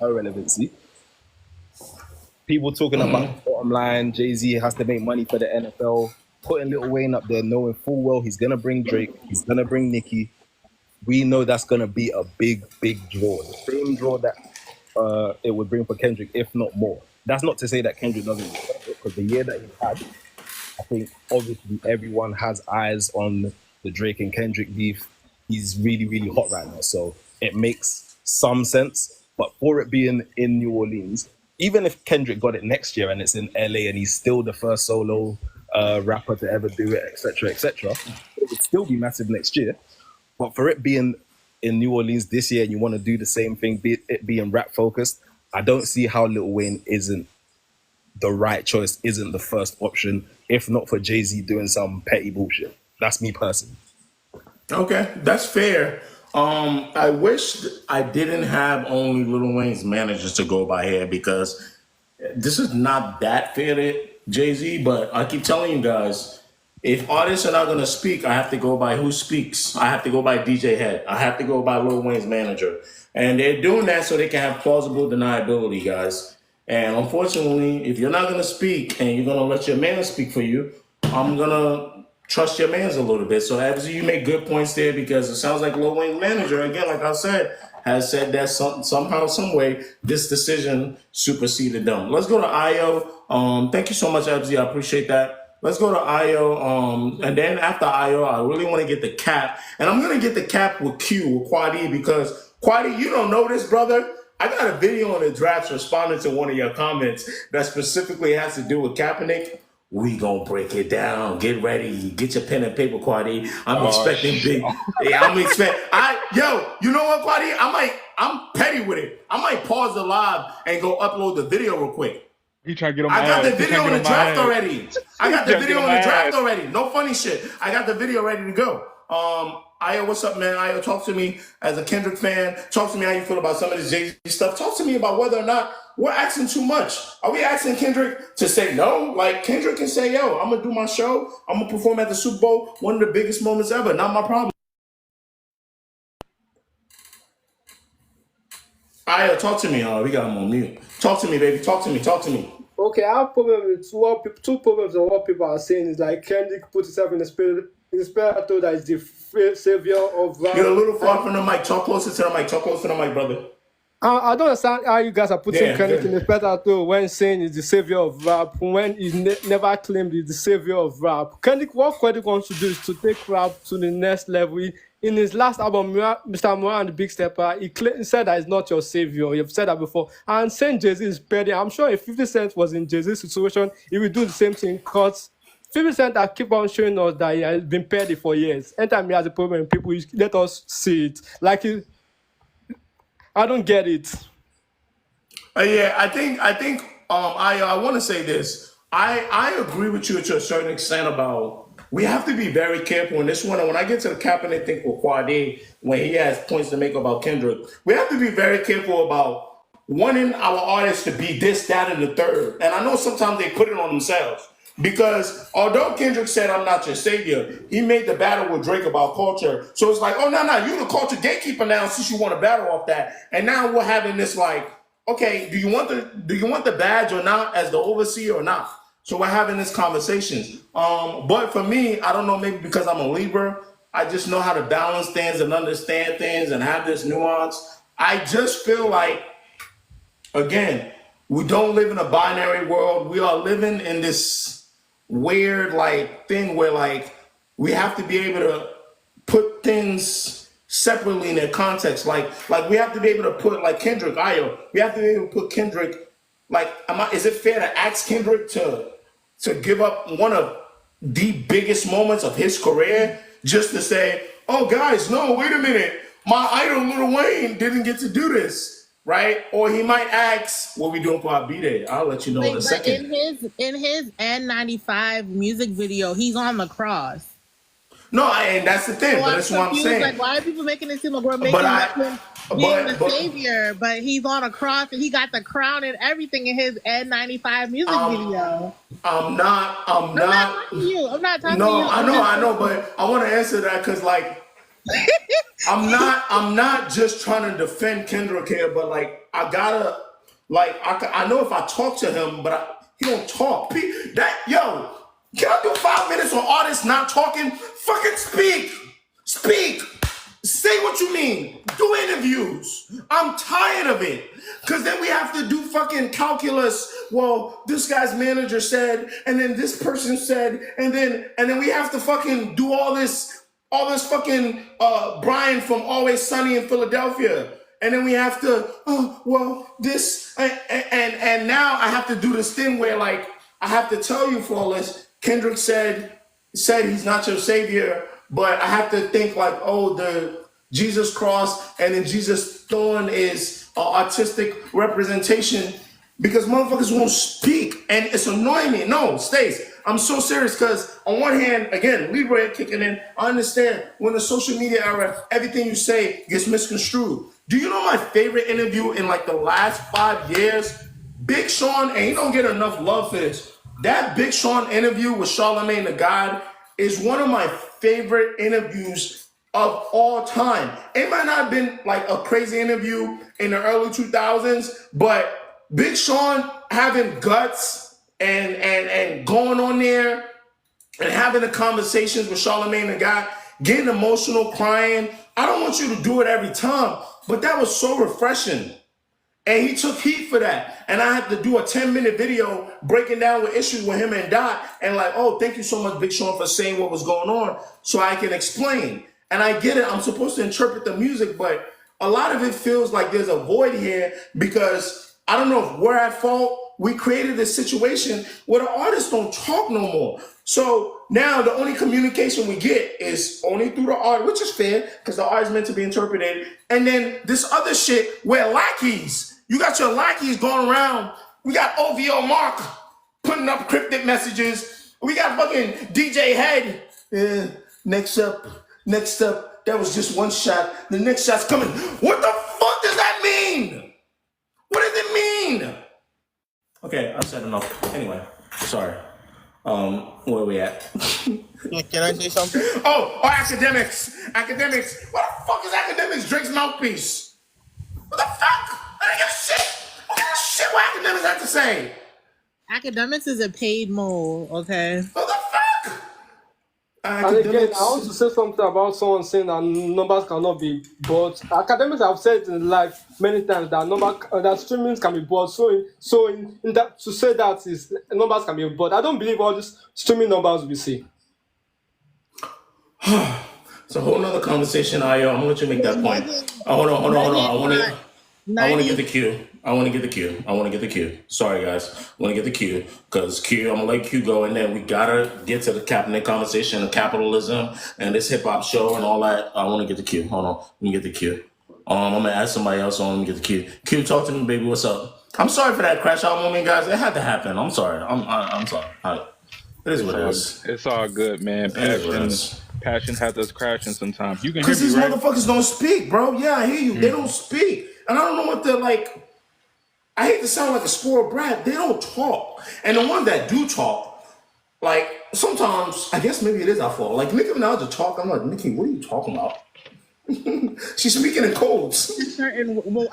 her relevancy. People talking about bottom line, Jay-Z has to make money for the NFL, putting Lil Wayne up there, knowing full well he's going to bring Drake, he's going to bring Nicki. We know that's going to be a big, big draw. The same draw that it would bring for Kendrick, if not more. That's not to say that Kendrick doesn't deserve it, because the year that he had, I think obviously everyone has eyes on the Drake and Kendrick beef. He's really, really hot right now, so it makes some sense. But for it being in New Orleans, even if Kendrick got it next year and it's in LA and he's still the first solo rapper to ever do it, etc., it would still be massive next year. But for it being in New Orleans this year and you want to do the same thing, it being rap focused, I don't see how Lil Wayne isn't the right choice, isn't the first option, if not for Jay-Z doing some petty bullshit. That's me personally. Okay, that's fair. I wish I didn't have only Lil Wayne's managers to go by here, because this is not that fair to Jay-Z, but I keep telling you guys, if artists are not going to speak, I have to go by who speaks. I have to go by DJ Head. I have to go by Lil Wayne's manager. And they're doing that so they can have plausible deniability, guys. And unfortunately, if you're not going to speak and you're going to let your man speak for you, I'm going to trust your mans a little bit. So obviously you make good points there, because it sounds like Lil Wayne's manager, again, like I said, has said that somehow, some way, this decision superseded them. Let's go to Io. Thank you so much, Ebzy. I appreciate that. Let's go to Io. And then after Io, I really want to get the cap. And I'm going to get the cap with Q, with Quadi, because Quadi, you don't know this, brother. I got a video on the drafts responding to one of your comments that specifically has to do with Kaepernick. We gonna break it down. Get ready. Get your pen and paper, Quadi. I'm expecting big. Yeah, you know what, Quadi? I'm petty with it. I might pause the live and go upload the video real quick. He trying to get on my I got ass. the video in the draft already. I got the video in the draft already. No funny shit. I got the video ready to go. Io, what's up, man? Io, talk to me as a Kendrick fan. Talk to me how you feel about some of this Jay-Z stuff. Talk to me about whether or not we're asking too much. Are we asking Kendrick to say no? Like, Kendrick can say, yo, I'm going to do my show. I'm going to perform at the Super Bowl. One of the biggest moments ever. Not my problem. Io, talk to me. We got him on mute. Talk to me, baby. Talk to me. Okay, I have problem with two problems on what people are saying is like Kendrick put himself in the spirit that is the savior of rap. You're a little far from the mic. Talk closer to the mic. Talk closer to the mic, brother. I don't understand how you guys are putting Kendrick in the pedestal when saying he's the savior of rap, when he never claimed he's the savior of rap. What Kendrick wants to do is to take rap to the next level. In his last album, Mr. Moran and the Big Stepper, he said that he's not your savior. You've said that before. And saying Jay-Z is petty, I'm sure if 50 Cent was in Jay-Z's situation, he would do the same thing because 50 Cent that keep on showing us that he has been petty for years. Anytime he has a problem, people let us see it. I don't get it. I think I want to say this. I agree with you to a certain extent about we have to be very careful in this one. And when I get to the Kaepernick thing with Quade, when he has points to make about Kendrick, we have to be very careful about wanting our artists to be this, that, and the third. And I know sometimes they put it on themselves. Because although Kendrick said, I'm not your savior, he made the battle with Drake about culture. So it's like, oh, no, you the culture gatekeeper now since you want to battle off that. And now we're having this like, okay, do you want the badge or not as the overseer or not? So we're having this conversation. But for me, I don't know, maybe because I'm a Libra, I just know how to balance things and understand things and have this nuance. I just feel like, again, we don't live in a binary world. We are living in this weird like thing where like we have to be able to put things separately in their context. Like we have to be able to put like Kendrick, Io. We have to be able to put Kendrick. Like, is it fair to ask Kendrick to give up one of the biggest moments of his career just to say, oh guys, no, wait a minute, my idol Lil Wayne didn't get to do this, right? Or he might ask, what we doing for our B-Day? I'll let you know in a second. In his N95 music video, he's on the cross. No, and that's the thing, So but that's what I'm saying. Like, why are people making it seem like we're making him being the savior, but he's on a cross and he got the crown and everything in his N95 music video. I'm not talking to you. I'm not talking to you. No, I know, but I want to answer that because like I'm not just trying to defend Kendrick here, but like I gotta like I know if I talk to him, but he don't talk. Can I do 5 minutes on artists not talking? Fucking speak. Say what you mean. Do interviews. I'm tired of it. Because then we have to do fucking calculus. Well, this guy's manager said, and then this person said, and then we have to fucking do all this fucking Brian from Always Sunny in Philadelphia. And then we have to, this, and now I have to do this thing where like, I have to tell you, Flawless, Kendrick said he's not your savior, but I have to think like, oh, the Jesus cross and then Jesus thorn is artistic representation because motherfuckers won't speak and it's annoying me. No, Stace, I'm so serious because on one hand, again, Libra kicking in, I understand when the social media era, everything you say gets misconstrued. Do you know my favorite interview in like the last 5 years? Big Sean, and he don't get enough love for this. That Big Sean interview with Charlamagne the God is one of my favorite interviews of all time. It might not have been like a crazy interview in the early 2000s, but Big Sean having guts and going on there and having the conversations with Charlamagne the God, getting emotional, crying. I don't want you to do it every time, but that was so refreshing. And he took heat for that. And I had to do a 10-minute video breaking down what issues with him and Dot. And like, oh, thank you so much, Big Sean, for saying what was going on so I can explain. And I get it. I'm supposed to interpret the music, but a lot of it feels like there's a void here because I don't know if we're at fault. We created this situation where the artists don't talk no more. So now the only communication we get is only through the art, which is fair because the art is meant to be interpreted. And then this other shit where lackeys, you got your lackeys going around. We got OVO Mark putting up cryptic messages. We got fucking DJ Head. Next up. That was just one shot. The next shot's coming. What the fuck does that mean? What does it mean? Okay, I've said enough. Anyway, sorry. Where are we at? Can I say something? Oh, academics. Academics. What the fuck is academics? Drake's mouthpiece. What the fuck? I didn't give a shit. What kind of shit what academics have to say? Academics is a paid mode, okay? What the fuck? And again, I want to say something about someone saying that numbers cannot be bought. Academics have said in life many times that that streamings can be bought. So in that to say that is numbers can be bought. I don't believe all these streaming numbers we see. It's a whole nother conversation. I'm gonna let you make that point. Hold on. I want to get the cue. Sorry, guys. I want to get the cue because I'm gonna let Q go, and then we gotta get to the Kaepernick conversation of capitalism and this hip hop show and all that. I want to get the cue. Hold on. Let me get the cue. I'm gonna ask somebody else on. Let me get the cue. Q, talk to me, baby. What's up? I'm sorry for that crash out moment, guys. It had to happen. I'm sorry. I'm sorry. All right. It is what it is. It's all good, man. Passion has us crashing sometimes. You can hear because me, these right? motherfuckers don't speak, bro. Yeah, I hear you. They don't speak. And I don't know what they're like. I hate to sound like a spoiled brat. They don't talk. And the ones that do talk, like, sometimes, I guess maybe it is our fault. Like, Nicki Minaj talk. I'm like, Nicki, what are you talking about? She's speaking in codes. Well,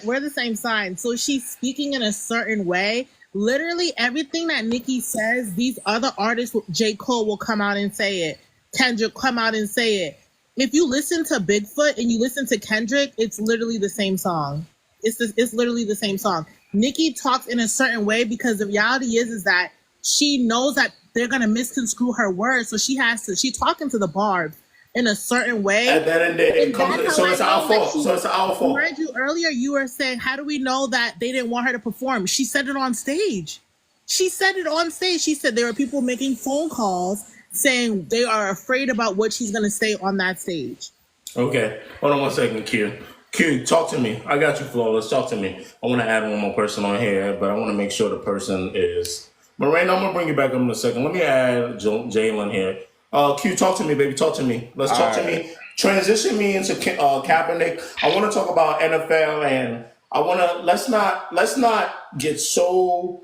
we're the same sign. So she's speaking in a certain way. Literally everything that Nicki says, these other artists, J. Cole will come out and say it. Kendrick come out and say it. If you listen to Bigfoot and you listen to Kendrick, it's literally the same song. It's literally the same song. Nicki talks in a certain way because the reality is that she knows that they're gonna misconstrue her words, so she's talking to the barbs in a certain way. At that end, so it's our fault. I heard you earlier. You were saying, how do we know that they didn't want her to perform? She said it on stage. She said there were people making phone calls saying they are afraid about what she's going to say on that stage. Okay. Hold on one second, Q. Q, talk to me. I got you, Flawless. Talk to me. I want to add one more person on here, but I want to make sure the person is... Miranda, I'm going to bring you back up in a second. Let me add Jalen here. Q, talk to me, baby. Talk to me. Let's talk to me. Transition me into Kaepernick. I want to talk about NFL, and I want to... Let's not get so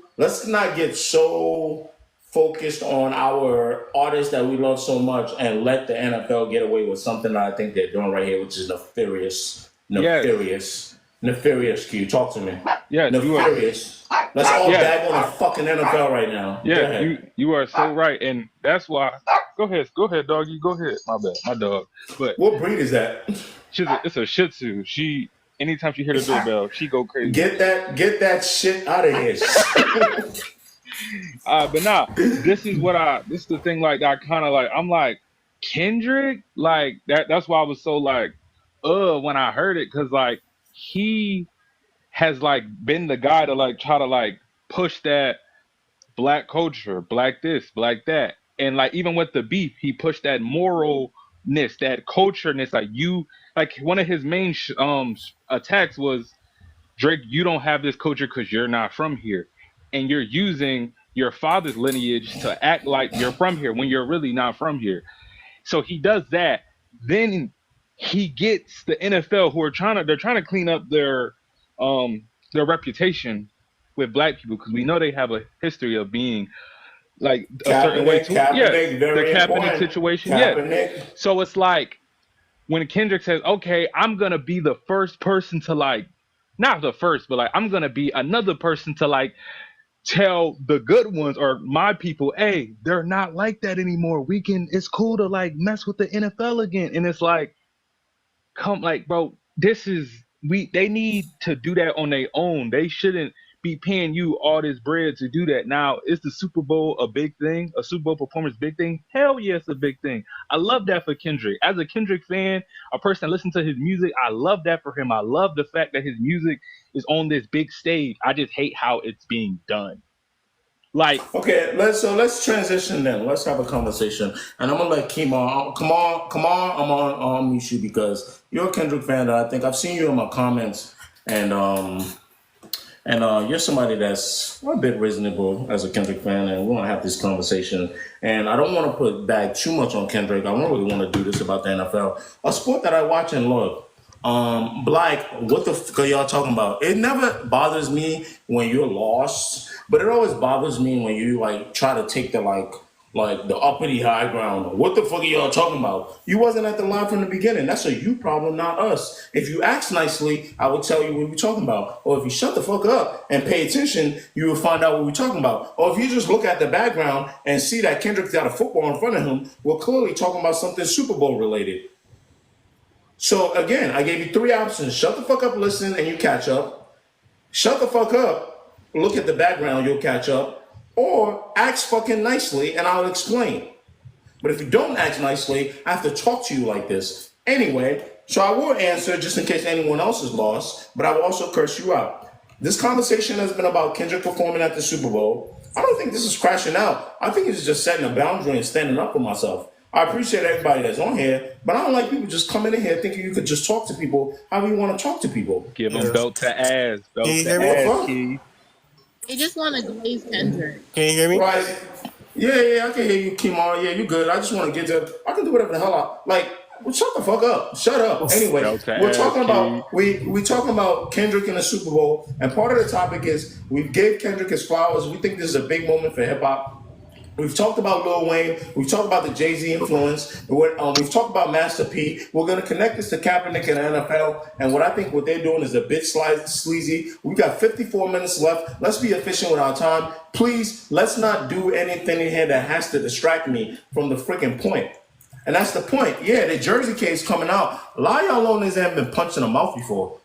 focused on our artists that we love so much and let the NFL get away with something that I think they're doing right here, which is nefarious. Nefarious, Q. Talk to me. Yeah, nefarious. Let's all bag on the fucking NFL right now. Yeah, you are so right. And that's why... Go ahead, doggy. Go ahead. My bad, my dog. But what breed is that? It's a Shih Tzu. Anytime she hear the doorbell, she go crazy. Get that shit out of here. But nah, this is the thing, like, I kind of like, I'm like, Kendrick, like, that's why I was so like, when I heard it, because like, he has like been the guy to like try to like push that black culture, black this, black that. And like, even with the beef, he pushed that moralness, that cultureness. Like one of his main attacks was, Drake, you don't have this culture because you're not from here. And you're using your father's lineage to act like you're from here when you're really not from here. So he does that. Then he gets the NFL who are trying to clean up their reputation with black people, because we know they have a history of being like a certain way too. The Kaepernick situation. Yeah. So it's like when Kendrick says, okay, I'm gonna be the first person to like, not the first, but like I'm gonna be another person to like tell the good ones or my people, hey, they're not like that anymore. It's cool to like mess with the NFL again. And it's like, bro, this is they need to do that on their own. They shouldn't be paying you all this bread to do that. Now, is the Super Bowl a big thing? A Super Bowl performance big thing? Hell yeah, it's a big thing. I love that for Kendrick. As a Kendrick fan, a person that listens to his music, I love that for him. I love the fact that his music is on this big stage. I just hate how it's being done. Like, okay, let's transition then. Let's have a conversation, and I'm gonna let Kima. Come on. I'm on mute you because you're a Kendrick fan. That I think I've seen you in my comments, and you're somebody that's a bit reasonable as a Kendrick fan, and we want to have this conversation. And I don't want to put back too much on Kendrick. I don't really want to do this about the NFL, a sport that I watch and love. Black, what the fuck are y'all talking about? It never bothers me when you're lost, but it always bothers me when you like try to take the like the uppity high ground. What the fuck are y'all talking about? You wasn't at the line from the beginning. That's a you problem, not us. If you ask nicely, I will tell you what we're talking about. Or if you shut the fuck up and pay attention, you will find out what we're talking about. Or if you just look at the background and see that Kendrick's got a football in front of him, we're clearly talking about something Super Bowl related. So again, I gave you three options. Shut the fuck up, listen, and you catch up. Shut the fuck up, look at the background, you'll catch up. Or ask fucking nicely and I'll explain. But if you don't act nicely, I have to talk to you like this. Anyway, so I will answer just in case anyone else is lost, but I will also curse you out. This conversation has been about Kendrick performing at the Super Bowl. I don't think this is crashing out. I think it's just setting a boundary and standing up for myself. I appreciate everybody that's on here, but I don't like people just coming in here thinking you could just talk to people how you want to talk to people. give them belt to ass. Belt to ass, Key. They just want to glaze Kendrick. Can you hear me? Right. Yeah, I can hear you, Kimar. Yeah, you good. I just want to get to, I can do whatever the hell I like. Well, shut the fuck up. Shut up. Anyway, we're talking about we talking about Kendrick in the Super Bowl, and part of the topic is we gave Kendrick his flowers. We think this is a big moment for hip hop. We've talked about Lil Wayne. We've talked about the Jay-Z influence. We've talked about Master P. We're going to connect this to Kaepernick and the NFL. And what I think what they're doing is a bit sleazy. We've got 54 minutes left. Let's be efficient with our time. Please, let's not do anything in here that has to distract me from the freaking point. And that's the point. Yeah, the Jersey case coming out. A lot of y'all on this haven't been punched in the mouth before.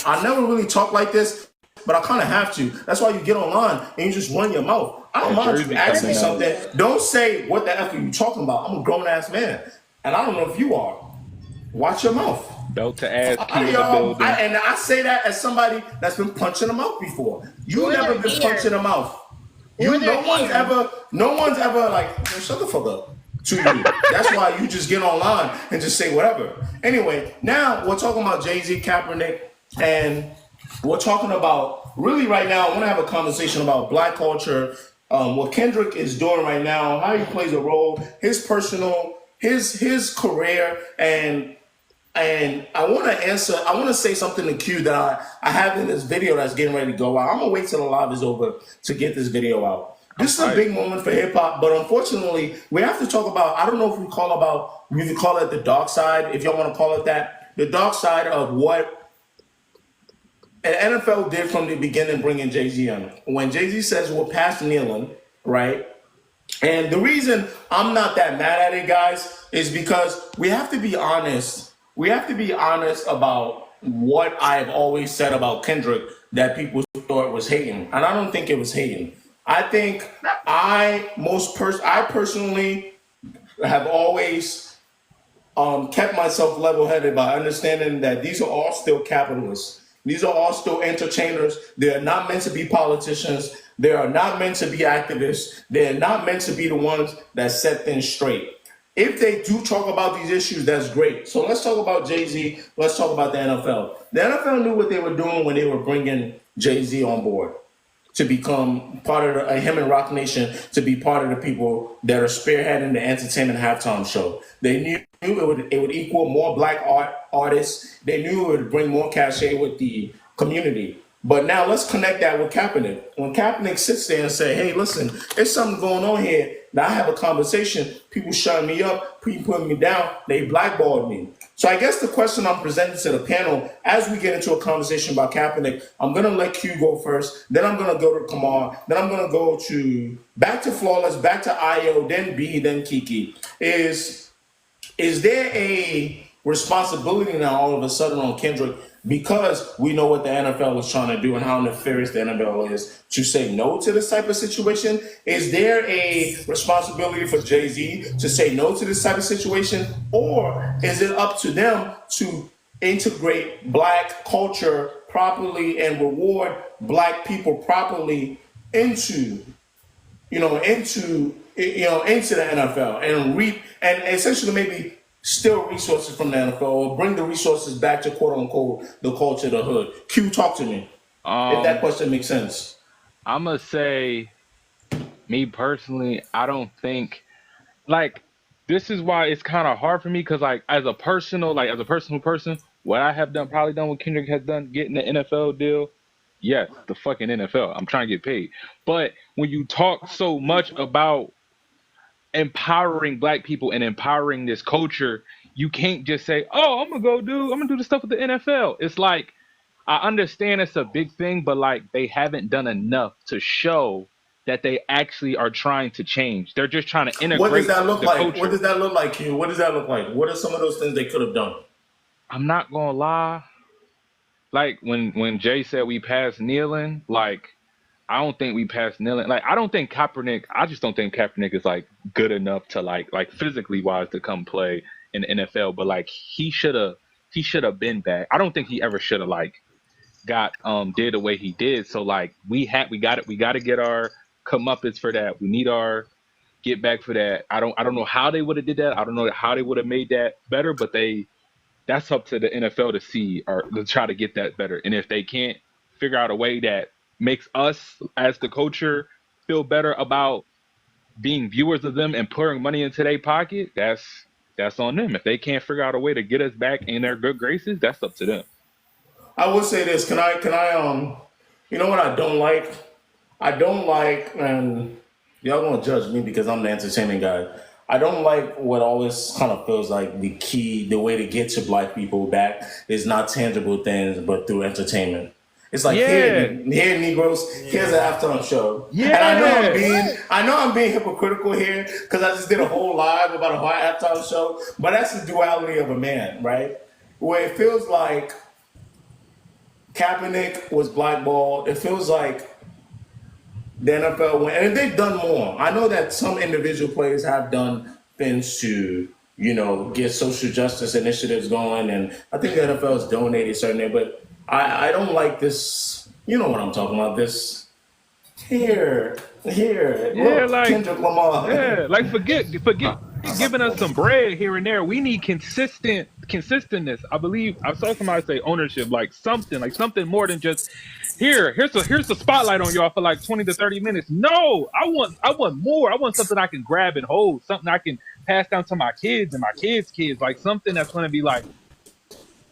I never really talk like this, but I kind of have to. That's why you get online and you just run your mouth. I don't mind if you ask me something. Don't say, what the F are you talking about? I'm a grown-ass man. And I don't know if you are. Watch your mouth. Belt to ass, and I say that as somebody that's been punched in the mouth before. You've never been punched in the mouth. No one's ever like, shut the fuck up to you. That's why you just get online and just say whatever. Anyway, now we're talking about Jay-Z, Kaepernick, and we're talking about, really right now, I want to have a conversation about black culture, what Kendrick is doing right now, how he plays a role, his personal, his career, and I want to say something to Q that I have in this video that's getting ready to go out. I'm going to wait till the live is over to get this video out. This is a big moment for hip hop, but unfortunately, we have to talk about, I don't know if we could call it the dark side, if y'all want to call it that, the dark side of what and NFL did from the beginning, bringing Jay-Z on. When Jay-Z says we're past kneeling, right? And the reason I'm not that mad at it, guys, is because we have to be honest. We have to be honest about what I've always said about Kendrick that people thought was hating. And I don't think it was hating. I think I personally have always kept myself level-headed by understanding that these are all still capitalists. These are all still entertainers. They are not meant to be politicians. They are not meant to be activists. They are not meant to be the ones that set things straight. If they do talk about these issues, that's great. So let's talk about Jay-Z. Let's talk about the NFL. The NFL knew what they were doing when they were bringing Jay-Z on board to become part of him and Rock Nation, to be part of the people that are spearheading the entertainment halftime show. They knew it would equal more black artists. They knew it would bring more cachet with the community. But now let's connect that with Kaepernick. When Kaepernick sits there and say, hey, listen, there's something going on here. Now I have a conversation. People shutting me up, people putting me down. They blackballed me. So I guess the question I'm presenting to the panel, as we get into a conversation about Kaepernick, I'm going to let Q go first. Then I'm going to go to Kamar. Then I'm going to go back to Flawless, back to Ayo, then B, then Kiki. Is there a responsibility now all of a sudden on Kendrick because we know what the NFL is trying to do and how nefarious the NFL is, to say no to this type of situation? Is there a responsibility for Jay-Z to say no to this type of situation? Or is it up to them to integrate black culture properly and reward black people properly into into the NFL and reap and essentially maybe steal resources from the NFL or bring the resources back to quote unquote the culture of the hood? Q, talk to me. If that question makes sense. I'm gonna say, me personally, I don't think like this is why it's kind of hard for me because like as a personal person, what I have probably done what Kendrick has done, getting the NFL deal. Yes, the fucking NFL. I'm trying to get paid. But when you talk so much about empowering black people and empowering this culture, you can't just say, "Oh, I'm gonna do the stuff with the NFL." It's like I understand it's a big thing, but like they haven't done enough to show that they actually are trying to change. They're just trying to integrate. What does that look like? Culture. What does that look like, Q? What does that look like? What are some of those things they could have done? I'm not gonna lie. Like when Jay said we passed kneeling, like I don't think we passed kneeling. Like I just don't think Kaepernick is like good enough to like physically wise to come play in the NFL. But like he should have been back. I don't think he ever should have like got did the way he did. So like we got to get our comeuppance for that. We need our get back for that. I don't know how they would have did that. I don't know how they would have made that better, but that's up to the NFL to see or to try to get that better. And if they can't figure out a way that makes us as the culture feel better about being viewers of them and pouring money into their pocket, that's on them. If they can't figure out a way to get us back in their good graces, that's up to them. I will say this. Can I you know what I don't like? I don't like, and y'all gonna judge me because I'm the entertainment guy. I don't like what always kind of feels like the way to get to black people back is not tangible things, but through entertainment. It's like here, Negroes, here's an halftime show. Yeah. And I know I'm being hypocritical here because I just did a whole live about a halftime show, but that's the duality of a man, right? Where it feels like Kaepernick was blackballed. It feels like the NFL went, and they've done more. I know that some individual players have done things to, get social justice initiatives going, and I think the NFL has donated certainly, but I don't like this. You know what I'm talking about? This here. Yeah, look, like Kendrick Lamar. Yeah, like forget giving us some bread here and there. We need consistentness. I believe I saw somebody say ownership, like something more than just here's the spotlight on y'all for like 20 to 30 minutes. No, I want more. I want something I can grab and hold, something I can pass down to my kids and my kids' kids, like something that's gonna be like,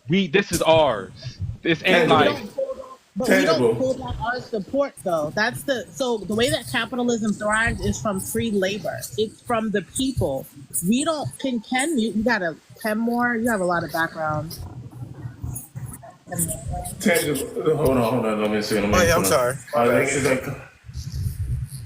this is ours. This ain't like. But we don't pull back our support though. So the way that capitalism thrives is from free labor. It's from the people. We don't can you gotta 10 more. You have a lot of background. Hold on. Let me see. I'm sorry.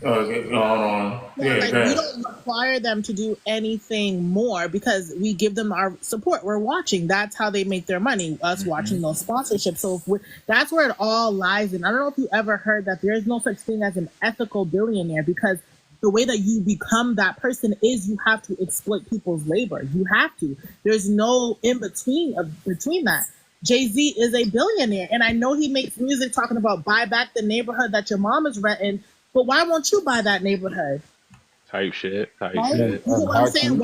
Hold on. We don't require them to do anything more because we give them our support. We're watching. That's how they make their money, us watching those sponsorships. So that's where it all lies. And I don't know if you ever heard that there's no such thing as an ethical billionaire, because the way that you become that person is you have to exploit people's labor. You have to. There's no in between that. Jay-Z is a billionaire, and I know he makes music talking about buy back the neighborhood that your mom is renting, but why won't you buy that neighborhood? Type shit. You know what I'm saying?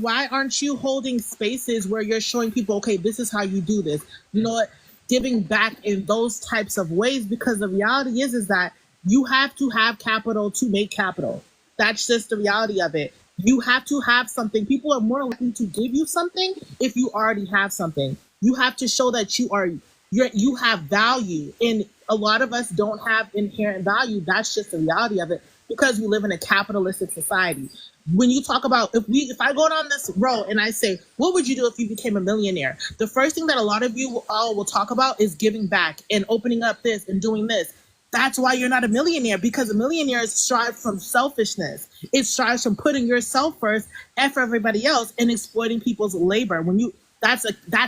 Why aren't you holding spaces where you're showing people, okay, this is how you do this? You know what? Giving back in those types of ways, because the reality is that you have to have capital to make capital. That's just the reality of it. You have to have something. People are more likely to give you something if you already have something. You have to show that you have value, and a lot of us don't have inherent value. That's just the reality of it because we live in a capitalistic society. When you talk about if I go down this road and I say, what would you do if you became a millionaire? The first thing that a lot of you all will talk about is giving back and opening up this and doing this. That's why you're not a millionaire, because a millionaire strives from selfishness. It strives from putting yourself first, F everybody else, and exploiting people's labor. When That's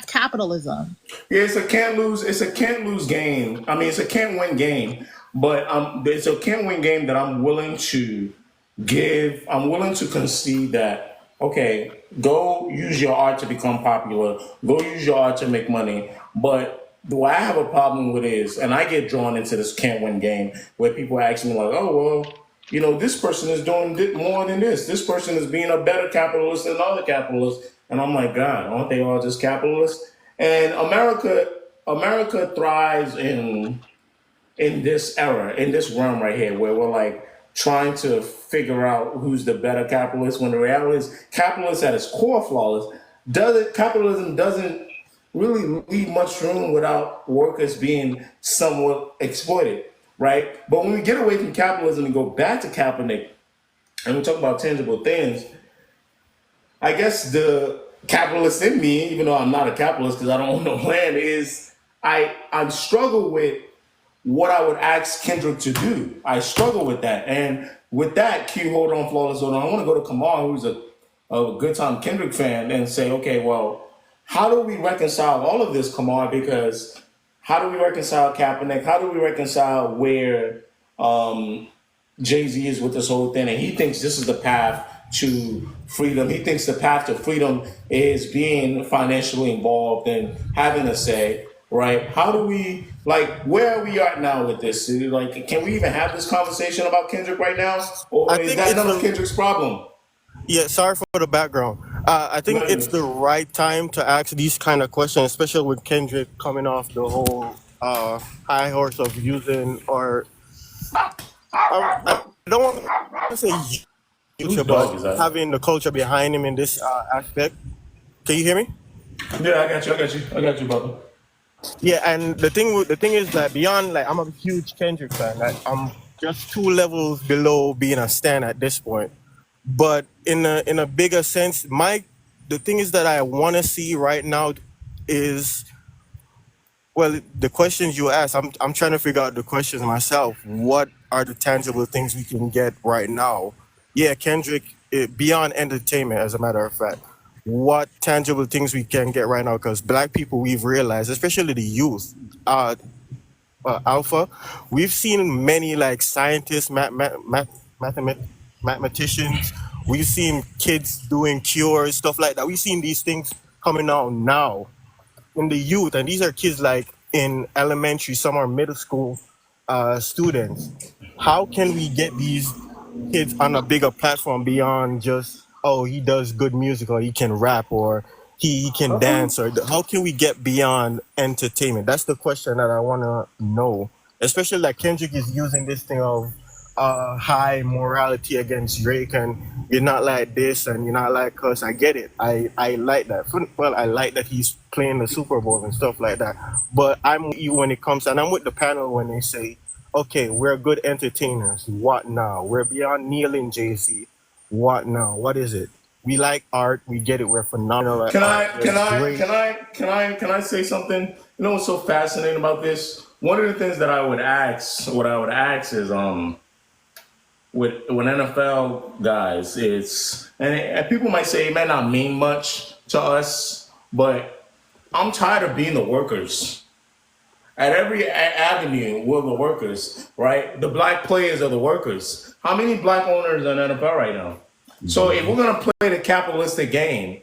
capitalism. Yeah, it's a can't lose game. I mean, it's a can't win game, but it's a can't win game that I'm willing to give. I'm willing to concede that. Okay, go use your art to become popular. Go use your art to make money. But what I have a problem with is, and I get drawn into this can't win game where people ask me like, "Oh well, this person is doing more than this. This person is being a better capitalist than other capitalists." And I'm like, God, aren't they all just capitalists? And America thrives in this era, in this realm right here, where we're like trying to figure out who's the better capitalist. When the reality is, capitalism at its core flawless. Capitalism doesn't really leave much room without workers being somewhat exploited, right? But when we get away from capitalism and go back to Kaepernick, and we talk about tangible things, I guess the capitalist in me, even though I'm not a capitalist because I don't own no land, is I struggle with what I would ask Kendrick to do. I struggle with that. And with that, Q, hold on, flawless, hold on. I want to go to Kamal, who's a good time Kendrick fan, and say, okay, well, how do we reconcile all of this, Kamal? Because how do we reconcile Kaepernick? How do we reconcile where Jay-Z is with this whole thing? And he thinks this is the path to freedom. He thinks the path to freedom is being financially involved and having a say, right? How do we, where are we at now with this? Like, can we even have this conversation about Kendrick right now? Or is that none of Kendrick's problem? Yeah, sorry for the background. I think it's the right time to ask these kind of questions, especially with Kendrick coming off the whole high horse of using, or I don't want to say culture, but having the culture behind him in this aspect. Can you hear me? Yeah, I got you, brother. Yeah, and the thing is that beyond, I'm a huge Kendrick fan. I'm just 2 levels below being a stan at this point. But in a bigger sense, the thing is that I want to see right now is, well, the questions you ask. I'm trying to figure out the questions myself. What are the tangible things we can get right now? Yeah, Kendrick, beyond entertainment, as a matter of fact. What tangible things we can get right now? Because Black people, we've realized, especially the youth, Alpha, we've seen many scientists, mathematicians. We've seen kids doing cures, stuff like that. We've seen these things coming out now in the youth, and these are kids in elementary, some are middle school students. How can we get these kids on a bigger platform beyond just, oh, he does good music, or he can rap, or he can dance, or how can we get beyond entertainment? That's the question that I want to know, especially Kendrick is using this thing of high morality against Drake, and you're not like this and you're not like us. I get it. I like that. Well, I like that he's playing the Super Bowl and stuff like that. But I'm with you when it comes, and I'm with the panel when they say, okay, we're good entertainers. What now? We're beyond kneeling Jay-Z. What now? What is it? We like art. We get it. We're phenomenal at art. Can I say something? You know what's so fascinating about this? One of the things that I would ask is with NFL guys, and people might say it may not mean much to us, but I'm tired of being the workers. At every avenue, we're the workers, right? The Black players are the workers. How many Black owners are in the NFL right now? So if we're gonna play the capitalistic game,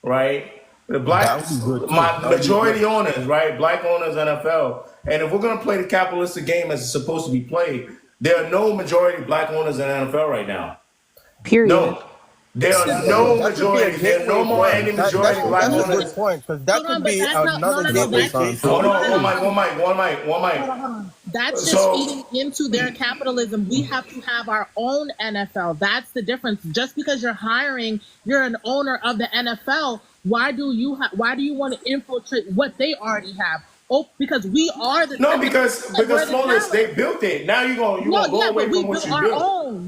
right? The majority owners, right? Black owners NFL. And if we're gonna play the capitalistic game as it's supposed to be played, there are no majority Black owners in the NFL right now. Period. No. There are no majority. There are no more any majority Black owners. That's a good point, because that could be another gateway song. Hold on, one mic. That's just feeding into their capitalism. We have to have our own NFL. That's the difference. Just because you're an owner of the NFL, why do you want to infiltrate what they already have? Oh, because we are the because Flawless, they built it. Now you're gonna go away from what you built.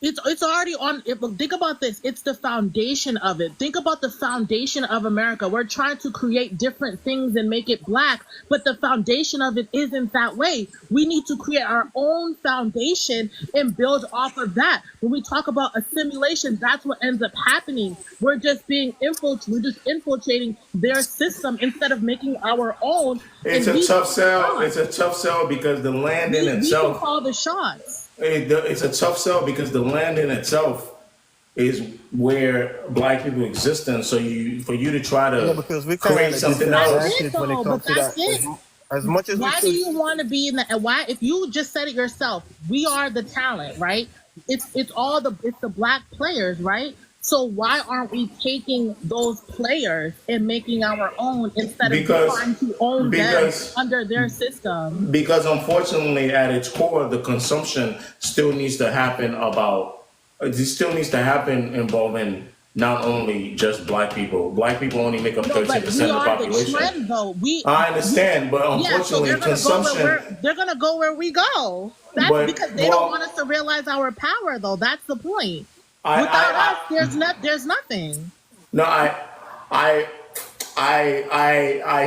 It's already on. Think about this. It's the foundation of it. Think about the foundation of America. We're trying to create different things and make it black, but the foundation of it isn't that way. We need to create our own foundation and build off of that. When we talk about assimilation, that's what ends up happening. We're just infiltrating their system instead of making our own. It's a tough sell. It's a tough sell because the land in itself. We can call the shots. It's a tough sell because the land in itself is where black people exist in. So for you to try to because we create something else. When it comes to that, as much as why do you want to be in that? And why, if you just said it yourself, we are the talent, right? It's the black players, right? So why aren't we taking those players and making our own instead of trying to own them under their system? Because unfortunately, at its core, the consumption still needs to happen involving not only just black people. Black people only make up 13% of the population. The trend, though. I understand, but unfortunately, consumption. They're gonna go where we go. That's because they don't want us to realize our power, though. That's the point. Without us, there's nothing. No, I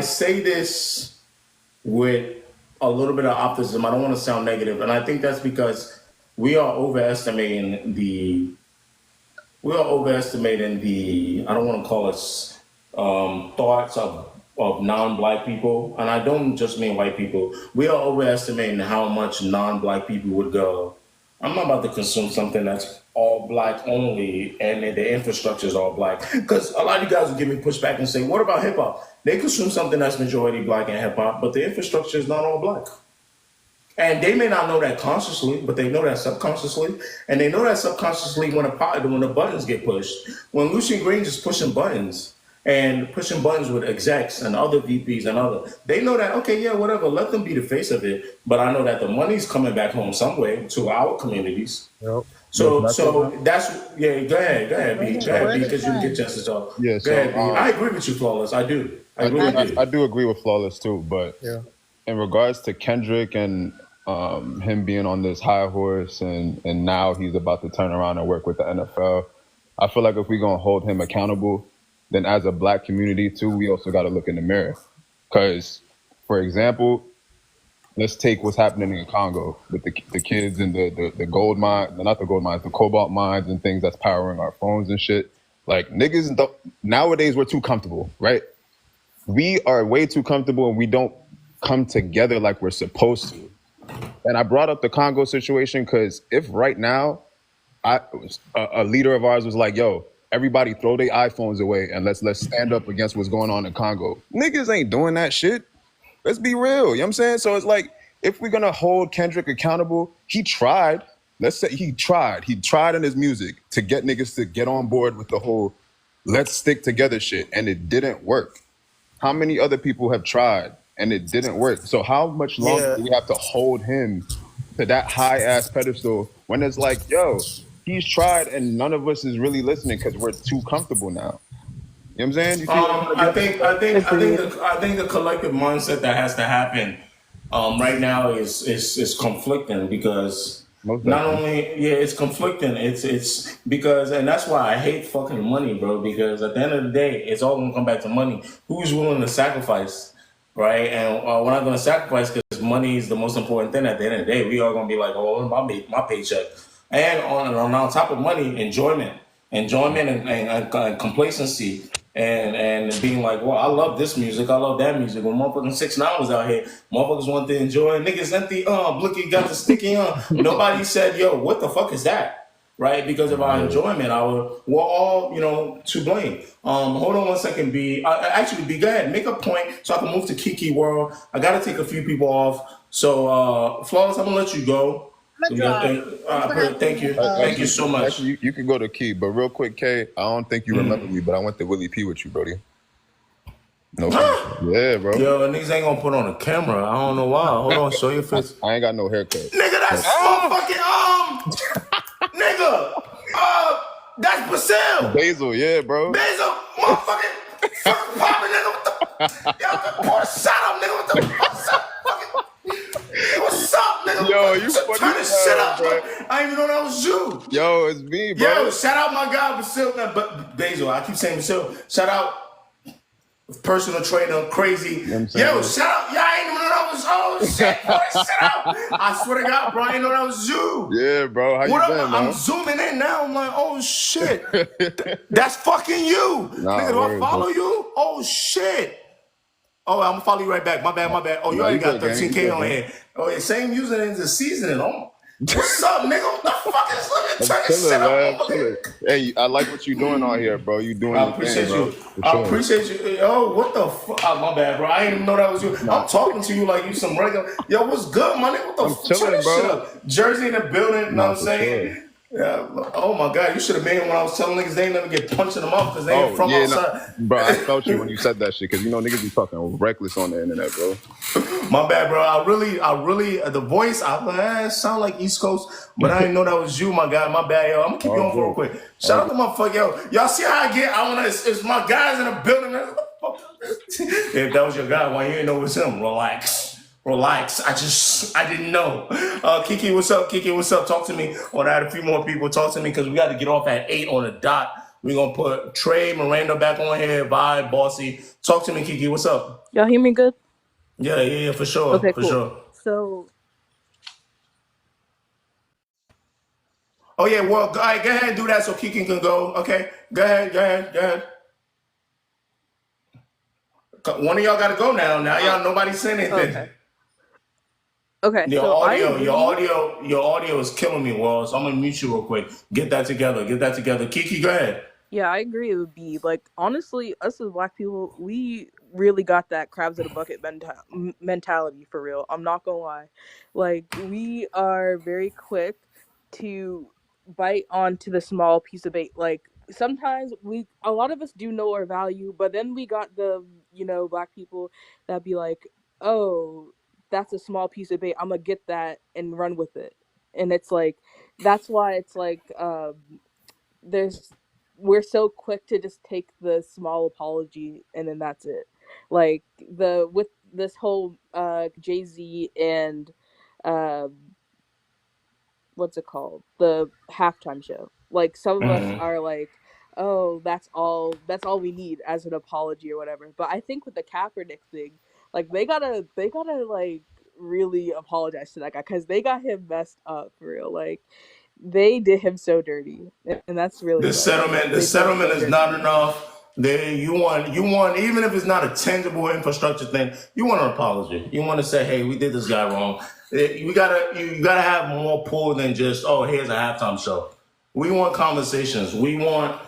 say this with a little bit of optimism. I don't want to sound negative, and I think that's because we are overestimating the. I don't want to call it thoughts of non-black people, and I don't just mean white people. We are overestimating how much non-black people would go. I'm not about to consume something that's all black only and the infrastructure is all black. Because a lot of you guys will give me pushback and say, what about hip hop? They consume something that's majority black in hip hop, but the infrastructure is not all black. And they may not know that consciously, but they know that subconsciously. And they know that subconsciously when the buttons get pushed. When Lucian Green is pushing buttons with execs and other VPs and they know that, okay, yeah, whatever, let them be the face of it. But I know that the money's coming back home some way to our communities. Yep. So that's, go ahead, B, because you can get justice off. Yeah, go ahead, B. I agree with you, Flawless. I do. I do agree with Flawless too, but in regards to Kendrick and him being on this high horse and now he's about to turn around and work with the NFL, I feel like if we're gonna hold him accountable, then as a black community too, we also got to look in the mirror. Because, for example, let's take what's happening in Congo with the kids and the gold mine, not the gold mines, the cobalt mines and things that's powering our phones and shit. Like niggas, nowadays we're too comfortable, right? We are way too comfortable and we don't come together like we're supposed to. And I brought up the Congo situation because if right now, a leader of ours was like, yo, everybody throw their iPhones away and let's stand up against what's going on in Congo. Niggas ain't doing that shit. Let's be real. You know what I'm saying? So it's like, if we're going to hold Kendrick accountable, he tried. Let's say he tried. He tried in his music to get niggas to get on board with the whole let's stick together shit. And it didn't work. How many other people have tried and it didn't work? So how much longer do we have to hold him to that high ass pedestal when it's like, yo, he's tried and none of us is really listening because we're too comfortable now. You know what I'm saying? You I think the collective mindset that has to happen right now is conflicting because not only it's conflicting. It's because, and that's why I hate fucking money, bro. Because at the end of the day, it's all gonna come back to money. Who's willing to sacrifice, right? And we're not gonna sacrifice because money is the most important thing. At the end of the day, we are gonna be like, oh, my paycheck. And on top of money, enjoyment and complacency and being like, well, I love this music, I love that music. When motherfucking 6ix9ine was out here, motherfuckers want to enjoy. Niggas empty, Blicky got the sticky Nobody said, yo, what the fuck is that? Right? Because of our enjoyment, we're all, to blame. Hold on one second, B. Actually, B, go ahead, make a point so I can move to Kiki World. I got to take a few people off. So, Flawless, I'm gonna let you go. Thank you. Thank you so much. Actually, you can go to Key, but real quick, K, I don't think you remember me, but I went to Willie P with you, Brody. No, yeah, bro. Yo, niggas ain't gonna put on a camera. I don't know why. Hold on, show your face. I ain't got no haircut. Nigga, that's motherfucking nigga. That's Basil. Basil, yeah, bro. Basil, motherfucking popping nigga. Yo, pour a shot up, nigga. What the fuck? What's up, nigga? Yo, you turn this shit up, bro. I didn't even know that was you. Yo, it's me, bro. Yo, shout out my guy Basil, but Basil. I keep saying Basil. Shout out personal trainer, crazy. You know what I'm saying? Yo, shout out. Yeah, I ain't even know that was. Oh shit, boy, shout out. I swear to God, bro, I didn't know that was you. Yeah, bro. How What you up? been, man? I'm zooming in now. I'm like, oh shit, that's fucking you. Nah, Nigga, do I word, follow bro. you? Oh shit. Oh, I'm gonna follow you right back. My bad. Oh, you Nah, already you got good, gang. 13K You good, on man. here. Oh, yeah, same username as seasoning. Oh, what's up, nigga? What the fuck is? Let me I'm turn this chilling, shit man. up. I'm chilling. Hey, I like what you're doing on here, bro. You doing I your thing, appreciate bro. you. For I sure. appreciate you. Yo, what the fuck? Oh, my bad, bro. I didn't even know that was you. Nah. I'm talking to you like you some regular. Yo, what's good, my nigga? What the I'm fuck? Turn chilling, this shit bro. up. Jersey in the building, you know Nah, what I'm for saying? sure. Yeah. Oh my God, you should have been when I was telling niggas they ain't never get punched in the mouth because they ain't Oh, from yeah, nah. outside. Bro, I felt you when you said that shit, because, you know, niggas be talking reckless on the internet, bro. My bad, bro. I really, the voice, sound like East Coast, but I didn't know that was you, my guy. My bad, yo. I'm gonna keep you All on for real good. quick. Shout out to my fuck, yo. Y'all see how I get? It's my guys in the building. If that was your guy, why you ain't know it was him? Relax. I didn't know. Kiki, what's up? Talk to me. Or I had a few more people talk to me because we got to get off at 8 on the dot. We're gonna put Trey, Miranda back on here, Vibe, Bossy. Talk to me, Kiki. What's up? Y'all hear me good? Yeah, for sure. Okay, For cool. sure. So Oh yeah, well, go ahead and do that so Kiki can go. Okay, go ahead. One of y'all got to go now. Now y'all nobody's saying anything. okay, Your so I audio, agree. your audio is killing me, Wall. So I'm gonna mute you real quick. Get that together. Kiki, go ahead. Yeah, I agree. It would be like honestly, us as Black people, we really got that crabs in a bucket mentality for real. I'm not gonna lie, like we are very quick to bite onto the small piece of bait. Like sometimes a lot of us do know our value, but then we got the Black people that be like, oh, that's a small piece of bait. I'm gonna get that and run with it, and it's like that's why it's like there's we're so quick to just take the small apology and then that's it. Like with this whole Jay-Z and um what's it called? The halftime show. Like some of us are like, oh, that's all we need as an apology or whatever. But I think with the Kaepernick thing, like they gotta like really apologize to that guy because they got him messed up for real. Like they did him so dirty, and that's really The like settlement they did him so is dirty. not enough. You want even if it's not a tangible infrastructure thing, you want an apology. You want to say, hey, we did this guy wrong. You gotta have more pull than just, oh, here's a halftime show. We want conversations. We want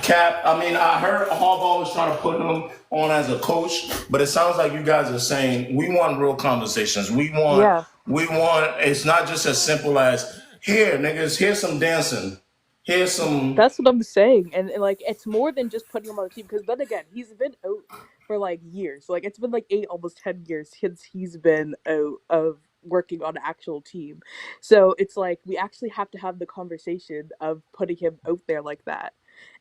Cap. I mean, I heard Harbaugh was trying to put him on as a coach, but it sounds like you guys are saying we want real conversations. We want. It's not just as simple as here, niggas. Here's some dancing. Here's some. That's what I'm saying, and like it's more than just putting him on the team. Because then again, he's been out for like years. Like it's been like 8, almost 10 years since he's been out of working on an actual team. So it's like we actually have to have the conversation of putting him out there like that.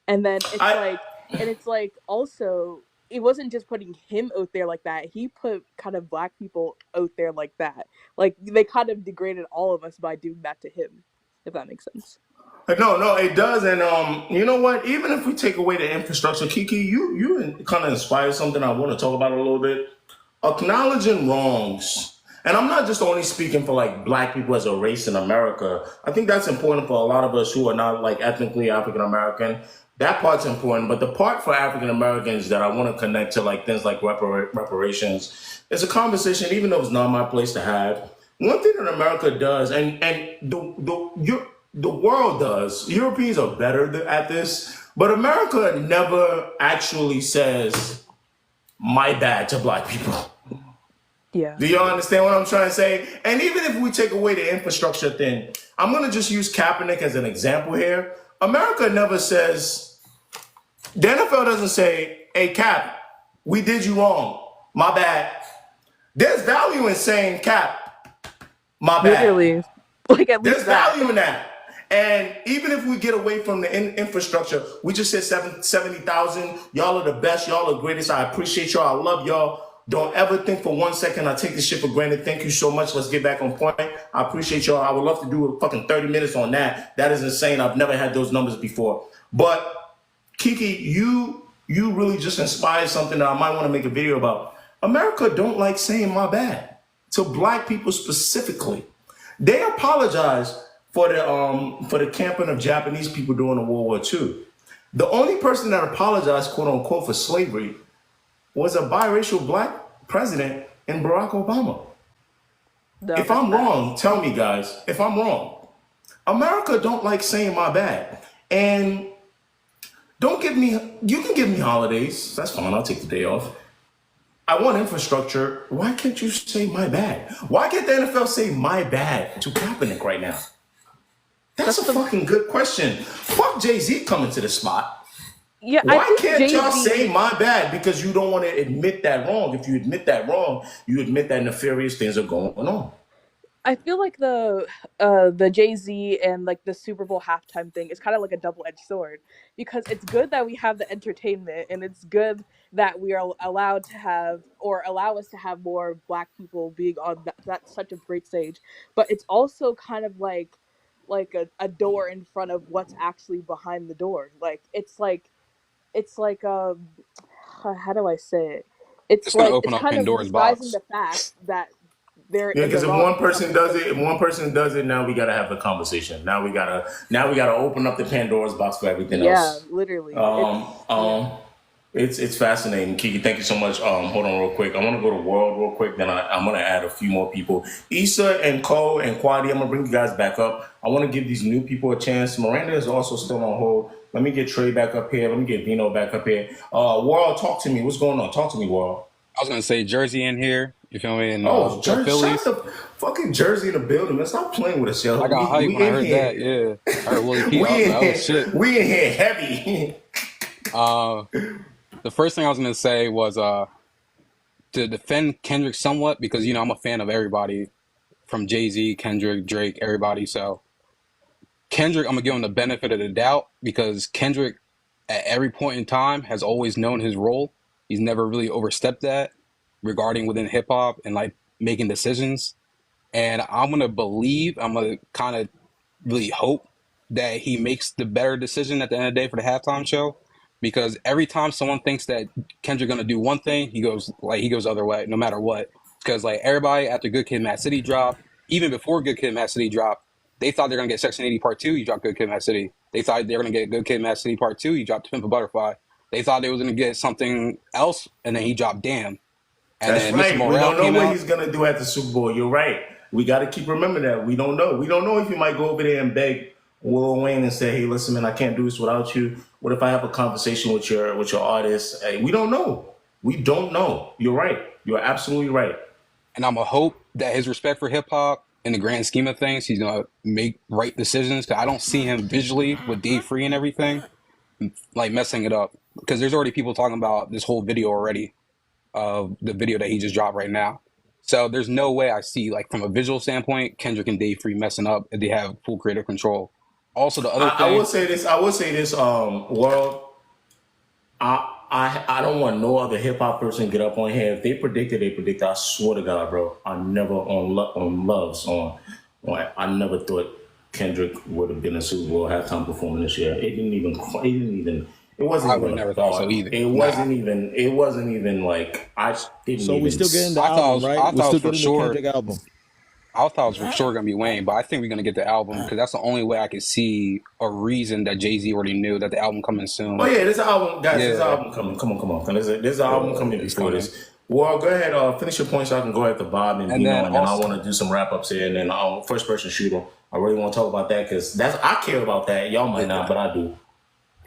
And then it's like also it wasn't just putting him out there like that. He put kind of Black people out there like that. Like they kind of degraded all of us by doing that to him, if that makes sense. No, it does, and you know what? Even if we take away the infrastructure, Kiki, you kind of inspired something I want to talk about a little bit. Acknowledging wrongs, and I'm not just only speaking for like Black people as a race in America. I think that's important for a lot of us who are not like ethnically African American. That part's important, but the part for African Americans that I want to connect to, like things like reparations, is a conversation. Even though it's not my place to have, one thing that America does, and the world does. Europeans are better at this, but America never actually says "my bad" to Black people. Yeah. Do y'all understand what I'm trying to say? And even if we take away the infrastructure thing, I'm gonna just use Kaepernick as an example here. America never says, the NFL doesn't say, "Hey Cap, we did you wrong. My bad." There's value in saying, "Cap, my bad." Literally, like at least There's value in that. And even if we get away from the infrastructure, we just said 70,000. Y'all are the best. Y'all are the greatest. I appreciate y'all. I love y'all. Don't ever think for 1 second I take this shit for granted. Thank you so much. Let's get back on point. I appreciate y'all. I would love to do a fucking 30 minutes on that. That is insane. I've never had those numbers before. But Kiki, you really just inspired something that I might want to make a video about. America don't like saying my bad to black people specifically. They apologize for the camping of Japanese people during the World War II. The only person that apologized, quote unquote, for slavery was a biracial black president in Barack Obama. If I'm wrong, tell me, guys. If I'm wrong, America don't like saying my bad. And don't give me, you can give me holidays. That's fine. I'll take the day off. I want infrastructure. Why can't you say my bad? Why can't the NFL say my bad to Kaepernick right now? That's a fucking good question. Fuck Jay-Z coming to the spot. Yeah, why can't y'all say my bad? Because you don't want to admit that wrong. If you admit that wrong, you admit that nefarious things are going on. I feel like the Jay-Z and like the Super Bowl halftime thing is kind of like a double-edged sword, because it's good that we have the entertainment, and it's good that we are allowed to have, or allow us to have, more black people being on that such a great stage. But it's also kind of like a door in front of what's actually behind the door. Like it's like how do I say it? It's gonna like open it's up kind of Pandora's disguising box. the fact that they're Yeah, in the because if wrong. one person does it, now we gotta have a conversation. Now we gotta open up the Pandora's box for everything else. Yeah, literally. It's fascinating. Kiki, thank you so much. Hold on real quick. I want to go to World real quick, then I'm going to add a few more people. Issa and Cole and Quadi, I'm going to bring you guys back up. I want to give these new people a chance. Miranda is also still on hold. Let me get Trey back up here. Let me get Vino back up here. World, talk to me. What's going on? Talk to me, World. I was gonna say Jersey in here. You feel me? And Jersey, Phillies. shut the fucking Jersey in the building, man. Stop playing with us, yo. I got hype when I heard that. Yeah, I heard Willie P. Oh shit. We in here heavy. The first thing I was gonna say was to defend Kendrick somewhat, because I'm a fan of everybody, from Jay-Z, Kendrick, Drake, everybody. So Kendrick, I'm gonna give him the benefit of the doubt, because Kendrick at every point in time has always known his role. He's never really overstepped that regarding within hip hop and like making decisions. And I'm gonna kind of really hope that he makes the better decision at the end of the day for the halftime show, because every time someone thinks that Kendrick gonna do one thing, he goes the other way, no matter what. Because like everybody after Good Kid, Mad City dropped, even before Good Kid, Mad City dropped, they thought they're gonna get Section 80 Part 2. You dropped Good Kid, Mad City. They thought they were gonna get Good Kid, Mad City Part 2. You dropped Pimp a Butterfly. They thought they was gonna get something else, and then he dropped Damn. And That's then right. Mr. We Morale don't know came what out. he's gonna do at the Super Bowl. You're right. We got to keep remembering that. We don't know. We don't know if he might go over there and beg Lil Wayne and say, "Hey, listen, man, I can't do this without you. What if I have a conversation with your artist?" Hey, we don't know. We don't know. You're right. You're absolutely right. And I'm gonna hope that his respect for hip hop, in the grand scheme of things, he's gonna make right decisions. Because I don't see him visually with Dave Free and everything, like messing it up. Because there's already people talking about this whole video already, of the video that he just dropped right now. So there's no way I see, like, from a visual standpoint, Kendrick and Dave Free messing up if they have full creative control. Also, the other thing I will say this. World. I don't want no other hip hop person to get up on here. If they predicted, they predict. I swear to God, bro. I never on Love's on. I never thought Kendrick would have been a Super Bowl halftime performer this year. It wasn't I even would never thought so either. It wasn't even like I didn't. So even, we're still getting the I album, right? thought We're still for getting sure. the Kendrick album. I thought it was for sure gonna be Wayne, but I think we're gonna get the album, because that's the only way I could see a reason that Jay-Z already knew that the album coming soon. Oh yeah, there's an album, guys. There's an album coming. Come on. There's an album coming before this. Well, go ahead. Finish your point so I can go ahead to Bob and Vino, and then I want to do some wrap ups here, and then first person shooter. I really want to talk about that because I care about that. Y'all might not, but I do.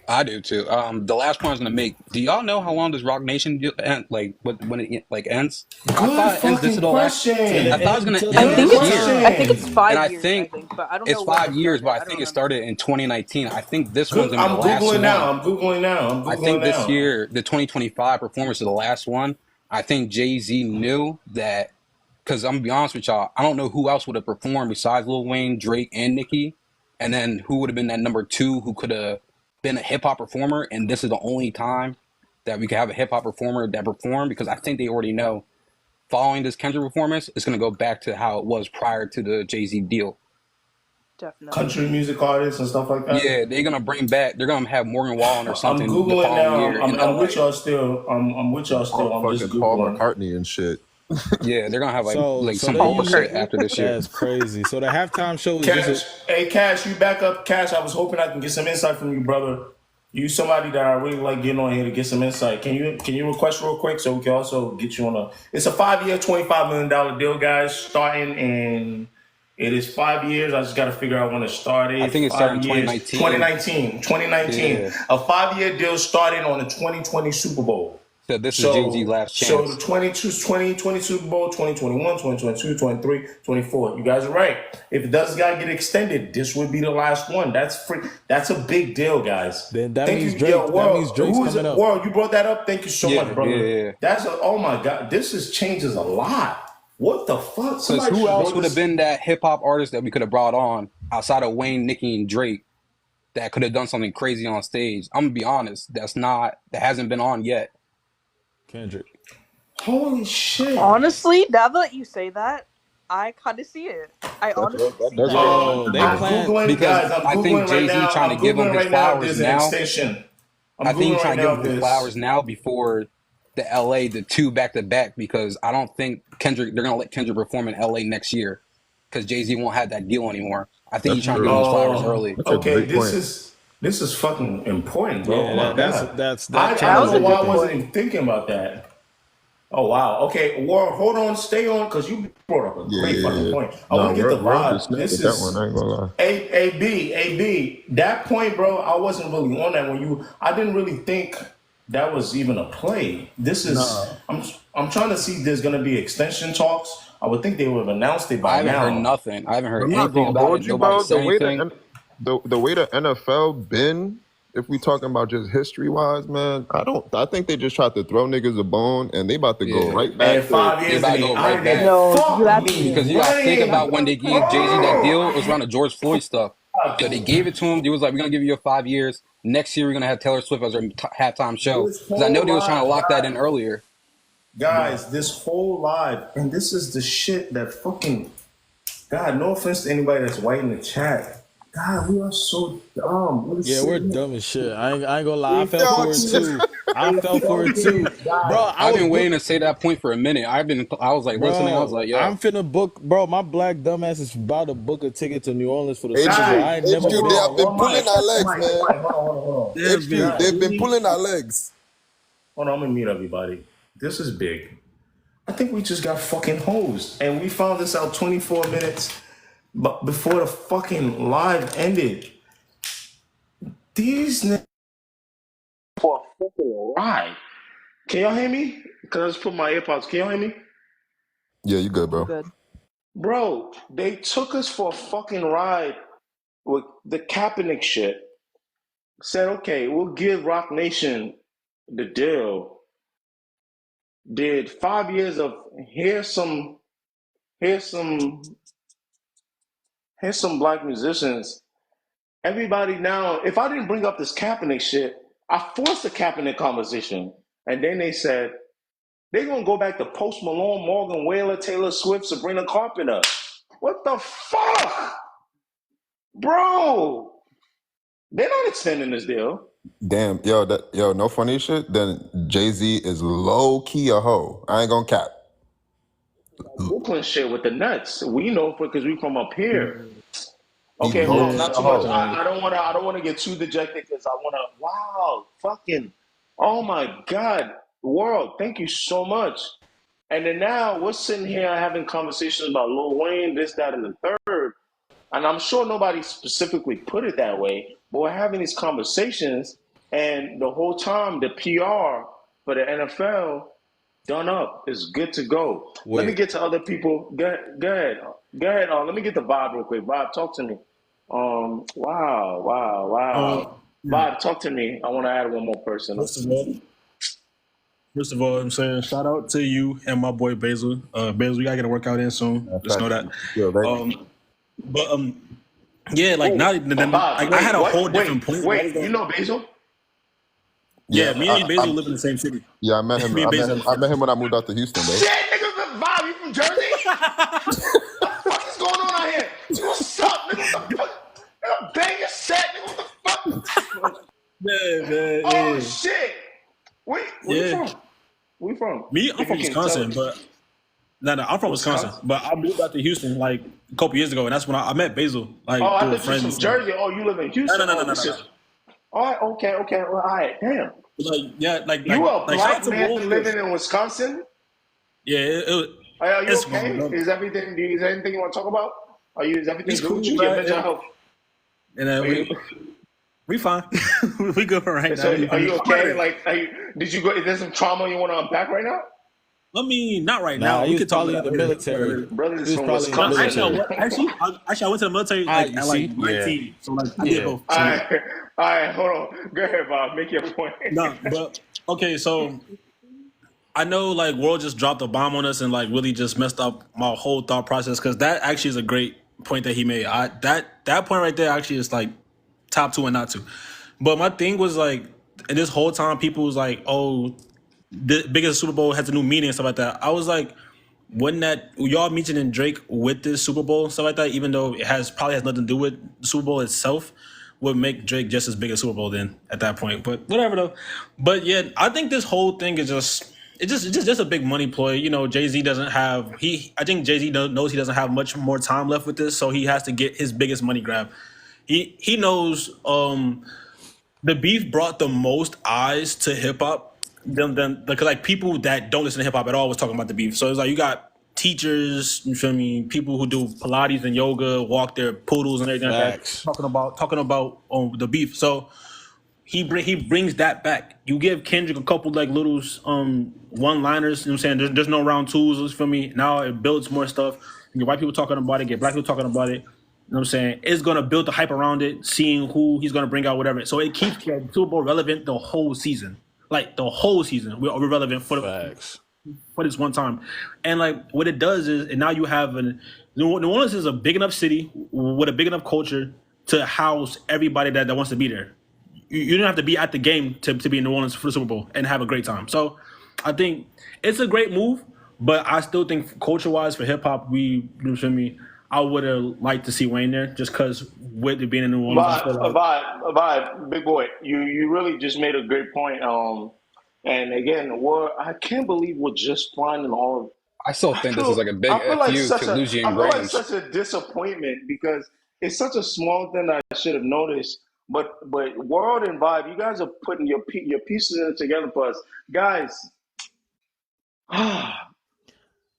I do too. The last point I was gonna make. Do y'all know how long does Rock Nation end? Like when it ends? Good I thought it ends. This is the last. I thought it was gonna end. I think it's 5 and years. I think but I don't it's know 5 years, but I think it started in 2019. I think this one's gonna be I'm the last Googling one. now. I'm Googling now. I think this year, the 2025 performance is the last one. I think Jay-Z knew that, because I'm gonna be honest with y'all, I don't know who else would have performed besides Lil Wayne, Drake, and Nicki, and then who would have been that number 2 who could have been a hip hop performer. And this is the only time that we could have a hip hop performer that performed, because I think they already know following this Kendrick performance, it's gonna go back to how it was prior to the Jay-Z deal. Definitely. Country music artists and stuff like that. Yeah, they're gonna have Morgan Wallen or I'm something the googling following now. year in I'm LA. with y'all still. I'm with y'all still. I'm just Fucking Paul googling. McCartney and shit. Yeah, they're gonna have like So some they Paul use shit after this year. That's crazy. So the halftime show is Cash, just hey Cash, you back up, Cash. I was hoping I can get some insight from you, brother. You somebody that I really like getting on here to get some insight. Can you request real quick so we can also get you on a? It's a 5-year, $25 million deal, guys. Starting in, it is 5 years. I just got to figure out when it started. I think it started in 2019. 2019. Yeah. A 5-year deal starting on the 2020 Super Bowl. So this is Jay-Z's last chance. So the 2020 Super Bowl, 2021, 2022, 23, 24. You guys are right. If it does got to get extended, this would be the last one. That's free. That's a big deal, guys. then that Thank means you, Drake. yo, That means Drake's coming up. World, you brought that up. Thank you so much, brother. Yeah. That's oh my God. This changes a lot. What the fuck? Because who else would have been that hip hop artist that we could have brought on outside of Wayne, Nicki, and Drake that could have done something crazy on stage? I'm gonna be honest. That hasn't been on yet. Kendrick. Holy shit. Honestly, now that you say that, I kind of see it. I honestly see that. Yo, they I'm plan Googling, because guys. I'm I Googling think right Jay-Z now. trying to give him his Right flowers there's now. An extension. I think he's trying to right give him his flowers now before the LA, the 2 back-to-back, because I don't think they're gonna let Kendrick perform in LA next year because Jay-Z won't have that deal anymore. I think he's trying to give him his flowers early. Okay, this is fucking important, bro. Yeah, oh my God. that I don't know why I wasn't even thinking about that. Oh wow. Okay, well, hold on, stay on, because you brought up a great fucking point. I want to get the vibe. This is that one. I ain't gonna lie. AB. That point, bro. I wasn't really on that when I didn't really think that was even a play. This is. I'm trying to see if there's gonna be extension talks. I would think they would have announced it by now. I haven't heard nothing. I haven't heard I'm not anything gonna about hold it. you, Nobody bro. said anything. The way the NFL been, if we talking about just history wise, man, I think they just tried to throw niggas a bone and they about to go right back. And 5 years, they go right back. No, you have to. Because you gotta think about when they gave Jay-Z that deal, it was around the George Floyd stuff. So they gave it to him. They was like, we're gonna give you 5 years. Next year we're gonna have Taylor Swift as our halftime show. Because I know they was trying to lock that in earlier. Guys, this whole live, and this is the shit that fucking. God, no offense to anybody that's white in the chat. God, we are so dumb. We're dumb as shit. I ain't gonna lie. I fell for it too. Bro, I've been waiting to say that point for a minute. I was like listening. I was like, yo, I'm finna book, bro. My black dumbass is about to book a ticket to New Orleans for the Hey, Super Bowl. I ain't never been. they have been pulling our legs, man. They've been pulling our legs. Hold on, I'm gonna mute everybody. This is big. I think we just got fucking hosed, and we found this out 24 minutes before the fucking live ended. These niggas for a fucking ride. Can y'all hear me? Cause I just put my earpods. Can y'all hear me? Yeah, you good, bro. Good. Bro, they took us for a fucking ride with the Kaepernick shit. Said, okay, we'll give Rock Nation the deal. Did 5 years of here's some black musicians. Everybody now, if I didn't bring up this Kaepernick shit, I forced the Kaepernick conversation. And then they said, they're going to go back to Post Malone, Morgan Whaler, Taylor Swift, Sabrina Carpenter. What the fuck? Bro, they're not extending this deal. Damn, yo, no funny shit. Then Jay-Z is low key a hoe. I ain't gonna cap. Brooklyn shit with the Nets. We know because we from up here. Okay, hold hold on, not too much. I don't want to get too dejected because I want to. Wow, fucking, oh my God, world, thank you so much. And then now we're sitting here having conversations about Lil Wayne, this, that, and the third. And I'm sure nobody specifically put it that way, but we're having these conversations, and the whole time the PR for the NFL done up is good to go. Wait. Let me get to other people. Go ahead. Let me get the vibe real quick. Vibe, talk to me. Wow. Vibe, talk to me. I want to add one more person. First of all, I'm saying shout out to you and my boy Basil. Basil, we gotta get a workout in soon. Just know that. Yeah, like now, I had a whole different point. Wait, you know Basil? Yeah, me and Basil live in the same city. Yeah, I met him. Me and Basil. I met him when I moved out to Houston, though. Shit, nigga, Bob, you from Jersey? What the fuck is going on out here? What's up, nigga? What the fuck? Nigga, bang your set, nigga. What the fuck? Man, Oh, yeah. shit. Where you from? Where you from? Me, I'm from Wisconsin, but no, I'm from Wisconsin, but I moved out to Houston like a couple years ago, and that's when I met Basil. Like, I thought you friends. was from Jersey. Oh, you live in Houston. No. All right, okay. Well, all right, damn. Like You a black shout out to man Wolf. living in Wisconsin? Yeah, Are you okay? Is everything? Is there anything you want to talk about? Is everything good with you? Your mental health? And we fine. We good for right So, now. are you okay? Like, did you go? Is there some trauma you want to unpack right now? I mean, not right Nah, now. he We was could talk probably in about the that military. Brothers He was from probably in the Wisconsin. military. Actually, I went to the military like, at like 19. So like I did both. All right, hold on. Go ahead, Bob. Make your point. No, but okay, so I know like world just dropped a bomb on us and like really just messed up my whole thought process, because that actually is a great point that he made. That point right there actually is like top 2 and not 2. But my thing was like, and this whole time people was like, oh, the biggest Super Bowl has a new meaning and stuff like that. I was like, wouldn't that y'all mentioning Drake with this Super Bowl and stuff like that, even though it probably has nothing to do with the Super Bowl itself, would make Drake just as big a Super Bowl then at that point. But whatever though. But yeah, I think this whole thing is just a big money ploy. You know, Jay-Z doesn't have I think Jay-Z knows he doesn't have much more time left with this, so he has to get his biggest money grab. He knows the beef brought the most eyes to hip hop than because like people that don't listen to hip hop at all was talking about the beef. So it's like you got teachers, you feel me, people who do Pilates and yoga, walk their poodles and everything like that, talking about the beef. So he brings that back. You give Kendrick a couple like little one-liners, you know what I'm saying? There's no round twos, for me. Now it builds more stuff. You get white people talking about it, get black people talking about it. You know what I'm saying? It's going to build the hype around it, seeing who he's going to bring out, whatever. So it keeps the Super Bowl relevant the whole season. Like, the whole season. We're relevant for this one time. And, like, what it does is, and now you have New Orleans is a big enough city with a big enough culture to house everybody that wants to be there. You don't have to be at the game to be in New Orleans for the Super Bowl and have a great time. So I think it's a great move, but I still think culture-wise for hip-hop, you feel me, I would have liked to see Wayne there, just because with it being in New Orleans. Vibe, big boy, you really just made a great point. And again, I can't believe we're just finding all of. I still think this is like a big FU to Luigi and Grange. Like such a disappointment, because it's such a small thing that I should have noticed. But World and Vibe, you guys are putting your pieces in together for us, guys.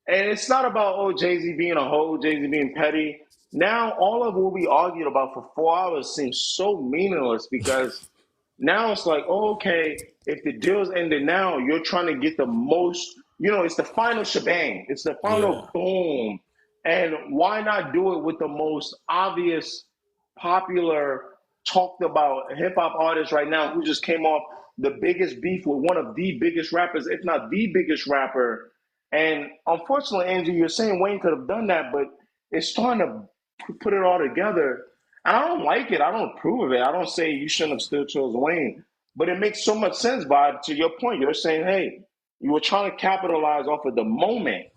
And it's not about Jay-Z being a hoe, Jay-Z being petty. Now all of what we argued about for 4 hours seems so meaningless, because now it's like, okay, if the deal's ended now, you're trying to get the most, it's the final shebang. It's the final boom. And why not do it with the most obvious, popular, talked about hip-hop artist right now who just came off the biggest beef with one of the biggest rappers, if not the biggest rapper. And unfortunately, Andrew, you're saying Wayne could have done that, but it's starting to put it all together. And I don't like it. I don't approve of it. I don't say you shouldn't have still chose Wayne. But it makes so much sense, Bob. To your point, you're saying, hey, you were trying to capitalize off of the moment.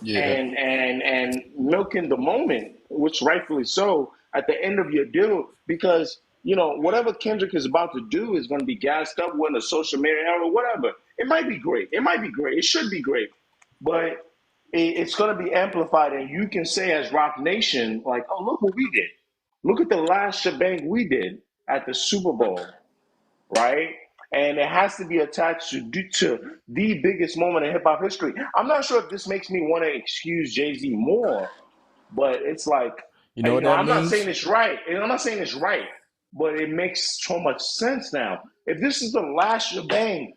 Yeah. And milking the moment, which rightfully so, at the end of your deal, because whatever Kendrick is about to do is going to be gassed up when the social media era, whatever. It might be great. It should be great. But it's going to be amplified, and you can say as Rock Nation, like, oh, look what we did. Look at the last shebang we did at the Super Bowl, right? And it has to be attached to the biggest moment in hip-hop history. I'm not sure if this makes me want to excuse Jay-Z more, but it's like, I'm not saying it's right. And I'm not saying it's right, but it makes so much sense now. If this is the last shebang,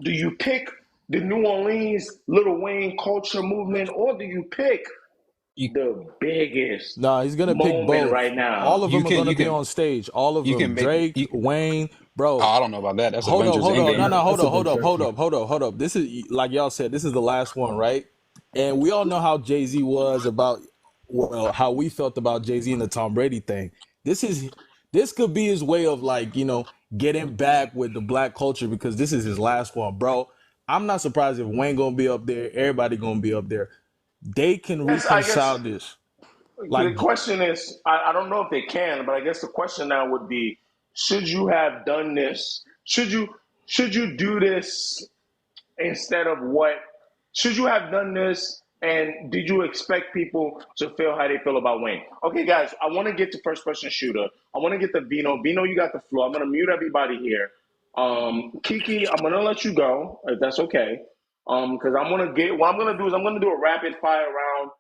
do you pick the New Orleans Lil Wayne culture movement, or do you pick the biggest? Nah, he's gonna pick both right now. All of them are gonna be on stage. All of them. Drake, Wayne, bro. Oh, I don't know about that. That's hold Avengers up. Endgame. Hold up. This is, like y'all said, this is the last one, right? And we all know how Jay-Z was about, how we felt about Jay-Z and the Tom Brady thing. This could be his way of, like, getting back with the black culture because this is his last one, bro. I'm not surprised if Wayne gonna be up there. Everybody gonna be up there. They can Yes, I guess reconcile this. the Like, question is, I don't know if they can, but I guess the question now would be, should you have done this? Should you do this instead of what? Should you have done this? And did you expect people to feel how they feel about Wayne? Okay, guys, I want to get to first person shooter. I want to get to Vino. Vino, you got the floor. I'm gonna mute everybody here. Kiki, I'm gonna let you go if that's okay. Because I'm gonna get. What I'm gonna do is I'm gonna do a rapid fire round.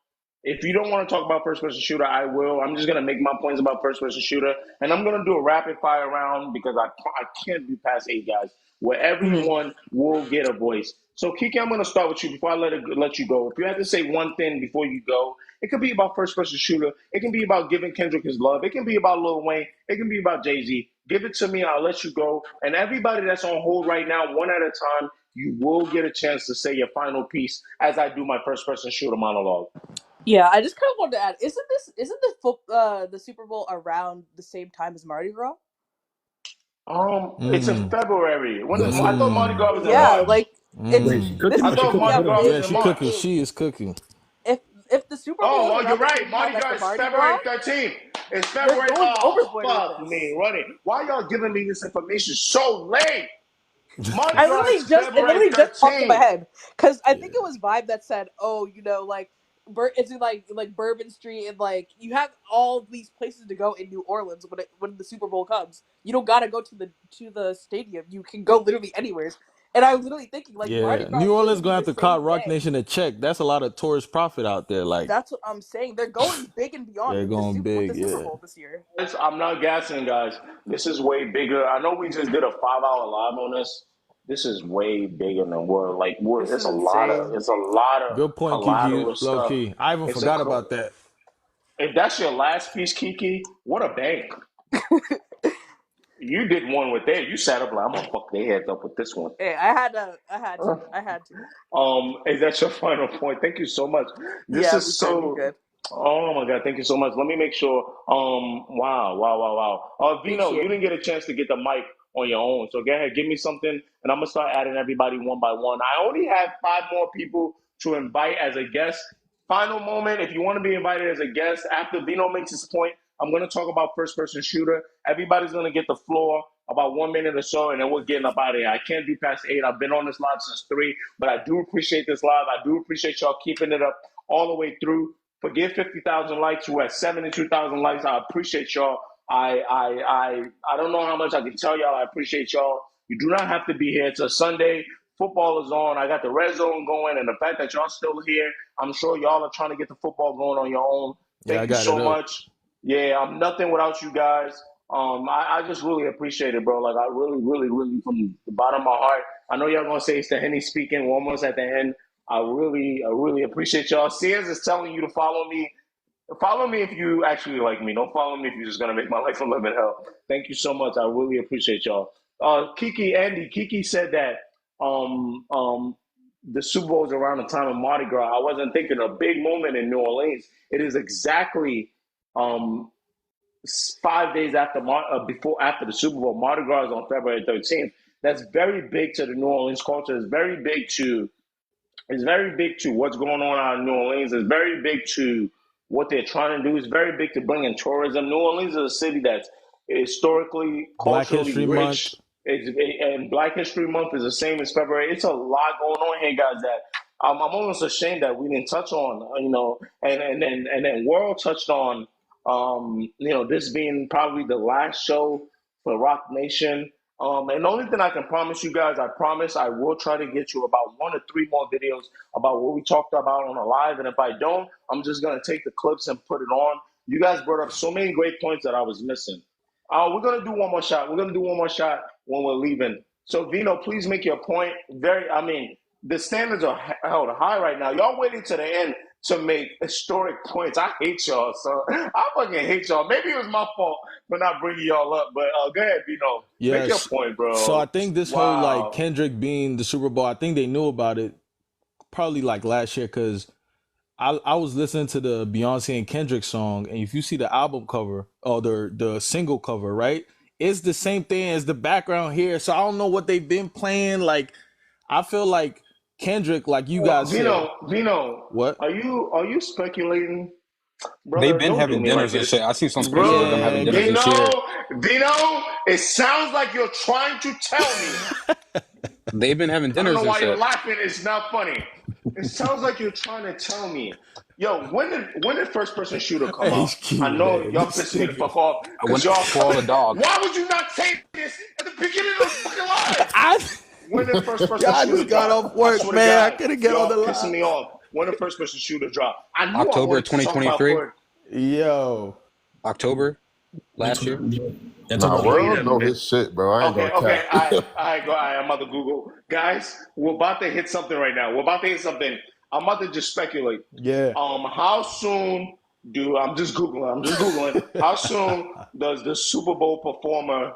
If you don't want to talk about first person shooter, I will. I'm just gonna make my points about first person shooter, and I'm gonna do a rapid fire round because I can't do past 8 guys where everyone will get a voice. So Kiki, I'm gonna start with you before I let you go. If you have to say one thing before you go, it could be about first person shooter. It can be about giving Kendrick his love. It can be about Lil Wayne. It can be about Jay-Z. Give it to me. I'll let you go. And everybody that's on hold right now, one at a time, you will get a chance to say your final piece as I do my first person shooter monologue. Yeah, I just kind of wanted to add: isn't the Super Bowl around the same time as Mardi Gras? It's in February. When Yes, I thought Mardi Gras was in Yeah, March. like it's Wait, she this cooking I is or she thought gonna be cooking? a Mardi Hold on. Gras was big yeah, in she March. cooking. thing. She is cooking. If the Super Bowl Oh, is well, you're around the right. same time Mardi as Gras the is Mardi February Gras, 13th. It's they're February. going Oh, overboard with fuck me. this. Running. Why y'all giving me this information so late? Mardi I Gras literally is it February literally just popped in my 13th. head because I think it was Vibe that said, "Oh, like, it's in like Bourbon Street and like you have all these places to go in New Orleans when the Super Bowl comes. You don't gotta go to the stadium. You can go literally anywhere." And I was literally thinking like Mardi Yeah, Gras New is Orleans literally gonna the have to cut same Rock day. Nation a check. That's a lot of tourist profit out there. Like, That's what I'm saying. They're going big and beyond they're with going with the big. Super Yeah. Bowl this year. I'm not gassing, guys. This is way bigger. I know we just did a 5 hour live on this. This is way bigger than This it's is a lot of insane. Good point, Kiki. collateral Low stuff. key. I even It's a forgot about that. if that's your last piece, Kiki, what a bank. You did one with that. You sat up like I'm gonna fuck their heads up with this one. Hey, I had to. Is that your final point? Thank you so much. This Yeah, is we good. We so. good. Oh my God! Thank you so much. Let me make sure. Wow, wow, wow, wow. Vino, you Appreciate didn't it. get a chance to get the mic on your own, so go ahead, give me something, and I'm gonna start adding everybody one by one. I only have 5 more people to invite as a guest. Final moment. If you want to be invited as a guest after Vino makes his point, I'm gonna talk about first person shooter. Everybody's gonna get the floor about 1 minute or so, and then we're getting up out of here. I can't do past 8. I've been on this live since 3, but I do appreciate this live. I do appreciate y'all keeping it up all the way through. Forgive 50,000 likes. We're at 72,000 likes. I appreciate y'all. I don't know how much I can tell y'all. I appreciate y'all. You do not have to be here. It's a Sunday. Football is on. I got the red zone going, and the fact that y'all still here, I'm sure y'all are trying to get the football going on your own. Yeah, I Thank you got it so up. much. Yeah, I'm nothing without you guys. I just really appreciate it, bro. Like I really, really, really from the bottom of my heart. I know y'all gonna say it's the Henny speaking. We're almost at the end. I really appreciate y'all. Sears is telling you to follow me. Follow me if you actually like me. Don't follow me if you're just gonna make my life a living hell. Thank you so much. I really appreciate y'all. Kiki said that the Super Bowl is around the time of Mardi Gras. I wasn't thinking a big moment in New Orleans. It is exactly um, 5 days after the Super Bowl. Mardi Gras is on February 13th. That's very big to the New Orleans culture. It's very big to what's going on out in New Orleans. It's very big to what they're trying to do. It's very big to bring in tourism. New Orleans is a city that's historically, Black culturally History Month. rich. And Black History Month is the same as February. It's a lot going on here, guys. That I'm almost ashamed that we didn't touch on. And then World touched on. This being probably the last show for Rock Nation. And the only thing I can promise you guys, I promise I will try to get you about 1 or 3 more videos about what we talked about on the live. And if I don't, I'm just gonna take the clips and put it on. You guys brought up so many great points that I was missing. We're gonna do one more shot. We're gonna do one more shot when we're leaving. So Vino, please make your point. The standards are held high right now. Y'all waiting to the end to make historic points. I hate y'all, so I fucking hate y'all. Maybe it was my fault for not bringing y'all up, but go ahead, Vino. Make your Yes. point, So I bro. think this whole like Wow. Kendrick being the Super Bowl, I think they knew about it probably like last year because I was listening to the Beyonce and Kendrick song, and if you see the album cover or the single cover, right, it's the same thing as the background here. So I don't know what they've been playing. Like, I feel like Kendrick, like you Well, guys said. Vino, What? are you speculating, They've brother? been Don't do having me like dinners and shit. this, I seen some screenshots of them bro. having Yeah, dinners this year. Vino, it sounds like you're trying to tell me. They've been having I don't dinners know and why you're shit. laughing. It's not funny. It sounds like you're trying to tell me. Yo, when did first person shooter come out? I HQ, know man. y'all This pissing me the nigga. fuck off I went because y'all for all the coming. dogs. Why would you not say this at the beginning of the fucking live? I, When did first person y'all shooter just got drop? off I work, swear to man. I God, couldn't get on the y'all pissing line. me off. When did first person shooter drop? I knew I October wanted to talk about 2023. Ford. Yo. October last year. Nah, Wait world a know minute. his shit, bro. I ain't Okay, gonna okay. cap. I'm about to Google. Guys, we're about to hit something right now. We're about to hit something. I'm about to just speculate. Yeah. How soon I'm just Googling. How soon does the Super Bowl performer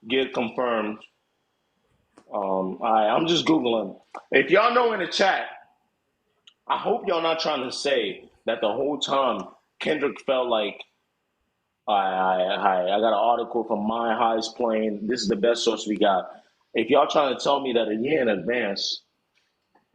get confirmed? I'm just Googling. If y'all know in the chat, I hope y'all not trying to say that the whole time Kendrick felt like I got an article from My Highest Plane. This is the best source we got. If y'all trying to tell me that a year in advance,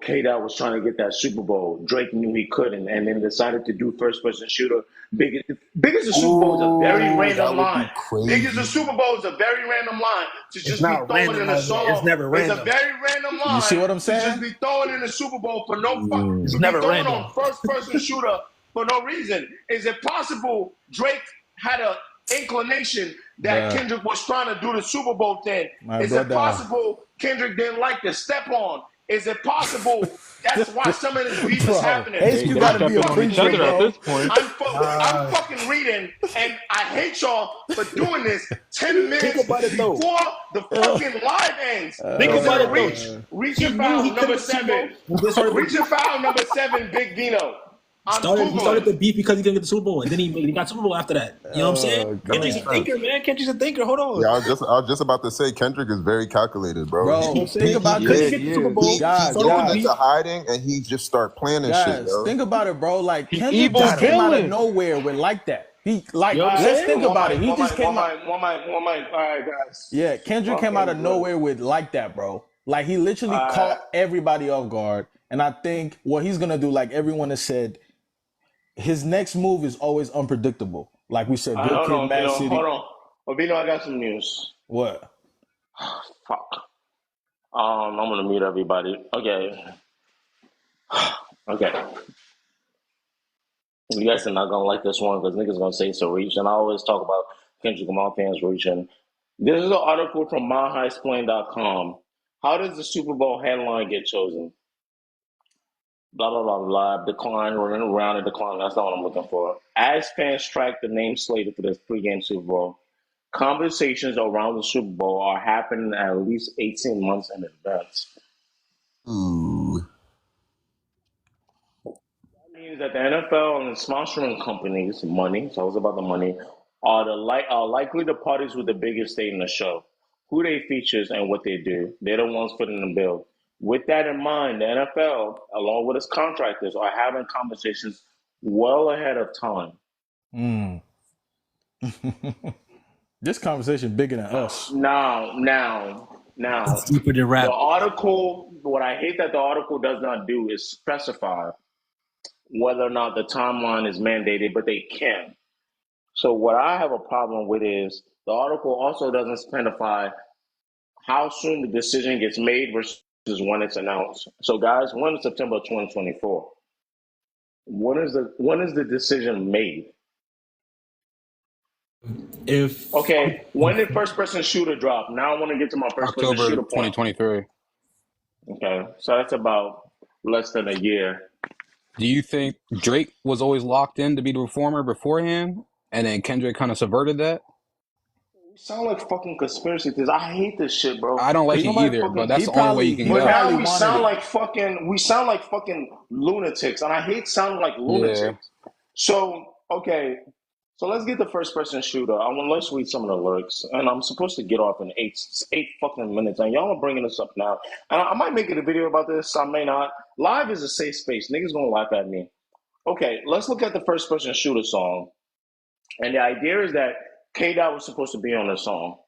K-Dot was trying to get that Super Bowl, Drake knew he couldn't, and then decided to do first person shooter. Big as the Super Bowl is a very Ooh, that random would be line. Big as the crazy. Super Bowl is a very random line to It's just be not throwing random in a as in it's song. never It's a random. very random You see line what I'm to just saying? be throwing in the Super Bowl for no fuck, It's to be never throwing random. on first person shooter for no reason. Is it possible Drake had a inclination that Bruh. Kendrick was trying to do the Super Bowl thing? My Is it brother. possible Kendrick didn't like to step on? Is it possible that's why some of this beef is Bro, happening? They HQ they I'm gotta be a stepping on each fucking preacher, other at reading. bro. this point. I'm fucking reading, and I hate y'all for doing this 10 Think minutes about it though. before the fucking live ends. Think Is it about a it though. reach He and knew foul he number couldn't get the Super Bowl. 7? He just started the Reach and beef. foul number 7, Big Vino. I'm He started Googling. the beef because he didn't get the Super Bowl, and then he got Super Bowl after that. You know what I'm saying? Oh, Kendrick's a God. thinker, man. Kendrick's a thinker. Hold on. Yeah, I was just about to say Kendrick is very calculated, bro. You know what I'm Bro, saying? think He about couldn't this. get the Super Bowl. He Guys, Started the goes guys, beef. into hiding and he just start planning shit, guys, yo. think about it, bro. Like He Kendrick evil just came out of villain. nowhere with like that. He like You know what I'm let's saying? think about it. He just came out. One mic. All right, guys. Yeah, Kendrick came out Fucking of bro. nowhere with like that, bro. Like he literally caught everybody off guard. And I think what he's gonna do, like everyone has said, his next move is always unpredictable. Like we said, Good Hold Kid, on, Mad Vino. City. Hold on. Well, Vino, I got some news. What? Fuck. I'm gonna mute everybody. Okay. Okay. You guys are not gonna like this one because niggas gonna say it's a reach, and I always talk about Kendrick Lamar fans reaching. This is an article from myhighsplain.com. How does the Super Bowl headline get chosen? Blah blah blah blah. Decline, running around and decline. That's not what I'm looking for. As fans track the name slated for this pregame Super Bowl, conversations around the Super Bowl are happening at least 18 months in advance. Ooh. That means that the NFL and the sponsoring companies, money, it's always about the money, are likely the parties with the biggest stake in the show. Who they features and what they do. They're the ones footing the bill. With that in mind, the NFL, along with its contractors, are having conversations well ahead of time. Mm. This conversation bigger than us. Now, It's deeper than rap. the article, what I hate that the article does not do is specify whether or not the timeline is mandated, but they can. So what I have a problem with is the article also doesn't specify how soon the decision gets made versus when it's announced. So guys, when is September 2024? When is the decision made? Okay, when did first person shooter drop? Now I want to get to my first person October shooter point. 2023. Okay, so that's about less than a year. Do you think Drake was always locked in to be the performer beforehand, and then Kendrick kind of subverted that? We sound like fucking conspiracy theorists. I hate this shit, bro. I don't like it Nobody either, but fucking. that's the only way you can But go. now we sound like fucking. We sound like fucking lunatics, and I hate sounding like lunatics. So okay, so let's get the first person shooter. I want let's read some of the lyrics, and I'm supposed to get off in eight fucking minutes, and y'all are bringing this up now. And I might make it a video about this. I may not. Live is a safe space. Niggas gonna laugh at me. Okay, let's look at the first person shooter song, and the idea is that K-Dot was supposed to be on the song.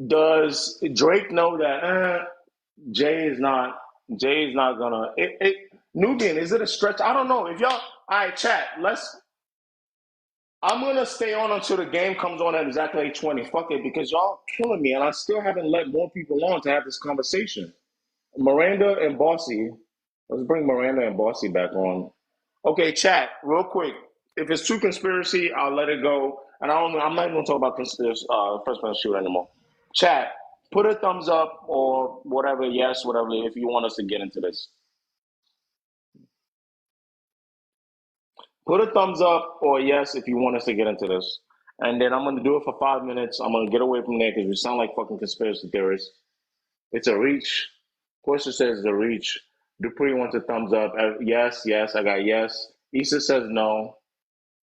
Does Drake know that Jay is not gonna Nubian, is it a stretch? I don't know. If y'all all right, chat, I'm gonna stay on until the game comes on at exactly 8:20. Fuck it, because y'all killing me and I still haven't let more people on to have this conversation. Miranda and Bossy. Let's bring Miranda and Bossy back on. Okay, chat, real quick. If it's too conspiracy, I'll let it go. And I'm not even gonna talk about conspiracy, first person shooter anymore. Chat, put a thumbs up or whatever, yes, whatever, if you want us to get into this. Put a thumbs up or yes if you want us to get into this. And then I'm gonna do it for 5 minutes. I'm gonna get away from there because we sound like fucking conspiracy theorists. It's a reach. Portia says it's a reach. Dupree wants a thumbs up. Yes, I got yes. Issa says no.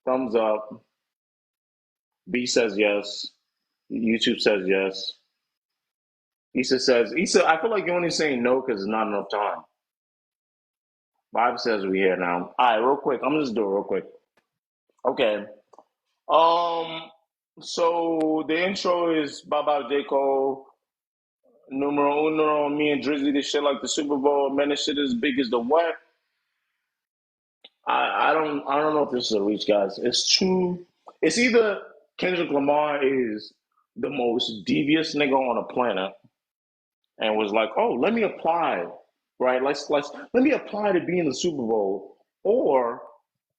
Thumbs up. B says yes. YouTube says yes. Issa, I feel like you're only saying no because there's not enough time. Vibe says we here now. All right, real quick. I'm gonna just do it real quick. Okay. So the intro is Baba J. Cole, numero uno, me and Drizzy, this shit like the Super Bowl. Man, this shit is big as the what? I don't know if this is a reach, guys. It's either Kendrick Lamar is the most devious nigga on the planet and was like, oh, let me apply, right? Let me apply to be in the Super Bowl.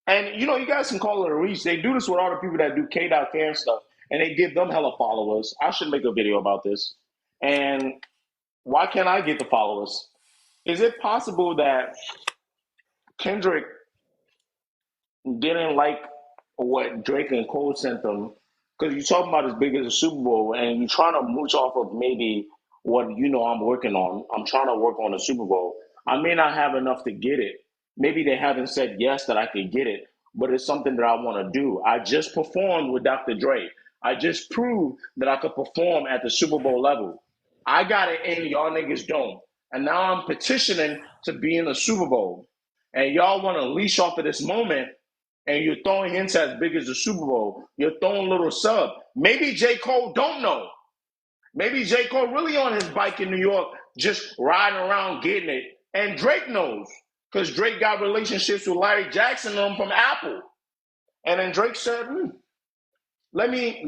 And you guys can call it a reach. They do this with all the people that do K.K and stuff, and they give them hella followers. I should make a video about this. And why can't I get the followers? Is it possible that Kendrick didn't like what Drake and Cole sent them? Because you're talking about as big as a Super Bowl, and you're trying to mooch off of maybe what I'm working on. I'm trying to work on a Super Bowl. I may not have enough to get it. Maybe they haven't said yes that I could get it, but it's something that I want to do. I just performed with Dr. Dre. I just proved that I could perform at the Super Bowl level. I got it in, y'all niggas don't. And now I'm petitioning to be in the Super Bowl. And y'all want to leash off of this moment, and you're throwing hints as big as the Super Bowl. You're throwing little sub. Maybe J. Cole don't know. Maybe J. Cole really on his bike in New York, just riding around getting it. And Drake knows, because Drake got relationships with Larry Jackson and them from Apple. And then Drake said, let me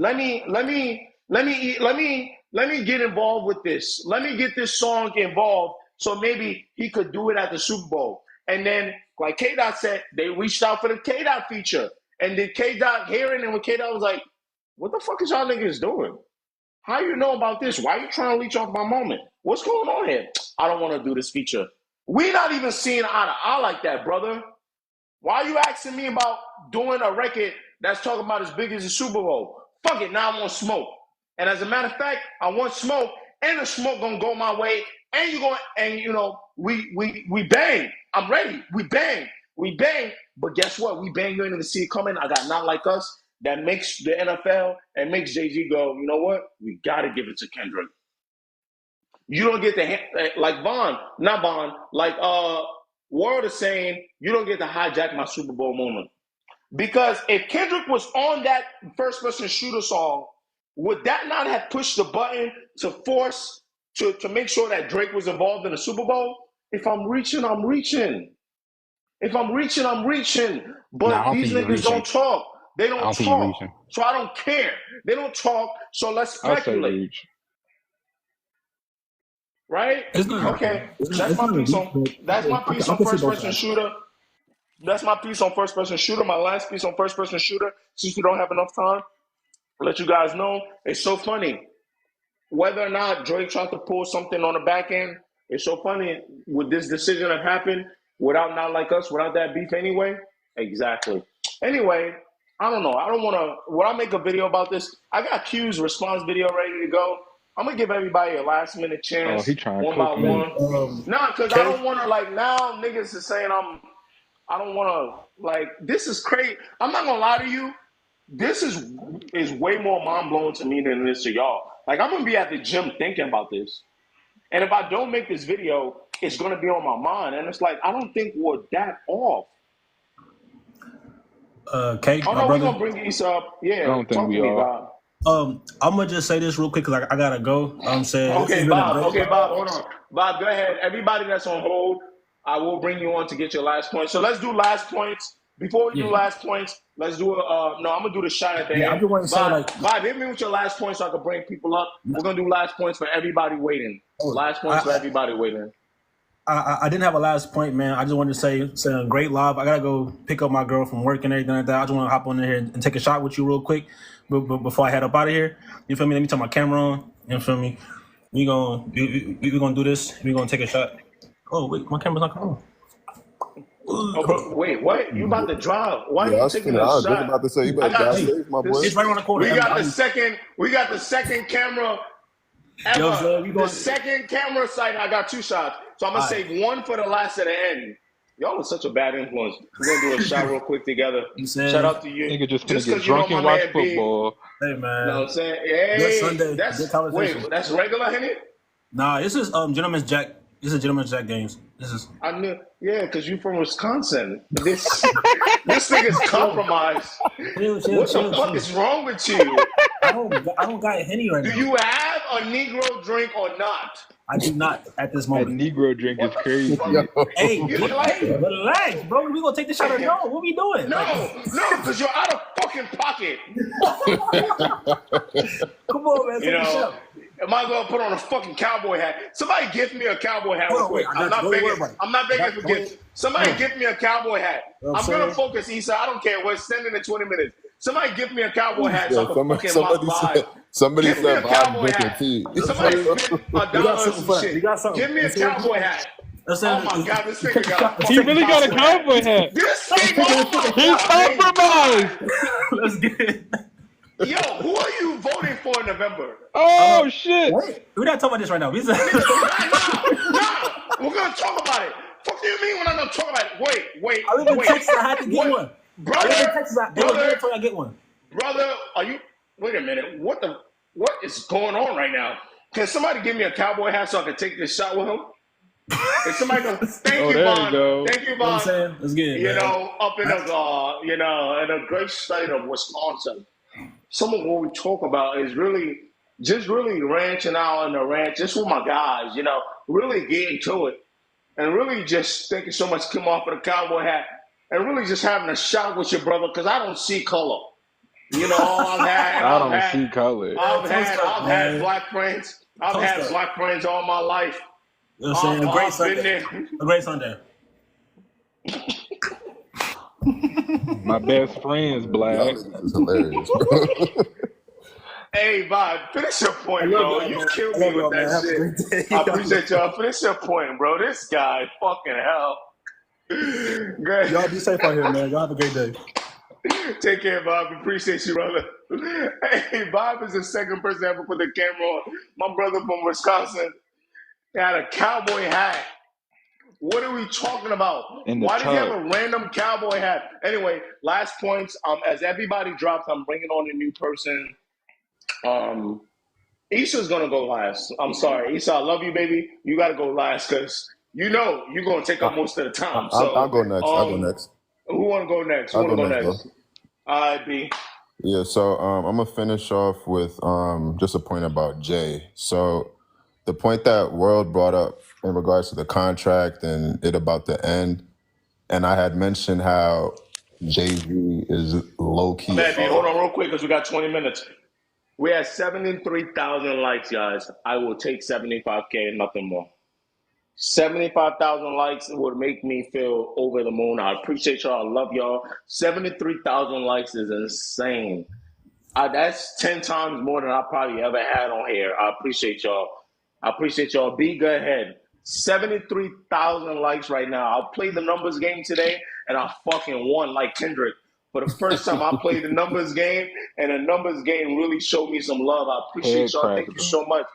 get involved with this. Let me get this song involved so maybe he could do it at the Super Bowl. And then, like K-Dot said, they reached out for the K-Dot feature. And did K-Dot hear it? And when K-Dot was like, what the fuck is y'all niggas doing? How you know about this? Why are you trying to leech off my moment? What's going on here? I don't want to do this feature. We're not even seeing eye to eye like that, brother. Why are you asking me about doing a record that's talking about as big as the Super Bowl? Fuck it, now I want smoke. And as a matter of fact, I want smoke, and the smoke gonna go my way, and we bang. I'm ready. We bang. But guess what? We bang. You ain't even see it coming. I got Not Like Us that makes the NFL and makes Jay-Z go, you know what? We gotta give it to Kendrick. You don't get like World is saying, you don't get to hijack my Super Bowl moment. Because if Kendrick was on that first person shooter song, would that not have pushed the button to force to make sure that Drake was involved in the Super Bowl? If I'm reaching, I'm reaching. If I'm reaching, I'm reaching. But these niggas don't talk. They don't talk. So I don't care. They don't talk. So let's speculate. Right? Okay. That's my piece on first person shooter. That's my piece on first person shooter. My last piece on first person shooter, since we don't have enough time, I'll let you guys know. It's so funny. Whether or not Drake tried to pull something on the back end, it's so funny. Would this decision have happened without Not Like Us, without that beef anyway? Exactly. Anyway, I don't know. I don't want to. Would I make a video about this? I got Q's response video ready to go. I'm going to give everybody a last minute chance, one by one. Nah, because I don't want to, now niggas is saying I don't want to, this is crazy. I'm not going to lie to you. This is way more mind-blowing to me than it is to y'all. I'm going to be at the gym thinking about this. And if I don't make this video, it's going to be on my mind. And it's I don't think we're that off. Kate, oh, no, we're going to bring these up. Yeah, I don't think we are. I'm gonna just say this real quick because I gotta go. I'm saying this has Okay, been a Bob. great. Okay, Bob. Hold on. Bob, go ahead. Everybody that's on hold, I will bring you on to get your last point. So let's do last points. Before we do Yeah, last points, let's do a. No, I'm gonna do the shot at the yeah. I end. just want to say like, Bob, hit me with your last point so I can bring people up. We're gonna do last points for everybody waiting. oh, Last points for everybody waiting. I didn't have a last point, man. I just wanted to say a great live. I gotta go pick up my girl from work and everything like that. I just want to hop on in here and take a shot with you real quick, but before I head up out of here. You feel me? Let me turn my camera on. You feel me? We gonna do this. We gonna take a shot. Oh wait, my camera's not coming on. Oh, but wait, what? You about to drive? Why are Yeah, I you was taking finna, a I was just shot? about to say, you I better got drive you. safe, my boy. It's right around the corner. We got the second. We got the second camera Yo, ever. so we The second camera site. I got 2 shots, so I'm gonna Alright. save one for the last at the end. Y'all are such a bad influence. We're gonna do a shot real quick together. Shout out to you. Nigga just finna get because you know drunk my and watch man B. football. Hey You know man, what I'm saying? good Hey, Sunday, that's good conversation. wait, that's regular, Henny? Nah, this is Gentleman's Jack. This is Gentleman's Jack games. This is I knew, yeah, because you from Wisconsin. This nigga's compromised. What the fuck is wrong with you? I don't got a Henny right Do now. you have a Negro drink or not? I do not at this That moment. Negro drink is crazy. Hey, You relax, bro. We gonna take the shot or no? What we doing? No, because you're out of fucking pocket. Come on, man. You Take the know, shot. I might as well put on a fucking cowboy hat. Somebody gift me a cowboy hat real Hold on, quick. wait, I I'm got not you. Don't worry begging. about it. I'm not begging for Don't- gifts. Somebody gift me a cowboy hat. You know what I'm I'm gonna saying? focus, Issa. I don't care. We're extending in 20 minutes. Somebody give me a cowboy hat so I Yeah, can fucking somebody vibe. said, somebody Give me a said Bob cowboy drinking hat. tea. Somebody spend $1 We got or something some for that. shit. We got something. Give me a Let's say- cowboy hat. let's Oh say- my god, this let's nigga take a got shot. a He fucking really got a cowboy hat. cowboy hat. This nigga, oh my He's fucking compromised. god. Let's get it. Yo, who are you voting for in November? Oh shit. Wait, we're not talking about this right now. We Nah, we're gonna talk about it. Fuck do you mean we're not gonna talk about it? Wait. I live in Texas. I had to get What? one. I live in Brother, Texas. It was mandatory I get one. brother, are you? Wait a minute. What is going on right now? Can somebody give me a cowboy hat so I can take this shot with him? Is somebody gonna? Thank you, there you Vaughn. go. Thank you, You know what I'm Vaughn. saying? Let's get it, You man. know, up in the great state of Wisconsin. Some of what we talk about is really ranching out in the ranch, just with my guys, really getting to it. And really just thank you so much, come off of the cowboy hat, and really just having a shot with your brother, because I don't see color. I don't see color. I've had black friends. I've had black friends all my life. You know what I'm saying? A great Sunday. A great Sunday. My best friend's black. This is hilarious. Hey, Bob, finish your point, bro. You killed me with that shit. I appreciate y'all. Finish your point, bro. This guy, fucking hell. Good. Y'all be safe out here, man. Y'all have a great day. Take care, Bob. Appreciate you, brother. Hey, Bob is the second person ever put the camera on. My brother from Wisconsin had a cowboy hat. What are we talking about? Why did he have a random cowboy hat? Anyway, last points. As everybody drops, I'm bringing on a new person. Issa's gonna go last. I'm sorry, Issa. I love you, baby. You gotta go last because you're gonna take up most of the time. I'll go next. I'll go next. Who wanna go next? I'll go next. All right, B. Yeah, so I'm gonna finish off with just a point about Jay. So the point that World brought up in regards to the contract and it about to end, and I had mentioned how Jay-Z is low key. Baby, hold on real quick because we got 20 minutes. We had 73,000 likes, guys. I will take 75K and nothing more. 75,000 likes would make me feel over the moon. I appreciate y'all. I love y'all. 73,000 likes is insane. That's 10 times more than I probably ever had on here. I appreciate y'all. B, go ahead. 73,000 likes right now. I'll play the numbers game today, and I fucking won like Kendrick. For the first time, I played the numbers game, and the numbers game really showed me some love. I appreciate y'all. Thank you so much.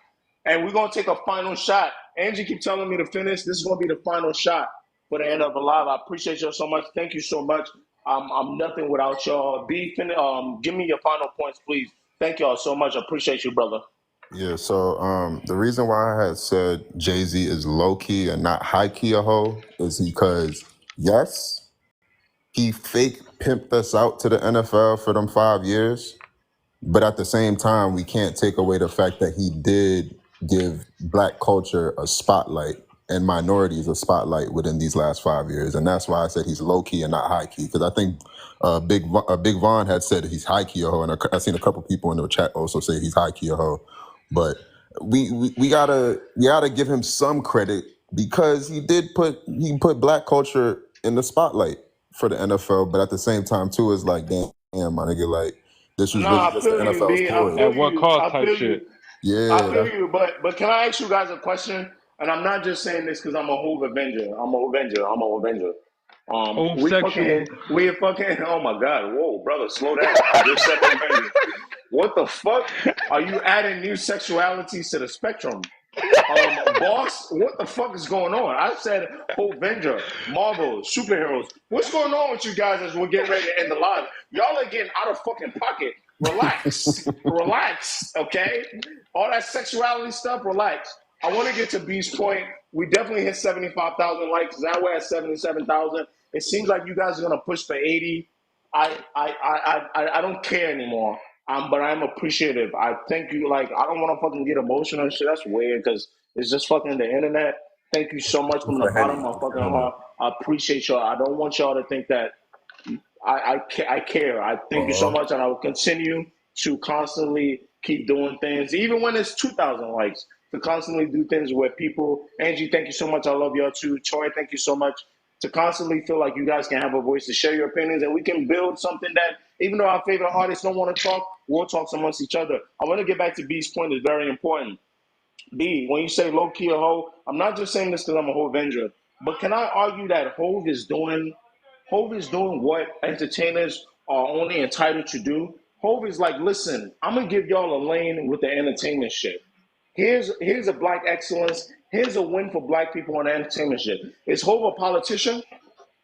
And we're going to take a final shot. Angie keep telling me to finish. This is going to be the final shot for the end of the live. I appreciate y'all so much. Thank you so much. I'm nothing without y'all. B, give me your final points, please. Thank y'all so much. I appreciate you, brother. Yeah, so the reason why I had said Jay-Z is low-key and not high-key a hoe is because, yes, he fake pimped us out to the NFL for them 5 years, But at the same time, we can't take away the fact that he did give Black culture a spotlight and minorities a spotlight within these last 5 years, and that's why I said he's low key and not high key. Because I think Big Von had said he's high key a hoe, and I've seen a couple people in the chat also say he's high key a hoe. But we gotta give him some credit because he put Black culture in the spotlight for the NFL. But at the same time, too, it's like damn my nigga, like this was really Nah, I just the feel you, NFL's B. I toy. feel At what you. cost I type feel shit. you. I Yeah, feel you. But can I ask you guys a question? And I'm not just saying this because I'm a Hove Avenger. I'm a Avenger. Hove sexual. We fucking. Oh my God! Whoa, brother, slow down. I just said Avenger. What the fuck? Are you adding new sexualities to the spectrum? Boss, what the fuck is going on? I said Avenger, Marvel, superheroes. What's going on with you guys as we're getting ready to end the live? Y'all are getting out of fucking pocket. Relax. Relax, okay? All that sexuality stuff, relax. I want to get to B's point. We definitely hit 75,000 likes. Now we're at 77,000. It seems like you guys are going to push for 80. I don't care anymore. But I'm appreciative. I thank you. Like, I don't want to fucking get emotional and shit. That's weird because it's just fucking the internet. Thank you so much from the bottom of my fucking heart. I appreciate y'all. I don't want y'all to think that I care. I thank you so much, and I will continue to constantly keep doing things, even when it's 2,000 likes, to constantly do things where people. Angie, thank you so much. I love y'all too. Troy, thank you so much. To constantly feel like you guys can have a voice to share your opinions, and we can build something that, even though our favorite artists don't want to talk, we'll talk amongst each other. I want to get back to B's point. It's very important. B, when you say low key a hoe, I'm not just saying this because I'm a Hove Avenger, but can I argue that Hove is doing what entertainers are only entitled to do? Hove is like, listen, I'm gonna give y'all a lane with the entertainment shit. Here's a black excellence. Here's a win for black people on the entertainment shit. Is Hove a politician?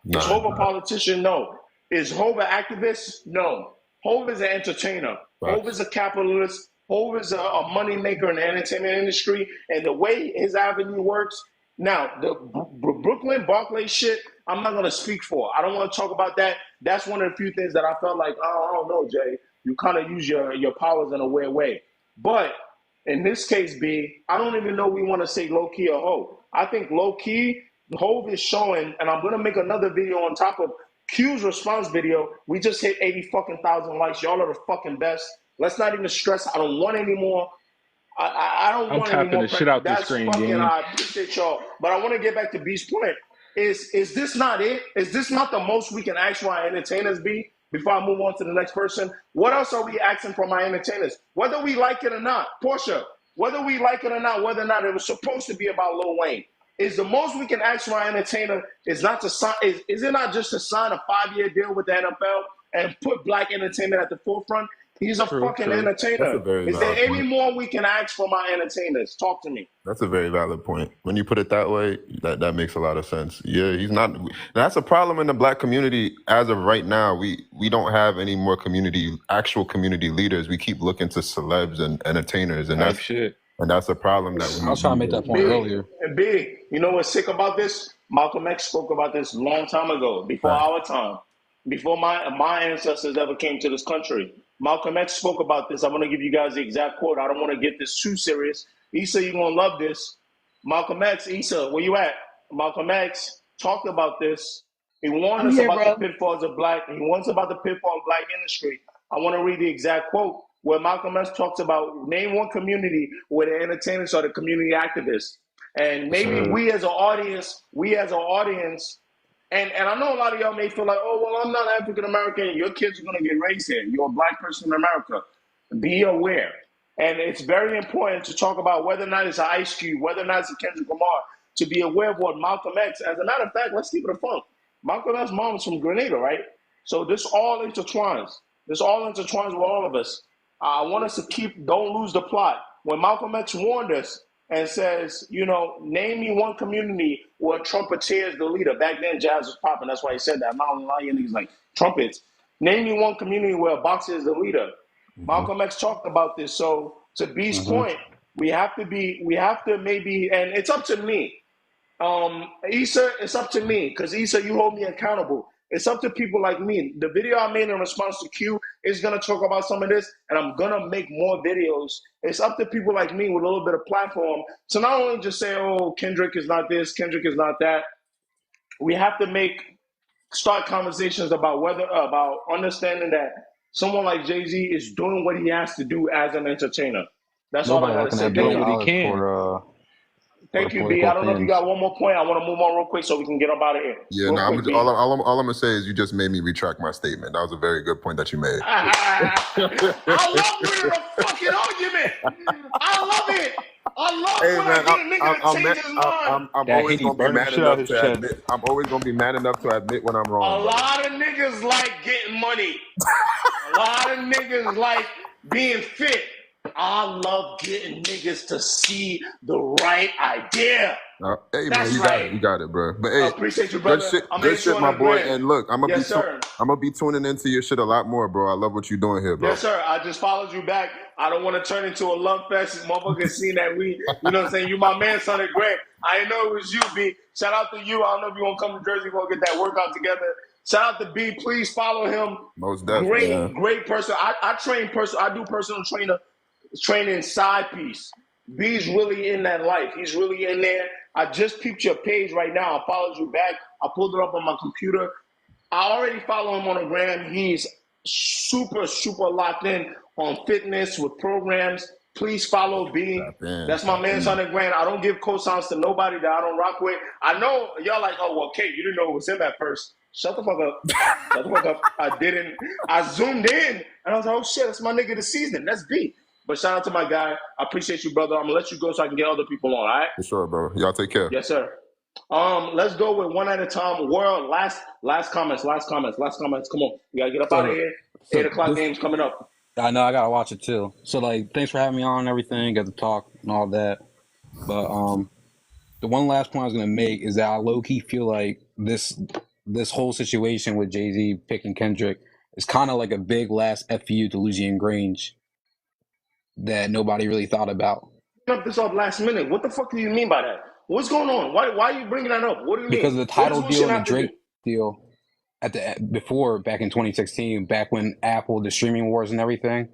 Is Hove a politician? No. Is Hove an activist? No. Hove is an entertainer. Hove is a capitalist. Hove is a money maker in the entertainment industry. And the way his avenue works, now, the Brooklyn Barclay shit, I'm not going to speak for. I don't want to talk about that. That's one of the few things that I felt like, oh, I don't know, Jay. You kind of use your powers in a weird way. But in this case, B, I don't even know we want to say low key or Hove. I think low key, Hove is showing, and I'm gonna make another video on top of Q's response video. We just hit 80 fucking thousand likes. Y'all are the fucking best. Let's not even stress. I don't want any more. I don't I'm want any tapping more. the shit out the That's screen, fucking. gang. I appreciate y'all, but I want to get back to B's point. Is this not it? Is this not the most we can ask for our entertainers, B? Before I move on to the next person, what else are we asking from our entertainers? Whether we like it or not, Portia, whether we like it or not, whether or not it was supposed to be about Lil Wayne, is the most we can ask for our entertainer is not to sign. Is it not just to sign a 5-year deal with the NFL and put black entertainment at the forefront? He's a true. fucking That's a entertainer. very Is there valid any point. more we can ask from our entertainers? Talk to me. That's a very valid point. When you put it that way, that makes a lot of sense. Yeah, he's not. That's a problem in the black community as of right now. We don't have any more actual community leaders. We keep looking to celebs and entertainers, and Type shit. that's a problem that I was trying to make that point earlier. B, you know what's sick about this? Malcolm X spoke about this a long time ago, before our time, before my ancestors ever came to this country. Malcolm X spoke about this. I'm going to give you guys the exact quote. I don't want to get this too serious. Issa, you're going to love this. Malcolm X, Issa, where you at? Malcolm X talked about this. He warned us about the pitfalls of black. He warns about the pitfall of black industry. I want to read the exact quote where Malcolm X talks about name one community where the entertainers are the community activists. And maybe we as an audience, and I know a lot of y'all may feel like, oh, well, I'm not African American. Your kids are going to get raised here. You're a black person in America. Be aware. And it's very important to talk about whether or not it's an Ice Cube, whether or not it's a Kendrick Lamar, to be aware of what Malcolm X, as a matter of fact, let's keep it a fun. Malcolm X's mom is from Grenada, right? So this all intertwines. This all intertwines with all of us. I want us to don't lose the plot. When Malcolm X warned us, and says, name me one community where trumpeter is the leader. Back then, jazz was popping. That's why he said that. I'm not lying. He's like, trumpets. Name me one community where a boxer is the leader. Malcolm X talked about this. So to B's point, we have to maybe, and it's up to me. Issa, it's up to me because Issa, you hold me accountable. It's up to people like me. The video I made in response to Q is gonna talk about some of this, and I'm gonna make more videos. It's up to people like me with a little bit of platform to not only just say, "Oh, Kendrick is not this, Kendrick is not that." We have to start conversations about understanding that someone like Jay-Z is doing what he has to do as an entertainer. That's all I Nobody gotta looking say. at Thank billion you. Nobody dollars can. for the Thank you, B. political I don't know if you opinions. got one more point. I want to move on real quick so we can get up out of here. Yeah, Real no, quick, B. all I'm gonna say is you just made me retract my statement. That was a very good point that you made. I love winning a fucking argument. I love it. I love Hey when man, I get a nigga to change his mind. I'm That always Haiti gonna be burning mad shit out enough his to chest. admit. I'm always gonna be mad enough to admit when I'm A wrong, brother. lot of niggas like getting money. A lot of niggas like being fit. I love getting niggas to see the right idea. Hey man, That's right. you got it, bro. But I hey, appreciate you, brother. I'm good in shit, my 200 boy. grand. And look, I'm Yes, sir. gonna be tuning into your shit a lot more, bro. I love what you're doing here, bro. Yes, sir. I just followed you back. I don't want to turn into a love fest. Motherfuckers seen that you know what I'm saying? You my man, son of Grant. I didn't know it was you, B. Shout out to you. I don't know if you want to come to Jersey. We'll get that workout together. Shout out to B. Please follow him. Most definitely. Great person. I do personal training side piece. B's really in that life. He's really in there. I just peeped your page right now. I followed you back. I pulled it up on my computer. I already follow him on the gram. He's super, super locked in on fitness with programs. Please follow B. That's my man, son of Grant. I don't give cosigns to nobody that I don't rock with. I know y'all like, oh, well, Kate, you didn't know it was him at first. Shut the fuck up. Shut the fuck up. I didn't. I zoomed in, and I was like, oh, shit, that's my nigga this season. That's B. But shout out to my guy. I appreciate you, brother. I'm going to let you go so I can get other people on, all right? For sure, bro. Y'all take care. Yes, sir. Let's go with one at a time. World, last comments. Come on, we gotta get up out of here. 8:00 game's coming up. I know I gotta watch it too. So like, thanks for having me on and everything. Got to talk and all that. But the one last point I was gonna make is that I low key feel like this whole situation with Jay-Z picking Kendrick is kind of like a big last FU to Lucian Grange that nobody really thought about. Up this up last minute. What the fuck do you mean by that? What's going on? Why are you bringing that up? What do you mean? Because of the title deal and the Drake deal back in 2016, back when Apple, the streaming wars and everything,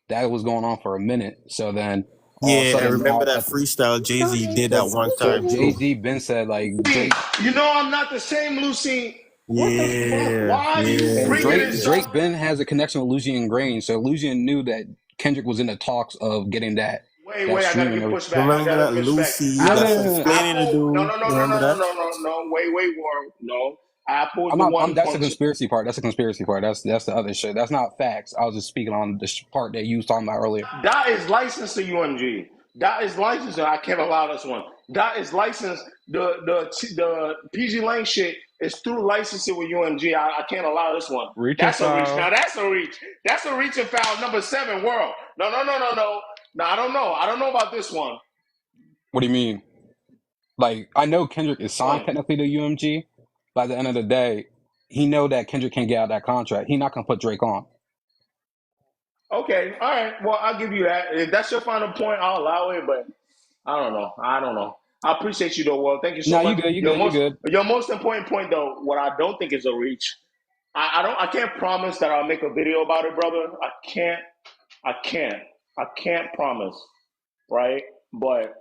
that was going on for a minute. So then all of a sudden, I remember that freestyle Jay-Z did at one time. Jay-Z been said like Drake. You know I'm not the same, Lucy. What the fuck? Why are you bringing this up? Drake Ben has a connection with Lucian Grange, so Lucian knew that Kendrick was in the talks of getting that. Wait, I gotta get pushed back. Remember that Lucy? No. Wait, Warren. No. Apple's the one. That's the conspiracy part. That's the conspiracy part. That's the other shit. That's not facts. I was just speaking on the part that you was talking about earlier. That is licensed to UMG. That is licensed. I can't allow this one. That is licensed. The PG Lane shit is through licensing with UMG. I can't allow this one. That's a reach. Now that's a reach. That's a reach and foul number 7 world. No. No, I don't know. I don't know about this one. What do you mean? Like, I know Kendrick is signed technically to UMG. By the end of the day, he know that Kendrick can't get out of that contract. He's not gonna put Drake on. Okay, all right. Well, I'll give you that. If that's your final point, I'll allow it. But I don't know. I appreciate you though, Will. Thank you so much. You good. Your most important point though, what I don't think is a reach. I can't promise that I'll make a video about it, brother. I can't promise, right? But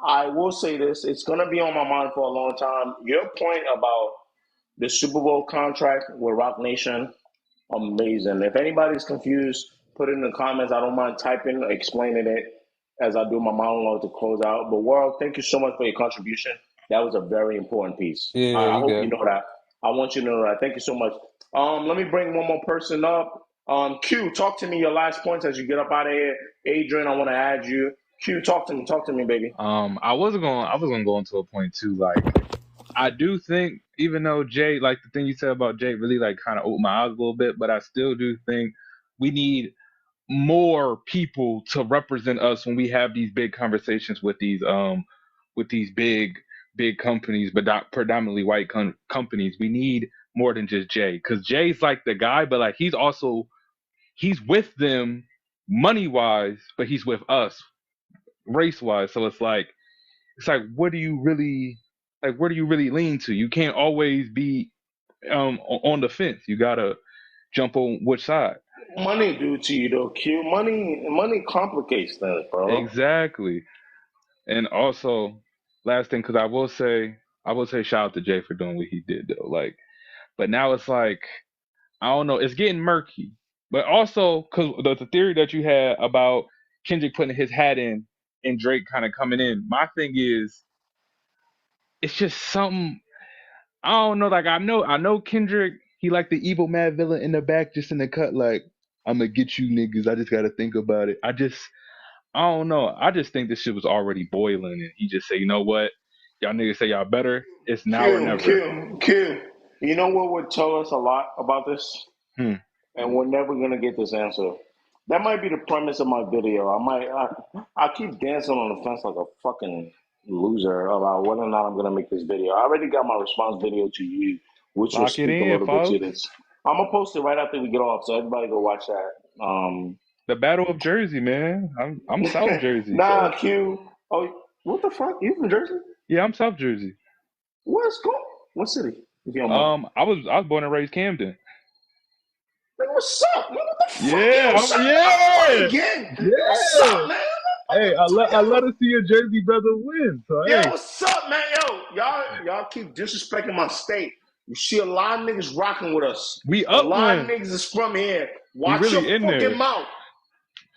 I will say this: it's gonna be on my mind for a long time. Your point about the Super Bowl contract with Rock Nation, amazing. If anybody's confused, put it in the comments. I don't mind typing, explaining it as I do my monologue to close out. But World, thank you so much for your contribution. That was a very important piece. Yeah, I hope you know that. I want you to know that. Thank you so much. Let me bring one more person up. Q, talk to me your last points as you get up out of here. Adrian, I want to add you. Q, talk to me, baby. I was gonna go into a point too. Like, I do think, even though Jay, like the thing you said about Jay, really like kind of opened my eyes a little bit, but I still do think we need more people to represent us when we have these big conversations with these big companies, but not predominantly white companies. We need more than just Jay, because Jay's like the guy, but like he's with them money wise, but he's with us race wise. So it's like where do you really lean to? You can't always be on the fence. You gotta jump on which side. Money do to you though, Q. Money complicates things, bro. Exactly. And also, last thing, because I will say shout out to Jay for doing what he did though. Like, but now it's like, I don't know, it's getting murky. But also, because the theory that you had about Kendrick putting his hat in and Drake kind of coming in, my thing is, it's just something, I don't know. Like, I know Kendrick, he like the evil mad villain in the back, just in the cut, like, I'm gonna get you niggas. I just gotta think about it. I don't know. I just think this shit was already boiling, and he just say, you know what, y'all niggas say y'all better. It's now or never. Q. You know what would tell us a lot about this? Hmm. And we're never gonna get this answer. That might be the premise of my video. I keep dancing on the fence like a fucking loser about whether or not I'm gonna make this video. I already got my response video to you, which will Lock it speak a in, little bit to folks. this. I'm gonna post it right after we get off, so everybody go watch that. The Battle of Jersey, man. I'm South Jersey, Nah, so Q. Oh, what the fuck? You from Jersey? yeah, I'm South Jersey. What's going? What city? If you don't mind. I was born and raised Camden. Like, what's up? Man, what the fuck? Yeah, Yo, shut yeah, the fuck again. What's yeah. up, man? Hey, I love to see your Jersey brother win. So Yo, hey, what's up, man? Yo, y'all keep disrespecting my state. You see a lot of niggas rocking with us. we A up lot of one. niggas is from here. We Watch your really in fucking there. mouth.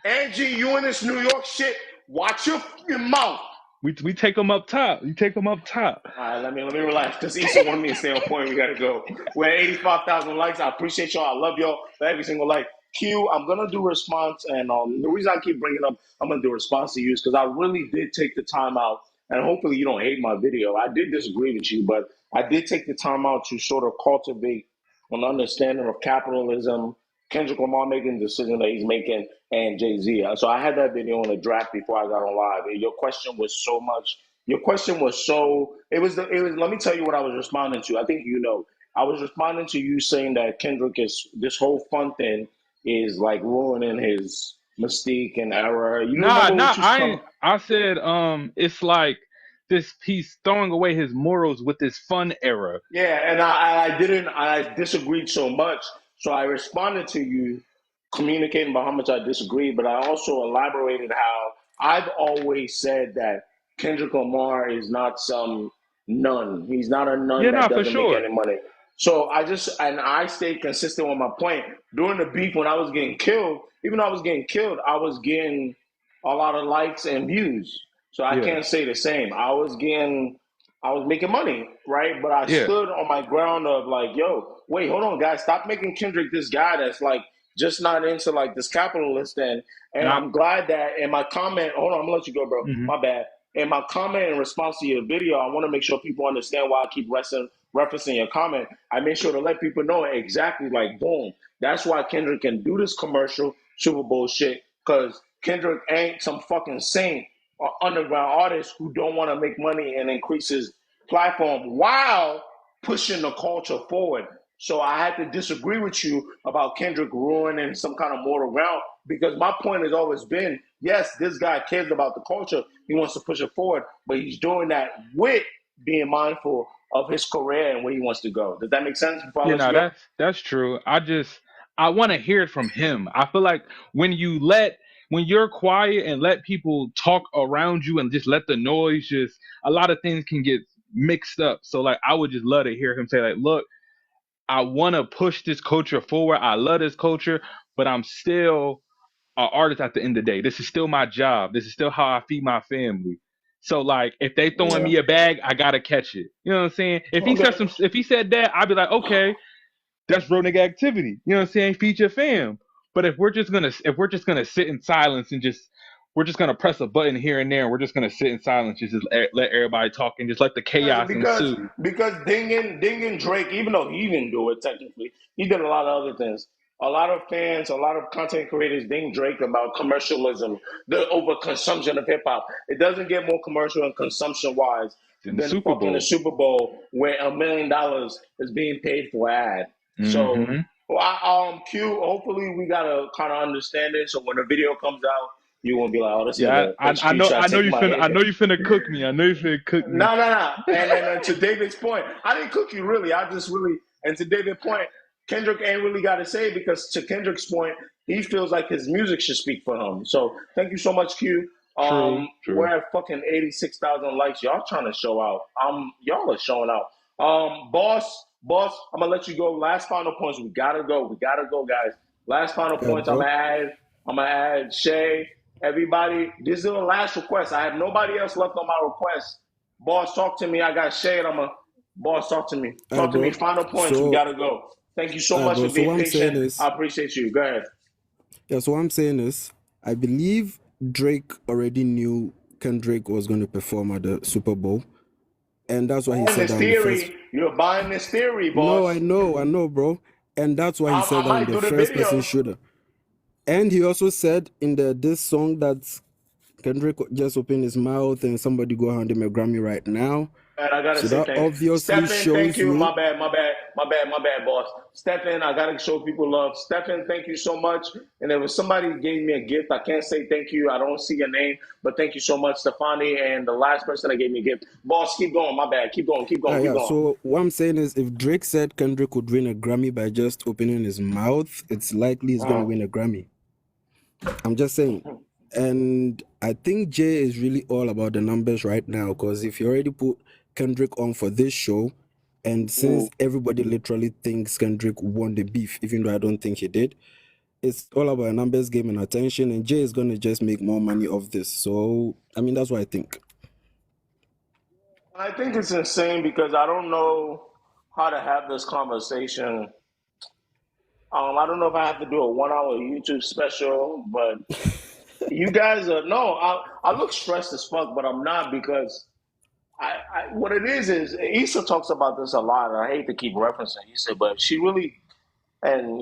Angie, you in this New York shit, watch your fucking mouth. We take them up top. You take them up top. All right, let me relax, because Issa wanted me to stay on point. We gotta go. We're at 85,000 likes. I appreciate y'all. I love y'all for every single like. Q, I'm gonna do a response, and the reason I keep bringing up I'm gonna do a response to you is because I really did take the time out, and hopefully you don't hate my video. I did disagree with you, but I did take the time out to sort of cultivate an understanding of capitalism, Kendrick Lamar making the decision that he's making, and Jay-Z. So I had that video on the draft before I got on live. And your question was so much. Your question was so. It was. Let me tell you what I was responding to. I think you know. I was responding to you saying that Kendrick is this whole fun thing is like ruining his mystique and era. You remember what you come? I said it's like this piece throwing away his morals with this fun era. Yeah, and I disagreed so much. So I responded to you communicating about how much I disagree, but I also elaborated how I've always said that Kendrick Lamar is not some nun. He's not a nun Yeah, that for doesn't make sure. any money. So I stayed consistent with my point. During the beef when I was getting killed, even though I was getting killed, I was getting a lot of likes and views. So I can't say the same. I was making money, right? But I stood on my ground of like, yo, wait, hold on, guys, stop making Kendrick this guy that's like just not into like this capitalist and I'm glad that in my comment, hold on, I'm gonna let you go, bro. Mm-hmm. My bad. In my comment in response to your video, I want to make sure people understand why I keep referencing your comment. I made sure to let people know exactly like, boom, that's why Kendrick can do this commercial Super Bowl shit, because Kendrick ain't some fucking saint or underground artist who don't want to make money and increase his platform while pushing the culture forward. So I had to disagree with you about Kendrick ruining some kind of moral ground, because my point has always been, yes, this guy cares about the culture. He wants to push it forward, but he's doing that with being mindful of his career and where he wants to go. Does that make sense? Yeah, no, that's true. I want to hear it from him. I feel like when you're quiet and let people talk around you and just let the noise, just a lot of things can get mixed up. So like I would just love to hear him say like, look, I want to push this culture forward. I love this culture, but I'm still an artist at the end of the day. This is still my job. This is still how I feed my family. So like if they throwing me a bag, I gotta catch it. You know what I'm saying? If he said that, I'd be like, okay, that's real nigga activity. You know what I'm saying? Feed your fam. But if we're just gonna sit in silence and we're just gonna press a button here and there, and we're just gonna sit in silence and just let everybody talk and just let the chaos ensue. Because dinging Drake, even though he didn't do it technically, he did a lot of other things. A lot of fans, a lot of content creators ding Drake about commercialism, the overconsumption of hip hop. It doesn't get more commercial and consumption wise than the Super Bowl, where $1 million is being paid for ad. So, Q, hopefully we gotta kind of understand it. So when the video comes out, you won't be like, "Oh, this nigga." I know you finna cook me. I know you finna cook me. No. And to David's point, I didn't cook you really. I just really And to David's point, Kendrick ain't really got to say because to Kendrick's point, he feels like his music should speak for him. So thank you so much, Q. True. We're at fucking 86,000 likes. Y'all trying to show out. Y'all are showing out. Boss, I'm gonna let you go. Last final points. We gotta go, guys. Last final points. bro. I'm gonna add Shay. Everybody, this is the last request. I have nobody else left on my request. Boss, talk to me. I got Shay, and boss, talk to me. Talk to me. Final points. We gotta go. Thank you so much bro. for So being what I'm saying patient. is, I appreciate you. Go ahead. yeah. So what I'm saying is, I believe Drake already knew Kendrick was going to perform at the Super Bowl, and that's why he said that on the first. You're buying this theory, boss. No, I know, bro, and that's why he said that on the first person shooter. And he also said in this song that Kendrick just opened his mouth and somebody go hand him a Grammy right now. And I gotta So say that thank you. obviously Stephen, shows thank you. you. My bad, boss. Stephen, I gotta show people love. Stephen, thank you so much. And there was somebody who gave me a gift. I can't say thank you. I don't see your name, but thank you so much, Stefani. And the last person that gave me a gift. Boss, keep going. My bad. Keep going. Keep going. So what I'm saying is, if Drake said Kendrick would win a Grammy by just opening his mouth, it's likely he's gonna win a Grammy. I'm just saying. And I think Jay is really all about the numbers right now, because if you already put Kendrick on for this show, and since everybody literally thinks Kendrick won the beef, even though I don't think he did, it's all about a numbers game and attention, and Jay is going to just make more money off this. So, I mean, that's what I think. I think it's insane because I don't know how to have this conversation. I don't know if I have to do a 1 hour YouTube special, but you guys are I look stressed as fuck, but I'm not because what it is Issa talks about this a lot, and I hate to keep referencing Issa, but she really, and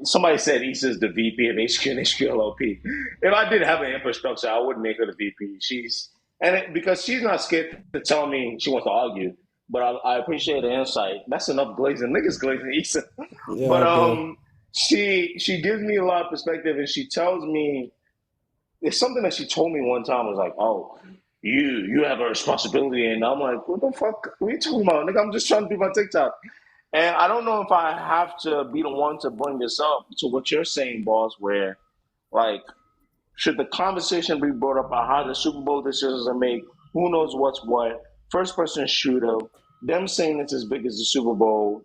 somebody said Issa's the VP of HQ and HQLOP. If I did have an infrastructure, I wouldn't make her the VP. Because she's not scared to tell me she wants to argue, but I appreciate the insight. That's enough glazing. Niggas glazing Issa. Yeah, But she gives me a lot of perspective, and she tells me, it's something that she told me one time, was like, oh, you have a responsibility. And I'm like, what the fuck? What are you talking about? Nigga, I'm just trying to do my TikTok. And I don't know if I have to be the one to bring this up to what you're saying, boss, where, like, should the conversation be brought up about how the Super Bowl decisions are made? Who knows what's what? First person shooter, them saying it's as big as the Super Bowl,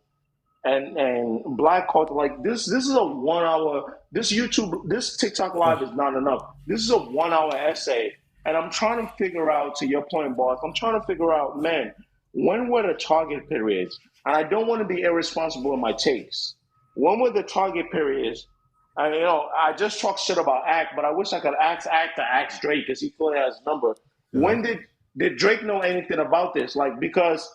and black culture. Like this is a 1 hour. This TikTok live is not enough. This is a 1 hour essay, and I'm trying to figure out. To your point, boss, I'm trying to figure out, man, when were the target periods? And I don't want to be irresponsible in my takes. When were the target periods? I just talk shit about Act, but I wish I could ask Act to ask Drake because he clearly has his number. Yeah. When did Drake know anything about this? Like, because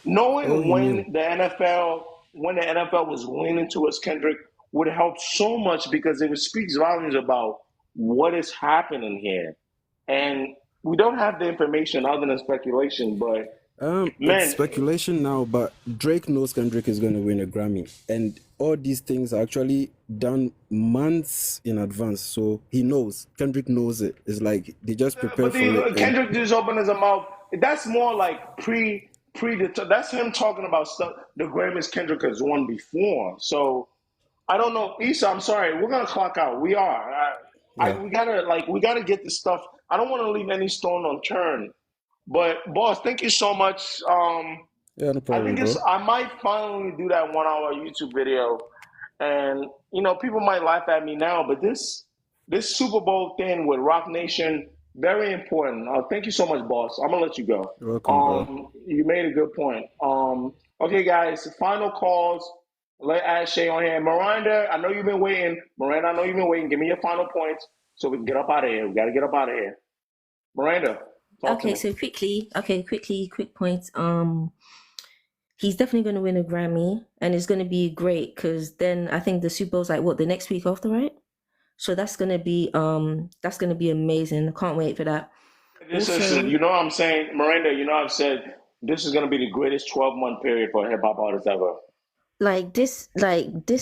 knowing when the NFL was leaning towards Kendrick would help so much, because it speaks volumes about what is happening here. And we don't have the information other than speculation, but it's speculation now, but Drake knows Kendrick is going to win a Grammy, and all these things are actually done months in advance, so he knows. Kendrick knows it. It's like they just prepare for it. Kendrick just opened his mouth. That's more like that's him talking about stuff the Grammys Kendrick has won before. So I don't know, Issa. I'm sorry, we're gonna clock out. We are. We gotta get this stuff. I don't want to leave any stone unturned. But boss, thank you so much. Yeah, no problem, I might finally do that 1 hour YouTube video, and people might laugh at me now, but this Super Bowl thing with Rock Nation, very important. Thank you so much, boss. I'm gonna let you go. You're welcome, bro. You made a good point. Okay, guys, final calls. Let add Shay on here. Miranda, I know you've been waiting. Give me your final points so we can get up out of here. We gotta get up out of here. Miranda. Okay, so quick points. He's definitely going to win a Grammy, and it's going to be great because then I think the Super Bowl's like the next week after, right? So that's going to be amazing. I can't wait for that. You know what I'm saying, Miranda? I've said this is going to be the greatest 12-month period for a hip hop artist ever. Like this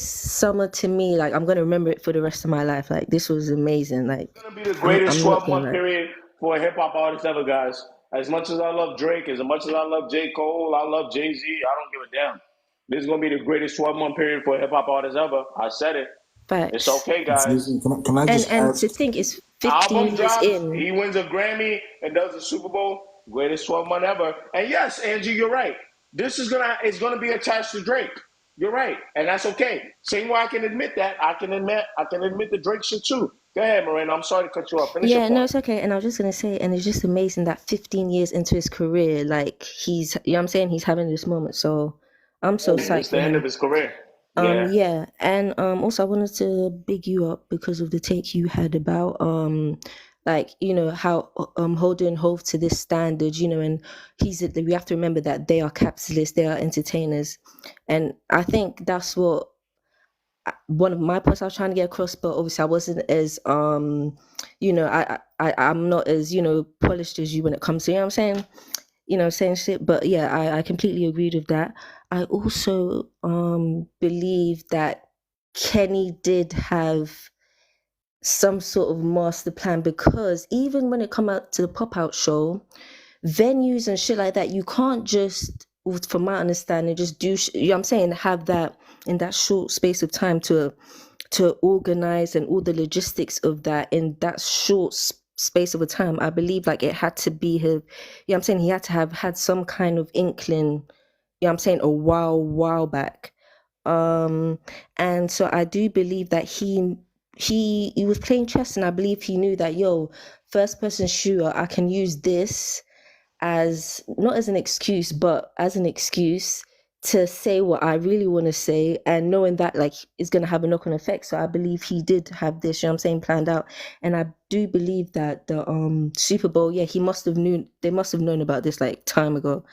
summer to me, like I'm going to remember it for the rest of my life. Like this was amazing. Like it's going to be the greatest 12-month period for a hip hop artist ever, guys. As much as I love Drake, as much as I love J. Cole, I love Jay-Z, I don't give a damn. This is gonna be the greatest 12-month period for hip hop artists ever. I said it. It's Facts. okay, guys. Can I just And ask? to think it's 15 Album years drops, in. he wins a Grammy and does the Super Bowl, greatest 12-month ever. And yes, Angie, you're right. This is gonna be attached to Drake. You're right, and that's okay. Same way I can admit that. I can admit the Drake shit too. Go ahead, Miranda. I'm sorry to cut you off. Finish your Yeah, no, point. it's okay. And I was just gonna say, and it's just amazing that 15 years into his career, like he's, you know what I'm saying, he's having this moment. So I'm so psyched It's for the end of him. his career. Yeah. Yeah, and also I wanted to big you up because of the take you had about like, you know, how holding Hove to this standard, you know, and we have to remember that they are capitalists, they are entertainers, and I think that's what one of my points I was trying to get across, but obviously I wasn't as you know, I'm not as, you know, polished as you when it comes to, you know what I'm saying, you know, saying shit. But yeah, I completely agreed with that. I also believe that Kenny did have some sort of master plan, because even when it come out to the pop out show, venues and shit like that, you can't just, from my understanding, just do you know what I'm saying, have that in that short space of time to organize and all the logistics of that in that short space of a time. I believe like it had to be his, you know what I'm saying, he had to have had some kind of inkling, you know what I'm saying, a while back. And so I do believe that he was playing chess, and I believe he knew that, yo, first person shooter, I can use this as not as an excuse, but as an excuse to say what I really want to say, and knowing that like it's going to have a knock-on effect. So I believe he did have this, you know what I'm saying, planned out. And I do believe that the Super Bowl, yeah, they must have known about this like time ago.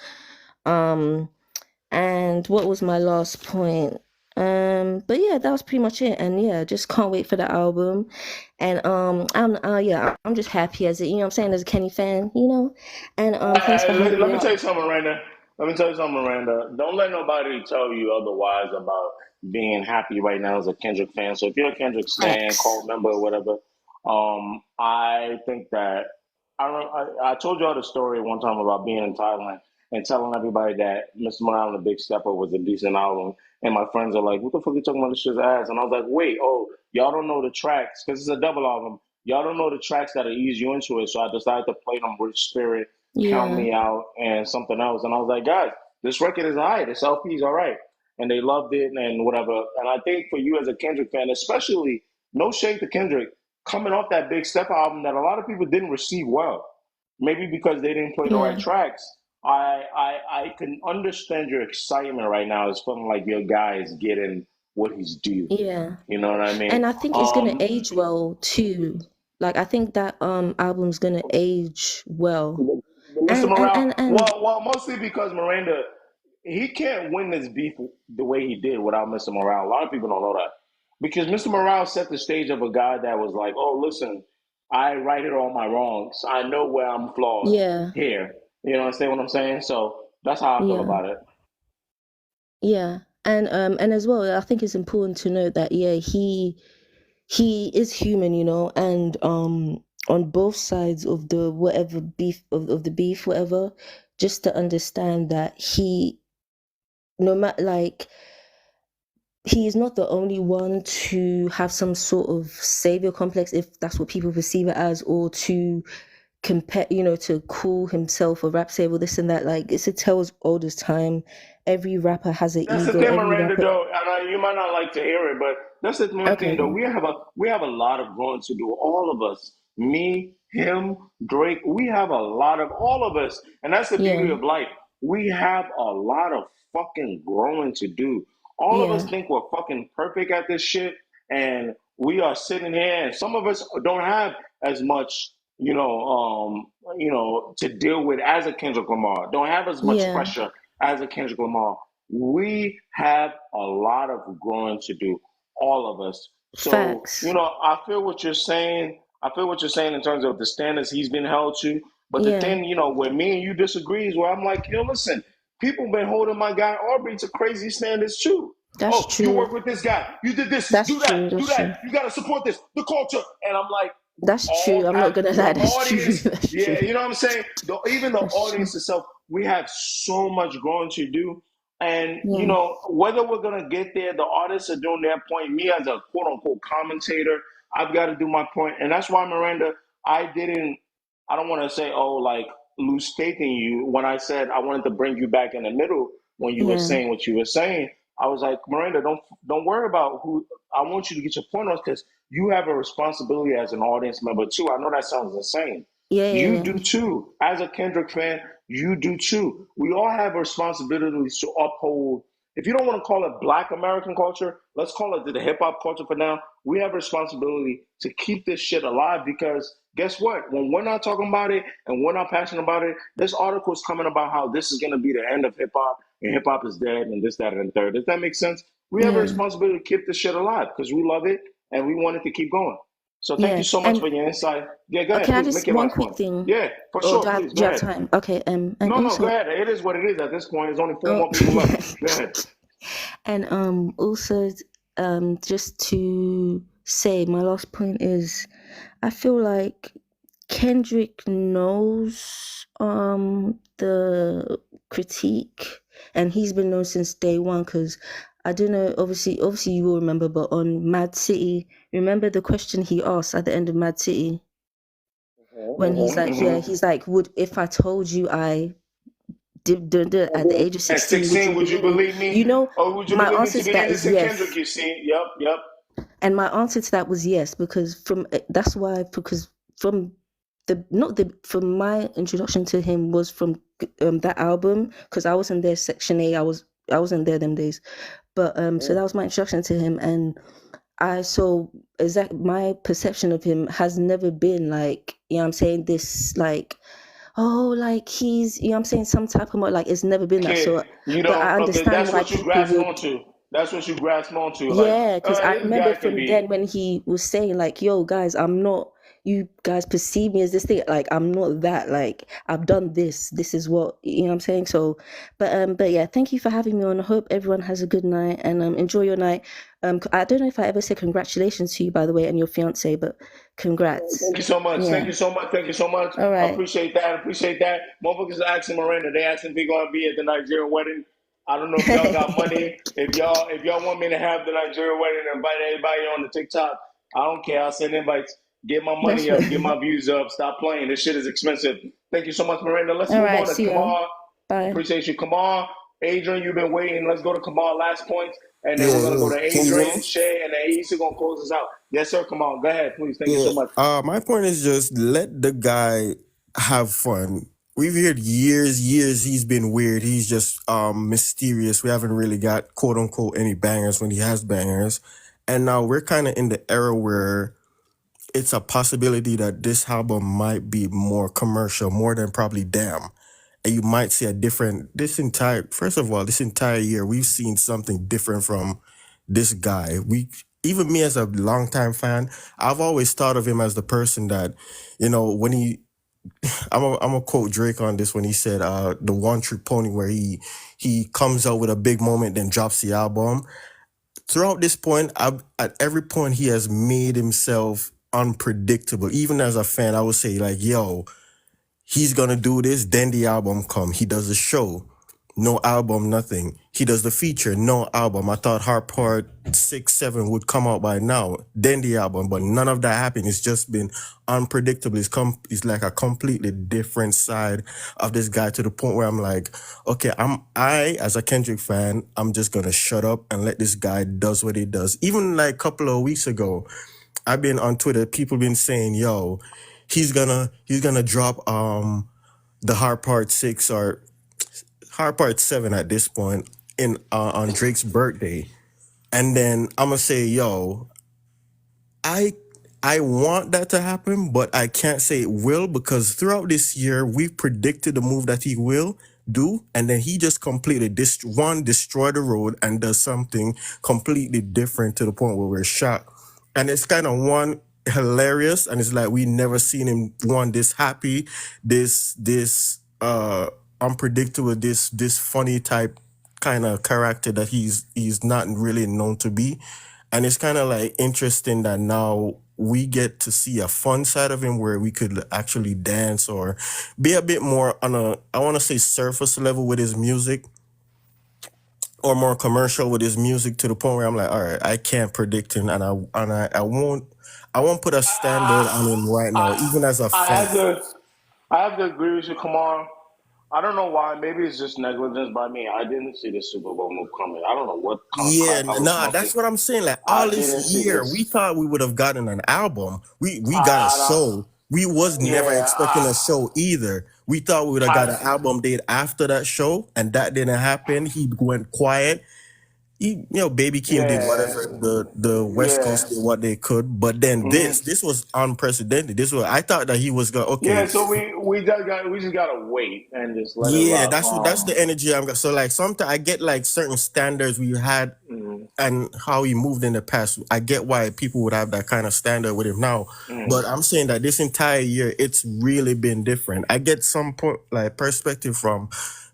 And what was my last point? But yeah, that was pretty much it. And yeah, just can't wait for the album. And I'm just happy as you know what I'm saying, as a Kenny fan, you know. And thanks for having Let me me tell up. you something, Miranda. Let me tell you something, Miranda. Don't let nobody tell you otherwise about being happy right now as a Kendrick fan. So if you're a Kendrick stan, Facts. cult member or whatever, I think that I told y'all the story one time about being in Thailand and telling everybody that Mr. Morale and the Big Stepper was a decent album. And my friends are like, what the fuck are you talking about? This shit's ass. And I was like, wait, y'all don't know the tracks because it's a double album. Y'all don't know the tracks that'll ease you into it. So I decided to play them Rich Spirit, Count Yeah. Me Out, and something else. And I was like, guys, this record is all right. This LP is all right. And they loved it and whatever. And I think for you as a Kendrick fan, especially, no shade to Kendrick, coming off that Big Step album that a lot of people didn't receive well, maybe because they didn't play the right Yeah. tracks. I can understand your excitement right now. It's feeling like your guy is getting what he's due. Yeah. You know what I mean? And I think it's gonna age well too. Like I think that album's gonna age well. Mr. Morale, And well, mostly because Miranda, he can't win this beef the way he did without Mr. Morale. A lot of people don't know that because Mr. Morale set the stage of a guy that was like, "Oh, listen, I righted all my wrongs. I know where I'm flawed yeah. here." You understand what I'm saying? So that's how I feel Yeah. about it. Yeah. And as well, I think it's important to note that yeah, he is human, you know, and on both sides of the whatever beef of the beef, whatever, just to understand that he, no matter like, he is not the only one to have some sort of savior complex, if that's what people perceive it as, or to compare, you know, to call himself a rap savior, this and that. Like, it's a tale as old as time. Every rapper has an That's the ego. thing, Every Miranda. rapper. Though, and you might not like to hear it, but that's the one thing. Okay. Though we have a lot of growing to do. All of us, me, him, Drake. We have a lot of all of us, and that's the beauty Yeah. of life. We have a lot of fucking growing to do. All of us Yeah. think we're fucking perfect at this shit, and we are sitting here, and some of us don't have as much, to deal with as a Kendrick Lamar. Don't have as much Yeah. pressure as a Kendrick Lamar. We have a lot of growing to do, all of us. So, Facts. I feel what you're saying. I feel what you're saying in terms of the standards he's been held to. But the Yeah. thing, where me and you disagree is where I'm like, listen, people been holding my guy Aubrey to crazy standards too. That's You true. work with this guy. You did this. That's Do true. that. Do That's true. that. You got to support this. The culture. And I'm like, That's all true. I'm have not gonna the lie. That's true. audience. That's Yeah, true. you know what I'm saying? Even the That's true. audience itself, we have so much growing to do. And Yeah. whether we're gonna get there, the artists are doing their point. Me as a quote unquote commentator, I've got to do my point, and that's why Miranda, I didn't. I don't want to say, oh, like lose faith in you. When I said I wanted to bring you back in the middle when you were Yeah. saying what you were saying, I was like, Miranda, don't worry about who. I want you to get your point off because you have a responsibility as an audience member too. I know that sounds insane. Yeah. Yeah. You Yeah. do too. As a Kendrick fan, you do too. We all have responsibilities to uphold. If you don't want to call it Black American culture, let's call it the hip hop culture for now. We have a responsibility to keep this shit alive because guess what? When we're not talking about it and we're not passionate about it, this article is coming about how this is going to be the end of hip hop and hip hop is dead and this, that, and the third. Does that make sense? We have a Yeah. responsibility to keep this shit alive because we love it and we want it to keep going. So thank Yeah. you so much And for your insight. Yeah, go ahead, can I please just make your one last quick point. thing? Yeah, for Or sure, please do go you have ahead. time? Okay. And No, go also, ahead. It is what it is at this point. There's only four oh, more people left. Go ahead. and also, just to say, my last point is, I feel like Kendrick knows the critique, and he's been known since day one. Because I don't know, obviously you will remember, but on Mad City, remember the question he asked at the end of Mad City when he's like, yeah, he's like, would if I told you I did at the age of At 16, would you 16, would you believe me? believe me? Or would you My believe me answer to to be that is innocent, yes. Kendrick? You see? Yep. And my answer to that was yes, because from from my introduction to him was from that album, because I wasn't there Section A, I wasn't there them days, but so that was my introduction to him, and my perception of him has never been like, I'm saying, this like, oh, like he's, I'm saying, some type of like, it's never been that. So, Okay, but I okay, understand that's why what you people grasp would. onto. That's what you grasp onto. Like, Yeah, because I this remember guy can from then be. when he was saying like, yo, guys, I'm not, you guys perceive me as this thing, like I'm not that, like I've done this is what, what I'm saying. So, but yeah, thank you for having me on. I hope everyone has a good night and enjoy your night. I don't know if I ever said congratulations to you, by the way, and your fiance, but congrats. Thank you so much. Yeah. Thank you so much. Thank you so much. All right. Appreciate that. Appreciate that. Motherfuckers are asking Miranda. They asking if they gonna be at the Nigerian wedding. I don't know if y'all got money. If y'all want me to have the Nigerian wedding and invite everybody on the TikTok, I don't care. I'll send invites. Get my That's money up. Get my views up. Stop playing. This shit is expensive. Thank you so much, Miranda. Let's all move right. on to See ya. Kamal. Bye. Appreciate you, Kamal. Adrian, you've been waiting. Let's go to Kamal. Last points, and then we're gonna go Yeah, to can you hear Adrian, me? Shay, and then Issa gonna close us out. Yes, sir. Kamal, go ahead, please. Thank you Yeah. so much. My point is just let the guy have fun. We've heard years he's been weird. He's just mysterious. We haven't really got quote unquote any bangers when he has bangers. And now we're kind of in the era where it's a possibility that this album might be more commercial, more than probably Damn. And you might see this entire year, we've seen something different from this guy. Even me as a longtime fan, I've always thought of him as the person that, when I'm a quote Drake on this when he said, the one trick pony where he comes out with a big moment, then drops the album. Throughout this point, at every point, he has made himself unpredictable. Even as a fan, I would say like, yo, he's gonna do this, then the album come. He does the show, no album, nothing. He does the feature, no album. I thought Hard Part 6, 7 would come out by now, then the album, but none of that happened. It's just been unpredictable. It's like a completely different side of this guy, to the point where I'm like, okay, I as a Kendrick fan, I'm just gonna shut up and let this guy does what he does. Even like a couple of weeks ago, I've been on Twitter, people been saying, yo, he's gonna drop the Hard Part 6 or Hard Part 7 at this point in on Drake's birthday. And then I'm gonna say, yo, I want that to happen, but I can't say it will, because throughout this year we've predicted the move that he will do, and then he just completely destroy the road and does something completely different, to the point where we're shocked. And it's kind of hilarious, and it's like we never seen him this happy, this unpredictable, this funny type kind of character that he's not really known to be. And it's kind of like interesting that now we get to see a fun side of him where we could actually dance or be a bit more on I want to say surface level with his music. or more commercial with his music to the point where I'm like, all right, I can't predict him, and I won't put a standard on him right now, even as a I fan. have to agree with you, Kamar. I don't know why. Maybe it's just negligence by me. I didn't see the Super Bowl move coming. I don't know what kind of Yeah, crack I was nah, smoking. that's what I'm saying. Like all I this didn't see year, we this. thought we would have gotten an album. We got a I don't. show. We was never Yeah. expecting a show either. We thought we would have got an album date after that show, and that didn't happen. He went quiet. Baby Keem did Yeah. whatever the West Yeah. Coast did what they could, but then Hmm. this was unprecedented. This was I thought that he was going Yeah. okay. So we just gotta wait and just let it Yeah, rock. that's the energy I'm got. So like sometimes I get like certain standards we had Mm, and how he moved in the past. I get why people would have that kind of standard with him now. mm. But I'm saying that this entire year it's really been different. I get some like perspective from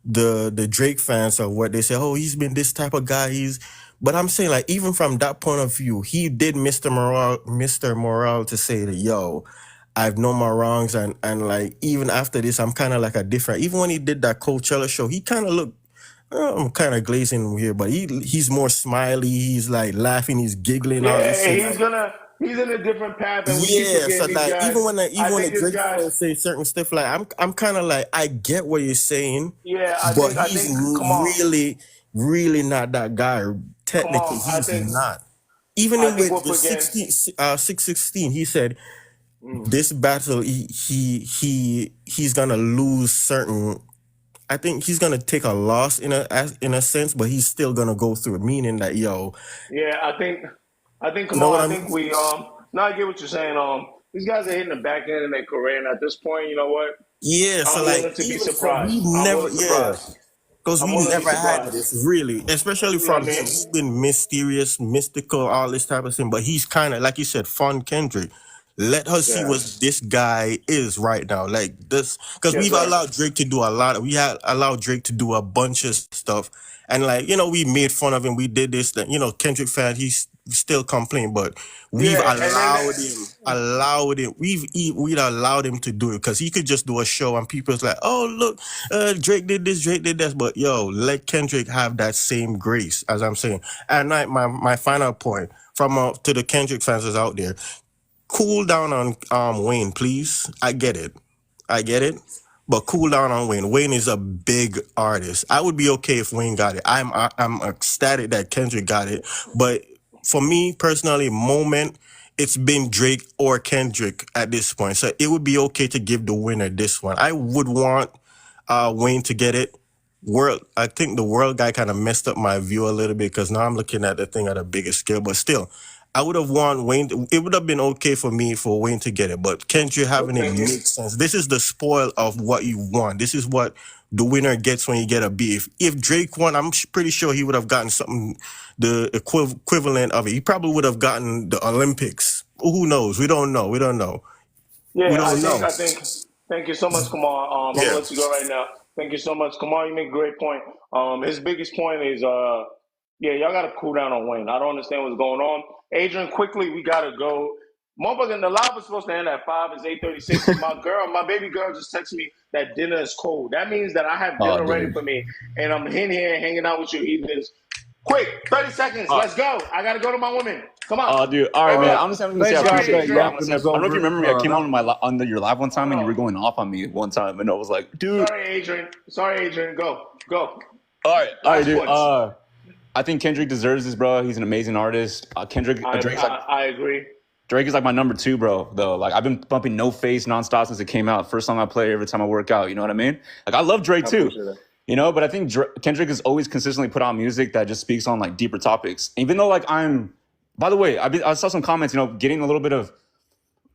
the Drake fans of what they say, oh, he's been this type of guy. But I'm saying like even from that point of view, he did Mr. Morale to say that yo, I've known my wrongs and like even after this, I'm kind of like a different. Even when he did that Coachella show, he kind of looked. I'm kind of glazing here, but he's more smiley. He's like laughing. He's giggling. All this Yeah. shit. He's in a different path, and we keep Yeah, so forgetting these like guys. even I when the think this Drake guy. fans say certain stuff, like I'm kind of like I get what you're saying, Yeah. but I he's think. Come on. really not that guy. Come Technically, on. he's not. Even I in think with we're the forgetting. 616, he said Mm. this battle he's gonna lose certain. I think he's gonna take a loss in a sense, but he's still gonna go through it. Meaning that Yeah, I think, you come know what on, I I mean? think no, I get what you're saying. These guys are hitting the back end of their career, and at this point, you know what? Yeah, so I'm like willing to be even so, surprised. I'm willing to surprise. because I'm we willing to be never had surprised. this really, especially You know what from I him. mean? He's been mysterious, mystical, all this type of thing. But he's kind of like you said, fun Kendrick. Let us see Yeah. what this guy is right now. Like this, because Yes, we've sir. allowed Drake to do a lot. We had allowed Drake to do a bunch of stuff, and like we made fun of him. We did this. That Kendrick fan, he's still complaining, but we've Yeah, and then allowed him. We'd allowed him to do it because he could just do a show and people's like, oh look, Drake did this, Drake did that. But let Kendrick have that same grace, as I'm saying. And my final point from to the Kendrick fans is out there. Cool down on Wayne, please. I get it, but cool down on Wayne. Wayne is a big artist. I would be okay if Wayne got it. I'm ecstatic that Kendrick got it, but for me personally, moment it's been Drake or Kendrick at this point. So it would be okay to give the winner this one. I would want Wayne to get it. I think the world guy kind of messed up my view a little bit because now I'm looking at the thing at a bigger scale. But still, I would have won Wayne. It would have been okay for me for Wayne to get it. But Kendrick having it okay. makes sense. This is the spoil of what you want. This is what the winner gets when you get a B. If Drake won, I'm pretty sure he would have gotten something, the equivalent of it. He probably would have gotten the Olympics. Who knows? We don't know. We don't know. Yeah, I think. Thank you so much, Kamar. I'm gonna Yeah. let you go right now. Thank you so much, Kamar. You make a great point. His biggest point is, yeah, y'all gotta cool down on Wayne. I don't understand what's going on. Adrian, quickly, we gotta go. Motherfucker, the live was supposed to end at 5. It's 8:36. My baby girl, just texted me that dinner is cold. That means that I have Oh, dinner ready dude. for me, and I'm in here hanging out with you evenings. Quick, 30 seconds. Let's go. I gotta go to my women. Come on. Oh, dude. All right, man. I'm just going to say I appreciate you. Adrian. I don't know if you remember me. I came on your live one time and you were going off on me one time, and I was like, dude. Sorry, Adrian. Go. All right, dude. Points. I think Kendrick deserves this, bro. He's an amazing artist. I agree. Drake is like my number 2, bro. Though, like I've been bumping No Face nonstop since it came out. First song I play every time I work out. You know what I mean? Like I love Drake too. But I think Kendrick has always consistently put out music that just speaks on like deeper topics. Even though like by the way, I saw some comments, getting a little bit of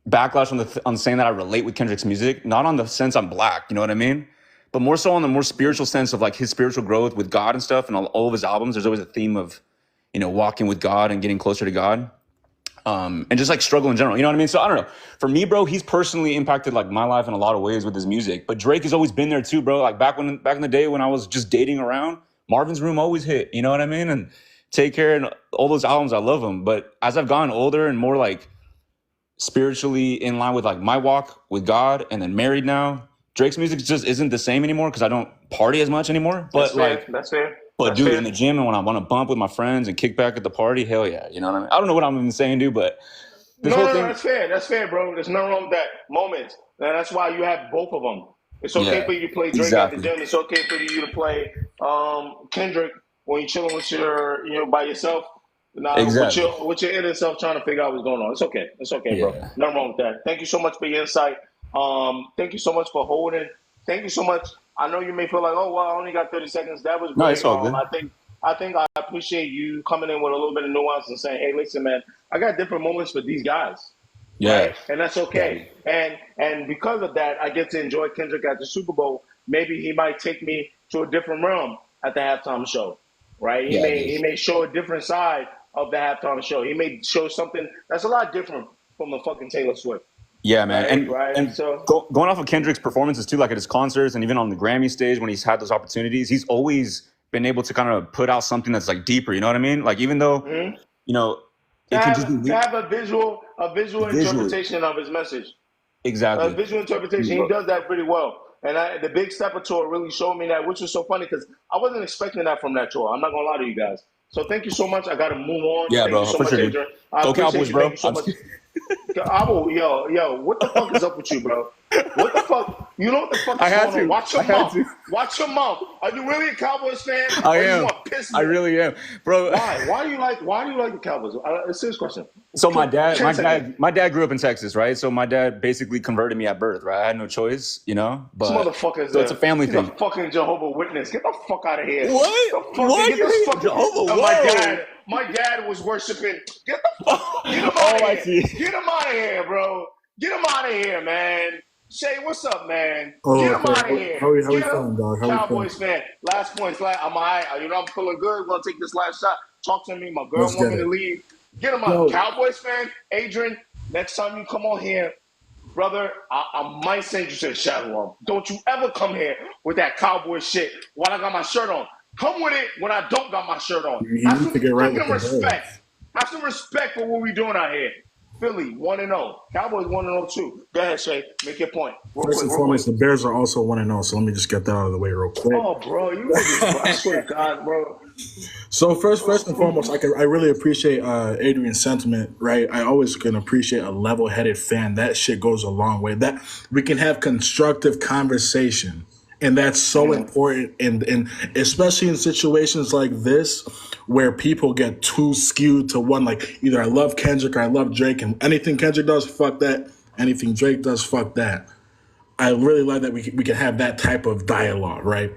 backlash on saying that I relate with Kendrick's music, not on the sense I'm black, you know what I mean? But more so on the more spiritual sense of like his spiritual growth with God and stuff. And all of his albums, there's always a theme of, walking with God and getting closer to God. And just like struggle in general, you know what I mean? So I don't know. For me, bro, he's personally impacted like my life in a lot of ways with his music. But Drake has always been there too, bro. Like back in the day when I was just dating around, Marvin's Room always hit, you know what I mean? And Take Care and all those albums, I love them. But as I've gotten older and more like spiritually in line with like my walk with God and then married now, Drake's music just isn't the same anymore because I don't party as much anymore. But That's fair. But That's dude, fair. in the gym and when I want to bump with my friends and kick back at the party, hell yeah. You know what I mean? I don't know what I'm even saying, dude, but this whole No, thing. that's fair. That's fair, bro. There's nothing wrong with that. Moments. And that's why you have both of them. It's okay Yeah, for you to play Drake at the exactly. gym. It's okay for you to play Kendrick when you're chilling with by yourself. Now, Exactly. with your inner self trying to figure out what's going on. It's okay. It's okay, bro. Yeah. Nothing wrong with that. Thank you so much for your insight. Thank you so much for holding. Thank you so much. I know you may feel like, oh, well, I only got 30 seconds. That was No, it's great. all good. I appreciate you coming in with a little bit of nuance and saying, hey, listen, man, I got different moments for these guys. Yeah. Right? And that's okay. And because of that, I get to enjoy Kendrick at the Super Bowl. Maybe he might take me to a different realm at the halftime show. Right? He Yeah, may dude. he may show a different side of the halftime show. He may show something that's a lot different from the fucking Taylor Swift. Yeah, man. Right. So Going off of Kendrick's performances too, like at his concerts and even on the Grammy stage when he's had those opportunities, he's always been able to kind of put out something that's like deeper. You know what I mean? Like even though, you know, it can just to be have a visual visually. interpretation of his message. A Exactly. visual interpretation. He does that pretty well. And the Big Stepper tour really showed me that, which was so funny because I wasn't expecting that from that tour. I'm not gonna lie to you guys. So thank you so much. I got to move on. Yeah, Thank you bro. so For much, sure, dude. Adrian. I Go appreciate Cowboys, you. bro. Thank you so much. Yo, what the fuck is up with you, bro? What the fuck? You know what the fuck I is had going on? to. Watch I your had mouth. to. Watch your mouth. Are you really a Cowboys fan? I Or you am. want to piss me? I really am, bro. Why? Why do you like the Cowboys? A serious question. So my 10 seconds. dad grew up in Texas, right? So my dad basically converted me at birth, right? I had no choice, you know. This But motherfucker is so it's a family he's a thing. fucking Jehovah Witness. Get the fuck out of here. What? The fuck, What? get this fucking Jehovah? my dad was worshiping. Get the fuck. Get him Oh, out I of see. here. Get him out of here, bro. Get him out of here, man. Shay, what's up, man? Oh, Get him okay. out of here. How we Get him. feeling, dog? How we feeling? Cowboys fan. Last points. I'm all right. You know I'm feeling good. We're gonna take this last shot. Talk to me. My girl Let's want get me it. to leave. Get him out. Yo, Cowboys fan. Adrian, next time you come on here, brother, I might send you to the shadow room. Don't you ever come here with that cowboy shit while I got my shirt on. Come with it when I don't got my shirt on. you Have need to some get right with fucking the respect. Bears. Have some respect for what we doing out here. Philly 1-0. Cowboys 1-0 too. Go ahead, Shay. Make your point. First and foremost, the Bears are also 1-0, so let me just get that out of the way real quick. Oh, bro, you niggas, bro. I swear to God, bro. So first and foremost, I really appreciate Adrian's sentiment, right? I always can appreciate a level-headed fan. That shit goes a long way. That we can have constructive conversation, and that's so important. And especially in situations like this, where people get too skewed to one, like either I love Kendrick or I love Drake, and anything Kendrick does, fuck that. Anything Drake does, fuck that. I really like that we can have that type of dialogue, right?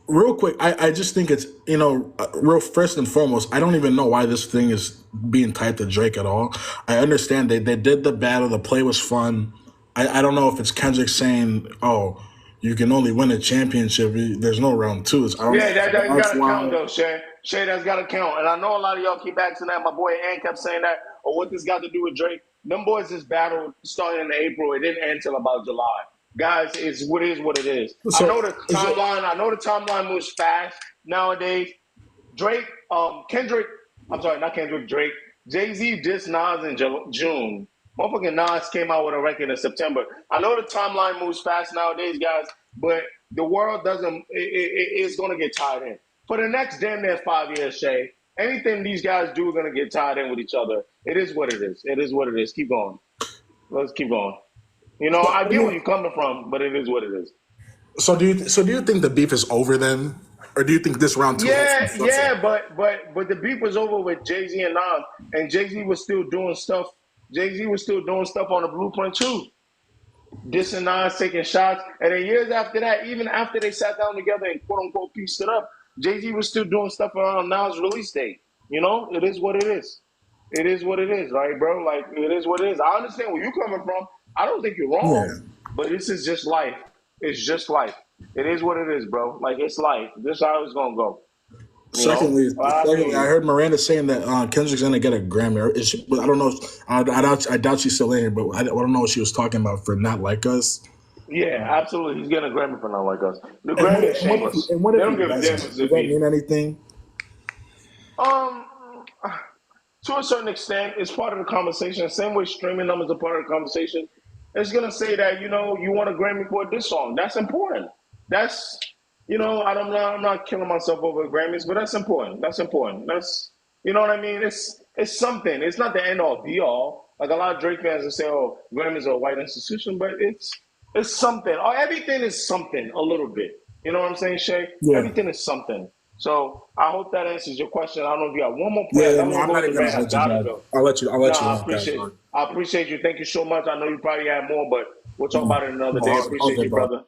Real quick, I just think it's, real first and foremost, I don't even know why this thing is being tied to Drake at all. I understand they did the battle, the play was fun. I don't know if it's Kendrick saying, oh, you can only win a championship. There's no round twos. I don't Yeah, know. that got to count, though, Shay. Shay, that's got to count. And I know a lot of y'all keep asking that. My boy Ann kept saying that. Or what this got to do with Drake. Them boys, this battle started in April. It didn't end until about July. Guys, it's what it is. So, I know the timeline moves fast nowadays. Drake, Kendrick, I'm sorry, not Kendrick, Drake. Jay-Z dissed Nas in June. Motherfucking Nas came out with a record in September. I know the timeline moves fast nowadays, guys, but the world it's going to get tied in. For the next damn near 5 years, Shay, anything these guys do are going to get tied in with each other. It is what it is. It is what it is. Keep going. Let's keep going. I get where you're coming from, but it is what it is. So do you think the beef is over then, or do you think this round two? Yeah, but the beef was over with Jay-Z and Nas, and Jay-Z was still doing stuff. Jay-Z was still doing stuff on the Blueprint too, dissing Nas, taking shots, and then years after that, even after they sat down together and quote unquote pieced it up, Jay-Z was still doing stuff around Nas' release date. It is what it is. It is what it is, right, bro? Like it is what it is. I understand where you're coming from. I don't think you're wrong, but this is just life. It's just life. It is what it is, bro. Like it's life. This is how it's gonna go. Secondly, I heard Miranda saying that Kendrick's gonna get a Grammy. I don't know. I doubt she's still in here, but I don't know what she was talking about for Not Like Us. Yeah, absolutely. He's getting a Grammy for Not Like Us. The Grammy is shameless. And what They if don't give a damn. does that mean anything? To a certain extent, it's part of the conversation. Same way streaming numbers are part of the conversation. It's gonna say that you want a Grammy for this song. That's important. That's I'm not killing myself over Grammys, but that's important. That's important. That's, you know what I mean. It's something. It's not the end all be all. Like a lot of Drake fans will say, "Oh, Grammys are a white institution," but it's something. Or everything is something a little bit. You know what I'm saying, Shay? Yeah. Everything is something. So I hope that answers your question. I don't know if you got one more Yeah, point. I no, want to I'm go not to even gonna Red. I hold you, gotta guys. go. I'll let you No, guys on. I appreciate you. Thank you so much. I know you probably have more, but we'll talk No, about it another no, day. all Appreciate good, you, bro. brother.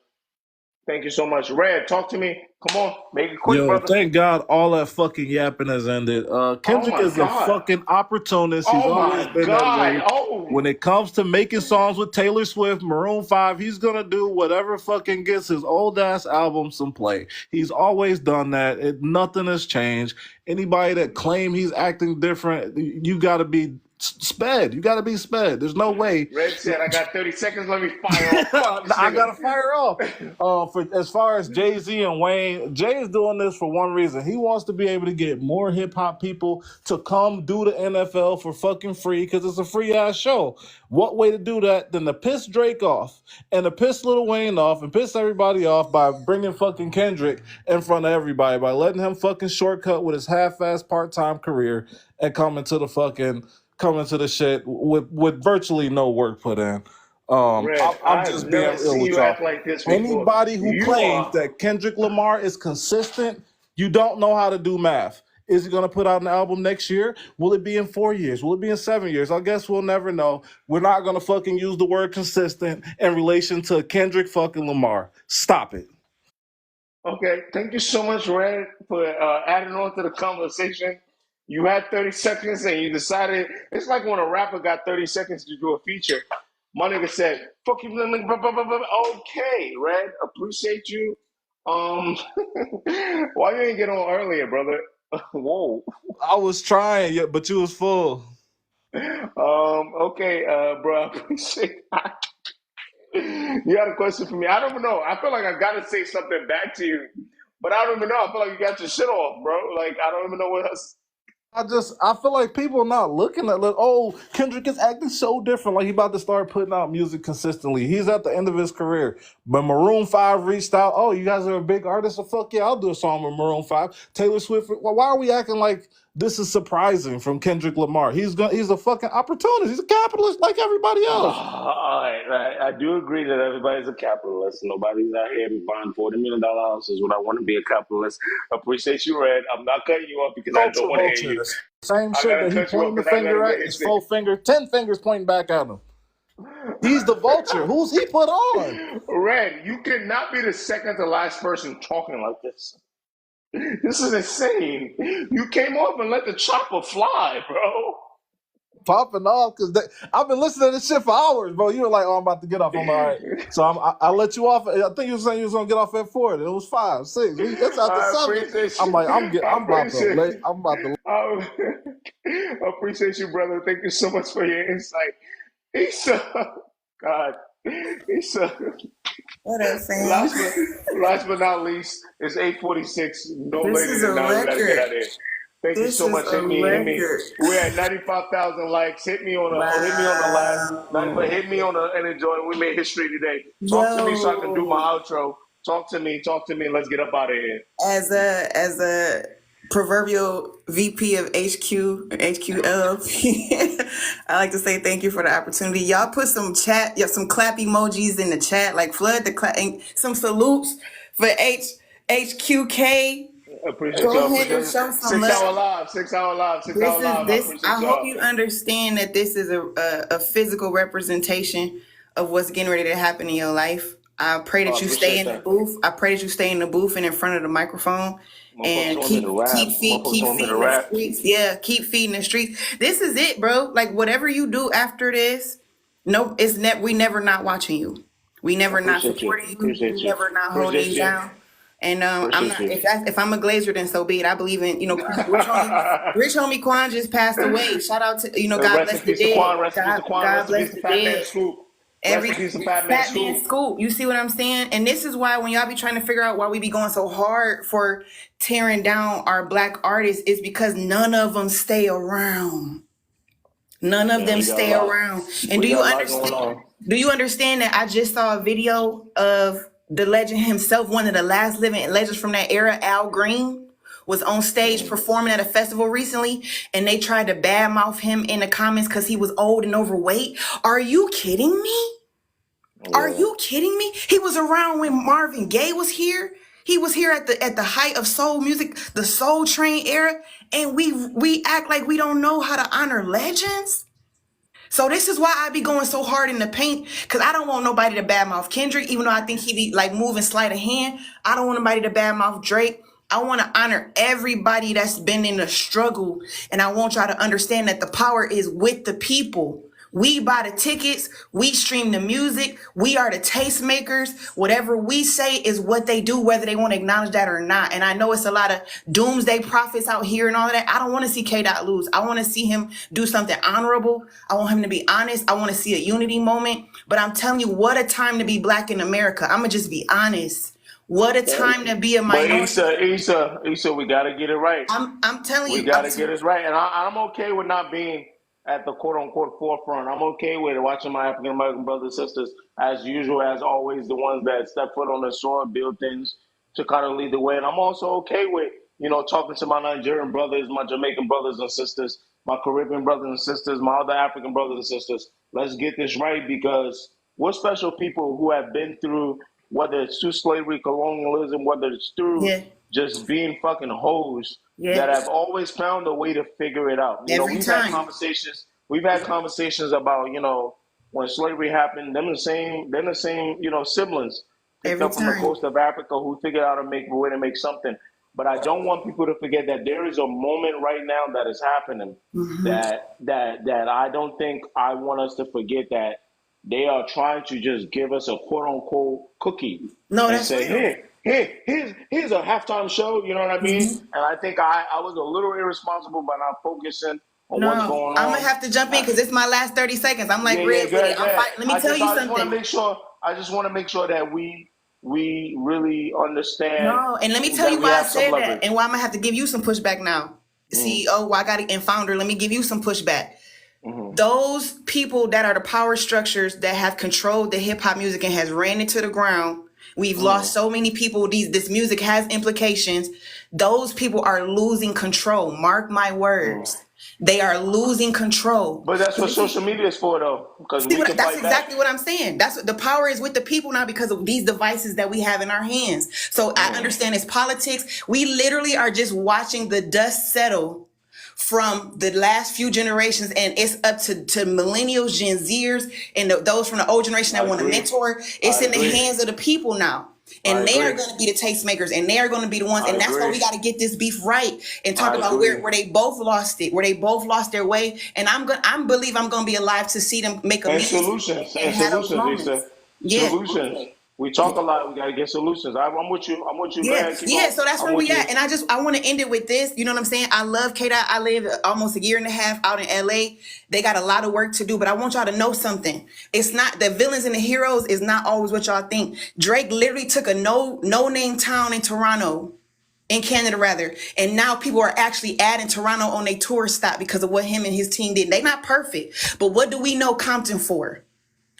Thank you so much. Red, talk to me. Come on, make it quick, Yo, brother. thank God all that fucking yapping has ended. Oh Kendrick my is a God. fucking opportunist. He's Oh always my been that God. way. Oh. When it comes to making songs with Taylor Swift, Maroon 5, he's gonna do whatever fucking gets his old ass album some play. He's always done that. Nothing has changed. Anybody that claim he's acting different, you gotta be sped. You gotta be sped. There's no way. Red said, I got 30 seconds. Let me fire off. Fuck this I nigga. gotta fire off. For as far as Jay-Z and Wayne, Jay is doing this for one reason. He wants to be able to get more hip hop people to come do the NFL for fucking free because it's a free ass show. What way to do that than to piss Drake off and to piss Lil Wayne off and piss everybody off by bringing fucking Kendrick in front of everybody by letting him fucking shortcut with his half-ass part-time career and coming to the shit with virtually no work put in. Red, I'm I've just being never real seen with you y'all. act like this before. Anybody who You claims are. that Kendrick Lamar is consistent, you don't know how to do math. Is he going to put out an album next year? Will it be in 4 years? Will it be in 7 years? I guess we'll never know. We're not going to fucking use the word consistent in relation to Kendrick fucking Lamar. Stop it. Okay, thank you so much, Red, for adding on to the conversation. You had 30 seconds and you decided, it's like when a rapper got 30 seconds to do a feature. My nigga said, fuck you, blah, blah, blah, blah. Okay, Red, appreciate you. Why you ain't get on earlier, brother? Whoa. I was trying, yeah, but you was full. Okay, bro, I appreciate that. You got a question for me? I don't even know. I feel like I gotta say something back to you, but I don't even know. I feel like you got your shit off, bro. Like I don't even know what else. I feel like people are not looking at Kendrick is acting so different. Like he about to start putting out music consistently. He's at the end of his career. But Maroon 5 reached out. Oh, you guys are a big artist? So fuck yeah, I'll do a song with Maroon 5. Taylor Swift. Why are we acting like this is surprising from Kendrick Lamar? He's a fucking opportunist. He's a capitalist like everybody else. All right. I do agree that everybody's a capitalist. Nobody's out here buying $40 million houses when I want to be a capitalist. Appreciate you, Red. I'm not cutting you off because I don't want to hear you. Same I shit gotta that he cut you off pointing the because I gotta finger go at hit is shit. 10 fingers pointing back at him. He's the vulture. Who's he put on? Red, you cannot be the second to last person talking like this. This is insane. You came off and let the chopper fly, bro. Popping off because I've been listening to this shit for hours, bro. You were like, "Oh, I'm about to get off." I'm all right, so I let you off. I think you were saying you was gonna get off at 4. And it was 5, 6. It's after 7. I'm like, I'm about to. I appreciate you, brother. Thank you so much for your insight. God, What up, fam? last but not least, it's 8:46. No This later is than a now. We gotta get record. out of here. Thank you This so is much. a Hit me. record. We're at 95,000 likes. Hit me on the last. Hit me on and enjoy. We made history today. Talk to me so I can do my Yo, outro. Talk to me. Let's get up out of here. as a proverbial VP of HQ LLP, I like to say thank you for the opportunity. Y'all put some some clap emojis in the chat, like flood the clap, and some salutes for HQK. Appreciate Go y'all. ahead and show some love. 6 hour live. I This. appreciate I hope y'all. you understand that this is a physical representation of what's getting ready to happen in your life. I pray that you stay Appreciate in the that. booth. I pray that you stay in the booth and in front of the microphone and Motherfuckers want me to rap. keep feeding the streets. Yeah, keep feeding the streets. This is it, bro. Like whatever you do after this, no, we never not watching you. We never not Appreciate you. supporting you. We never not holding you down. And I'm not. If I'm a glazer, then so be it. I believe in Rich homie Quan just passed away. Shout out to God Rest bless in the peace to Quan. dead. Rest in peace to Quan. God Rest in bless peace to the Fat Man dead. Scoop. Rest Every in peace to Fat Man Scoop. Scoop. You see what I'm saying? And this is why when y'all be trying to figure out why we be going so hard for tearing down our black artists is because none of them stay around. None of them stay around. And do you understand that I just saw a video of the legend himself, one of the last living legends from that era, Al Green, was on stage performing at a festival recently, and they tried to badmouth him in the comments because he was old and overweight. Are you kidding me? Are you kidding me? He was around when Marvin Gaye was here. He was here at the height of soul music, the Soul Train era, and we act like we don't know how to honor legends. So this is why I be going so hard in the paint, because I don't want nobody to badmouth Kendrick, even though I think he be like moving sleight of hand. I don't want nobody to badmouth Drake. I want to honor everybody that's been in the struggle, and I want y'all to understand that the power is with the people. We buy the tickets, we stream the music, we are the tastemakers. Whatever we say is what they do, whether they want to acknowledge that or not. And I know it's a lot of doomsday prophets out here and all of that. I don't want to see K-Dot lose. I want to see him do something honorable. I want him to be honest. I want to see a unity moment. But I'm telling you, what a time to be Black in America. I'm going to just be honest. What a time to be a minority. But Issa, we gotta get it right. I'm telling you, we gotta get it right, and I'm okay with not being at the quote unquote forefront. I'm okay with watching my African American brothers and sisters, as usual, as always, the ones that step foot on the soil, build things to kind of lead the way. And I'm also okay with talking to my Nigerian brothers, my Jamaican brothers and sisters, my Caribbean brothers and sisters, my other African brothers and sisters. Let's get this right, because we're special people who have been through, whether it's through slavery, colonialism, whether it's through just being fucking hoes, that have always found a way to figure it out. We've had conversations. We've had conversations about when slavery happened. They're the same siblings picked up from the coast of Africa who figured out a way to make something. But I don't want people to forget that there is a moment right now that is happening that I don't think I want us to forget, that they are trying to just give us a quote unquote cookie and say, here's a halftime show, you know what I mean? And I think I was a little irresponsible by not focusing on what's going on. I'm gonna have to jump in because it's my last 30 seconds. I'm like, Red with it. Let me tell you something. I just want to make sure that we really understand. No, and let me tell you why I said that and why I'm gonna have to give you some pushback now. CEO, and founder, let me give you some pushback. Those people that are the power structures that have controlled the hip hop music and has ran it to the ground. We've lost so many people. This music has implications. Those people are losing control. Mark my words. They are losing control. But that's what social media is for, though. Because that's exactly what I'm saying. That's what the power is with the people now, because of these devices that we have in our hands. So I understand it's politics. We literally are just watching the dust settle from the last few generations, and it's up to millennials, Gen Zers, and those from the old generation that want to mentor. It's in the hands of the people now. And they are going to be the tastemakers, and they are going to be the ones. And that's why we got to get this beef right and talk about where they both lost it, where they both lost their way. And I believe I'm going to be alive to see them make a solutions. Solutions. We talk a lot. We got to get solutions. I'm with you. Yeah. So that's where we at. And I want to end it with this. You know what I'm saying? I love K-Dot. I lived almost a year and a half out in LA. They got a lot of work to do, but I want y'all to know something. It's not the villains and the heroes is not always what y'all think. Drake literally took a no-name town in Toronto, in Canada rather, and now people are actually adding Toronto on their tour stop because of what him and his team did. They not perfect, but what do we know Compton for?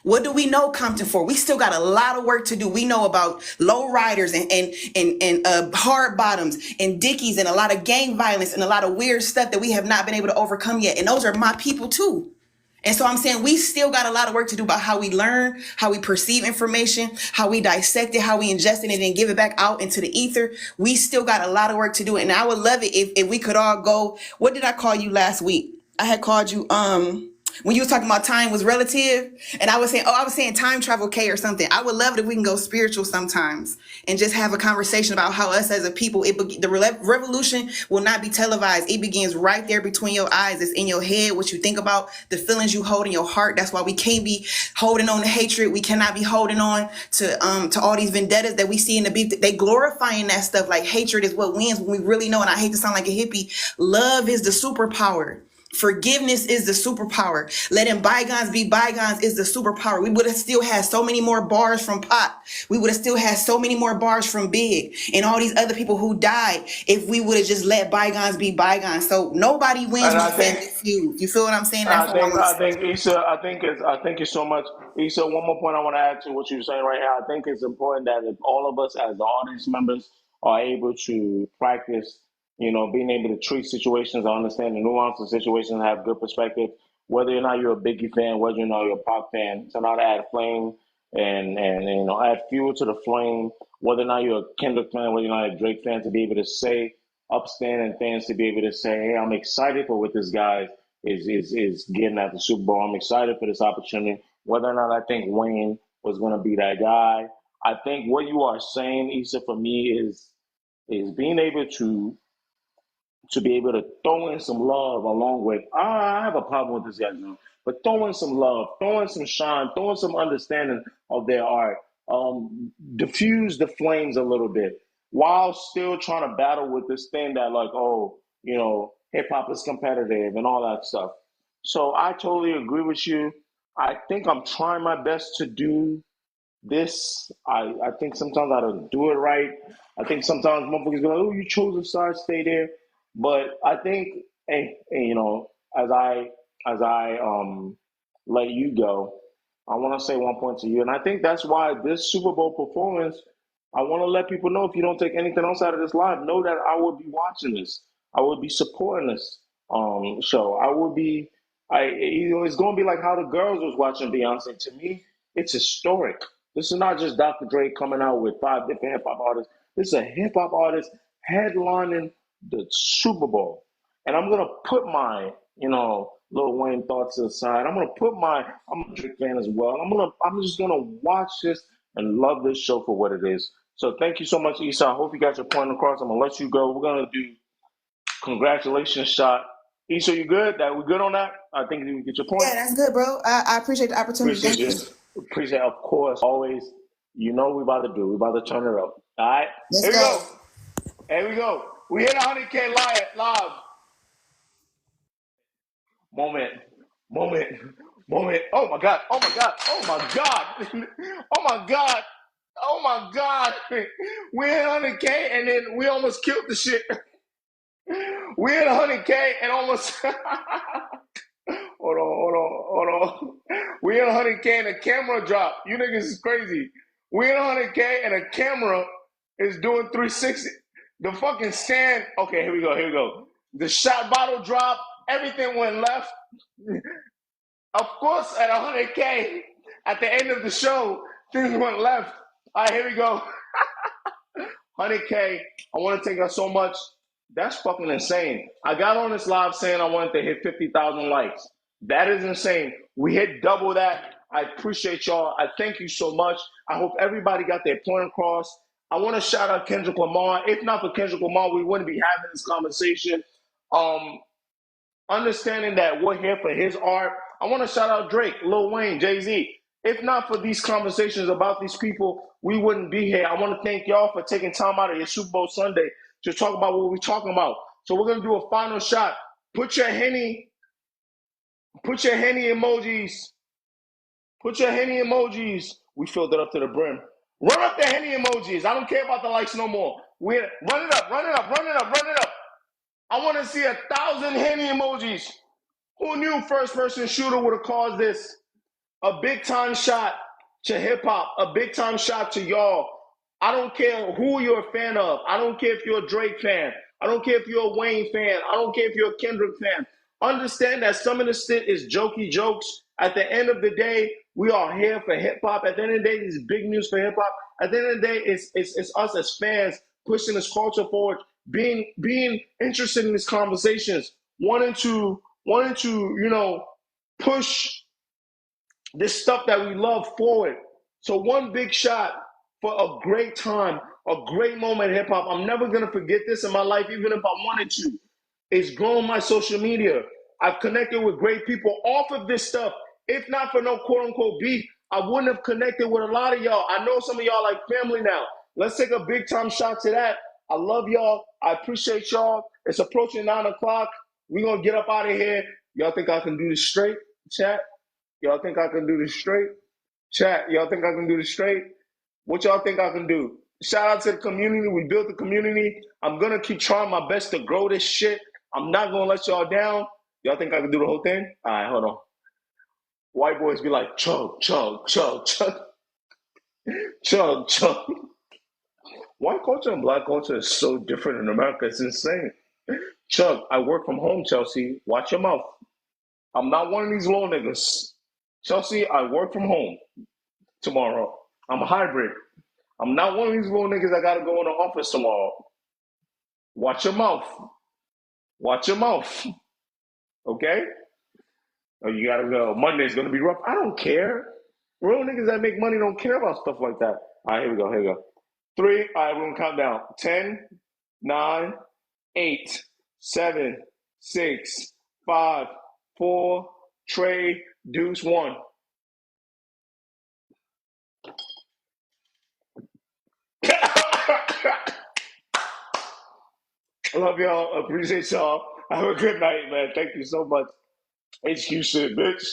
What do we know Compton for? We still got a lot of work to do. We know about low riders and hard bottoms and Dickies and a lot of gang violence and a lot of weird stuff that we have not been able to overcome yet. And those are my people too. And so I'm saying we still got a lot of work to do about how we learn, how we perceive information, how we dissect it, how we ingest it and then give it back out into the ether. We still got a lot of work to do. And I would love it if we could all go. What did I call you last week? I had called you when you was talking about time was relative, and I was saying time travel K or something. I would love it if we can go spiritual sometimes and just have a conversation about how us as a people, the revolution will not be televised. It begins right there between your eyes. It's in your head, what you think about, the feelings you hold in your heart. That's why we can't be holding on to hatred. We cannot be holding on to all these vendettas that we see in the beef. They glorifying that stuff like hatred is what wins when we really know, and I hate to sound like a hippie, love is the superpower. Forgiveness is the superpower. Letting bygones be bygones is the superpower. We would have still had so many more bars from Pop. We would have still had so many more bars from Big and all these other people who died if we would have just let bygones be bygones. So nobody wins And with I the think family feud. You feel what I'm saying? That's I all I think want to I say. think Issa, I thank you so much. Issa, one more point I want to add to what you're saying right now. I think it's important that if all of us as the audience members are able to practice, being able to treat situations, understand the nuance of situations, and have good perspective, whether or not you're a Biggie fan, whether or not you're a Pop fan, to not add flame and add fuel to the flame, whether or not you're a Kendrick fan, whether or not you're a Drake fan, to be able to say upstanding things, to be able to say, hey, I'm excited for what this guy is getting at the Super Bowl. I'm excited for this opportunity. Whether or not I think Wayne was going to be that guy, I think what you are saying, Issa, for me is being able to be able to throw in some love along with, I have a problem with this guy now, but throw in some love, throw in some shine, throw in some understanding of their art, diffuse the flames a little bit while still trying to battle with this thing that like, oh, hip hop is competitive and all that stuff. So I totally agree with you. I think I'm trying my best to do this. I think sometimes I don't do it right. I think sometimes motherfuckers go, "Oh, you chose a side, stay there." But I think, and, as I let you go, I want to say one point to you, and I think that's why this Super Bowl performance. I want to let people know, if you don't take anything else out of this live, know that I will be watching this. I will be supporting this show. I will be. It's going to be like how the girls was watching Beyonce. To me, it's historic. This is not just Dr. Dre coming out with 5 different hip hop artists. This is a hip hop artist headlining the Super Bowl. And I'm gonna put my, Lil Wayne thoughts aside. I'm a Drake fan as well. I'm just gonna watch this and love this show for what it is. So thank you so much, Issa. I hope you got your point across. I'm gonna let you go. We're gonna do congratulations shot. Issa, you good? That we good on that? I think you get your point. Yeah, that's good, bro. I appreciate the opportunity. Appreciate Thank you. you. Appreciate, of course, always. You know what we about to do. We about to turn it up. All right? Let's Here we go. go. Here we go. We hit 100K live. Moment. Moment. Moment. Oh my God. Oh my God. Oh my God. Oh my God. Oh my God. We hit 100K and then we almost killed the shit. We hit 100K and almost. Hold on. We hit 100K and a camera drop. You niggas is crazy. We hit 100K and a camera is doing 360. The fucking stand. Okay, here we go. The shot bottle drop. Everything went left. Of course, at 100K, at the end of the show, things went left. All right, here we go. 100K. I want to thank you so much. That's fucking insane. I got on this live saying I wanted to hit 50,000 likes. That is insane. We hit double that. I appreciate y'all. I thank you so much. I hope everybody got their point across. I want to shout out Kendrick Lamar. If not for Kendrick Lamar, we wouldn't be having this conversation. Understanding that we're here for his art. I want to shout out Drake, Lil Wayne, Jay-Z. If not for these conversations about these people, we wouldn't be here. I want to thank y'all for taking time out of your Super Bowl Sunday to talk about what we're talking about. So we're going to do a final shot. Put your Henny emojis. Put your Henny emojis. We filled it up to the brim. Run up the Henny emojis. I don't care about the likes no more. Run it up. I want to see 1,000 Henny emojis. Who knew first person shooter would have caused this? A big time shot to hip hop, a big time shot to y'all. I don't care who you're a fan of. I don't care if you're a Drake fan. I don't care if you're a Wayne fan. I don't care if you're a Kendrick fan. Understand that some of this shit is jokey jokes. At the end of the day, we are here for hip hop. At the end of the day, this is big news for hip hop. At the end of the day, it's us as fans pushing this culture forward, being interested in these conversations, wanting to push this stuff that we love forward. So one big shot for a great time, a great moment in hip hop. I'm never gonna forget this in my life, even if I wanted to. It's grown my social media. I've connected with great people off of this stuff. If not for no quote unquote beef, I wouldn't have connected with a lot of y'all. I know some of y'all like family now. Let's take a big time shot to that. I love y'all. I appreciate y'all. It's approaching 9 o'clock. We're gonna get up out of here. Y'all think I can do this straight? Chat. Y'all think I can do this straight? Chat. Y'all think I can do this straight? What y'all think I can do? Shout out to the community. We built the community. I'm gonna keep trying my best to grow this shit. I'm not gonna let y'all down. Y'all think I can do the whole thing? All right, hold on. White boys be like, chug, chug, chug, chug, chug, chug. White culture and black culture is so different in America. It's insane. Chug, I work from home, Chelsea. Watch your mouth. I'm not one of these little niggas. Chelsea, I work from home tomorrow. I'm a hybrid. I'm not one of these little niggas that gotta go in the office tomorrow. Watch your mouth. Watch your mouth. Okay? Oh, you gotta go. Monday's gonna be rough. I don't care. Real niggas that make money don't care about stuff like that. All right, here we go. Here we go. 3. All right, we're gonna count down. 10, 9, 8, 7, 6, 5, 4, trade, deuce, 1. I love y'all. Appreciate y'all. Have a good night, man. Thank you so much. HQ shit, bitch.